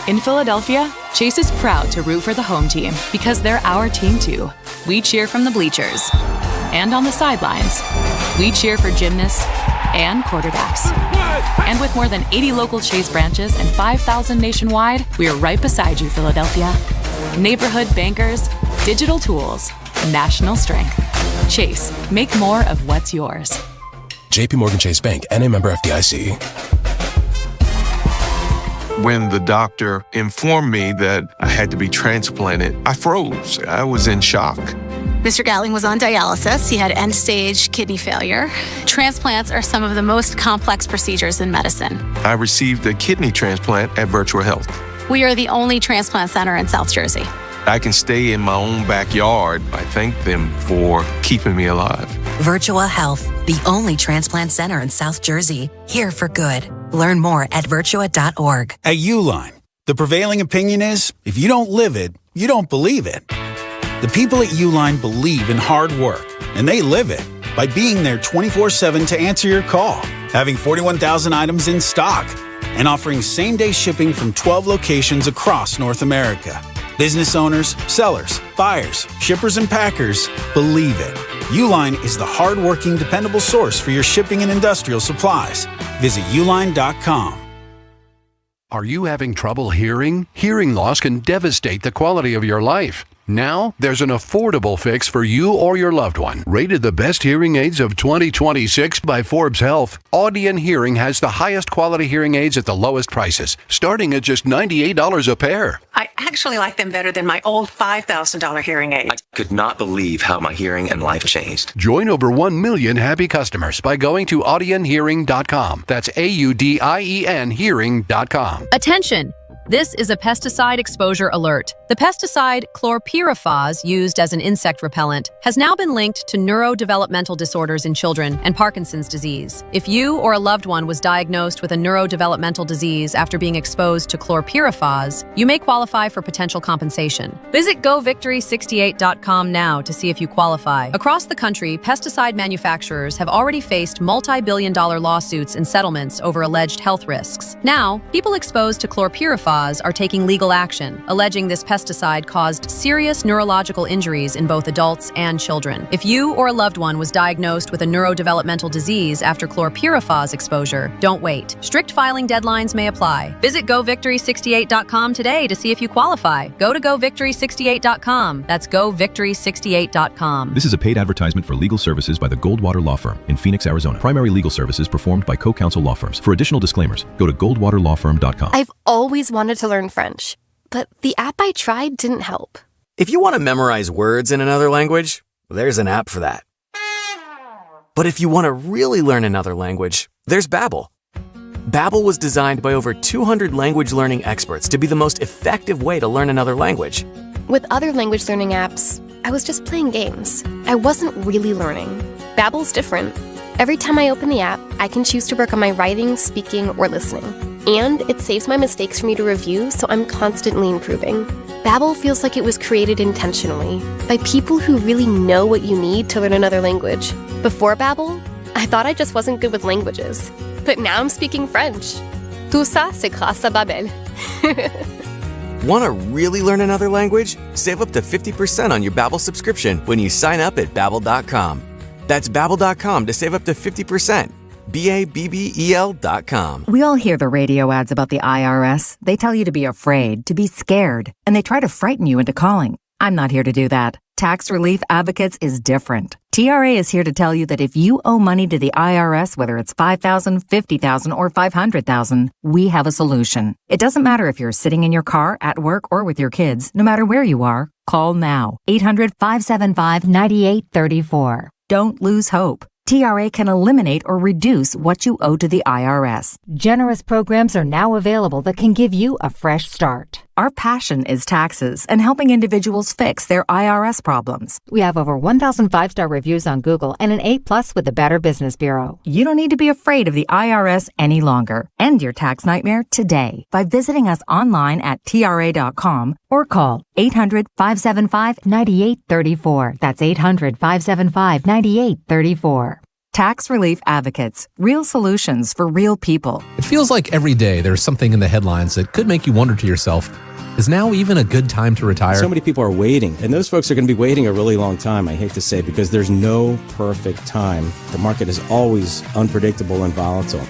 In Philadelphia, Chase is proud to root for the home team because they're our team too. We cheer from the bleachers and on the sidelines. We cheer for gymnasts and quarterbacks. And with more than 80 local Chase branches and 5,000 nationwide, we are right beside you, Philadelphia. Neighborhood bankers, digital tools, national strength. Chase, make more of what's yours. JP Morgan Chase Bank, N.A. member FDIC. When the doctor informed me that I had to be transplanted, I froze. I was in shock. Mr. Gatling was on dialysis. He had end-stage kidney failure. Transplants are some of the most complex procedures in medicine. I received a kidney transplant at Virtual Health. We are the only transplant center in South Jersey. I can stay in my own backyard. I thank them for keeping me alive. Virtual Health, the only transplant center in South Jersey. Here for good. Learn more at virtua.org. At Uline, the prevailing opinion is, if you don't live it, you don't believe it. The people at Uline believe in hard work, and they live it by being there 24/7 to answer your call, having 41,000 items in stock, and offering same-day shipping from 12 locations across North America. Business owners, sellers, buyers, shippers, and packers believe it. Uline is the hard-working, dependable source for your shipping and industrial supplies. Visit uline.com. Are you having trouble hearing? Hearing loss can devastate the quality of your life. Now, there's an affordable fix for you or your loved one. Rated the best hearing aids of 2026 by Forbes Health, Audion Hearing has the highest quality hearing aids at the lowest prices, starting at just $98 a pair. I actually like them better than my old $5,000 hearing aid. I could not believe how my hearing and life changed. Join over 1 million happy customers by going to audionhearing.com. That's AUDIEN hearing.com. Attention! This is a pesticide exposure alert. The pesticide chlorpyrifos, used as an insect repellent, has now been linked to neurodevelopmental disorders in children and Parkinson's disease. If you or a loved one was diagnosed with a neurodevelopmental disease after being exposed to chlorpyrifos, you may qualify for potential compensation. Visit govictory68.com now to see if you qualify. Across the country, pesticide manufacturers have already faced multi-billion-dollar lawsuits and settlements over alleged health risks. Now, people exposed to chlorpyrifos are taking legal action, alleging this pesticide caused serious neurological injuries in both adults and children. If you or a loved one was diagnosed with a neurodevelopmental disease after chlorpyrifos exposure, don't wait. Strict filing deadlines may apply. Visit govictory68.com today to see if you qualify. Go to govictory68.com. That's govictory68.com. This is a paid advertisement for legal services by the Goldwater Law Firm in Phoenix, Arizona. Primary legal services performed by co-counsel law firms. For additional disclaimers, go to goldwaterlawfirm.com. I've always wanted to learn French, but the app I tried didn't help. If you want to memorize words in another language, there's an app for that. But if you want to really learn another language, there's Babbel. Babbel was designed by over 200 language learning experts to be the most effective way to learn another language. With other language learning apps, I was just playing games. I wasn't really learning. Babbel's different. Every time I open the app, I can choose to work on my writing, speaking, or listening. And it saves my mistakes for me to review, so I'm constantly improving. Babbel feels like it was created intentionally by people who really know what you need to learn another language. Before Babbel, I thought I just wasn't good with languages. But now I'm speaking French. Tout ça, c'est grâce à Babbel. Want to really learn another language? Save up to 50% on your Babbel subscription when you sign up at Babbel.com. That's Babbel.com to save up to 50%. Babbel.com. We all hear the radio ads about the IRS. They tell you to be afraid, to be scared, and they try to frighten you into calling. I'm not here to do that. Tax Relief Advocates is different. TRA is here to tell you that if you owe money to the IRS, whether it's $5,000, $50,000, or $500,000, we have a solution. It doesn't matter if you're sitting in your car, at work, or with your kids. No matter where you are, call now. 800-575-9834. Don't lose hope. TRA can eliminate or reduce what you owe to the IRS. Generous programs are now available that can give you a fresh start. Our passion is taxes and helping individuals fix their IRS problems. We have over 1,000 5-star reviews on Google and an A+ with the Better Business Bureau. You don't need to be afraid of the IRS any longer. End your tax nightmare today by visiting us online at TRA.com or call 800-575-9834. That's 800-575-9834. Tax Relief Advocates. Real solutions for real people. It feels like every day there's something in the headlines that could make you wonder to yourself, is now even a good time to retire? So many people are waiting, and those folks are going to be waiting a really long time, I hate to say, because there's no perfect time. The market is always unpredictable and volatile.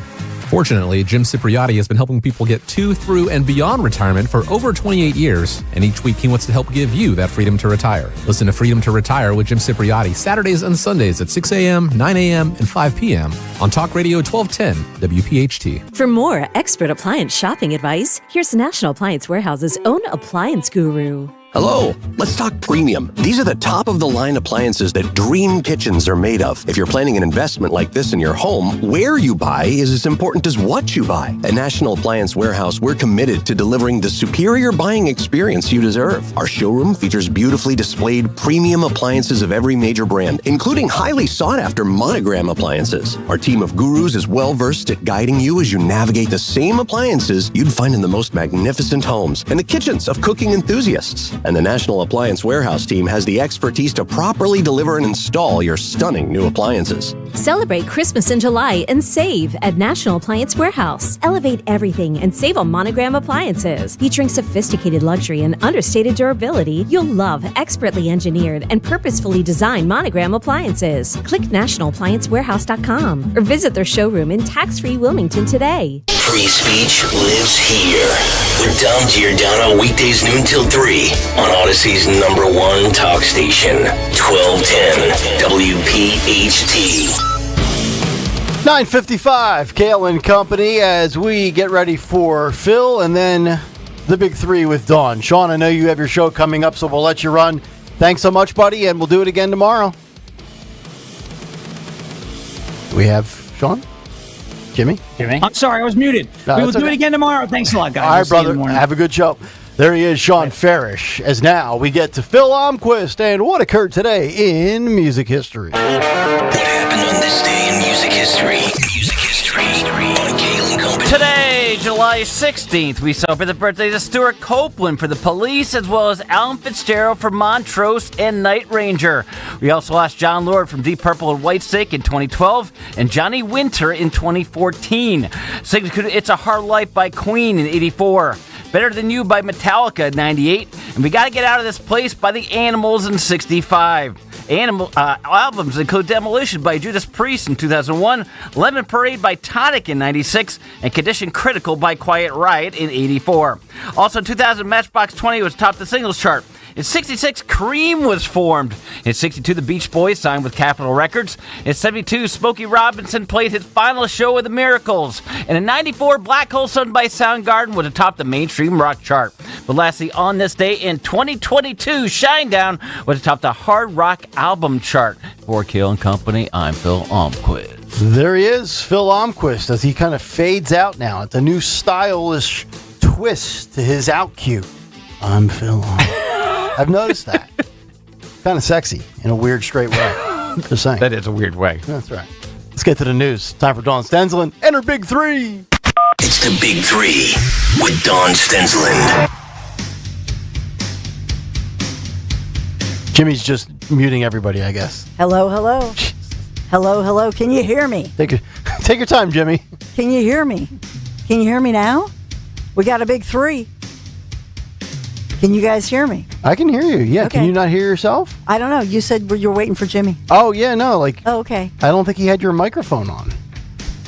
Fortunately, Jim Cipriotti has been helping people get to, through, and beyond retirement for over 28 years, and each week he wants to help give you that freedom to retire. Listen to Freedom to Retire with Jim Cipriotti Saturdays and Sundays at 6 a.m., 9 a.m., and 5 p.m. on Talk Radio 1210 WPHT. For more expert appliance shopping advice, here's National Appliance Warehouse's own appliance guru. Hello, let's talk premium. These are the top-of-the-line appliances that dream kitchens are made of. If you're planning an investment like this in your home, where you buy is as important as what you buy. At National Appliance Warehouse, we're committed to delivering the superior buying experience you deserve. Our showroom features beautifully displayed premium appliances of every major brand, including highly sought-after Monogram appliances. Our team of gurus is well-versed at guiding you as you navigate the same appliances you'd find in the most magnificent homes and the kitchens of cooking enthusiasts. And the National Appliance Warehouse team has the expertise to properly deliver and install your stunning new appliances. Celebrate Christmas in July and save at National Appliance Warehouse. Elevate everything and save on Monogram appliances. Featuring sophisticated luxury and understated durability, you'll love expertly engineered and purposefully designed Monogram appliances. Click nationalappliancewarehouse.com or visit their showroom in tax-free Wilmington today. Free speech lives here. With Dom Giordano weekdays noon till 3 on Odyssey's #1 talk station, 1210 WPHT. 9:55, Kayal and Company, as we get ready for Phil and then the Big Three with Dawn. Sean, I know you have your show coming up, so we'll let you run. Thanks so much, buddy, and we'll do it again tomorrow. We have Sean? Jimmy? I'm sorry, I was muted. No, we will do okay. it again tomorrow. Thanks a lot, guys. All right, We'll see you in the brother. morning. Have a good show. There he is, Sean Farish. As now we get to Phil Almquist and what occurred today in music history. What happened on this day in music history? Music history on Kayal and Company. Today, July 16th, we celebrate the birthdays of Stuart Copeland for The Police, as well as Alan Fitzgerald for Montrose and Night Ranger. We also lost John Lord from Deep Purple and Whitesnake in 2012, and Johnny Winter in 2014. It's a Hard Life by Queen in 84. Better Than You by Metallica in 98. And We Gotta Get Out of This Place by The Animals in 65. Albums include Demolition by Judas Priest in 2001, Lemon Parade by Tonic in 96, and Condition Critical by Quiet Riot in 84. Also in 2000, Matchbox 20 was topped the singles chart. In 66, Cream was formed. In 62, the Beach Boys signed with Capitol Records. In 72, Smokey Robinson played his final show with the Miracles. And in 94, Black Hole Sun by Soundgarden was atop the mainstream rock chart. But lastly, on this day in 2022, Shinedown was atop the Hard Rock album chart. For Kayal and Company, I'm Phil Almquist. There he is, Phil Almquist, as he kind of fades out now. It's a new stylish twist to his out cue. I'm Phil Almquist. I've noticed that. Kind of sexy in a weird, straight way. Just saying. That is a weird way. That's right. Let's get to the news. Time for Dawn Stensland and her Big Three. It's the Big Three with Dawn Stensland. Jimmy's just muting everybody, I guess. Hello, hello. Hello, hello. Can you hear me? Take your time, Jimmy. Can you hear me? Can you hear me now? We got a Big Three. Can you guys hear me? I can hear you. Yeah. Okay. Can you not hear yourself? I don't know. You said you're waiting for Jimmy. Oh, yeah. No. Oh, okay. I don't think he had your microphone on.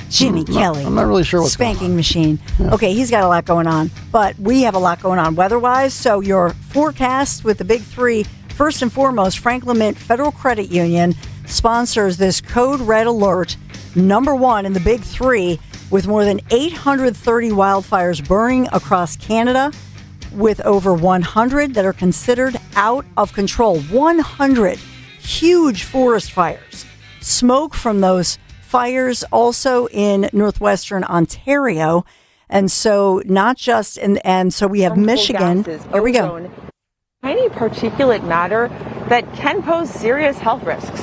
Jimmy Kelly. I'm not really sure what's Spanking going on. machine. Yeah. Okay, he's got a lot going on, but we have a lot going on weather-wise. So your forecast with the Big Three, first and foremost, Franklin Mint Federal Credit Union sponsors this Code Red Alert, number one in the Big Three, with more than 830 wildfires burning across Canada, with over 100 that are considered out of control. 100 huge forest fires. Smoke from those fires also in northwestern Ontario. And so not just, and so we have Michigan. Gases, here we go. ozone, tiny particulate matter that can pose serious health risks.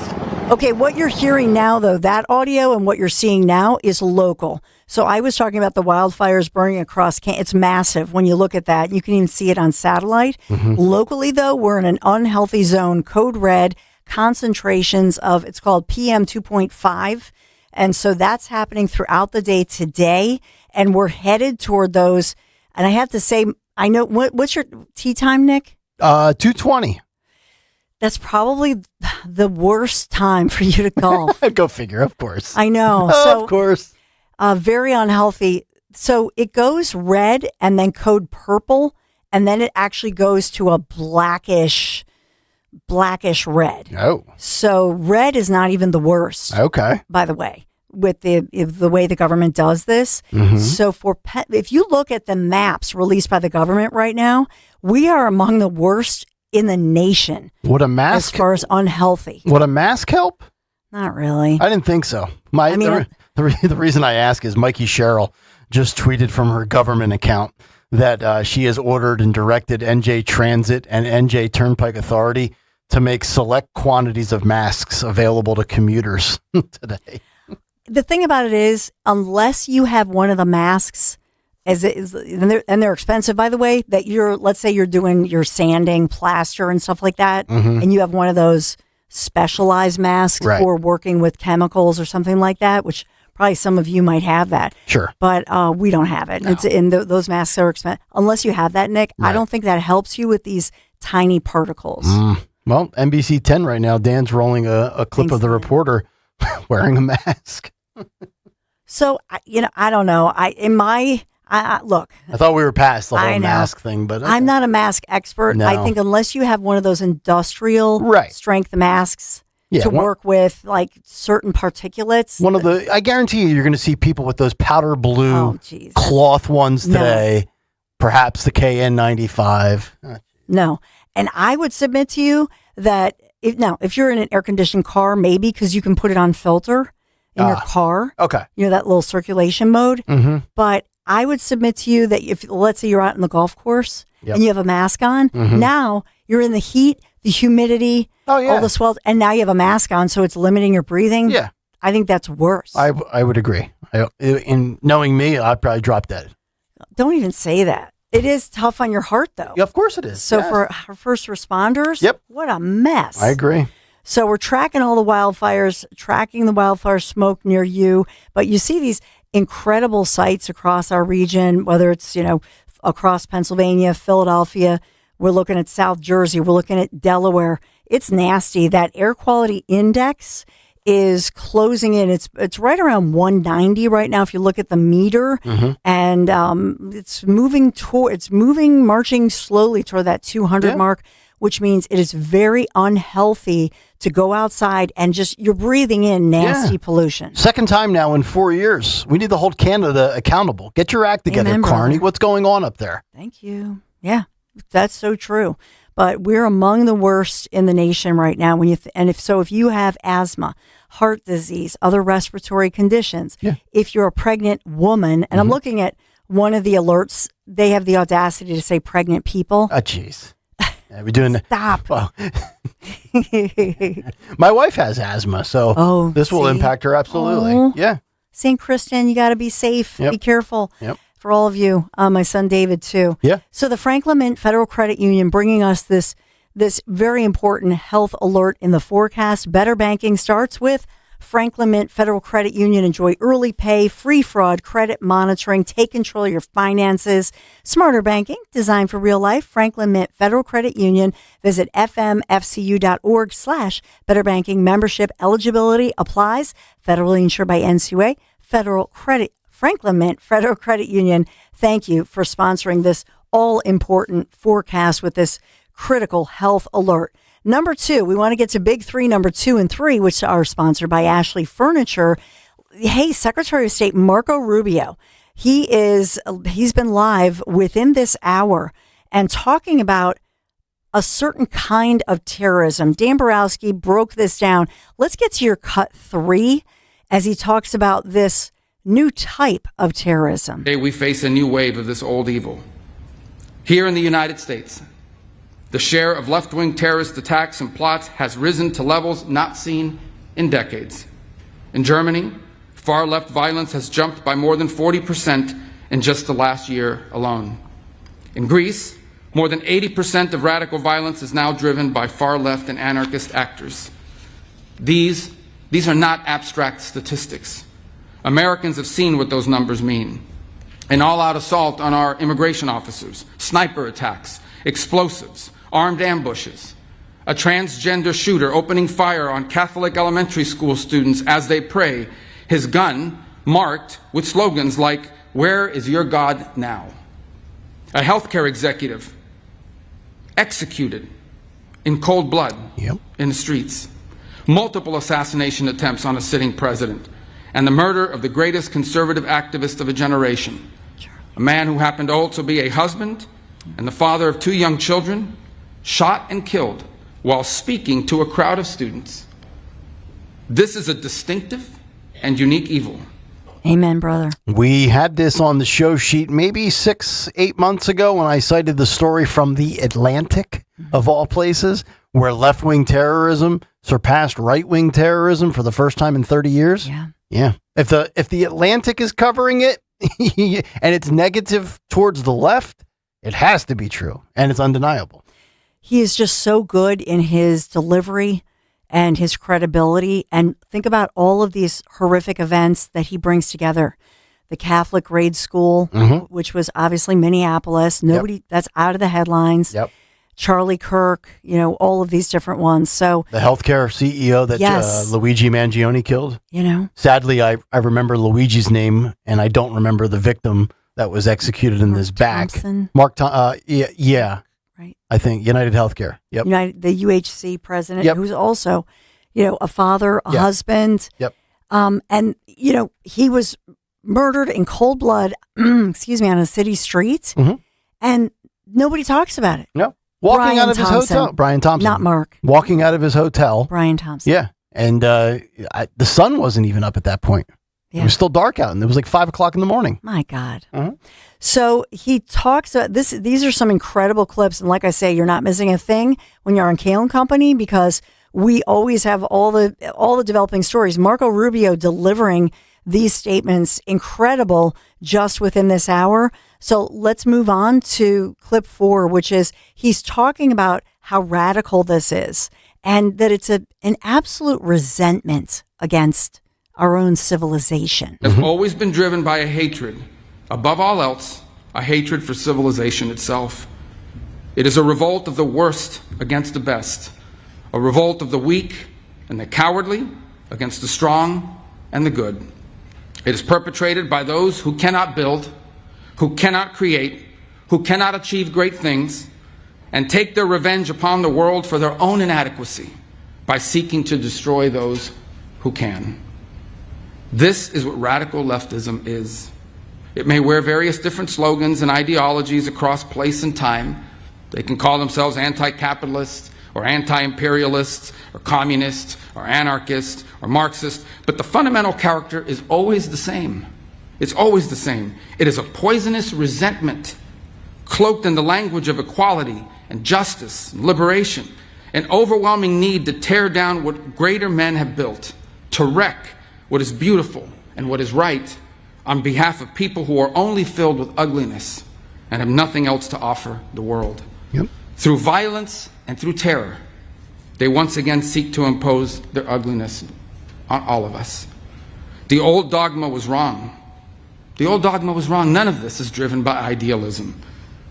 Okay, what you're hearing now, though, that audio and what you're seeing now is local. So I was talking about the wildfires burning across Canada. It's massive when you look at that. You can even see it on satellite. Mm-hmm. Locally, though, we're in an unhealthy zone, code red, concentrations of, it's called PM 2.5. And so that's happening throughout the day today. And we're headed toward those. And I have to say, I know, what's your tea time, Nick? 2:20. That's probably the worst time for you to golf. Go figure, of course. I know. So, of course. Very unhealthy. So it goes red and then code purple, and then it actually goes to a blackish red. Oh. So red is not even the worst. Okay. By the way, with the way the government does this. Mm-hmm. So if you look at the maps released by the government right now, we are among the worst in the nation. Would a mask, as far as unhealthy? Would a mask help? Not really. I didn't think so. The reason I ask is Mikey Sherrill just tweeted from her government account that she has ordered and directed NJ Transit and NJ Turnpike Authority to make select quantities of masks available to commuters today. The thing about it is, unless you have one of the masks, and they're expensive, by the way, that let's say you're doing your sanding, plaster, and stuff like that, mm-hmm. and you have one of those specialized masks right. for working with chemicals or something like that, which probably some of you might have that. Sure. But we don't have it. No. Those masks are expensive. Unless you have that, Nick, right. I don't think that helps you with these tiny particles. Well, NBC 10 right now, Dan's rolling a clip of the reporter wearing a mask. So, I don't know. Look. I thought we were past the whole mask thing, but okay. I'm not a mask expert. No. I think unless you have one of those industrial strength masks to work with like certain particulates. I guarantee you're going to see people with those powder blue cloth ones today. No. Perhaps the KN95. No. And I would submit to you that if you're in an air conditioned car, maybe because you can put it on filter in your car. Okay. That little circulation mode. Mm-hmm. But I would submit to you that if, let's say you're out in the golf course and you have a mask on, mm-hmm. now you're in the heat, the humidity, all the swells, and now you have a mask on, so it's limiting your breathing. Yeah. I think that's worse. I would agree. In knowing me, I'd probably drop dead. Don't even say that. It is tough on your heart, though. Yeah, of course it is. So for our first responders, what a mess. I agree. So we're tracking all the wildfires, tracking the wildfire smoke near you. But you see these incredible sites across our region, whether it's, across Pennsylvania, Philadelphia. We're looking at South Jersey. We're looking at Delaware. It's nasty. That air quality index is closing in. It's right around 190 right now if you look at the meter, mm-hmm. and it's marching slowly toward that 200 mark, which means it is very unhealthy to go outside and you're breathing in nasty pollution. Second time now in 4 years. We need to hold Canada accountable. Get your act together, Carney. What's going on up there? Thank you. Yeah. That's so true. But we're among the worst in the nation right now. When if you have asthma, heart disease, other respiratory conditions, if you're a pregnant woman, and I'm looking at one of the alerts, they have the audacity to say pregnant people. Oh, jeez. We're doing Stop. Well, my wife has asthma, so this will impact her absolutely. Oh. Yeah. St. Kristen, you got to be safe. Yep. Be careful. Yep. For all of you. My son David too. Yeah. So the Franklin Mint Federal Credit Union bringing us this very important health alert in the forecast. Better banking starts with Franklin Mint Federal Credit Union. Enjoy early pay, free fraud, credit monitoring. Take control of your finances. Smarter banking designed for real life. Franklin Mint Federal Credit Union. Visit fmfcu.org/better banking. Membership eligibility applies. Federally insured by NCUA. Franklin Mint Federal Credit Union. Thank you for sponsoring this all-important forecast with this critical health alert. Number 2, we want to get to big 3, number 2 and 3, which are sponsored by Ashley Furniture. Hey, Secretary of State Marco Rubio, he's been live within this hour and talking about a certain kind of terrorism. Dan Borowski broke this down. Let's get to your cut 3 as he talks about this new type of terrorism. Today we face a new wave of this old evil. Here in the United States, the share of left-wing terrorist attacks and plots has risen to levels not seen in decades. In Germany, far-left violence has jumped by more than 40% in just the last year alone. In Greece, more than 80% of radical violence is now driven by far-left and anarchist actors. These are not abstract statistics. Americans have seen what those numbers mean. An all-out assault on our immigration officers, sniper attacks, explosives, armed ambushes, a transgender shooter opening fire on Catholic elementary school students as they pray, his gun marked with slogans like, "Where is your God now?" A healthcare executive executed in cold blood in the streets. Multiple assassination attempts on a sitting president, and the murder of the greatest conservative activist of a generation, a man who happened to also be a husband and the father of 2 young children, shot and killed while speaking to a crowd of students. This is a distinctive and unique evil. Amen, brother. We had this on the show sheet maybe 6-8 months ago when I cited the story from the Atlantic, of all places, where left-wing terrorism surpassed right-wing terrorism for the first time in 30 years. Yeah. If the Atlantic is covering it and it's negative towards the left, it has to be true, and it's undeniable. He is just so good in his delivery and his credibility. And think about all of these horrific events that he brings together. The Catholic grade school, which was obviously Minneapolis. That's out of the headlines. Charlie Kirk, all of these different ones. So the healthcare CEO that Luigi Mangione killed. Sadly, I remember Luigi's name, and I don't remember the victim that was executed in his back. Mark, right. I think United Healthcare. Yep. The UHC president, who's also, a father, a husband. Yep. And he was murdered in cold blood. On a city street, and nobody talks about it. No. Walking out of his hotel. Brian Thompson. Not Mark. Walking out of his hotel. Brian Thompson. Yeah. And the sun wasn't even up at that point. It was still dark out, and it was like 5 o'clock in the morning. My God. So he talks about this. These are some incredible clips. And like I say, you're not missing a thing when you're on Kayal and Company, because we always have all the developing stories. Marco Rubio delivering these statements, incredible, just within this hour. So let's move on to clip 4, which is he's talking about how radical this is and that it's an absolute resentment against our own civilization. Has always been driven by a hatred, above all else, a hatred for civilization itself. It is a revolt of the worst against the best, a revolt of the weak and the cowardly against the strong and the good. It is perpetrated by those who cannot build, who cannot create, who cannot achieve great things, and take their revenge upon the world for their own inadequacy by seeking to destroy those who can. This is what radical leftism is. It may wear various different slogans and ideologies across place and time, They can call themselves anti-capitalists or anti-imperialists or communists or anarchists or Marxists, but the fundamental character is always the same. It's always the same. It is a poisonous resentment cloaked in the language of equality and justice and liberation, an overwhelming need to tear down what greater men have built, to wreck what is beautiful and what is right on behalf of people who are only filled with ugliness and have nothing else to offer the world. Yep. Through violence and through terror, they once again seek to impose their ugliness on all of us. The old dogma was wrong. The old dogma was wrong. None of this is driven by idealism.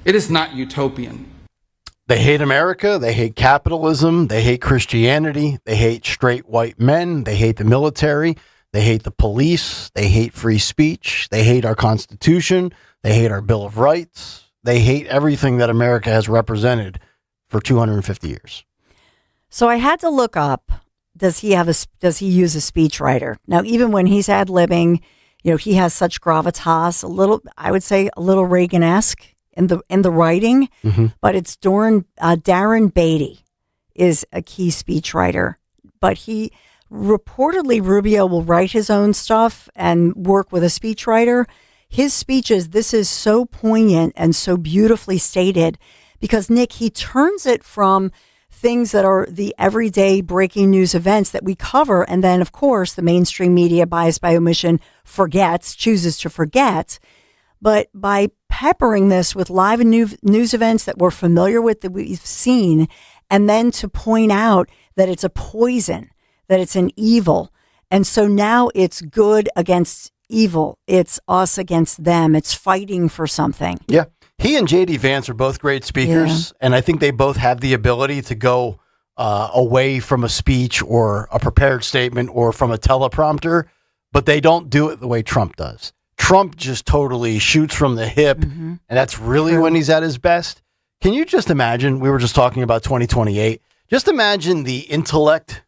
It is not utopian. They hate America. They hate capitalism. They hate Christianity. They hate straight white men. They hate the military. They hate the police. They hate free speech. They hate our Constitution. They hate our Bill of Rights. They hate everything that America has represented for 250 years. So I had to look up, does he use a speechwriter? Now, even when he's ad-libbing, he has such gravitas, I would say a little Reagan-esque in the writing, but it's Darren Beatty is a key speechwriter, but he reportedly Rubio will write his own stuff and work with a speechwriter. His speeches, this is so poignant and so beautifully stated because Nick, he turns it from things that are the everyday breaking news events that we cover. And then, of course, the mainstream media, biased by omission, chooses to forget. But by peppering this with live and news events that we're familiar with, that we've seen, and then to point out that it's a poison, that it's an evil. And so now it's good against evil. It's us against them. It's fighting for something. Yeah. He and J.D. Vance are both great speakers, and I think they both have the ability to go away from a speech or a prepared statement or from a teleprompter, but they don't do it the way Trump does. Trump just totally shoots from the hip, and that's really when he's at his best. Can you just imagine, we were just talking about 2028, just imagine the intellect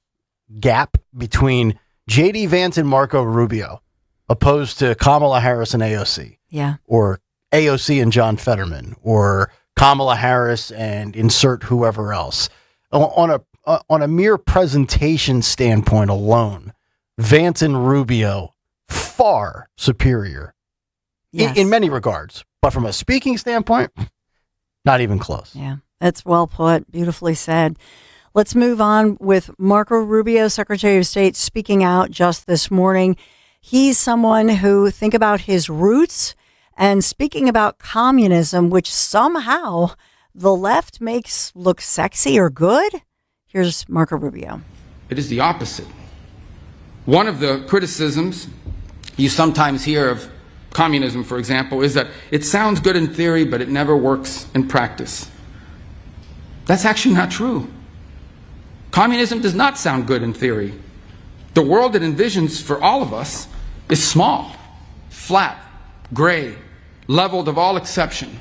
gap between J.D. Vance and Marco Rubio, opposed to Kamala Harris and AOC. Yeah. Or AOC and John Fetterman, or Kamala Harris and insert whoever else. On a mere presentation standpoint alone, Vance and Rubio far superior in many regards. But from a speaking standpoint, not even close. Yeah, that's well put. Beautifully said. Let's move on with Marco Rubio, Secretary of State, speaking out just this morning. He's someone who, think about his roots, and speaking about communism, which somehow the left makes look sexy or good. Here's Marco Rubio. It is the opposite. One of the criticisms you sometimes hear of communism, for example, is that it sounds good in theory, but it never works in practice. That's actually not true. Communism does not sound good in theory. The world it envisions for all of us is small, flat, gray, leveled of all exception,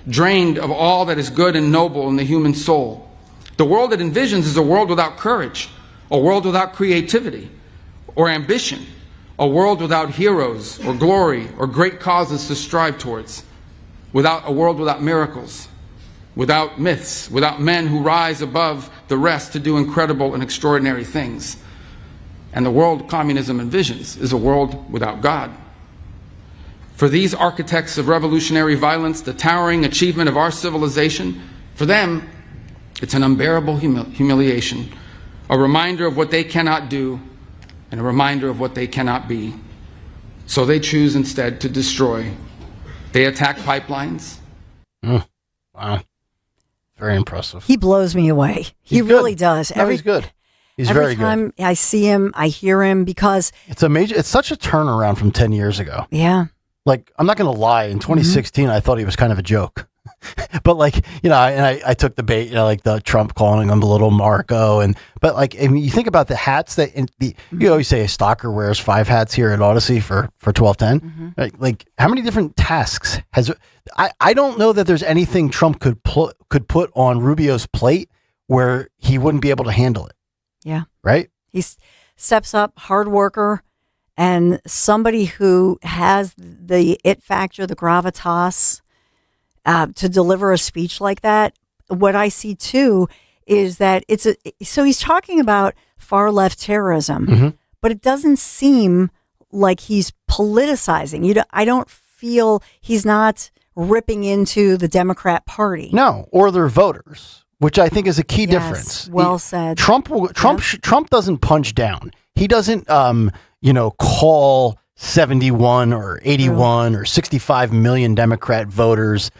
drained of all that is good and noble in the human soul. The world it envisions is a world without courage, a world without creativity or ambition, a world without heroes or glory or great causes to strive towards, a world without miracles, without myths, without men who rise above the rest to do incredible and extraordinary things. And the world communism envisions is a world without God. For these architects of revolutionary violence, the towering achievement of our civilization, for them, it's an unbearable humiliation, a reminder of what they cannot do, and a reminder of what they cannot be. So they choose instead to destroy. They attack pipelines. Wow. Very impressive. He blows me away. He really does. No, he's good. He's very good. Every time I see him, I hear him because it's such a turnaround from 10 years ago. Yeah. Like, I'm not going to lie. In 2016, I thought he was kind of a joke. But I took the bait, like the Trump calling him a little Marco. But you think about the hats that you always say a stalker wears 5 hats here at Odyssey for 1210. Like how many different tasks I don't know that there's anything Trump could put on Rubio's plate where he wouldn't be able to handle it. Yeah. Right. He steps up, hard worker, and somebody who has the it factor, the gravitas, to deliver a speech like that. what I see too is that so he's talking about far left terrorism, but it doesn't seem like he's politicizing. I don't feel he's not ripping into the Democrat Party. No, or their voters, which I think is a key difference. Well said. Trump doesn't punch down. He doesn't, call 71 or 81 or 65 million Democrat voters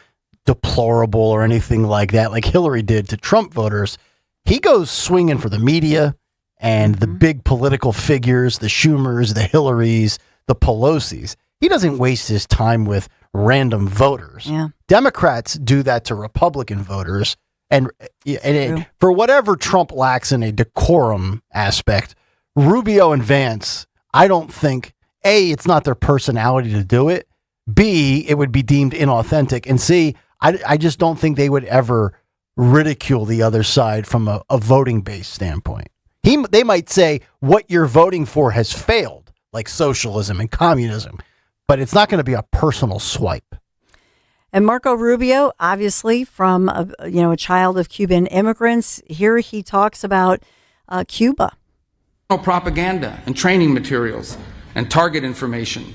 deplorable or anything like that, like Hillary did to Trump voters. He goes swinging for the media and the big political figures, the Schumers, the Hillarys, the Pelosi's. He doesn't waste his time with random voters. Yeah. Democrats do that to Republican voters. And for whatever Trump lacks in a decorum aspect, Rubio and Vance, I don't think, A, it's not their personality to do it. B, it would be deemed inauthentic. And C, I just don't think they would ever ridicule the other side from a voting-based standpoint. They might say what you're voting for has failed, like socialism and communism, but it's not going to be a personal swipe. And Marco Rubio, obviously from a child of Cuban immigrants, here he talks about Cuba. Propaganda and training materials and target information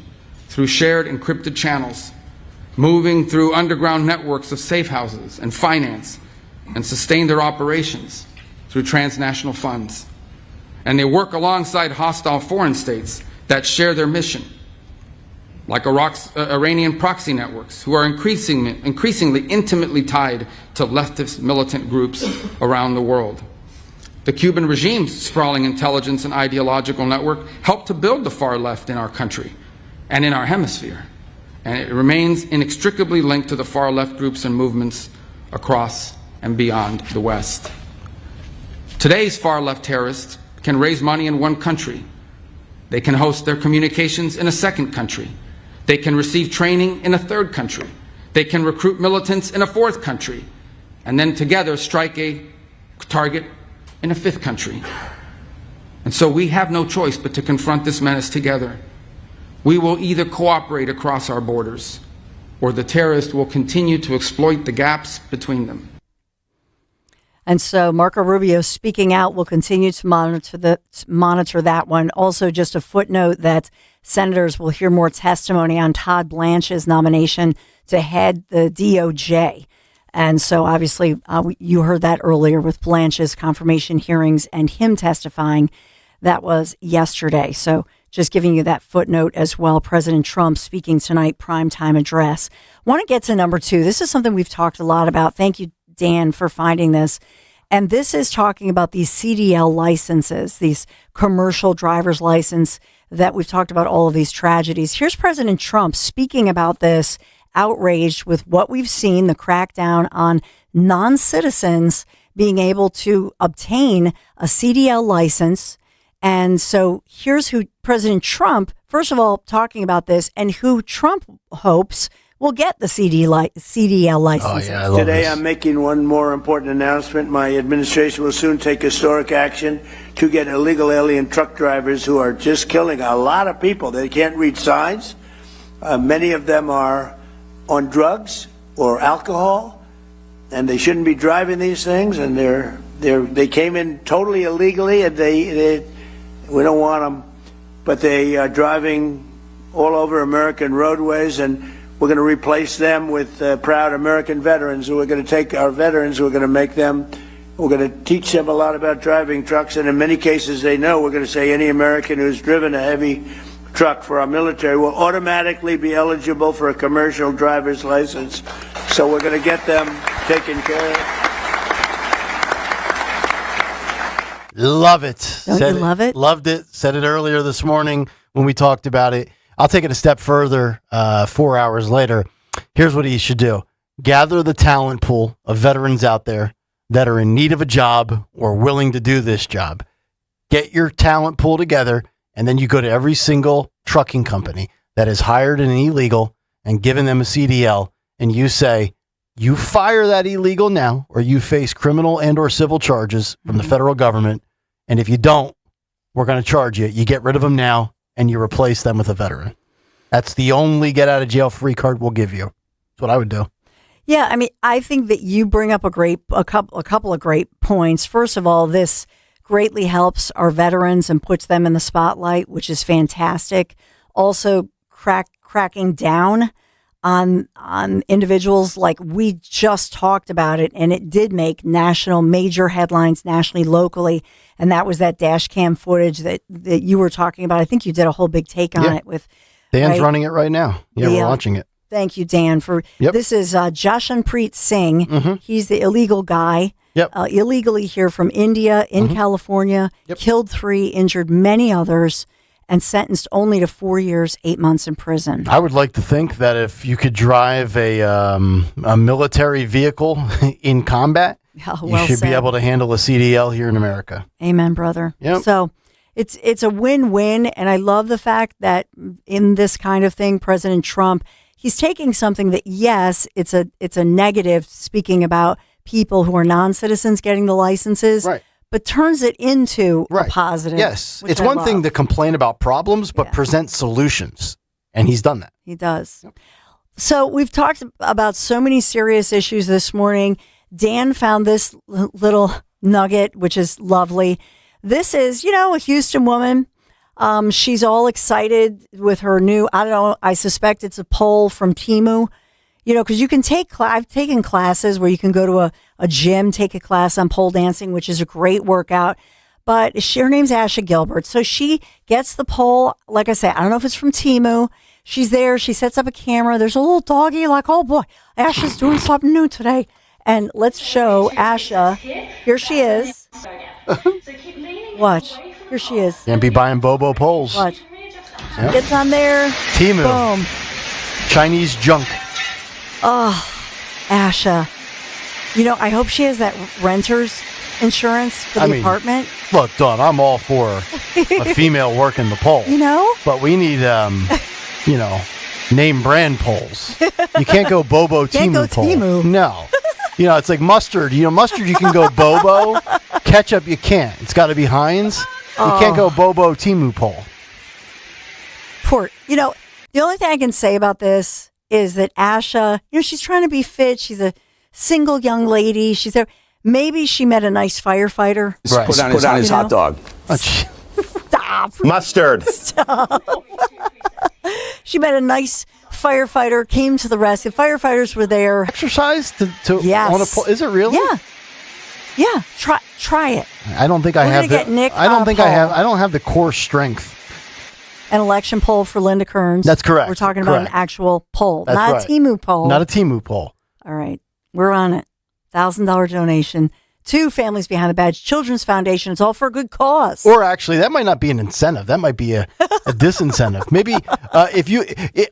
through shared encrypted channels, moving through underground networks of safe houses and finance, and sustain their operations through transnational funds. And they work alongside hostile foreign states that share their mission, like Iranian proxy networks, who are increasingly intimately tied to leftist militant groups around the world. The Cuban regime's sprawling intelligence and ideological network helped to build the far left in our country and in our hemisphere, and it remains inextricably linked to the far left groups and movements across and beyond the West. Today's far left terrorists can raise money in one country. They can host their communications in a second country. They can receive training in a third country. They can recruit militants in a fourth country, and then together strike a target in a fifth country. And so we have no choice but to confront this menace together. We will either cooperate across our borders, or the terrorists will continue to exploit the gaps between them. And so Marco Rubio speaking out. Will continue to monitor that one. Also, just a footnote that senators will hear more testimony on Todd Blanche's nomination to head the DOJ. And so obviously you heard that earlier with Blanche's confirmation hearings and him testifying. That was yesterday. So just giving you that footnote as well. President Trump speaking tonight, primetime address. Want to get to number 2. This is something we've talked a lot about. Thank you, Dan, for finding this. And this is talking about these CDL licenses, these commercial driver's license that we've talked about, all of these tragedies. Here's President Trump speaking about this, outraged with what we've seen, the crackdown on non-citizens being able to obtain a CDL license. And so here's who President Trump, first of all, talking about this, and who Trump hopes will get the CDL licenses. Oh, yeah, I love Today, this. I'm making one more important announcement. My administration will soon take historic action to get illegal alien truck drivers who are just killing a lot of people. They can't read signs. Many of them are on drugs or alcohol, and they shouldn't be driving these things. And they came in totally illegally, and we don't want them, but they are driving all over American roadways, and we're going to replace them with proud American veterans. We're going to take our veterans, we're going to teach them a lot about driving trucks, and in many cases they know. We're going to say any American who's driven a heavy truck for our military will automatically be eligible for a commercial driver's license. So we're going to get them taken care of. Love it. Don't you love it? Loved it. Said it earlier this morning when we talked about it. I'll take it a step further 4 hours later. Here's what he should do. Gather the talent pool of veterans out there that are in need of a job or willing to do this job. Get your talent pool together, and then you go to every single trucking company that has hired an illegal and given them a CDL, and you say, you fire that illegal now, or you face criminal and or civil charges from the federal government, and if you don't, we're going to charge you. You get rid of them now, and you replace them with a veteran. That's the only get-out-of-jail-free card we'll give you. That's what I would do. Yeah, I mean, I think that you bring up a couple of great points. First of all, this greatly helps our veterans and puts them in the spotlight, which is fantastic. Also, cracking down on individuals, like we just talked about it, and it did make major headlines nationally, locally, and that was that dash cam footage that you were talking about. I think you did a whole big take on it with Dan's running it right now. Yeah, we're watching it. Thank you, Dan. This is Jashanpreet Singh. Mm-hmm. He's the illegal guy. Illegally here from India in California. Killed 3, injured many others, and sentenced only to 4 years, 8 months in prison. I would like to think that if you could drive a military vehicle in combat, you should be able to handle a CDL here in America. Amen, brother. Yep. So it's a win-win, and I love the fact that in this kind of thing, President Trump, he's taking something that, yes, it's a negative, speaking about people who are non-citizens getting the licenses, right, but turns it into a positive. Yes. It's one thing to complain about problems, but present solutions. And he's done that. He does. Yep. So we've talked about so many serious issues this morning. Dan found this little nugget, which is lovely. This is, a Houston woman. She's all excited with her new, I don't know, I suspect it's a pole from Temu. Because you can I've taken classes where you can go to a gym, take a class on pole dancing, which is a great workout. But her name's Asha Gilbert. So she gets the pole. Like I say, I don't know if it's from Temu. She's there. She sets up a camera. There's a little doggy like, oh boy, Asha's doing something new today. And let's show Asha. Here she is. Watch. Here she is. Can't be buying Bobo poles. Watch. Gets on there. Temu. Boom. Chinese junk. Oh, Asha. I hope she has that renter's insurance for the apartment. Look, Dawn, I'm all for a female working the pole. But we need, name brand poles. You can't go Bobo Temu pole. Temu. No. It's like mustard. Mustard you can go Bobo. Ketchup you can't. It's got to be Heinz. You can't go Bobo Temu pole. The only thing I can say about this is that Asha, she's trying to be fit. She's a single young lady. She's there. Maybe she met a nice firefighter. Right. Put on his hot dog. Stop. Mustard. Stop. She met a nice firefighter, came to the rescue. Firefighters were there. Exercise to yes. on a pole. Is it really? Yeah. Try it. I don't think I have get Nick I don't think pole. I don't have the core strength. An election poll for Linda Kearns. That's correct. We're talking about an actual poll, That's not right. a Temu poll. Not a Temu poll. All right. We're on it. $1,000 donation to Families Behind the Badge Children's Foundation. It's all for a good cause. Or actually, that might not be an incentive. That might be a disincentive. Maybe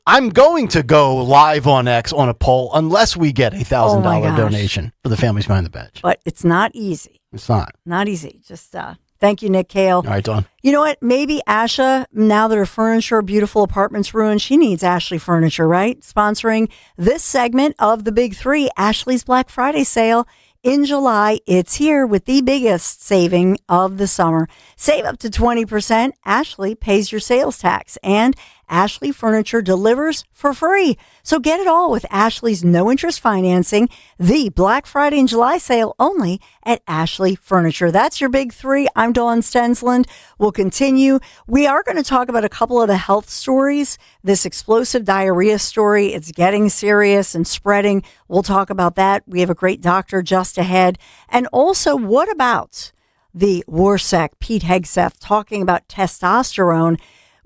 I'm going to go live on X on a poll unless we get a $1,000 donation for the Families Behind the Badge. But it's not easy. It's not. Not easy. Just thank you, Nick Kayal. All right, Dawn. You know what? Maybe Asha, now that her furniture, beautiful apartment's ruined, she needs Ashley Furniture, right? Sponsoring this segment of the Big Three, Ashley's Black Friday sale. In July, it's here with the biggest saving of the summer. Save up to 20%. Ashley pays your sales tax, and Ashley Furniture delivers for free. So get it all with Ashley's no-interest financing, the Black Friday and July sale only at Ashley Furniture. That's your Big Three. I'm Dawn Stensland. We'll continue. We are going to talk about a couple of the health stories. This explosive diarrhea story, it's getting serious and spreading. We'll talk about that. We have a great doctor just ahead. And also, what about the Warsec, Pete Hegseth, talking about testosterone?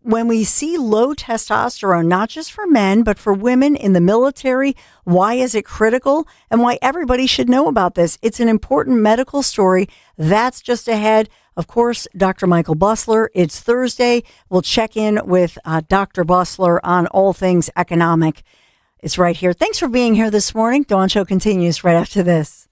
When we see low testosterone, not just for men, but for women in the military, why is it critical and why everybody should know about this? It's an important medical story. That's just ahead. Of course, Dr. Michael Busler. It's Thursday. We'll check in with Dr. Busler on all things economic. It's right here. Thanks for being here this morning. Dawn Show continues right after this.